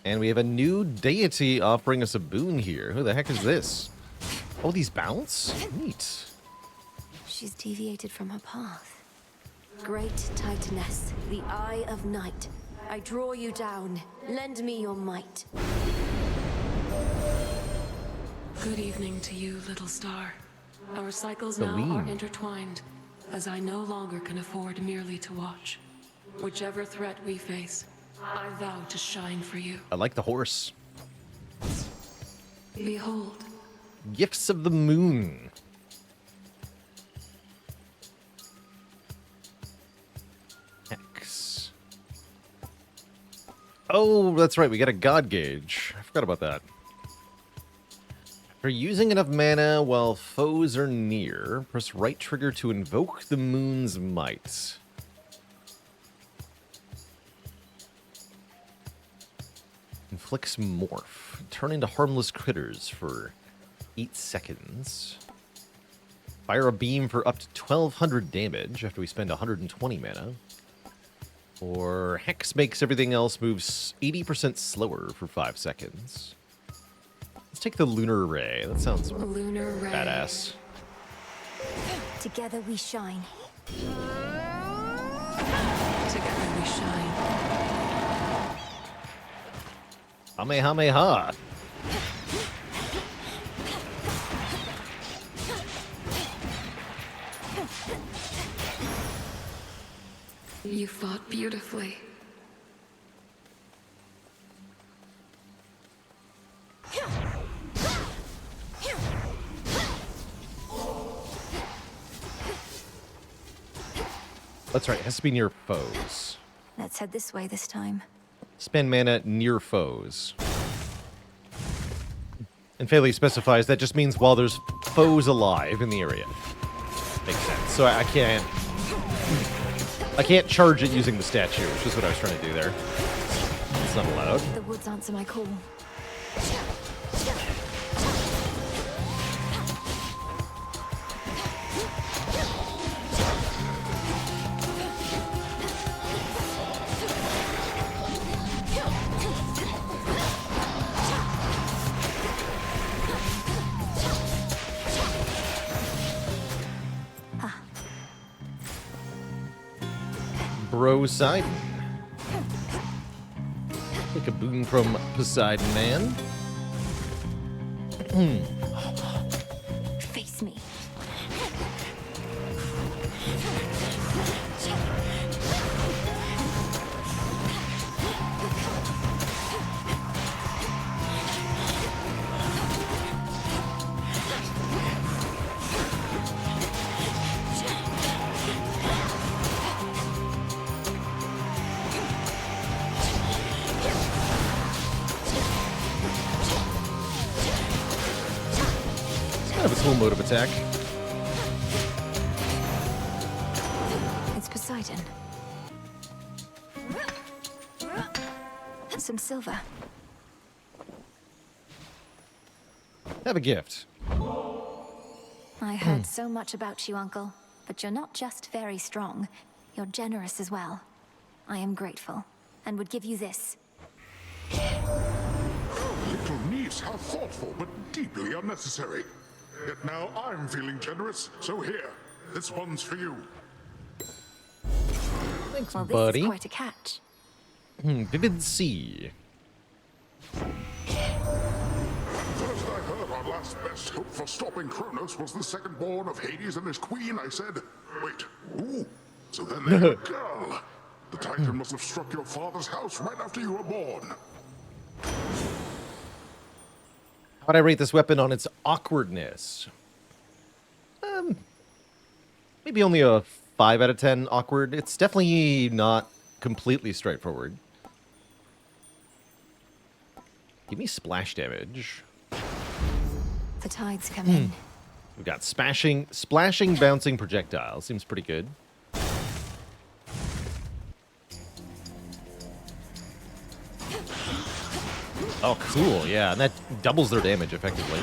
And we have a new deity offering us a boon here. Who the heck is this? Oh, these bounce? Neat. She's deviated from her path. Great Titaness, the Eye of Night, I draw you down. Lend me your might. Good evening to you, little star. Our cycles Celine. now are intertwined, as I no longer can afford merely to watch. Whichever threat we face, I vow to shine for you. I like the horse. Behold. Gifts of the Moon. X. Oh, that's right. We got a god gauge. I forgot about that. For using enough mana while foes are near, press right trigger to invoke the moon's might. Inflicts morph. Turn into harmless critters for 8 seconds. Fire a beam for up to 1200 damage after we spend 120 mana. Or Hex makes everything else moves 80% slower for 5 seconds. Let's take the Lunar Ray. That sounds Lunar Ray. badass. Together we shine. Together we shine. Kamehameha. You fought beautifully. That's right, it has to be near foes. Let's head this way this time. Spend mana near foes. And Fairly specifies that just means while there's foes alive in the area. Makes sense. So I can't charge it using the statue, which is what I was trying to do there. It's not allowed. The woods answer my call. Bro Poseidon. Take a boon from Poseidon Man. Face me. Kind of a cool mode of attack. It's Poseidon. And some silver. Have a gift. I heard so much about you, Uncle. But you're not just very strong. You're generous as well. I am grateful, and would give you this. Little niece, how thoughtful, but deeply unnecessary. Yet now I'm feeling generous, so here, this one's for you. Thanks, Well, this buddy. is quite a catch. Vivid Sea. First I heard our last best hope for stopping Kronos was the second-born of Hades and his queen, I said, wait, ooh, so then they had a girl. The Titan must have struck your father's house right after you were born. How'd I rate this weapon on its awkwardness? Maybe only a 5 out of 10 awkward. It's definitely not completely straightforward. Give me splash damage. The tides come in. We've got splashing, bouncing projectile. Seems pretty good. Oh, cool. Yeah, and that doubles their damage effectively.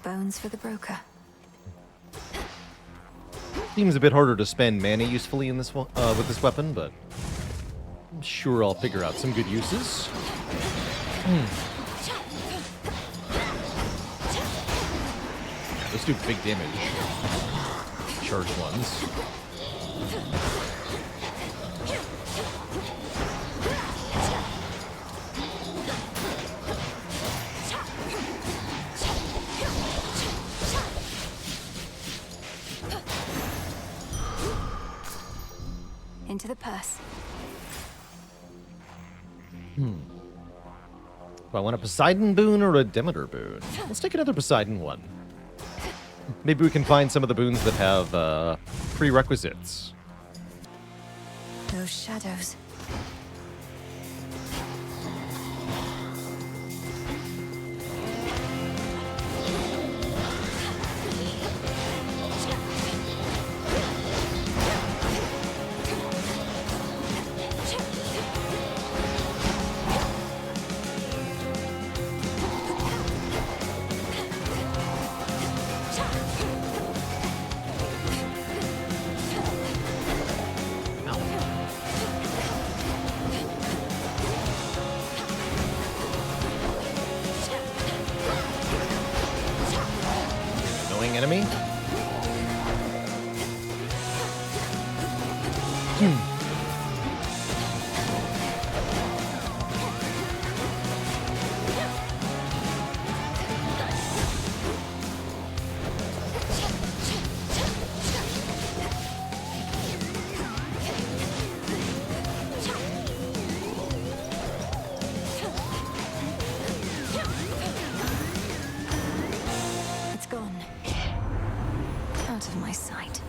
bones for the broker. Seems a bit harder to spend mana usefully in this one, with this weapon, but I'm sure I'll figure out some good uses. Let's do big damage. Charged ones. Into the purse. Do I want a Poseidon boon or a Demeter boon? Let's take another Poseidon one. Maybe we can find some of the boons that have prerequisites. Those shadows. Enemy? It's gone. Out of my sight.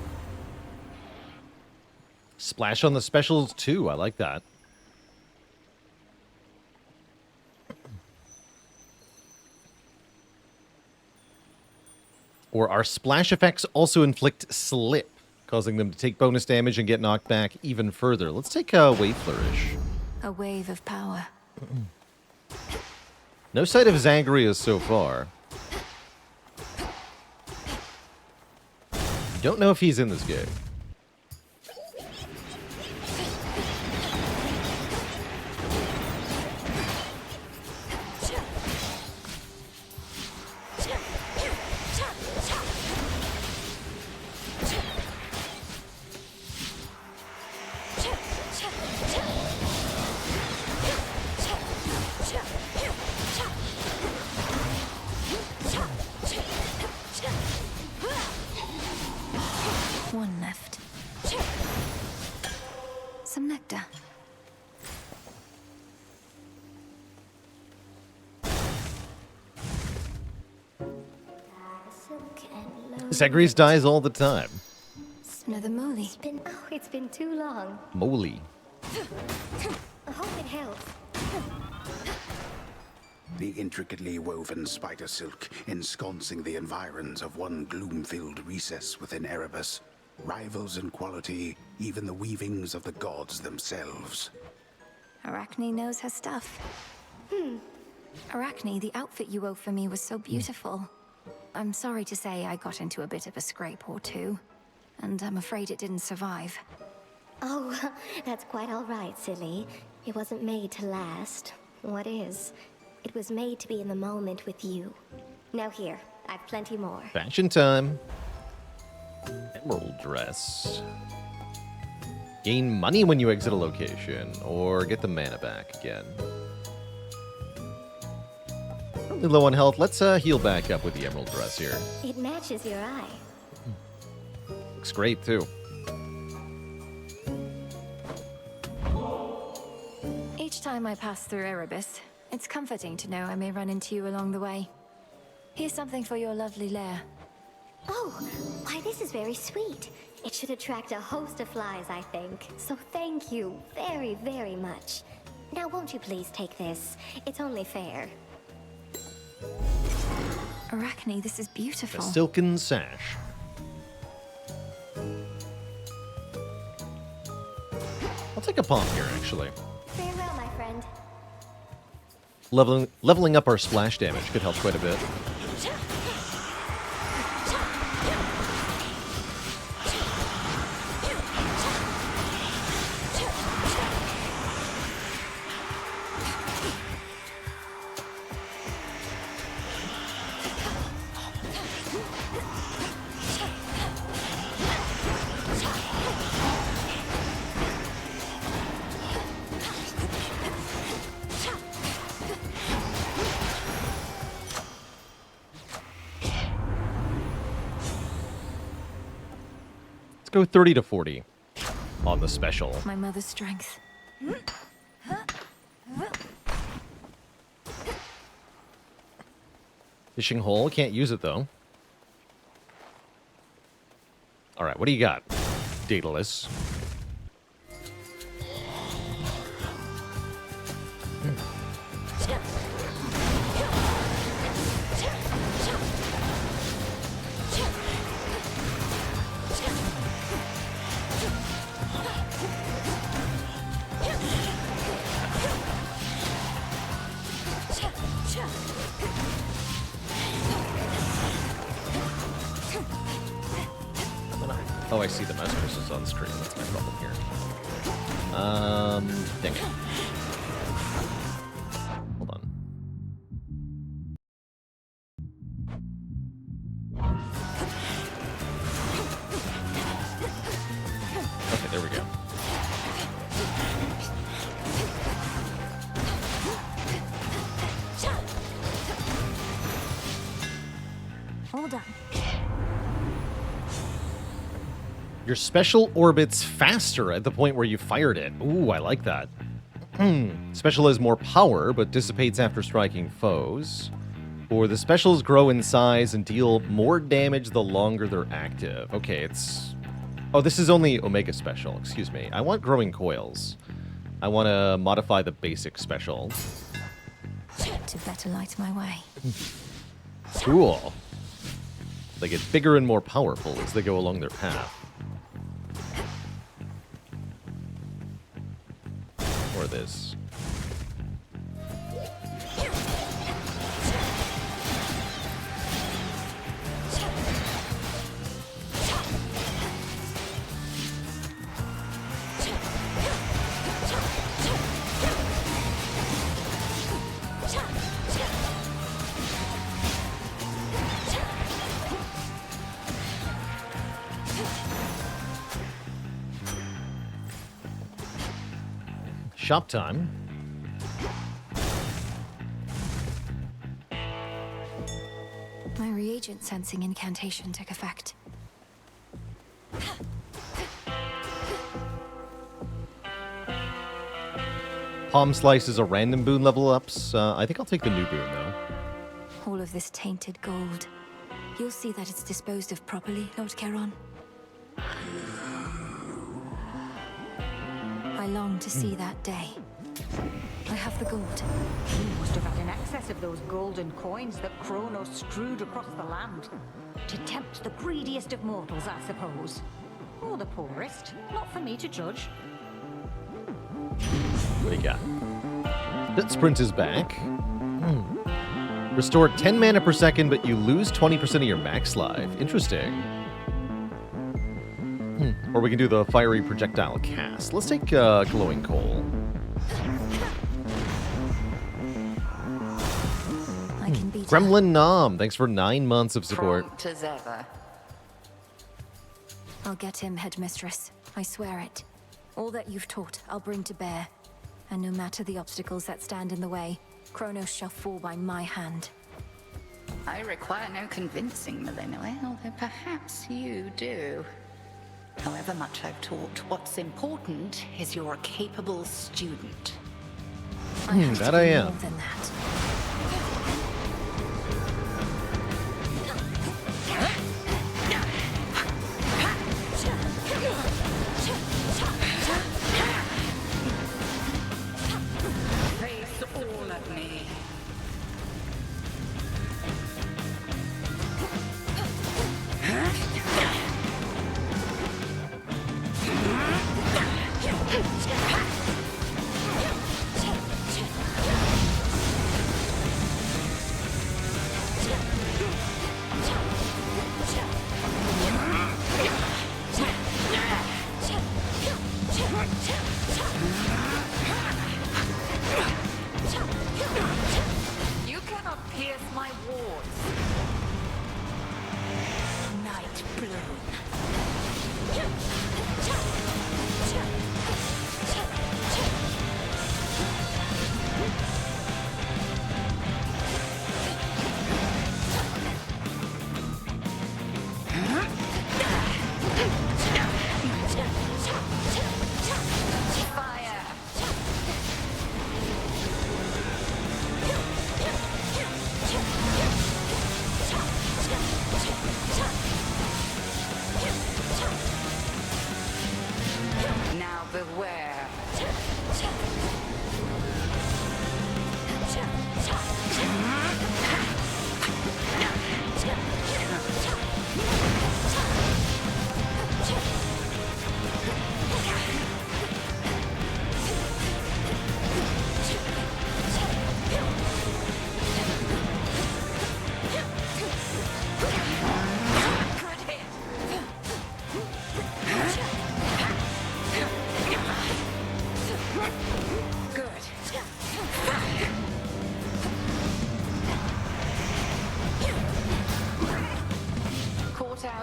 Splash on the specials too. I like that. Or our splash effects also inflict slip, causing them to take bonus damage and get knocked back even further. Let's take a Wave Flourish. A wave of power. No sight of Zagreus so far. Don't know if he's in this game. One left. Some nectar. Zagreus dies all the time. Another moly. It's been too long. Moly. I hope it helps. The intricately woven spider silk ensconcing the environs of one gloom-filled recess within Erebus rivals in quality even the weavings of the gods themselves. Arachne knows her stuff. Arachne, the outfit you wove for me was so beautiful. I'm sorry to say I got into a bit of a scrape or two, and I'm afraid it didn't survive. Oh, that's quite all right, silly. It wasn't made to last. What is? It was made to be in the moment with you. Now here, I've plenty more. Fashion time. Emerald dress. Gain money when you exit a location, or get the mana back again. Probably low on health. Let's heal back up with the emerald dress here. It matches your eye. Looks great too. Each time I pass through Erebus, it's comforting to know I may run into you along the way. Here's something for your lovely lair. Oh, why this is very sweet. It should attract a host of flies, I think. So thank you very, very much. Now won't you please take this? It's only fair. Arachne, this is beautiful. A silken sash. I'll take a palm here, actually. Farewell, my friend. Leveling up our splash damage could help quite a bit. Let's go 30 to 40 on the special. My mother's strength. Fishing hole, can't use it though. All right, what do you got? Daedalus. Oh, I see the mouse cursors on screen. That's my problem here. Dang it. Hold on. Okay, there we go. All done. Your special orbits faster at the point where you fired it. Ooh, I like that. Special has more power, but dissipates after striking foes. Or the specials grow in size and deal more damage the longer they're active. Okay, it's... Oh, this is only Omega Special. Excuse me. I want growing coils. I want to modify the basic special. To better light my way. Cool. They get bigger and more powerful as they go along their path. Or this. Shop time. My reagent sensing incantation took effect. Palm Slice is a random boon level ups. I think I'll take the new boon though. All of this tainted gold. You'll see that it's disposed of properly, Lord Charon. I long to see that day. I have the gold. You must have had an excess of those golden coins that Kronos strewed across the land. To tempt the greediest of mortals, I suppose. Or the poorest. Not for me to judge. What do you got? Bit Sprint is back. Restore 10 mana per second, but you lose 20% of your max life. Interesting. Or we can do the fiery projectile cast. Let's take glowing coal. I can beat Gremlin Nom, thanks for 9 months of support. Prompt as ever. I'll get him, Headmistress. I swear it. All that you've taught, I'll bring to bear. And no matter the obstacles that stand in the way, Kronos shall fall by my hand. I require no convincing, Melinoe, although perhaps you do. However much I've taught, what's important is you're a capable student. That I am. More than that. Face all of me.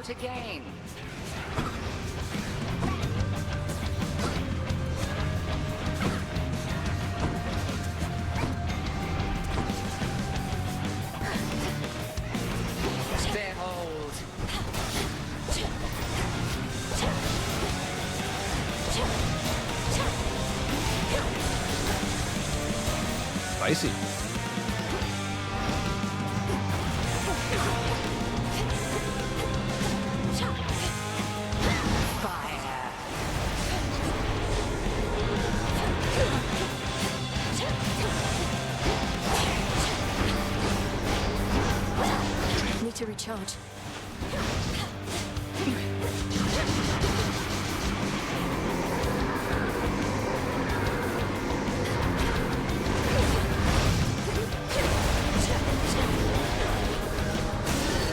to gain. Behold. Spicy. Need to recharge.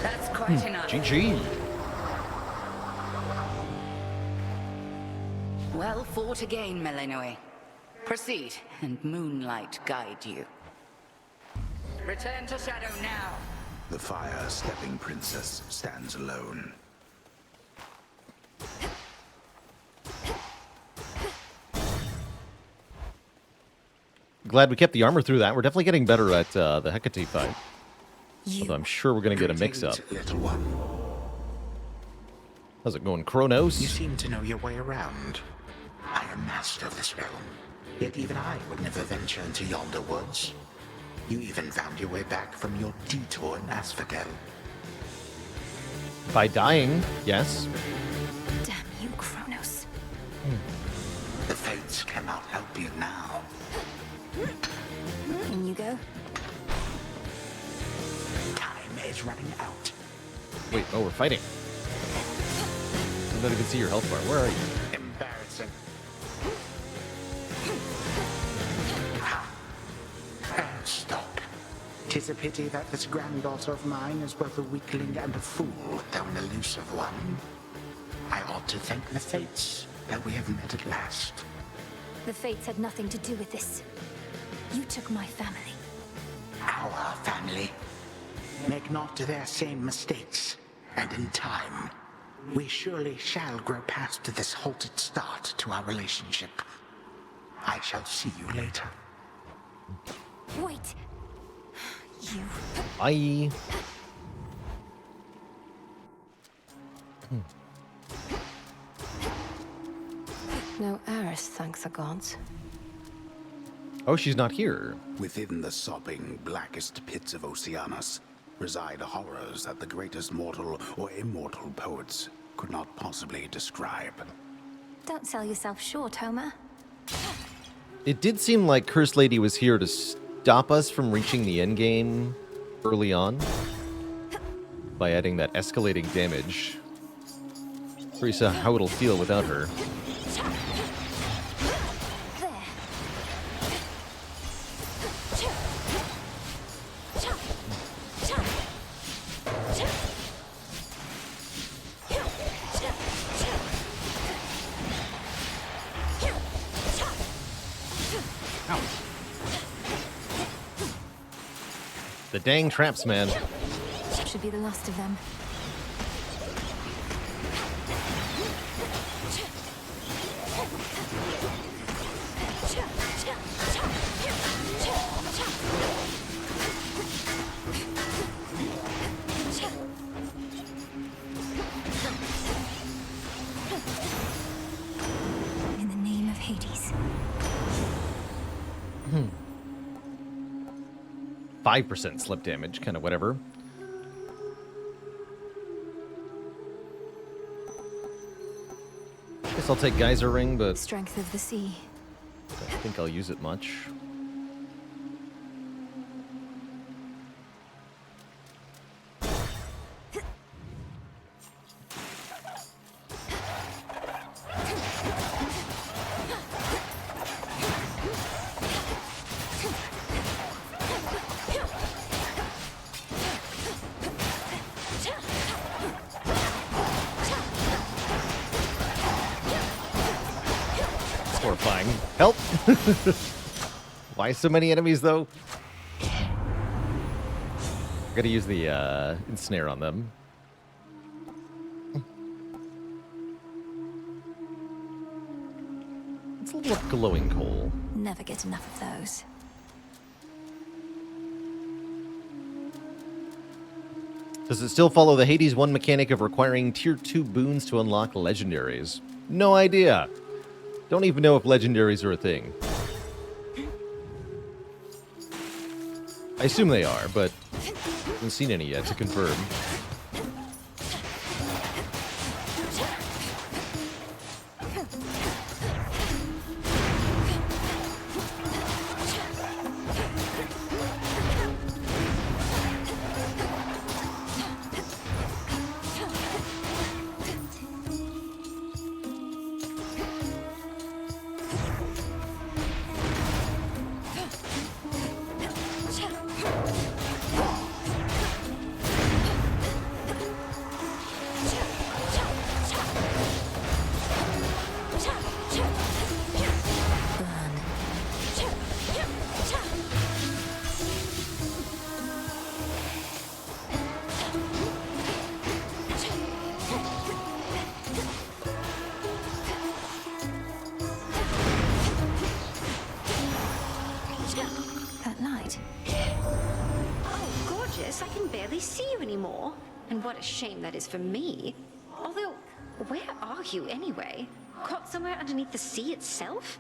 That's quite enough. GG. Well fought again, Melanoi. Proceed, and moonlight guide you. Return to Shadow now. The fire-stepping princess stands alone. Glad we kept the armor through that. We're definitely getting better at the Hecate fight. Although I'm sure we're going to get a mix-up. Little one. How's it going, Kronos? You seem to know your way around. I am master of this realm. Yet even I would never venture into yonder woods. You even found your way back from your detour in Asphodel. By dying, yes. Damn you, Kronos. The fates cannot help you now. In you go. Time is running out. Wait, oh, we're fighting. I don't even see your health bar. Where are you? Embarrassing. Stop. 'Tis a pity that this granddaughter of mine is both a weakling and a fool, though an elusive one. I ought to thank the fates that we have met at last. The fates had nothing to do with this. You took my family. Our family. Make not their same mistakes, and in time, we surely shall grow past this halted start to our relationship. I shall see you later. Wait. You. Bye. No Eris, thank the gods. Oh, she's not here. Within the sopping, blackest pits of Oceanus reside horrors that the greatest mortal or immortal poets could not possibly describe. Don't sell yourself short, Homer. It did seem like Cursed Lady was here to stop us from reaching the end game early on by adding that escalating damage. Curious how it'll feel without her. The dang traps, man. Should be the last of them. In the name of Hades. 5% slip damage, kind of whatever. Guess I'll take Geyser Ring, but Strength of the sea. I don't think I'll use it much. Horrifying. Help! Why so many enemies, though? Gotta use the ensnare on them. Let's level up glowing coal. Never get enough of those. Does it still follow the Hades 1 mechanic of requiring tier 2 boons to unlock legendaries? No idea. Don't even know if legendaries are a thing. I assume they are, but haven't seen any yet to confirm. That light. Oh, gorgeous. I can barely see you anymore. And what a shame that is for me. Although, where are you anyway? Caught somewhere underneath the sea itself?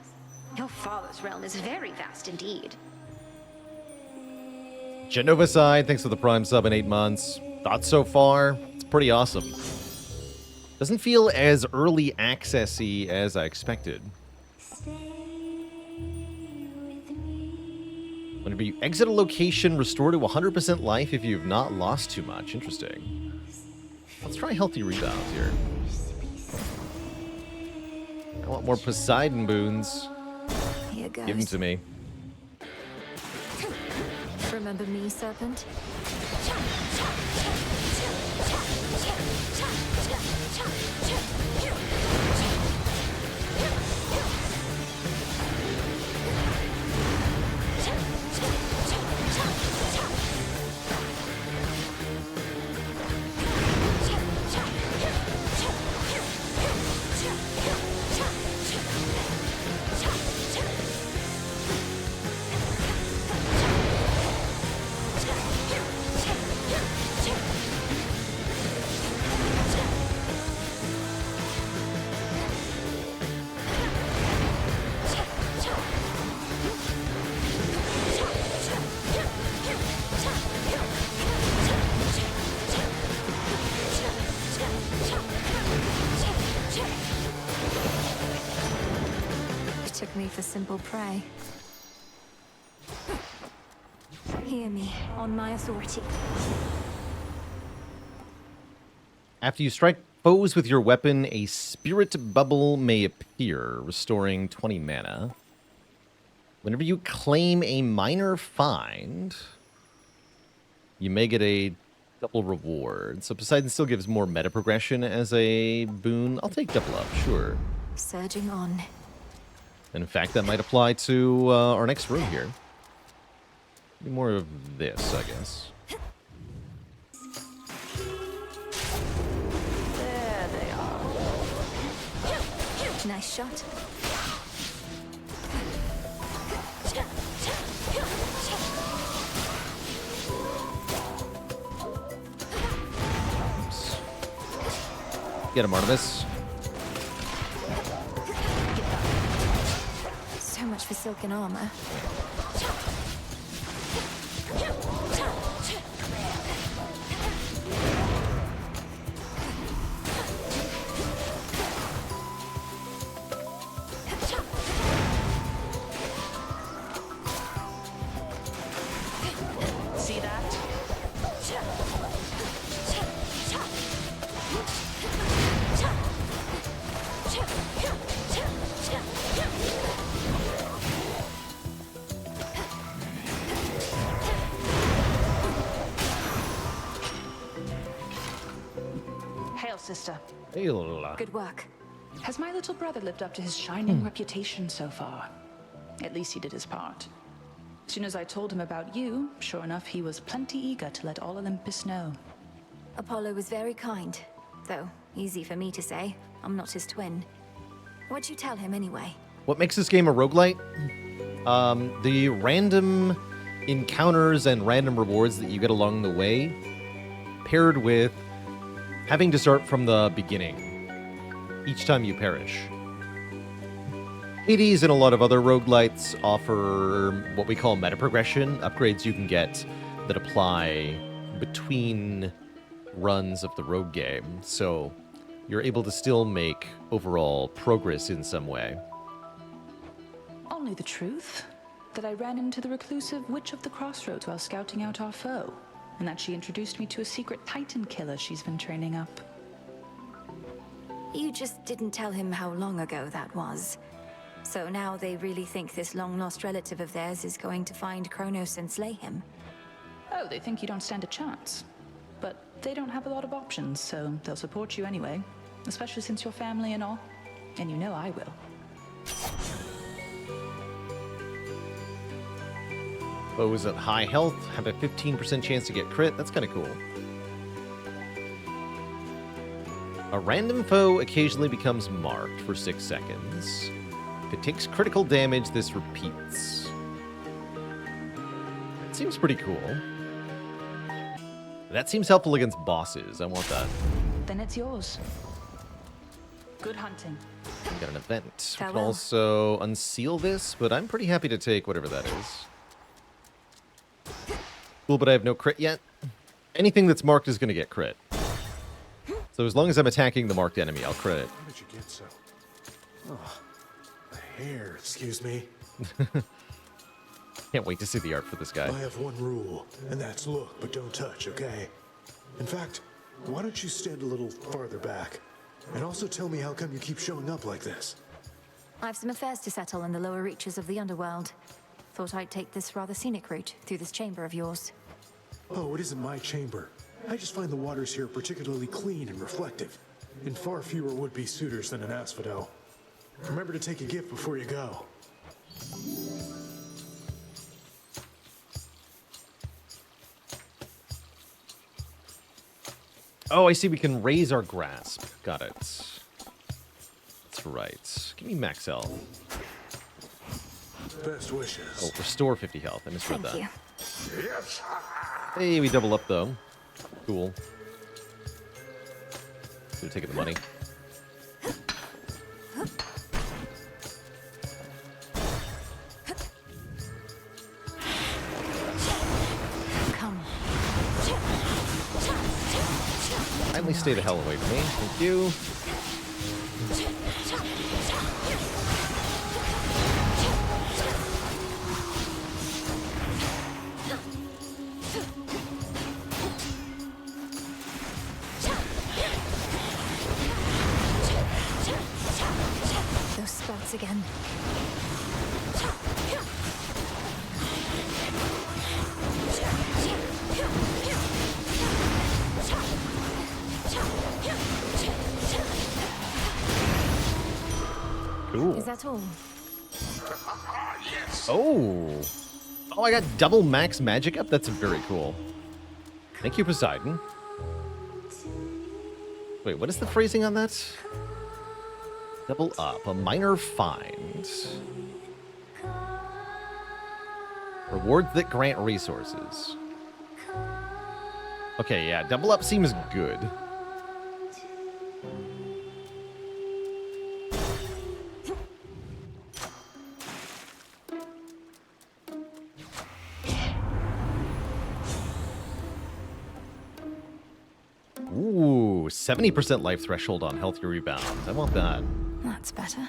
Your father's realm is very vast indeed. Genova Side, thanks for the Prime sub in 8 months. Thoughts so far? It's pretty awesome. Doesn't feel as early access-y as I expected. Whenever you exit a location, restore to 100% life if you've not lost too much. Interesting. Let's try healthy rebounds here. I want more Poseidon boons. Here goes. Give them to me. Remember me, Serpent? Took me for simple prey. Hear me, on my authority. After you strike foes with your weapon, a spirit bubble may appear, restoring 20 mana. Whenever you claim a minor find, you may get a double reward. So Poseidon still gives more meta progression as a boon. I'll take double up, sure. Surging on. And in fact, that might apply to our next room here. More of this, I guess. There they are. Nice shot. Oops. Get him, Artemis. So much for silken armor. See that? Hail, sister. Good work. Has my little brother lived up to his shining reputation so far? At least he did his part. As soon as I told him about you, sure enough, he was plenty eager to let all Olympus know. Apollo was very kind, though easy for me to say. I'm not his twin. What'd you tell him anyway? What makes this game a roguelite? The random encounters and random rewards that you get along the way, paired with having to start from the beginning each time you perish. Hades and a lot of other roguelites offer what we call meta progression, upgrades you can get that apply between runs of the rogue game, so you're able to still make overall progress in some way. Only the truth. That I ran into the reclusive Witch of the Crossroads while scouting out our foe, and that she introduced me to a secret Titan killer she's been training up. You just didn't tell him how long ago that was. So now they really think this long-lost relative of theirs is going to find Kronos and slay him. Oh, they think you don't stand a chance. But they don't have a lot of options, so they'll support you anyway. Especially since you're family and all. And you know I will. Foes at high health have a 15% chance to get crit. That's kind of cool. A random foe occasionally becomes marked for 6 seconds. If it takes critical damage, this repeats. That seems pretty cool. That seems helpful against bosses. I want that. Then it's yours. Good hunting. We got an event. We can Farewell. also unseal this, but I'm pretty happy to take whatever that is. Cool, but I have no crit yet. Anything that's marked is going to get crit. So as long as I'm attacking the marked enemy, I'll crit it. How did you get so? Oh, the hair, excuse me. Can't wait to see the art for this guy. I have one rule, and that's look, but don't touch, okay? In fact, why don't you stand a little farther back? And also tell me how come you keep showing up like this? I've some affairs to settle in the lower reaches of the underworld. Thought I'd take this rather scenic route through this chamber of yours. Oh, it isn't my chamber. I just find the waters here particularly clean and reflective, and far fewer would-be suitors than an asphodel. Remember to take a gift before you go. Oh, I see. We can raise our grasp. Got it. That's right. Give me max health. Best wishes. Oh, restore 50 health. I misread Thank that. you. Yes. Hey, we double up though. Cool. Should have taken the money. Come. Kindly stay the hell away from me. Thank you. Those spouts again. Cool. Is that all? Oh. Oh, I got double max magic up? That's very cool. Thank you, Poseidon. Wait, what is the phrasing on that? Double up. A minor find. Rewards that grant resources. Okay, yeah, double up seems good. Ooh, 70% life threshold on healthy rebound. I want that. That's better.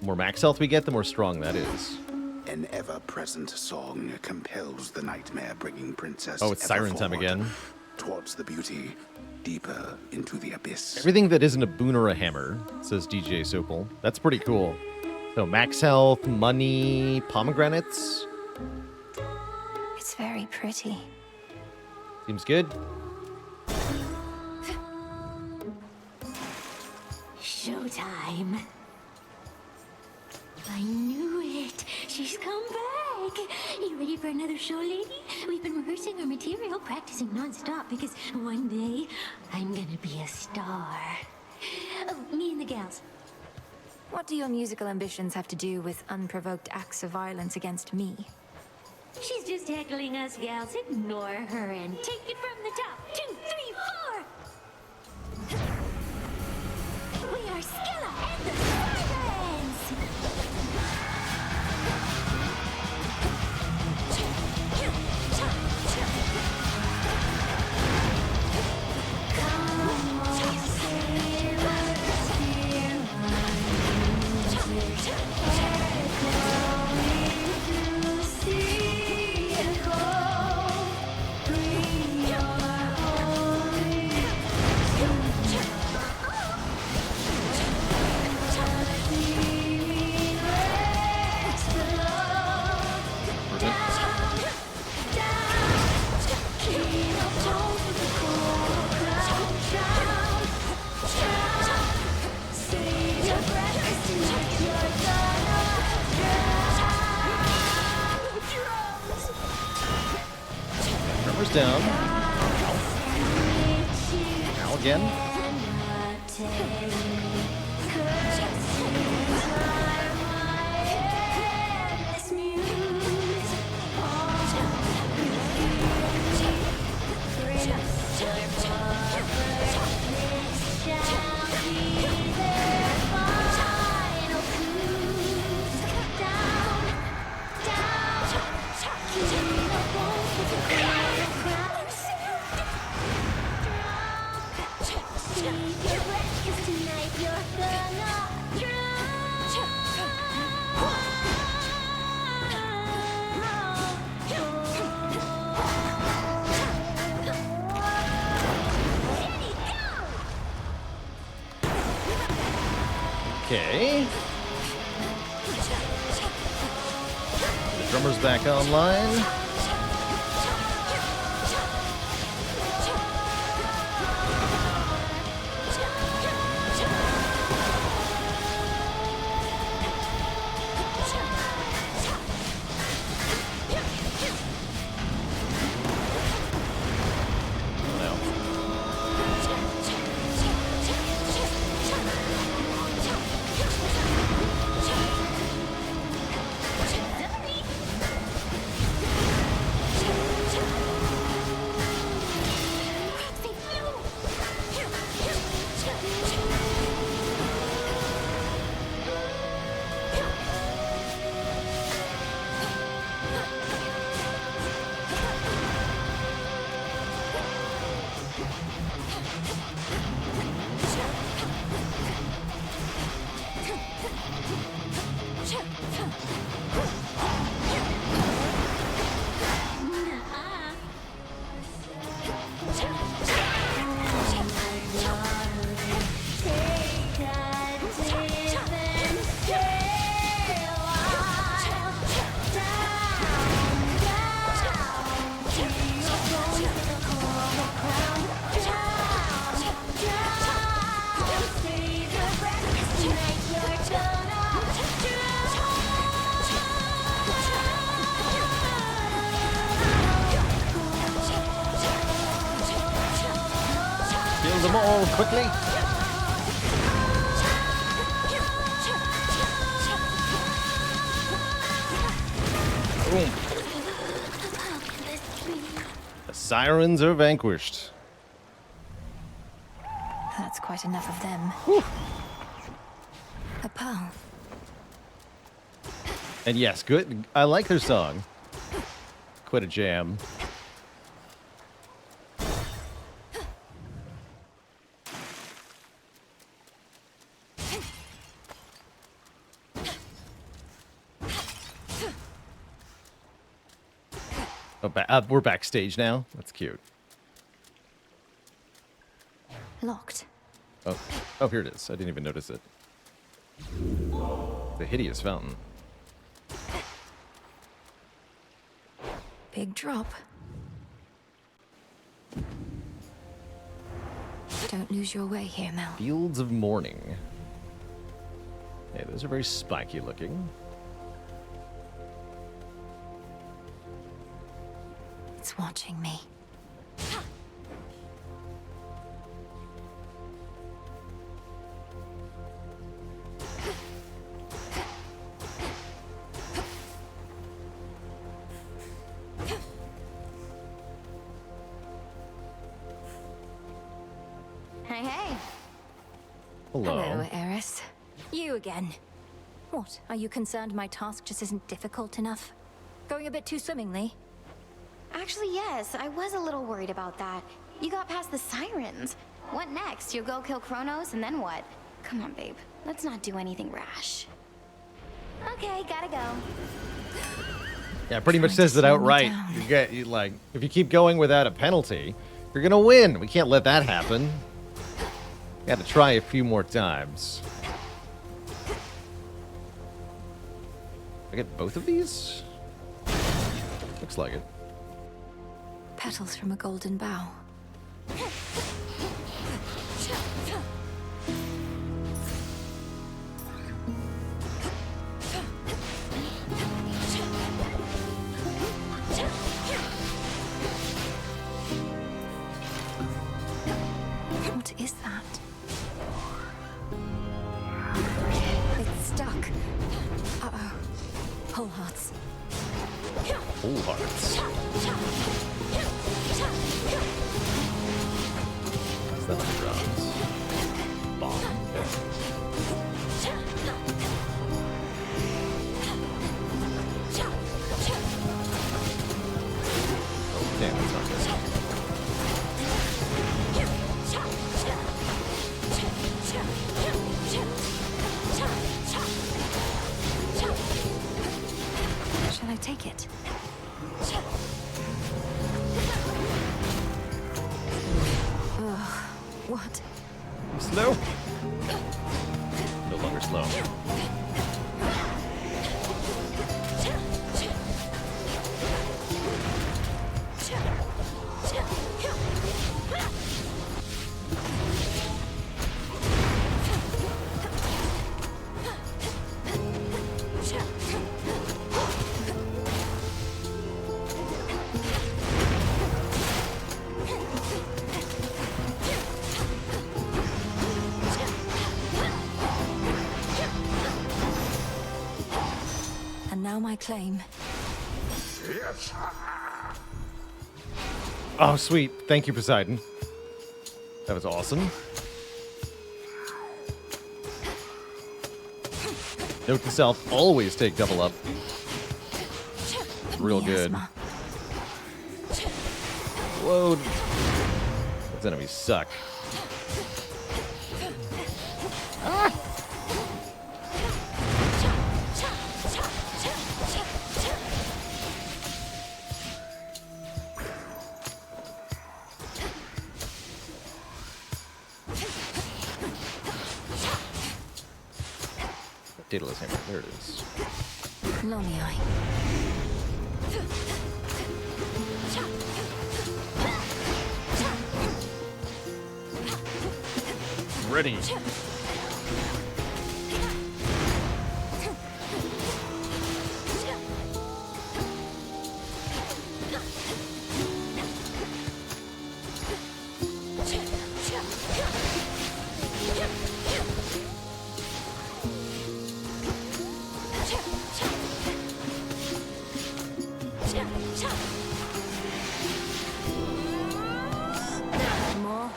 The more max health we get, the more strong that is. An ever-present song compels the nightmare-bringing princess. Oh, it's siren time forward, again. Towards the beauty, deeper into the abyss. Everything that isn't a boon or a hammer, says DJ Sopal. That's pretty cool. So max health, money, pomegranates. It's very pretty. Seems good. Showtime. I knew it. She's come back. You ready for another show, lady? We've been rehearsing our material, practicing non-stop because one day I'm gonna be a star. Oh, me and the gals. What do your musical ambitions have to do with unprovoked acts of violence against me? She's just heckling us gals. Ignore her and take it from the top. 2, 3, 4! We are Skilla and the Drummer's down. Now again. Okay. The drummer's back online. Them all quickly. Boom. The sirens are vanquished. That's quite enough of them. Whew. A pearl. And yes, good. I like their song. Quite a jam. Oh, we're backstage now. That's cute. Locked. Oh, here it is. I didn't even notice it. The hideous fountain. Big drop. Don't lose your way here, Mel. Fields of Morning. Hey, those are very spiky looking. It's watching me. Hey, hey. Hello. Hello, Eris. You again. What, are you concerned my task just isn't difficult enough? Going a bit too swimmingly? Actually, yes, I was a little worried about that. You got past the sirens. What next? You'll go kill Kronos, and then what? Come on, babe. Let's not do anything rash. Okay, gotta go. Yeah, pretty much says it outright. You like, if you keep going without a penalty, you're gonna win. We can't let that happen. Got to try a few more times. I get both of these? Looks like it. Petals from a golden bough. What is that? It's stuck. Uh-oh. Whole hearts. Whole hearts. Is that on the grounds? Bomb. Oh, damn, that's not good. Shall I take it? Ugh, what? Slow. No longer slow. And now my claim. Yes. Oh, sweet. Thank you, Poseidon. That was awesome. Note to self, always take double up. Real good. Whoa. Those enemies suck. Ah! Daedalus hammer. There it is. Lomiai. Ready. More.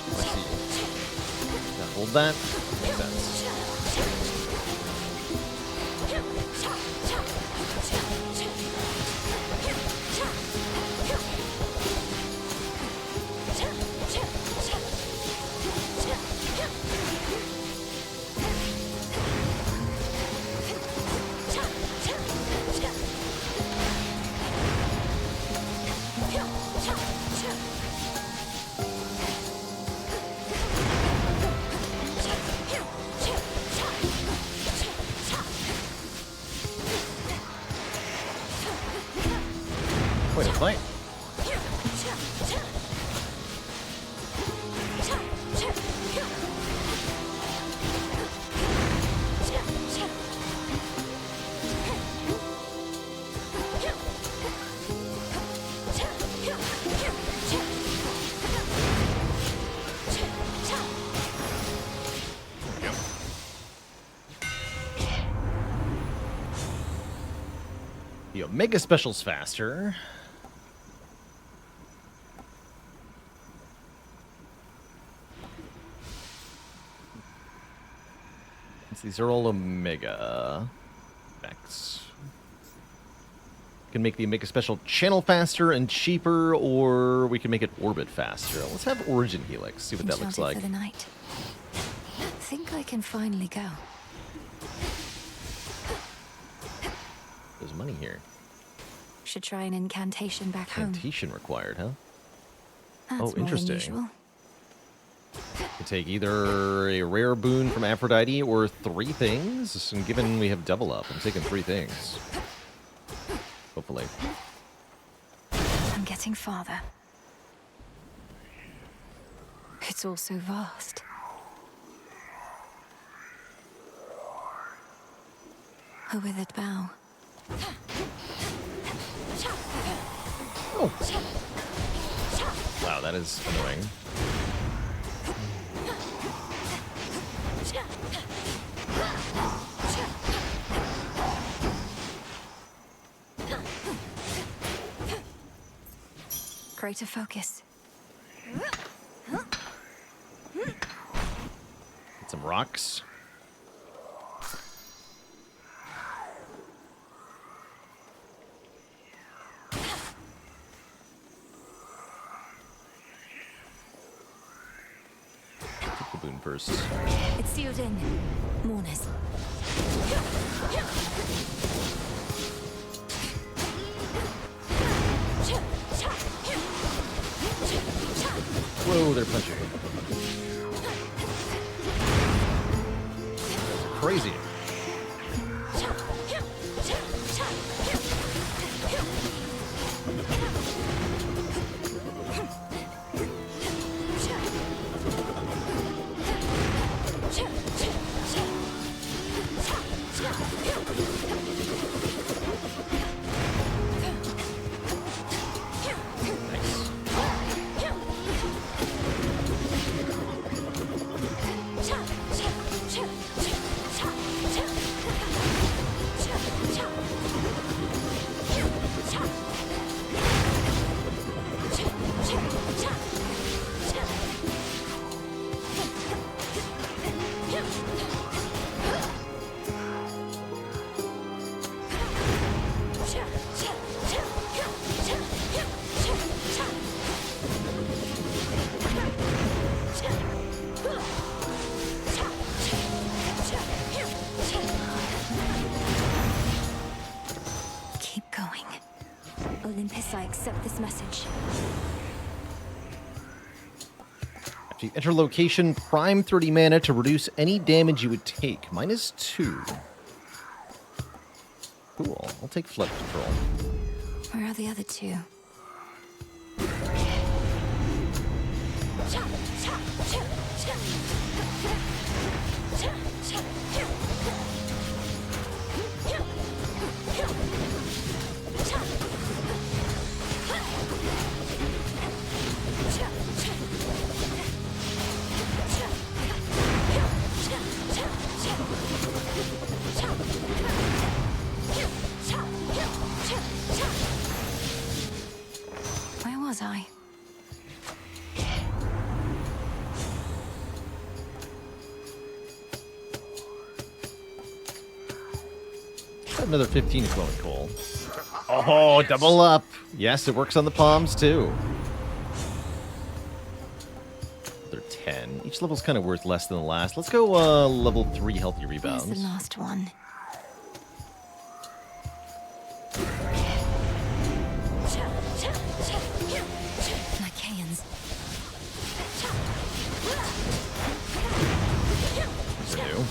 Let's see. Now hold that. Makes sense. Wait a fight. The Omega Special's faster. These are all Omega effects. We can make the Omega Special channel faster and cheaper, or we can make it orbit faster. Let's have Origin Helix, see what that looks Enchanted like. for the night. Think I can finally go. There's money here. Should try an incantation back home. Incantation required, huh? That's Oh, more than interesting. usual. You take either a rare boon from Aphrodite or 3 things. And given we have double up, I'm taking 3 things. Hopefully. I'm getting farther. It's all so vast. A withered bough. Oh. Wow, that is annoying. Greater focus. Get some rocks. Take the boon first. It's sealed in. Mourners. Whoa, they're punching. Crazy. Keep going. Olympus, I accept this message. After you enter location, prime 30 mana to reduce any damage you would take. -2. Cool. I'll take flood control. Where are the other 2? Where was I? Another 15 glowing coal. Oh, double up. Yes, it works on the palms too. They're 10. Each level's kind of worth less than the last. Let's go level 3 healthy Where's rebounds. the last one? Lycaeans. New.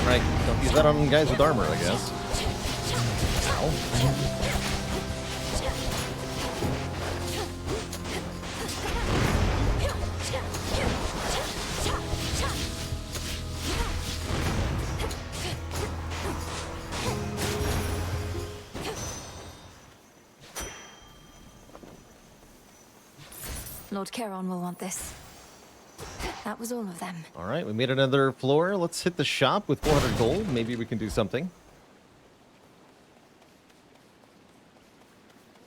Right, don't use that on guys with armor, I guess. Ow. Lord Charon will want this. That was all of them. All right, we made another floor. Let's hit the shop with 400 gold. Maybe we can do something.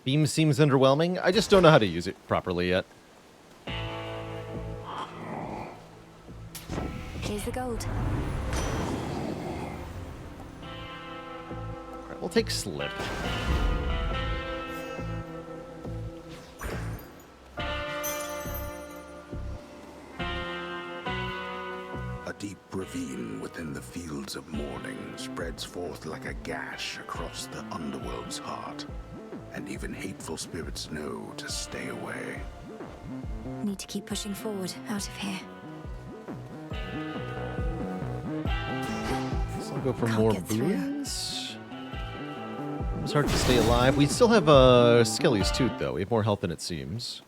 Beam seems underwhelming. I just don't know how to use it properly yet. Here's the gold. All right, we'll take Slip. A deep ravine within the fields of mourning spreads forth like a gash across the underworld's heart. And even hateful spirits know to stay away. Need to keep pushing forward, out of here. So I'll go for Can't more get through. boons. It's hard to stay alive. We still have Skelly's Tooth, though. We have more health than it seems.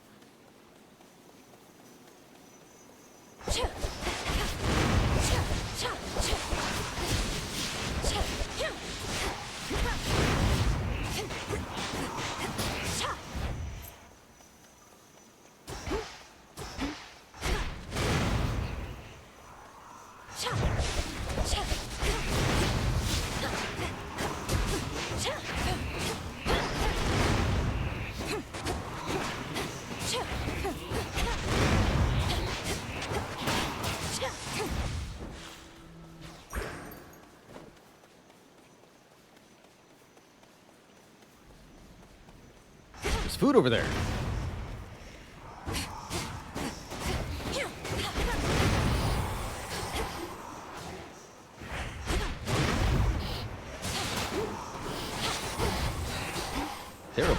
There's food over there. Terrible.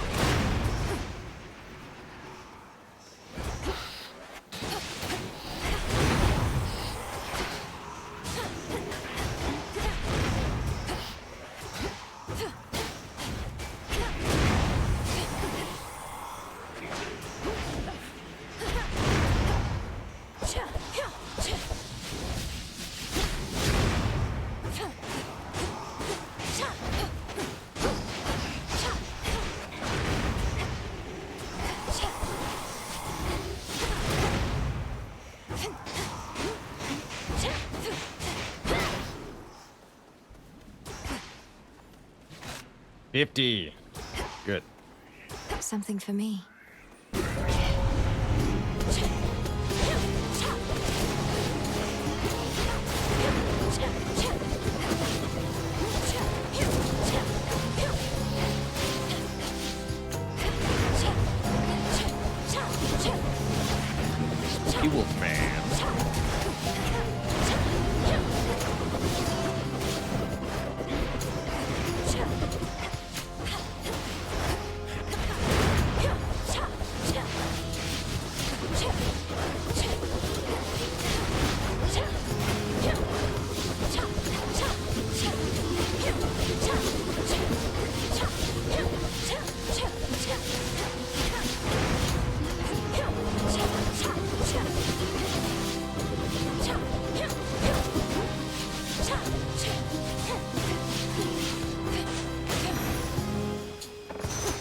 $50. Good. Something for me. He wolf man.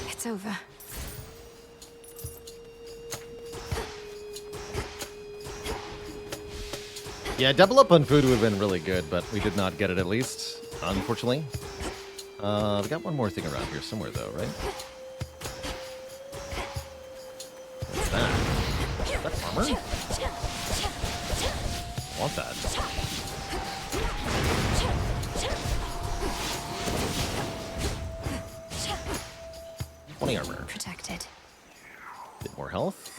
It's over. Yeah, double up on food would have been really good, but we did not get it at least, unfortunately. We got one more thing around here somewhere, though, right? What's that? Is that armor? I want that. Armor. Protected. Bit more health.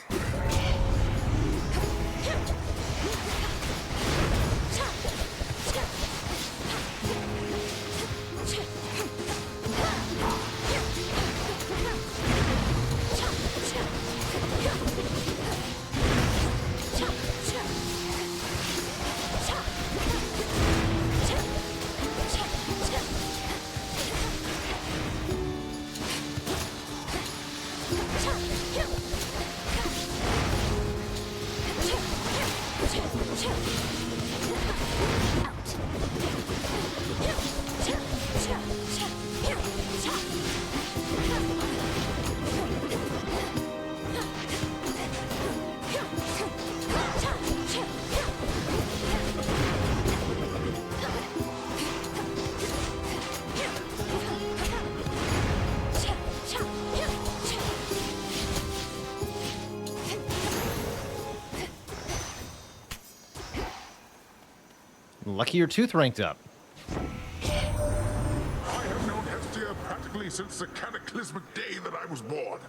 Lucky your tooth ranked up. I have known Hestia practically since the cataclysmic day that I was born.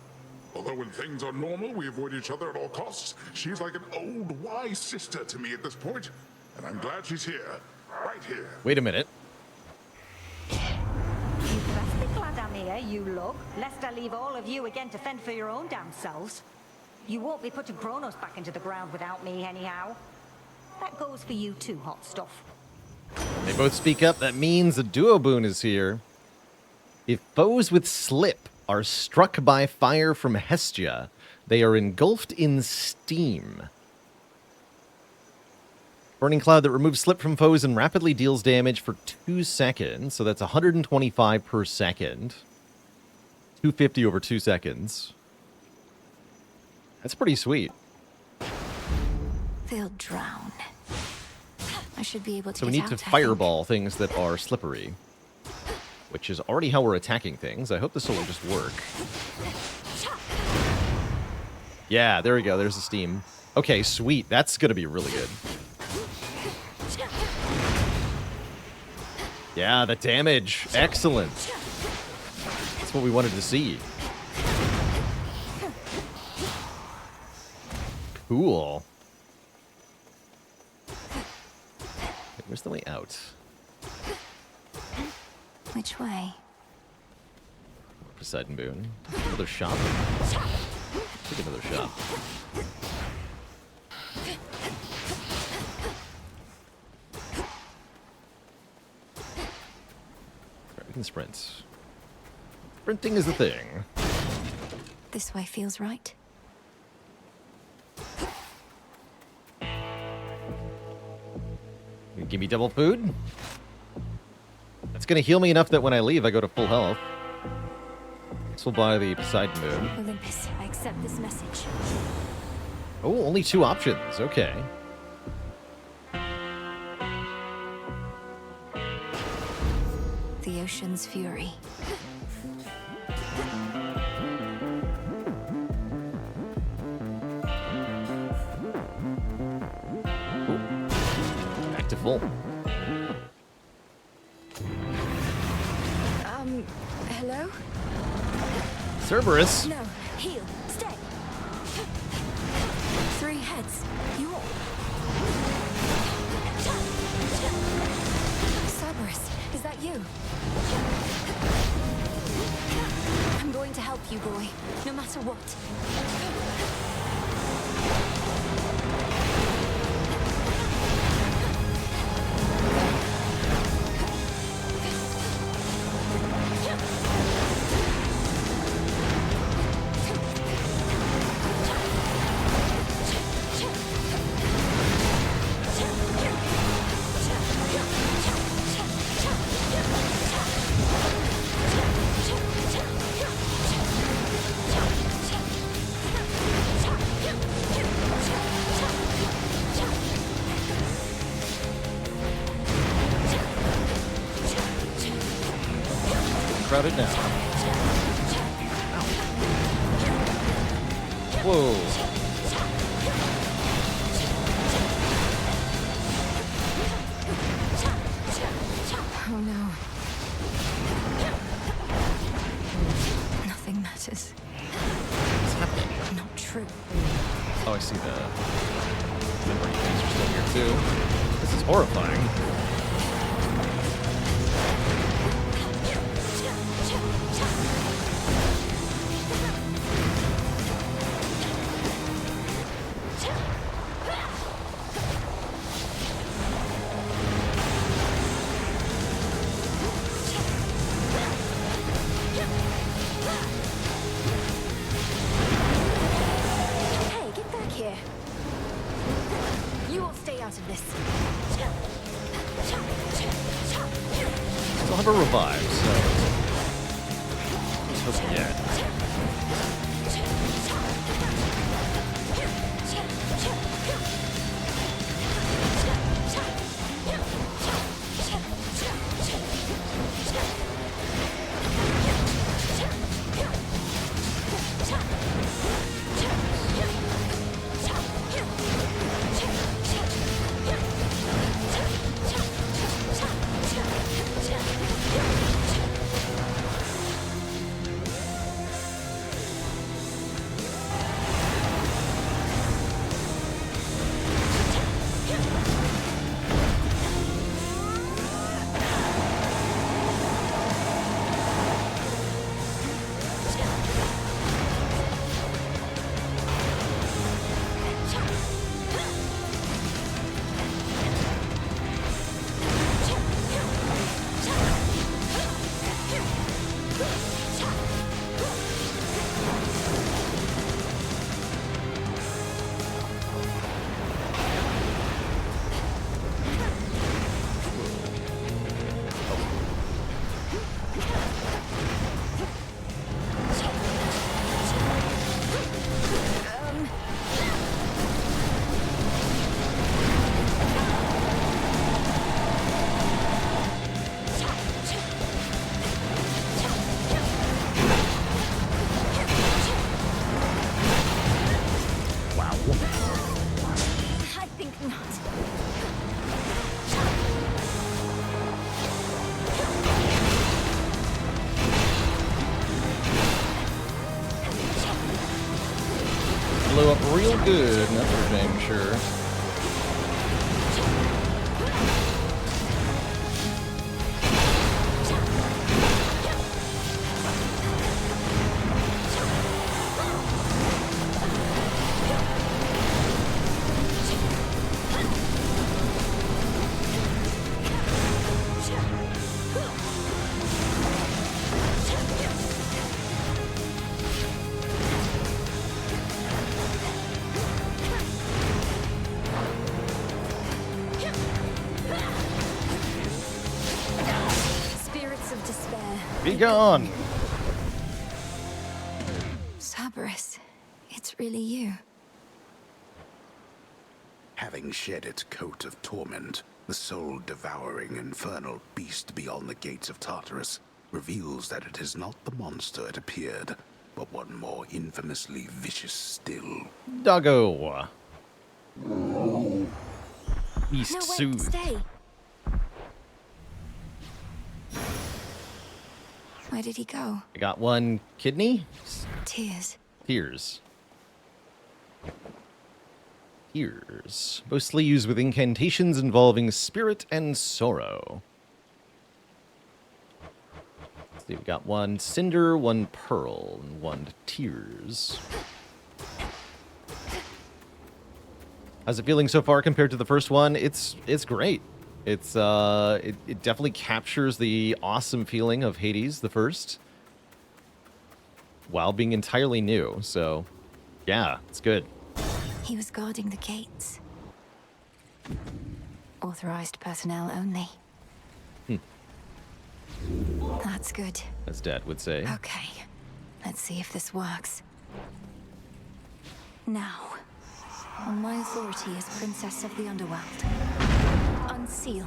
Although when things are normal, we avoid each other at all costs, she's like an old, wise sister to me at this point. And I'm glad she's here. Right here. Wait a minute. You best be glad I'm here, you lug, lest I leave all of you again to fend for your own damn selves. You won't be putting Kronos back into the ground without me, anyhow. That goes for you too, hot stuff. They both speak up. That means a duo boon is here. If foes with slip are struck by fire from Hestia, they are engulfed in steam. Burning cloud that removes slip from foes and rapidly deals damage for 2 seconds. So that's 125 per second. 250 over 2 seconds. That's pretty sweet. They'll drown. I should be able to. So we get need to out, fireball things that are slippery, which is already how we're attacking things. I hope this will just work. Yeah, there we go. There's the steam. Okay, sweet. That's going to be really good. Yeah, the damage. Excellent. That's what we wanted to see. Cool. Wait, where's the way out? Which way? Poseidon Boon. Another shop. Take another shop. Alright, we can sprint. Sprinting is the thing. This way feels right. You give me double food? That's gonna heal me enough that when I leave, I go to full health. This will buy the Poseidon Boon. Olympus, I accept this message. Oh, only 2 options. Okay. The ocean's fury. Back to full. Hello? Cerberus. No, heal, stay. 3 heads. You all. Cerberus, is that you? I'm going to help you, boy, no matter what. Crowded now. Whoa. Oh no. Nothing matters. What's happening? Not true. Oh, I see the memory things are still here too. This is horrifying. Hey, get back here. You all stay out of this. Still have a revive, so let's hope we get. still good, that's for dang sure. Spirits of despair. Be gone! Cerberus, it's really you. Having shed its coat of torment, the soul-devouring infernal beast beyond the gates of Tartarus reveals that it is not the monster it appeared, but one more infamously vicious still. Doggo! Beast No, wait, soothed. stay. Where did he go? I got one kidney. Tears. Tears. Tears. Mostly used with incantations involving spirit and sorrow. Let's see, we got one cinder, one pearl, and one tears. How's it feeling so far compared to the first one? It's great. It's it definitely captures the awesome feeling of Hades, the first, while being entirely new. So, yeah, it's good. He was guarding the gates. Authorized personnel only. That's good. As Dad would say. Okay, let's see if this works. Now, on my authority as Princess of the Underworld, unseal.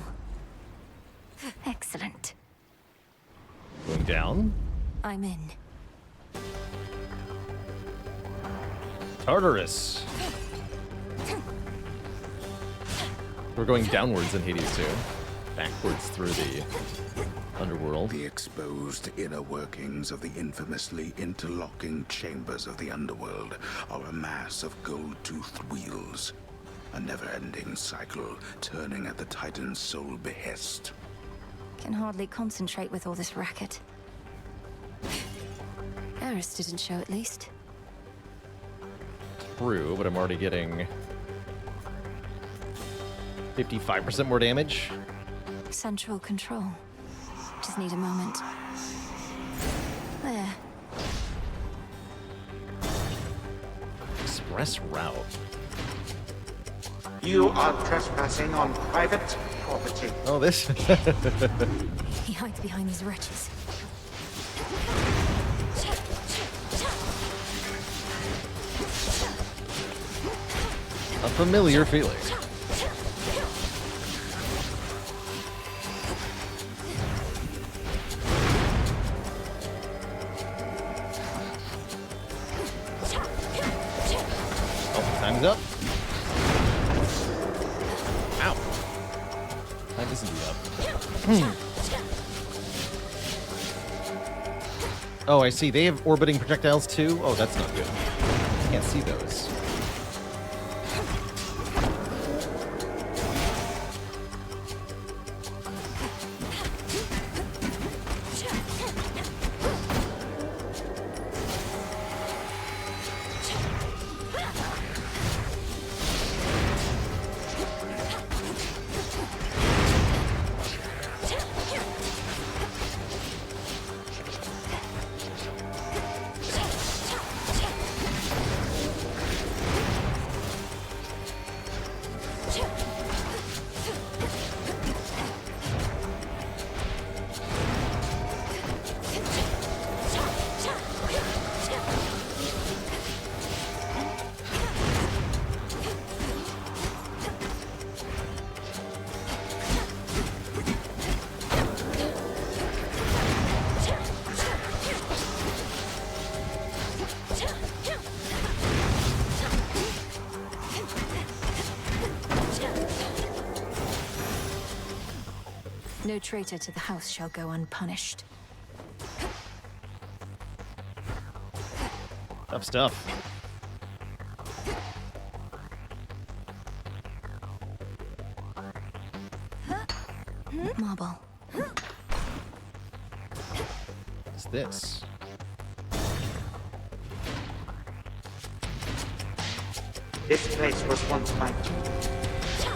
Excellent. Going down. I'm in. Tartarus. We're going downwards in Hades too. Backwards through the underworld. The exposed inner workings of the infamously interlocking chambers of the underworld are a mass of gold-toothed wheels. A never-ending cycle turning at the Titan's sole behest. Can hardly concentrate with all this racket. Eris didn't show at least. True, but I'm already getting 55% more damage. Central control. Just need a moment. There. Express route. You are trespassing on private property. Oh, this. He hides behind these wretches. A familiar feeling. Oh, time's up. Ow. Time isn't up. Oh, I see. They have orbiting projectiles too? Oh, that's not good. Can't see those. No traitor to the house shall go unpunished. Tough stuff. Marble. What's this? This place was once mine.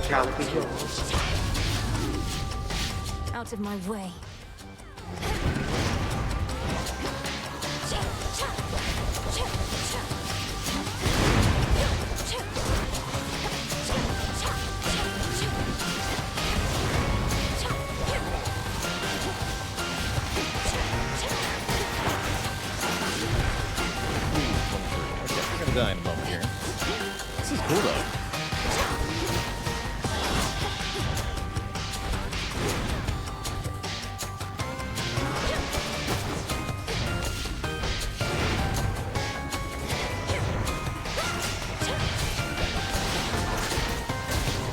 Shall it be yours? Out of my way. Okay, we're gonna die in a moment here. This is cool though.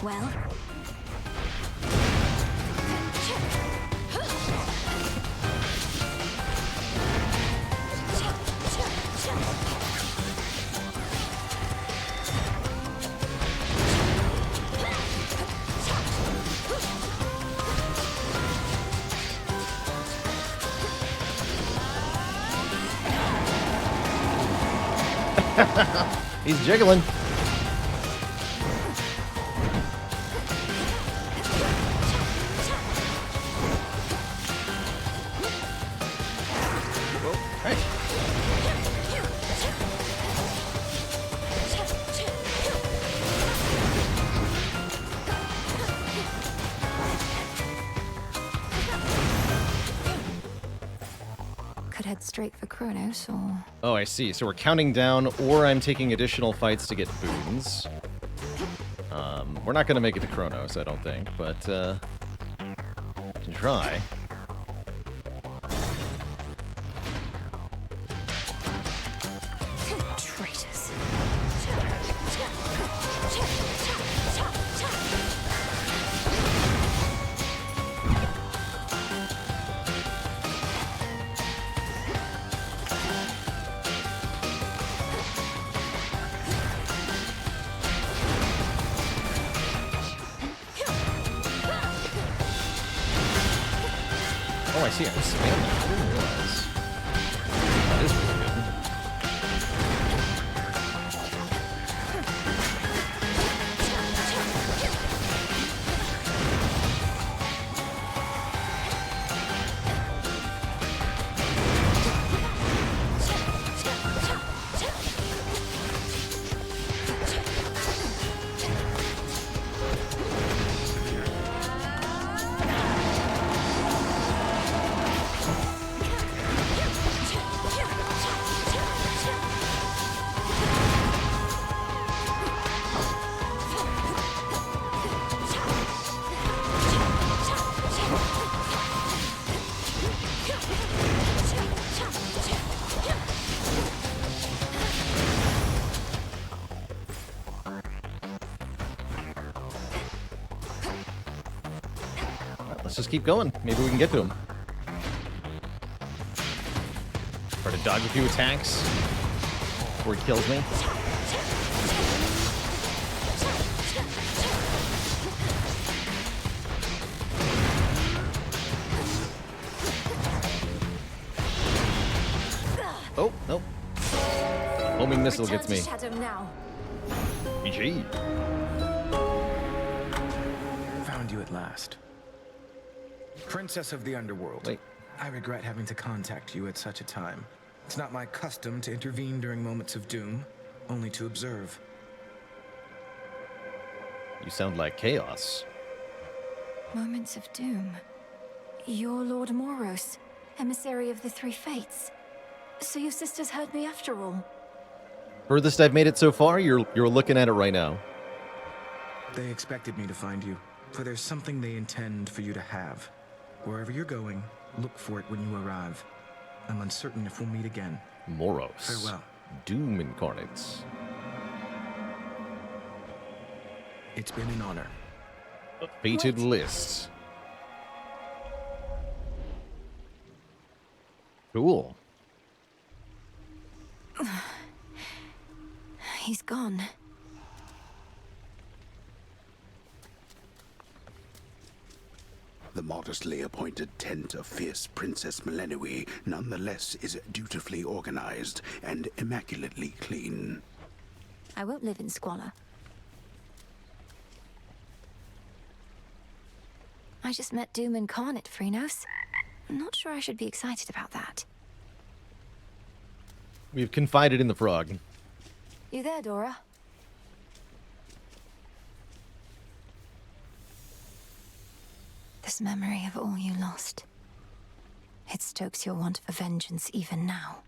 Well, He's jiggling. could head straight for Kronos, or... Oh, I see. So we're counting down, or I'm taking additional fights to get boons. We're not going to make it to Kronos, I don't think, but can try. Traitors. Oh, I see. I can spam that. I didn't realize. That is really good. Let's just keep going. Maybe we can get to him. Try to dodge a few attacks before he kills me. Oh, nope. Homing missile gets me. GG. Found you at last. Princess of the Underworld. Wait. I regret having to contact you at such a time. It's not my custom to intervene during moments of doom, only to observe. You sound like chaos. Moments of doom. You're Lord Moros, emissary of the Three Fates. So your sisters heard me after all. Furthest I've made it so far, you're looking at it right now. They expected me to find you, for there's something they intend for you to have. Wherever you're going, look for it when you arrive. I'm uncertain if we'll meet again. Moros. Farewell. Doom incarnates. It's been an honor. A fated list. Cool. He's gone. The modestly appointed tent of fierce Princess Melenui nonetheless is dutifully organized and immaculately clean. I won't live in squalor. I just met Doom Incarnate, Phrynos. I'm not sure I should be excited about that. We've confided in the frog. You there, Dora? This memory of all you lost. It stokes your want for vengeance even now.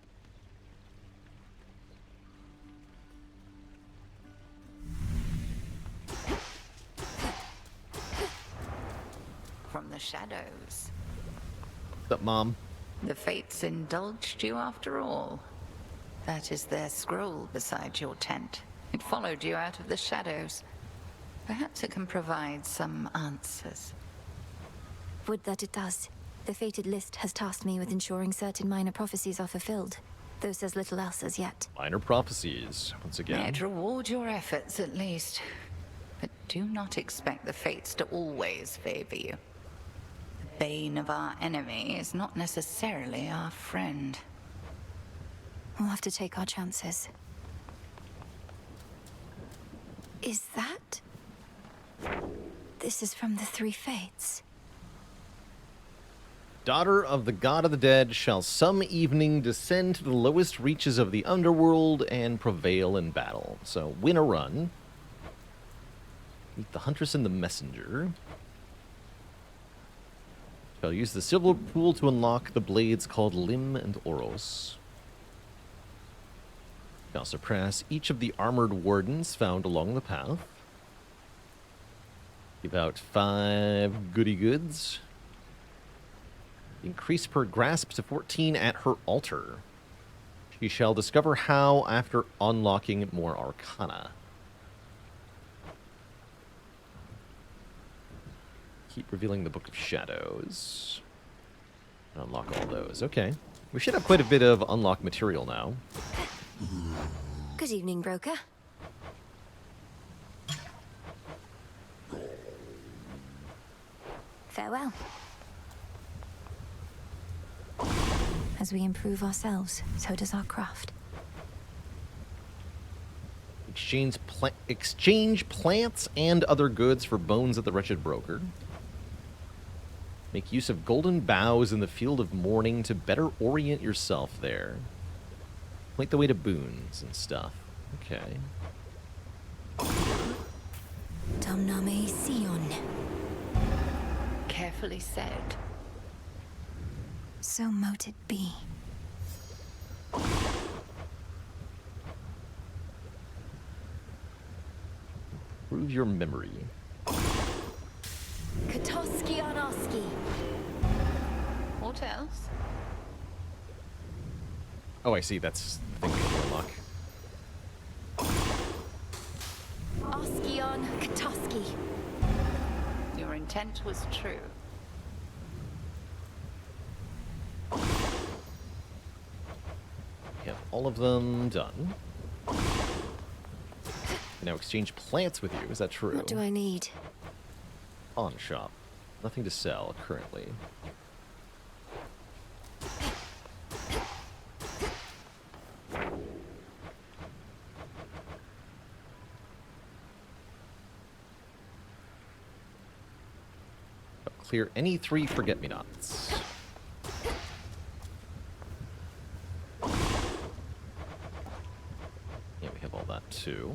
From the shadows. What's up, Mom? The Fates indulged you after all. That is their scroll beside your tent. It followed you out of the shadows. Perhaps it can provide some answers. Would that it does. The fated list has tasked me with ensuring certain minor prophecies are fulfilled, though says little else as yet. Minor prophecies, once May again. it reward your efforts at least. But do not expect the Fates to always favor you. The bane of our enemy is not necessarily our friend. We'll have to take our chances. Is that? This is from the Three Fates. Daughter of the god of the dead shall some evening descend to the lowest reaches of the underworld and prevail in battle. So, win a run. Meet the huntress and the messenger. Shall use the silver pool to unlock the blades called Lim and Oros. Shall suppress each of the armored wardens found along the path. Give out 5 goody goods. Increase per grasp to 14 at her altar. She shall discover how after unlocking more arcana. Keep revealing the Book of Shadows. Unlock all those. Okay. We should have quite a bit of unlock material now. Good evening, broker. Farewell. As we improve ourselves, so does our craft. Exchange plants and other goods for bones at the wretched broker. Make use of golden boughs in the field of mourning to better orient yourself there. Point the way to boons and stuff. Okay. Domname Sion. Carefully said. So mote it be. Prove your memory. Katoski Onoski. What else? Oh, I see. That's the thing we have to unlock. Oskion Katoski. Your intent was true. We have all of them done. Now exchange plants with you. Is that true? What do I need? Pawn shop. Nothing to sell currently. Clear any 3 forget-me-nots. Yeah, we have all that too.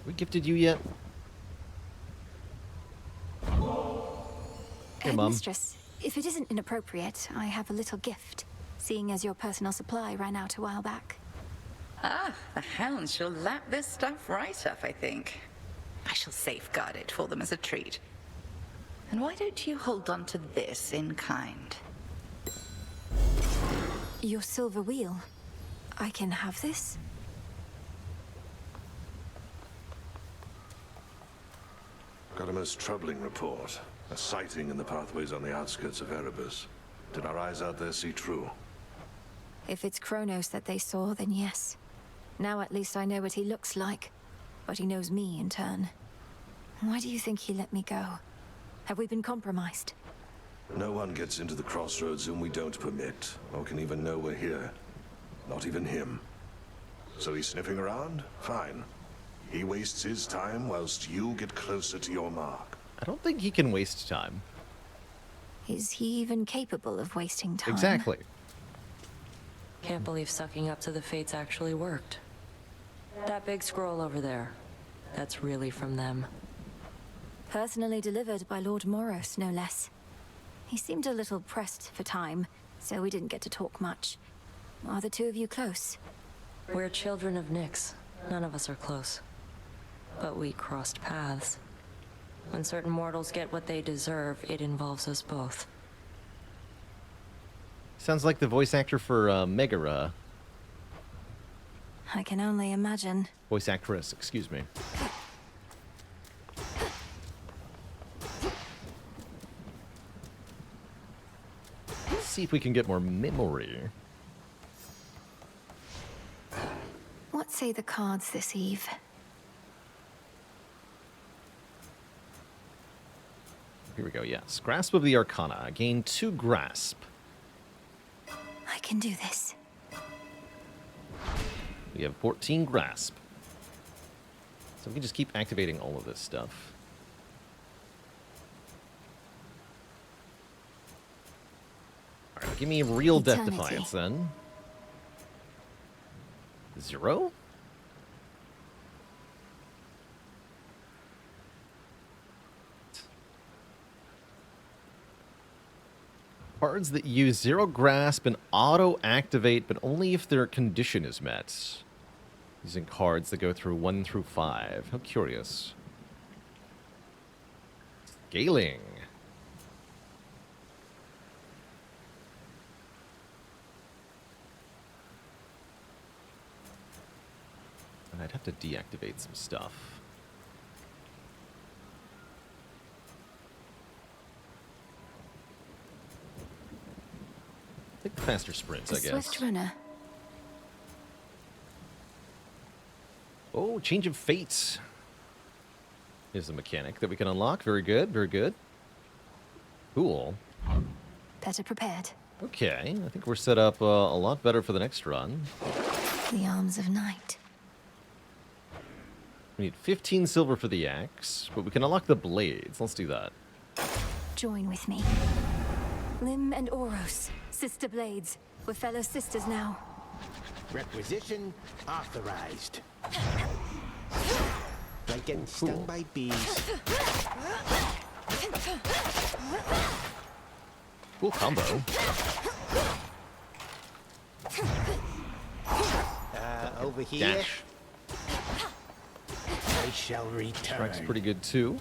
We gifted you yet? Here, Mom. Mistress, if it isn't inappropriate, I have a little gift, seeing as your personal supply ran out a while back. Ah, the hounds shall lap this stuff right up, I think. I shall safeguard it for them as a treat. And why don't you hold on to this in kind? Your silver wheel. I can have this? Got a most troubling report. A sighting in the pathways on the outskirts of Erebus. Did our eyes out there see true? If it's Kronos that they saw, then yes. Now at least I know what he looks like. But he knows me in turn. Why do you think he let me go? Have we been compromised? No one gets into the crossroads whom we don't permit, or can even know we're here. Not even him. So he's sniffing around? Fine. He wastes his time whilst you get closer to your mark. I don't think he can waste time. Is he even capable of wasting time? Exactly. Can't believe sucking up to the fates actually worked. That big scroll over there, that's really from them. Personally delivered by Lord Moros, no less. He seemed a little pressed for time, so we didn't get to talk much. Are the two of you close? We're children of Nyx. None of us are close. But we crossed paths. When certain mortals get what they deserve, it involves us both. Sounds like the voice actor for Megara. I can only imagine. Voice actress, excuse me. Let's see if we can get more memory. What say the cards this eve? Here we go, yes. Grasp of the Arcana. Gain 2 grasp. I can do this. We have 14 grasp. So we can just keep activating all of this stuff. Alright, give me real Death Defiance then. 0? Cards that use 0 grasp and auto-activate, but only if their condition is met. Using cards that go through 1 through 5. How curious. Scaling. And I'd have to deactivate some stuff. I think faster sprints, I guess. Swift runner. Oh, change of fate is a mechanic that we can unlock. Very good, very good. Cool. Better prepared. Okay, I think we're set up a lot better for the next run. The arms of night. We need 15 silver for the axe, but we can unlock the blades. Let's do that. Join with me. Lim and Oros, sister blades. We're fellow sisters now. Requisition authorized. Like getting stung by bees. Cool combo. Over here. Dash. I shall return. Strike's pretty good too.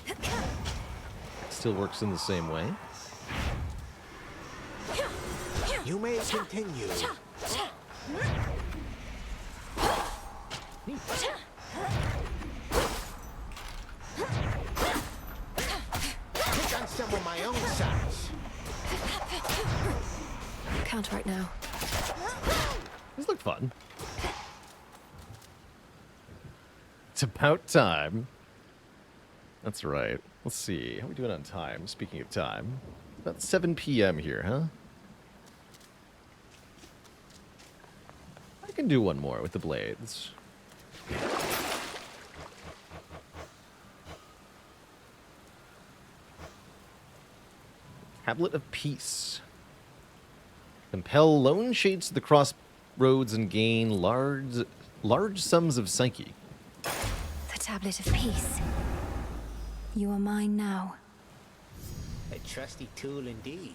Still works in the same way. You may continue. Pick on someone my own size. Count right now. These look fun. It's about time. That's right. Let's see. How are we doing on time? Speaking of time. About 7 p.m. here, huh? I can do one more with the blades. Tablet of Peace. Compel lone shades to the crossroads and gain large sums of psyche. The Tablet of Peace. You are mine now. A trusty tool indeed.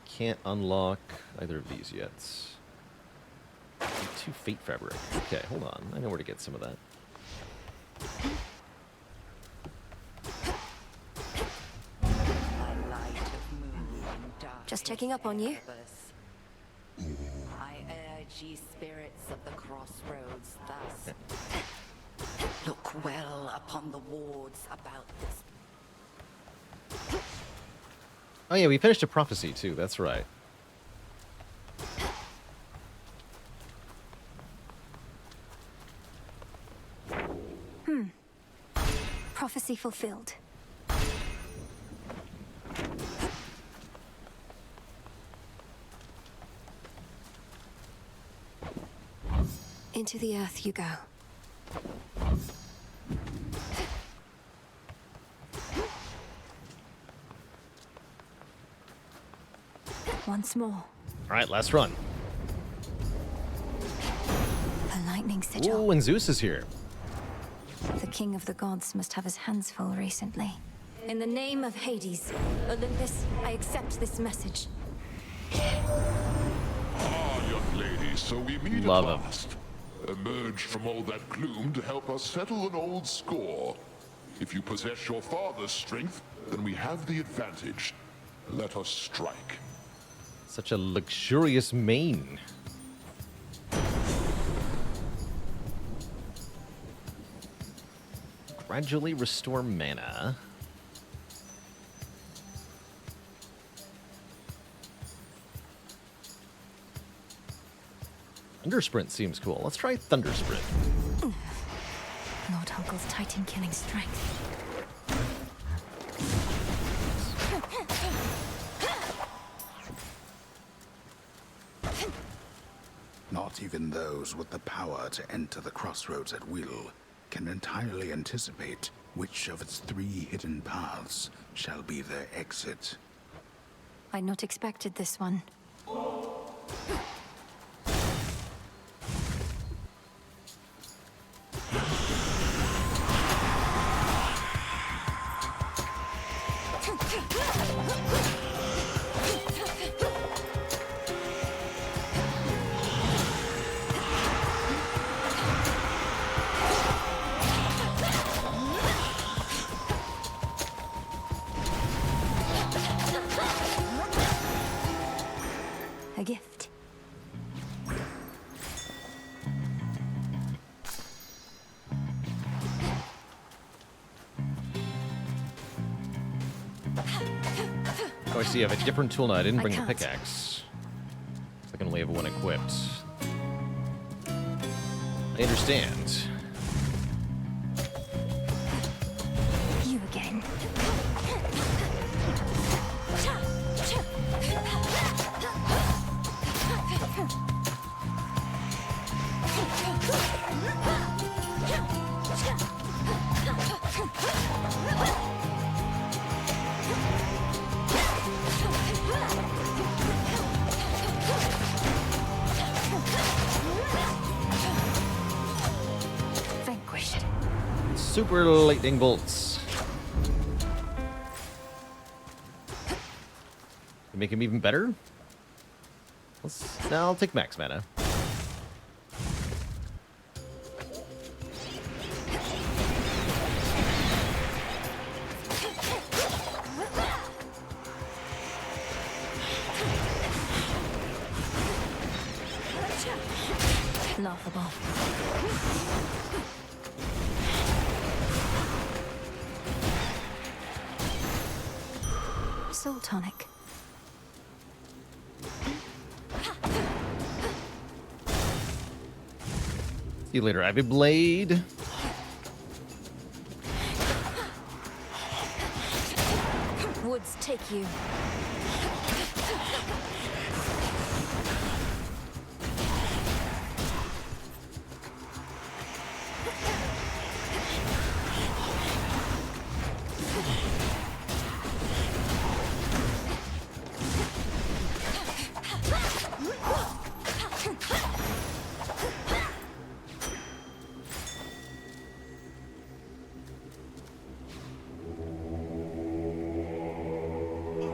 Can't unlock either of these yet. 2 fate fabric. Okay, hold on. I know where to get some of that. Just checking up on you. I urge ye spirits of the crossroads thus. Look well upon the wards about this. Oh yeah, we finished a prophecy too. That's right. Prophecy fulfilled. Into the earth you go. Once more. All right, last run. The lightning sigil. Ooh, and Zeus is here. The king of the gods must have his hands full recently. In the name of Hades, Olympus, I accept this message. Ah, young lady, so we meet Love at him. last. Emerged from all that gloom to help us settle an old score. If you possess your father's strength, then we have the advantage. Let us strike. Such a luxurious mane. Gradually restore mana. Thunder Sprint seems cool. Let's try Thunder Sprint. Lord Hunkle's Titan killing strength. Not even those with the power to enter the crossroads at will can entirely anticipate which of its 3 hidden paths shall be their exit. I'd not expected this one. A gift. Oh, I see. I have a different tool now. I didn't bring the can't. pickaxe. I can only have one equipped. I understand. You again. Vanquished. Super lightning bolts. Make him even better? No, I'll take max mana. Laughable. Soul tonic. See you later, Ivy Blade. Woods take you.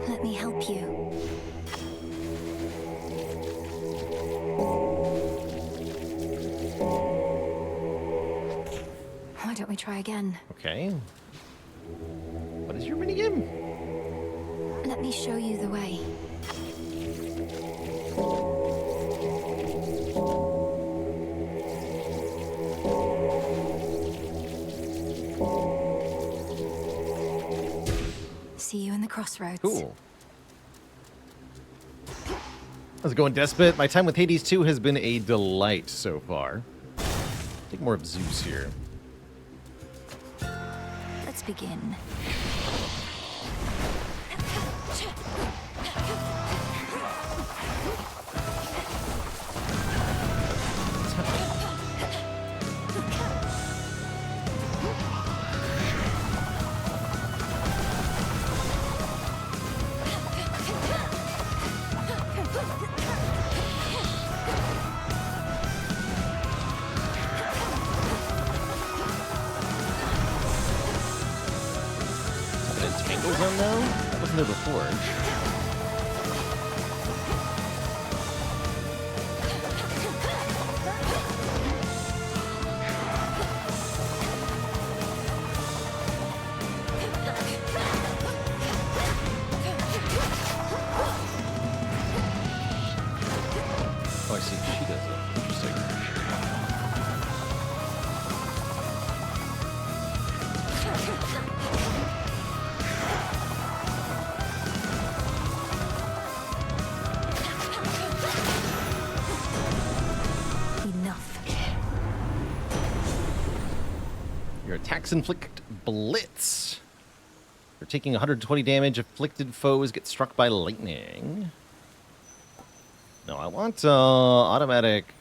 Let me help you. Why don't we try again? Okay. What is your minigame? Let me show you the way. See you in the crossroads. Cool. How's it going, Despot? My time with Hades 2 has been a delight so far. Take more of Zeus here. Let's begin. Zone now? That wasn't there before. Oh, I see. She does it. Interesting. Your attacks inflict blitz. You're taking 120 damage. Afflicted foes get struck by lightning. No, I want automatic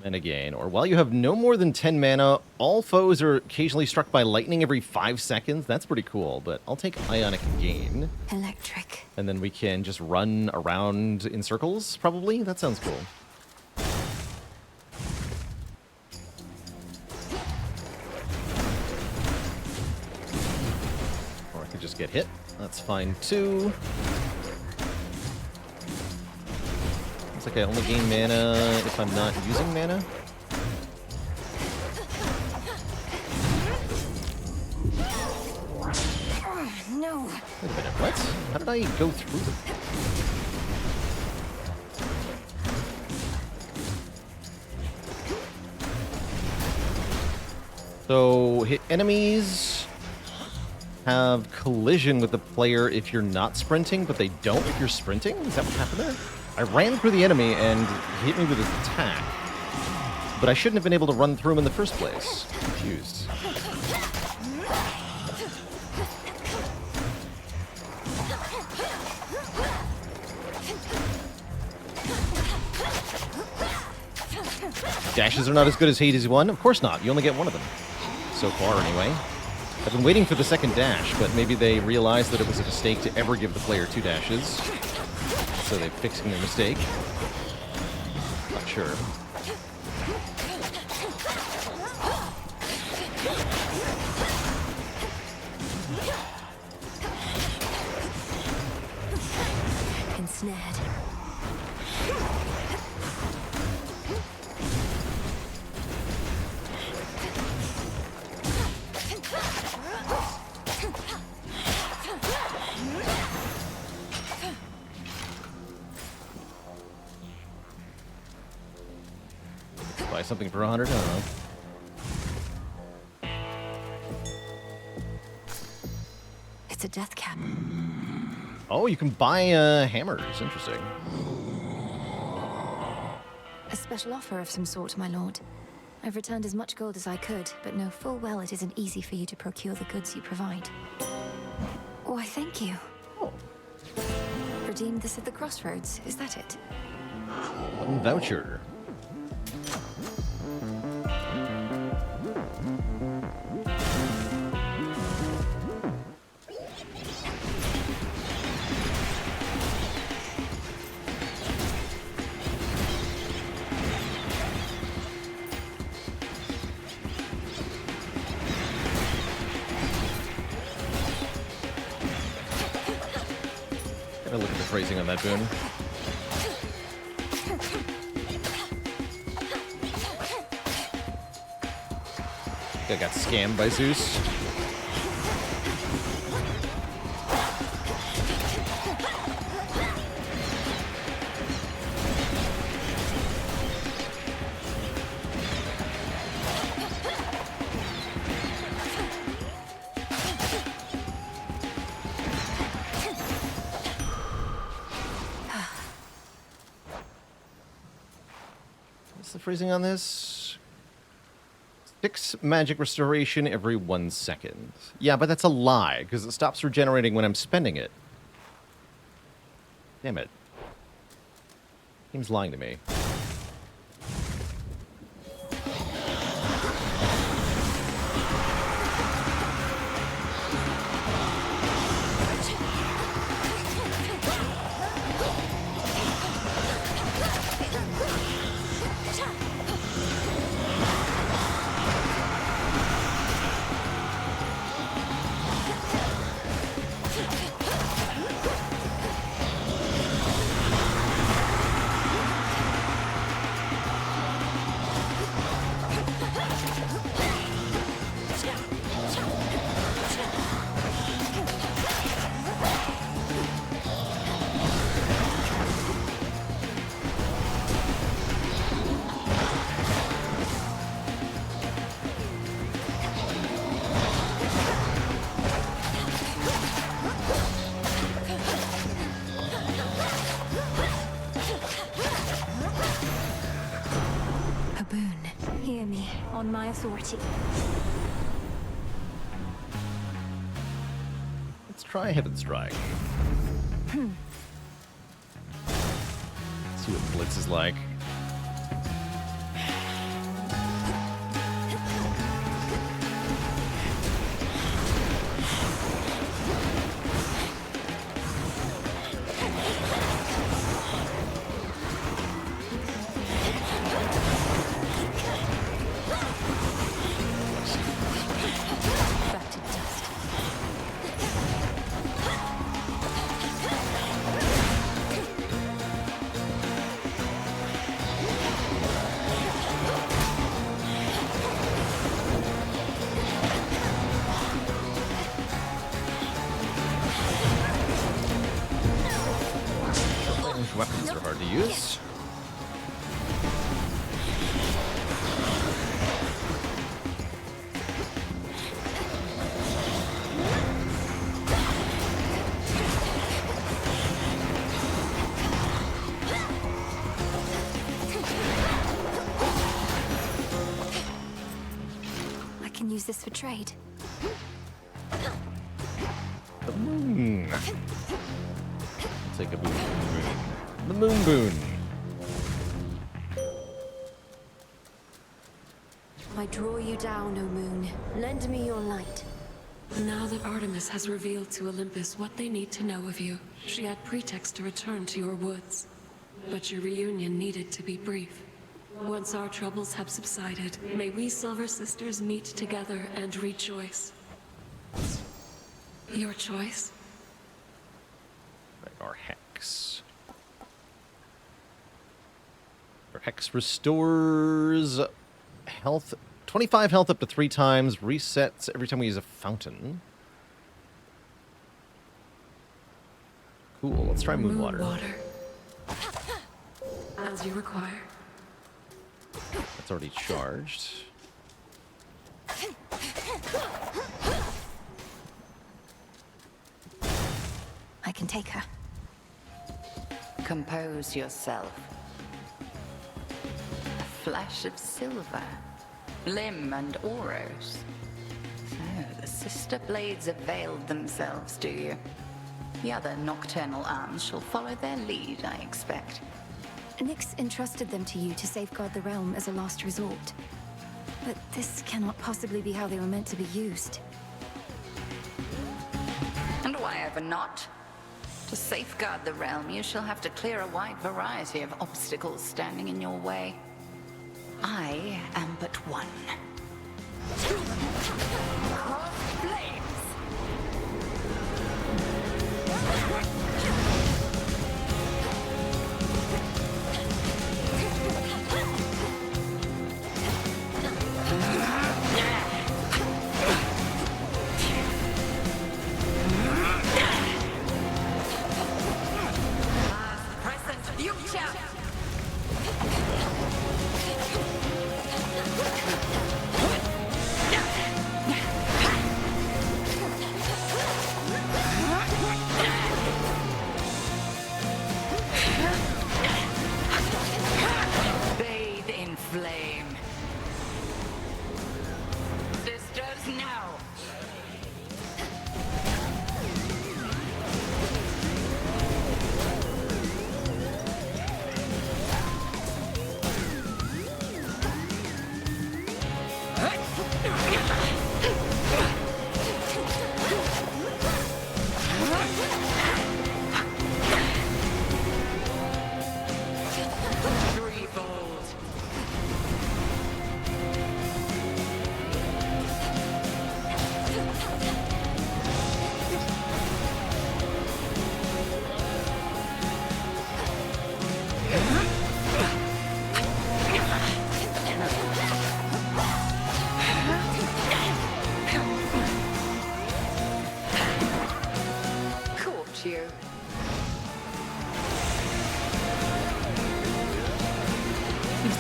mana gain. Or while you have no more than 10 mana, all foes are occasionally struck by lightning every 5 seconds. That's pretty cool, but I'll take ionic gain. Electric. And then we can just run around in circles, probably. That sounds cool. Just get hit. That's fine too. Looks like I only gain mana if I'm not using mana. No. Wait a minute, what? How did I go through them? So hit enemies have collision with the player if you're not sprinting, but they don't if you're sprinting? Is that what happened there? I ran through the enemy and he hit me with his attack, but I shouldn't have been able to run through him in the first place. Confused. Dashes are not as good as Hades 1? Of course not. You only get one of them. So far, anyway. I've been waiting for the second dash, but maybe they realized that it was a mistake to ever give the player 2 dashes. So they're fixing their mistake. Not sure. Ensnared. Buy something for 100? I don't know. It's a death cap. Oh, you can buy hammers. Interesting. A special offer of some sort, my lord. I've returned as much gold as I could, but know full well it isn't easy for you to procure the goods you provide. Why, thank you. Oh. Redeemed this at the crossroads, is that it? One voucher. Gotta look at the phrasing on that boon. I got scammed by Zeus. What's the phrasing on this? 6 magic restoration every 1 second. Yeah, but that's a lie, because it stops regenerating when I'm spending it. Damn it. Game's lying to me. A boon. Hear me, on my authority. Let's try Heaven Strike. See what Blitz is like. Weapons are hard to use. I can use this for trade. The moon. Take a boon. The moon boon. I draw you down, O moon. Lend me your light. Now that Artemis has revealed to Olympus what they need to know of you, she had pretext to return to your woods. But your reunion needed to be brief. Once our troubles have subsided, may we Silver Sisters meet together and rejoice. Your choice? Our Hex. Our Hex restores health, 25 health up to 3 times, resets every time we use a fountain. Cool, let's try Moonwater. Moonwater. As you require. That's already charged. I can take her. Compose yourself. A flash of silver, limb and auros. So the sister blades have veiled themselves, do you? The other nocturnal arms shall follow their lead, I expect. Nyx entrusted them to you to safeguard the realm as a last resort. But this cannot possibly be how they were meant to be used. And why ever not? To safeguard the realm, you shall have to clear a wide variety of obstacles standing in your way. I am but one.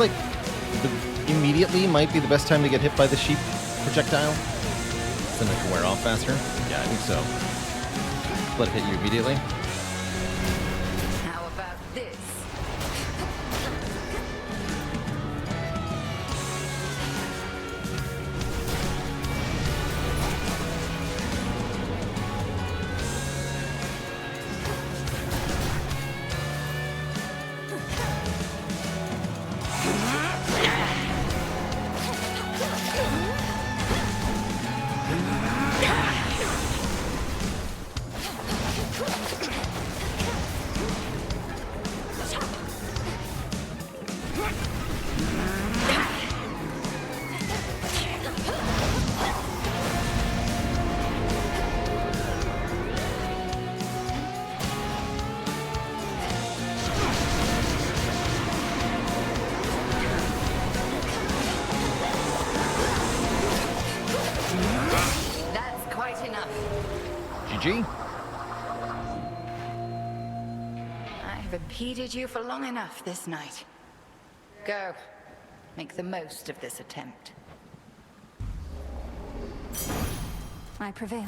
like immediately might be the best time to get hit by the sheep projectile. Then it can wear off faster. Yeah, I think so. Let it hit you immediately. How about this? GG. I've impeded you for long enough this night. Go. Make the most of this attempt. I prevailed.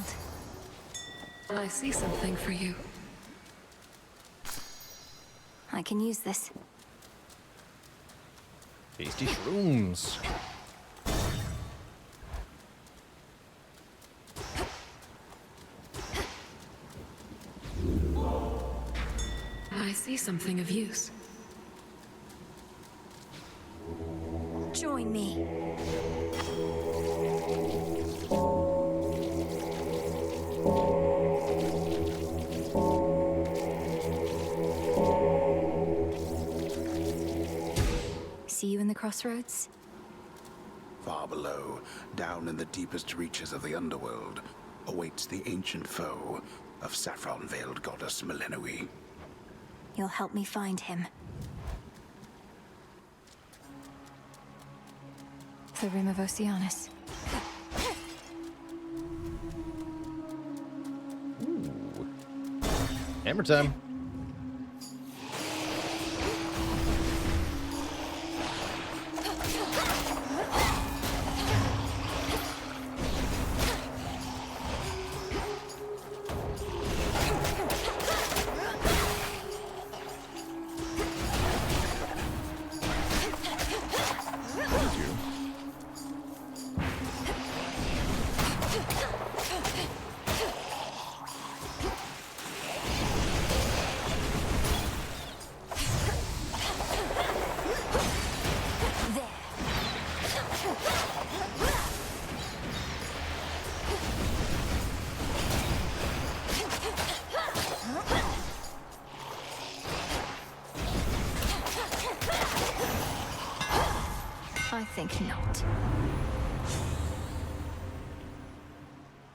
I see something for you. I can use this. Tasty shrooms. I see something of use. Join me. See you in the crossroads? Far below, down in the deepest reaches of the underworld, awaits the ancient foe of saffron-veiled goddess Melenoi. You'll help me find him. The Rim of Oceanus. Ooh. Hammer time. I think not.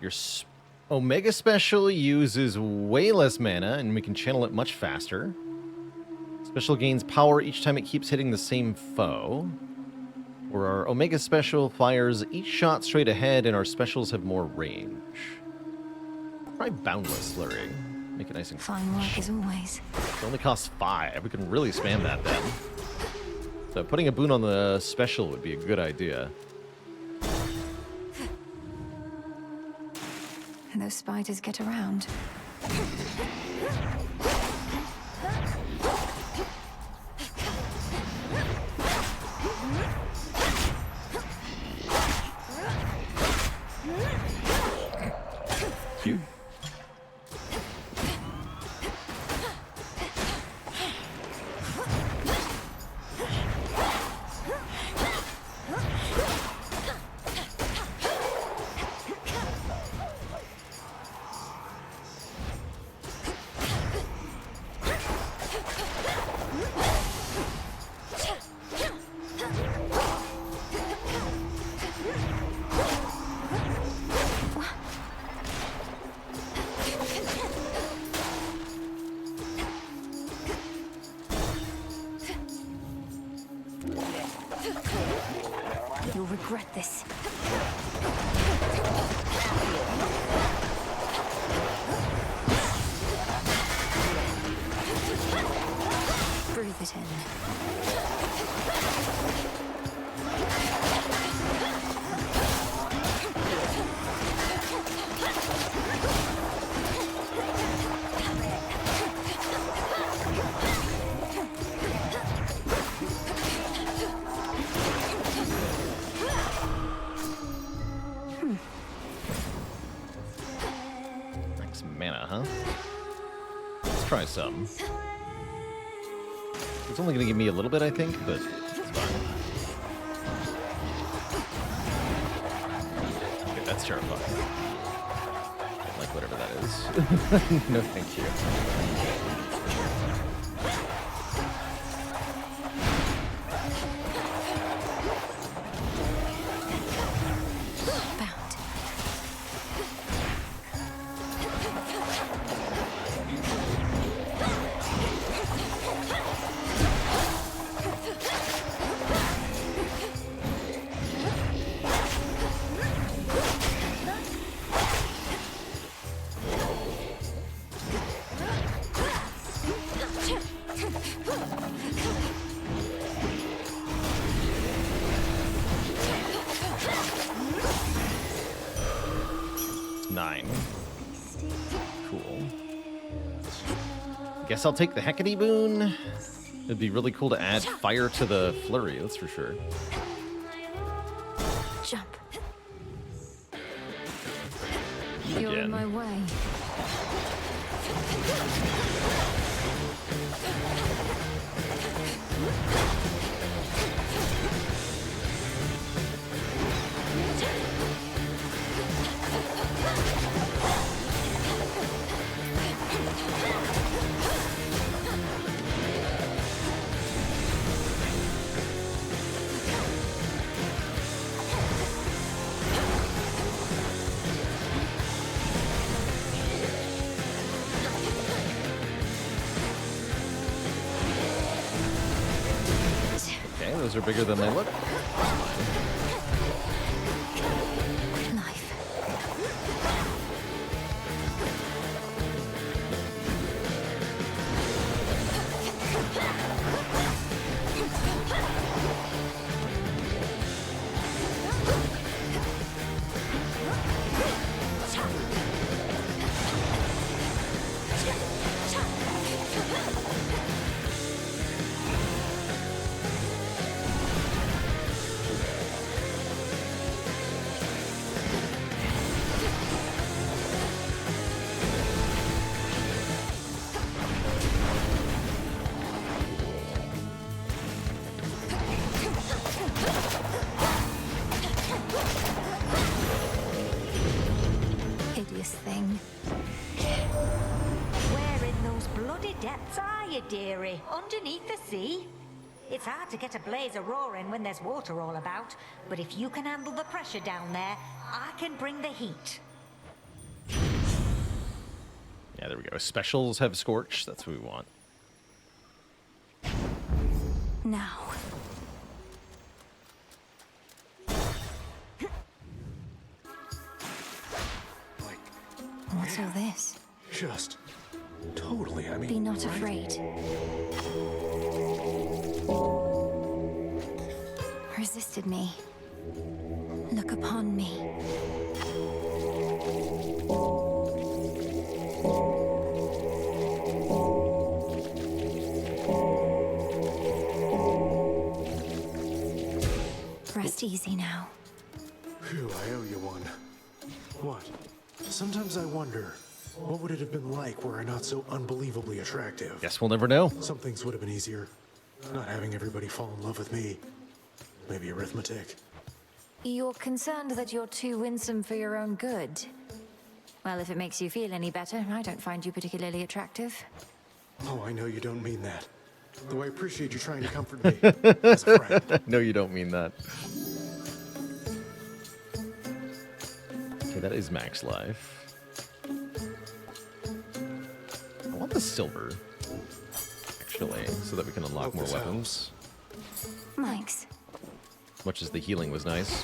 Your Omega Special uses way less mana, and we can channel it much faster. Special gains power each time it keeps hitting the same foe. Or our Omega Special fires each shot straight ahead, and our specials have more range. Try Boundless Slurry. Make it nice and fine work as always. It only costs 5. We can really spam that then. So putting a boon on the special would be a good idea. Those spiders get around. Cute. You'll regret this. Breathe it in. 6 mana, huh? Let's try some. It's only going to give me a little bit, I think, but it's fine. Okay, that's terrifying. I don't like whatever that is. No, thank you. Guess I'll take the Hecate boon. It'd be really cool to add fire to the flurry, that's for sure. Jump. You're in my way. Those are bigger than they look. Thing. Where in those bloody depths are you, dearie? Underneath the sea? It's hard to get a blaze a roaring when there's water all about, but if you can handle the pressure down there, I can bring the heat. Yeah, there we go. Specials have Scorch. That's what we want. Now. What's all this? Just totally, I mean... Be not afraid. Resisted me. Look upon me. Rest easy now. Phew, I owe you one. What? Sometimes I wonder, what would it have been like were I not so unbelievably attractive? Guess we'll never know. Some things would have been easier. Not having everybody fall in love with me. Maybe arithmetic. You're concerned that you're too winsome for your own good. Well, if it makes you feel any better, I don't find you particularly attractive. Oh, I know you don't mean that. Though I appreciate you trying to comfort me as a friend. No, you don't mean that. Okay, that is max life. I want the silver, actually, so that we can unlock more weapons. Mike's. Much as the healing was nice.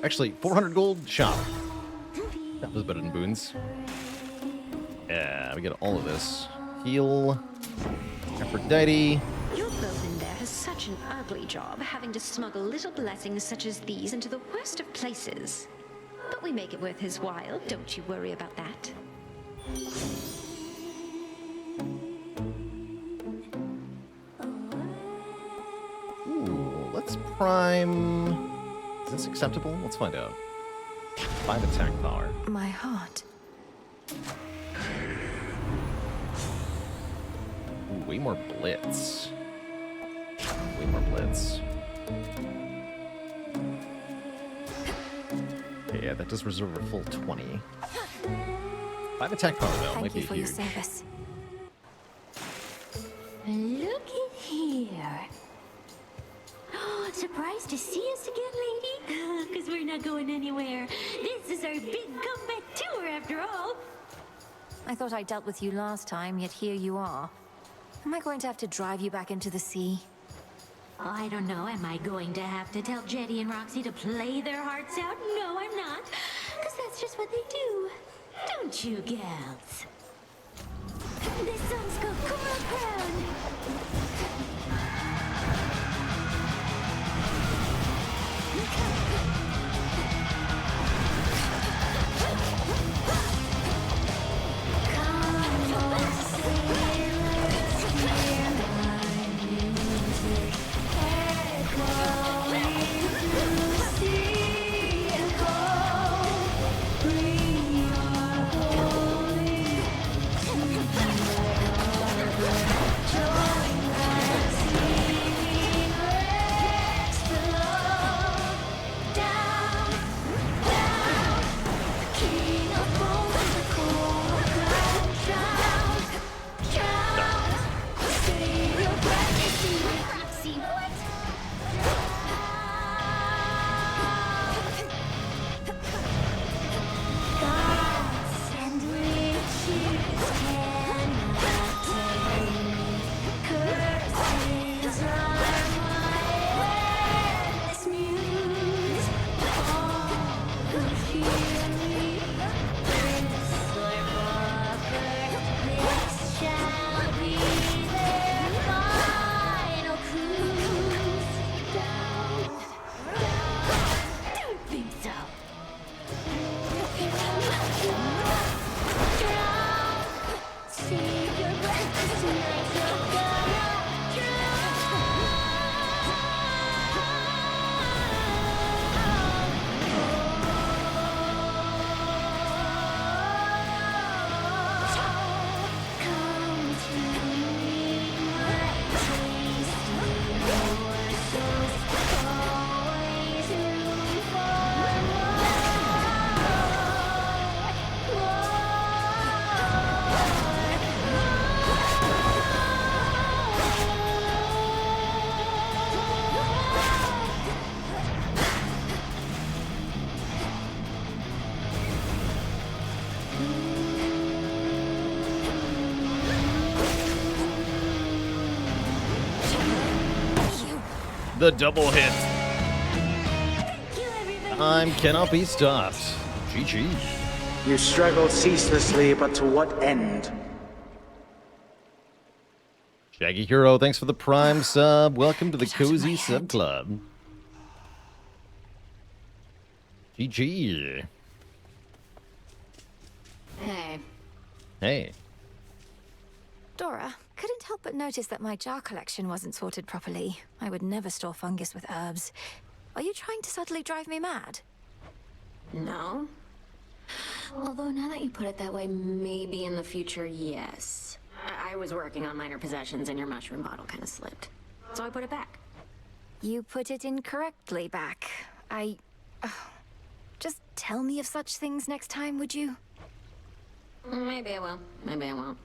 Actually, 400 gold? Shop. That was better than boons. Yeah, we get all of this. Heal. Aphrodite. Your boatman there has such an ugly job, having to smuggle little blessings such as these into the worst of places. But we make it worth his while, don't you worry about that. Ooh, let's prime... Is this acceptable? Let's find out. 5 attack power. My heart. Ooh, way more blitz. Way more blitz. Okay, yeah, that does reserve a full 20. 5 attack power, though, might be Thank you for huge. your service. Look at here. Surprised to see us again, lady? Because we're not going anywhere. This is our big comeback tour, after all. I thought I dealt with you last time, yet here you are. Am I going to have to drive you back into the sea? I don't know. Am I going to have to tell Jetty and Roxy to play their hearts out? No, I'm not. Because that's just what they do. Don't you, gals? This song's called Coral Crown. The double hit. Time cannot be stopped. GG. You struggle ceaselessly, but to what end? Shaggy Hero, thanks for the Prime sub. Welcome to the Cozy Sub Club. GG. Hey. Hey. Dora, couldn't help but notice that my jar collection wasn't sorted properly. I would never store fungus with herbs. Are you trying to subtly drive me mad? No. Although now that you put it that way, maybe in the future, yes. I was working on minor possessions and your mushroom bottle kind of slipped. So I put it back. You put it incorrectly back. Just tell me of such things next time, would you? Maybe I will. Maybe I won't.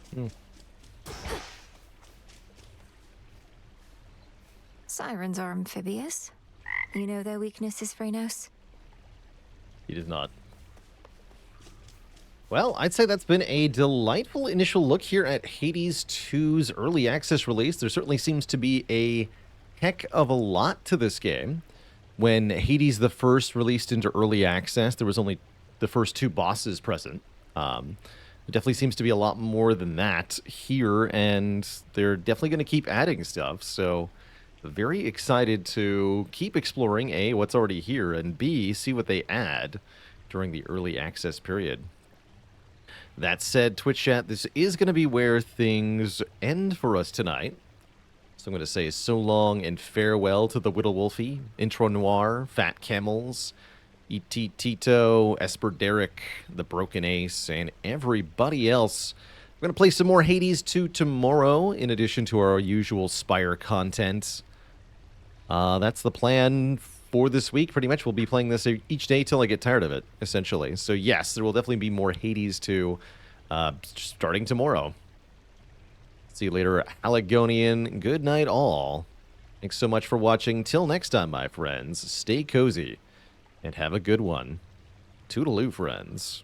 Sirens are amphibious. You know their weaknesses, Phrenos? He does not. Well, I'd say that's been a delightful initial look here at Hades 2's early access release. There certainly seems to be a heck of a lot to this game. When Hades the First released into early access, there was only the first 2 bosses present. It definitely seems to be a lot more than that here, and they're definitely going to keep adding stuff, so very excited to keep exploring, A, what's already here, and B, see what they add during the early access period. That said, Twitch chat, this is going to be where things end for us tonight. So I'm going to say so long and farewell to the Whittle Wolfie, Intro Noir, Fat Camels, E.T. Tito, Esper Derek, the Broken Ace, and everybody else. We're going to play some more Hades 2 tomorrow, in addition to our usual Spire content. That's the plan for this week. Pretty much we'll be playing this each day till I get tired of it, essentially. So yes, there will definitely be more Hades 2 starting tomorrow. See you later, Allegonian. Good night, all. Thanks so much for watching. Till next time, my friends, stay cozy and have a good one. Toodaloo, friends.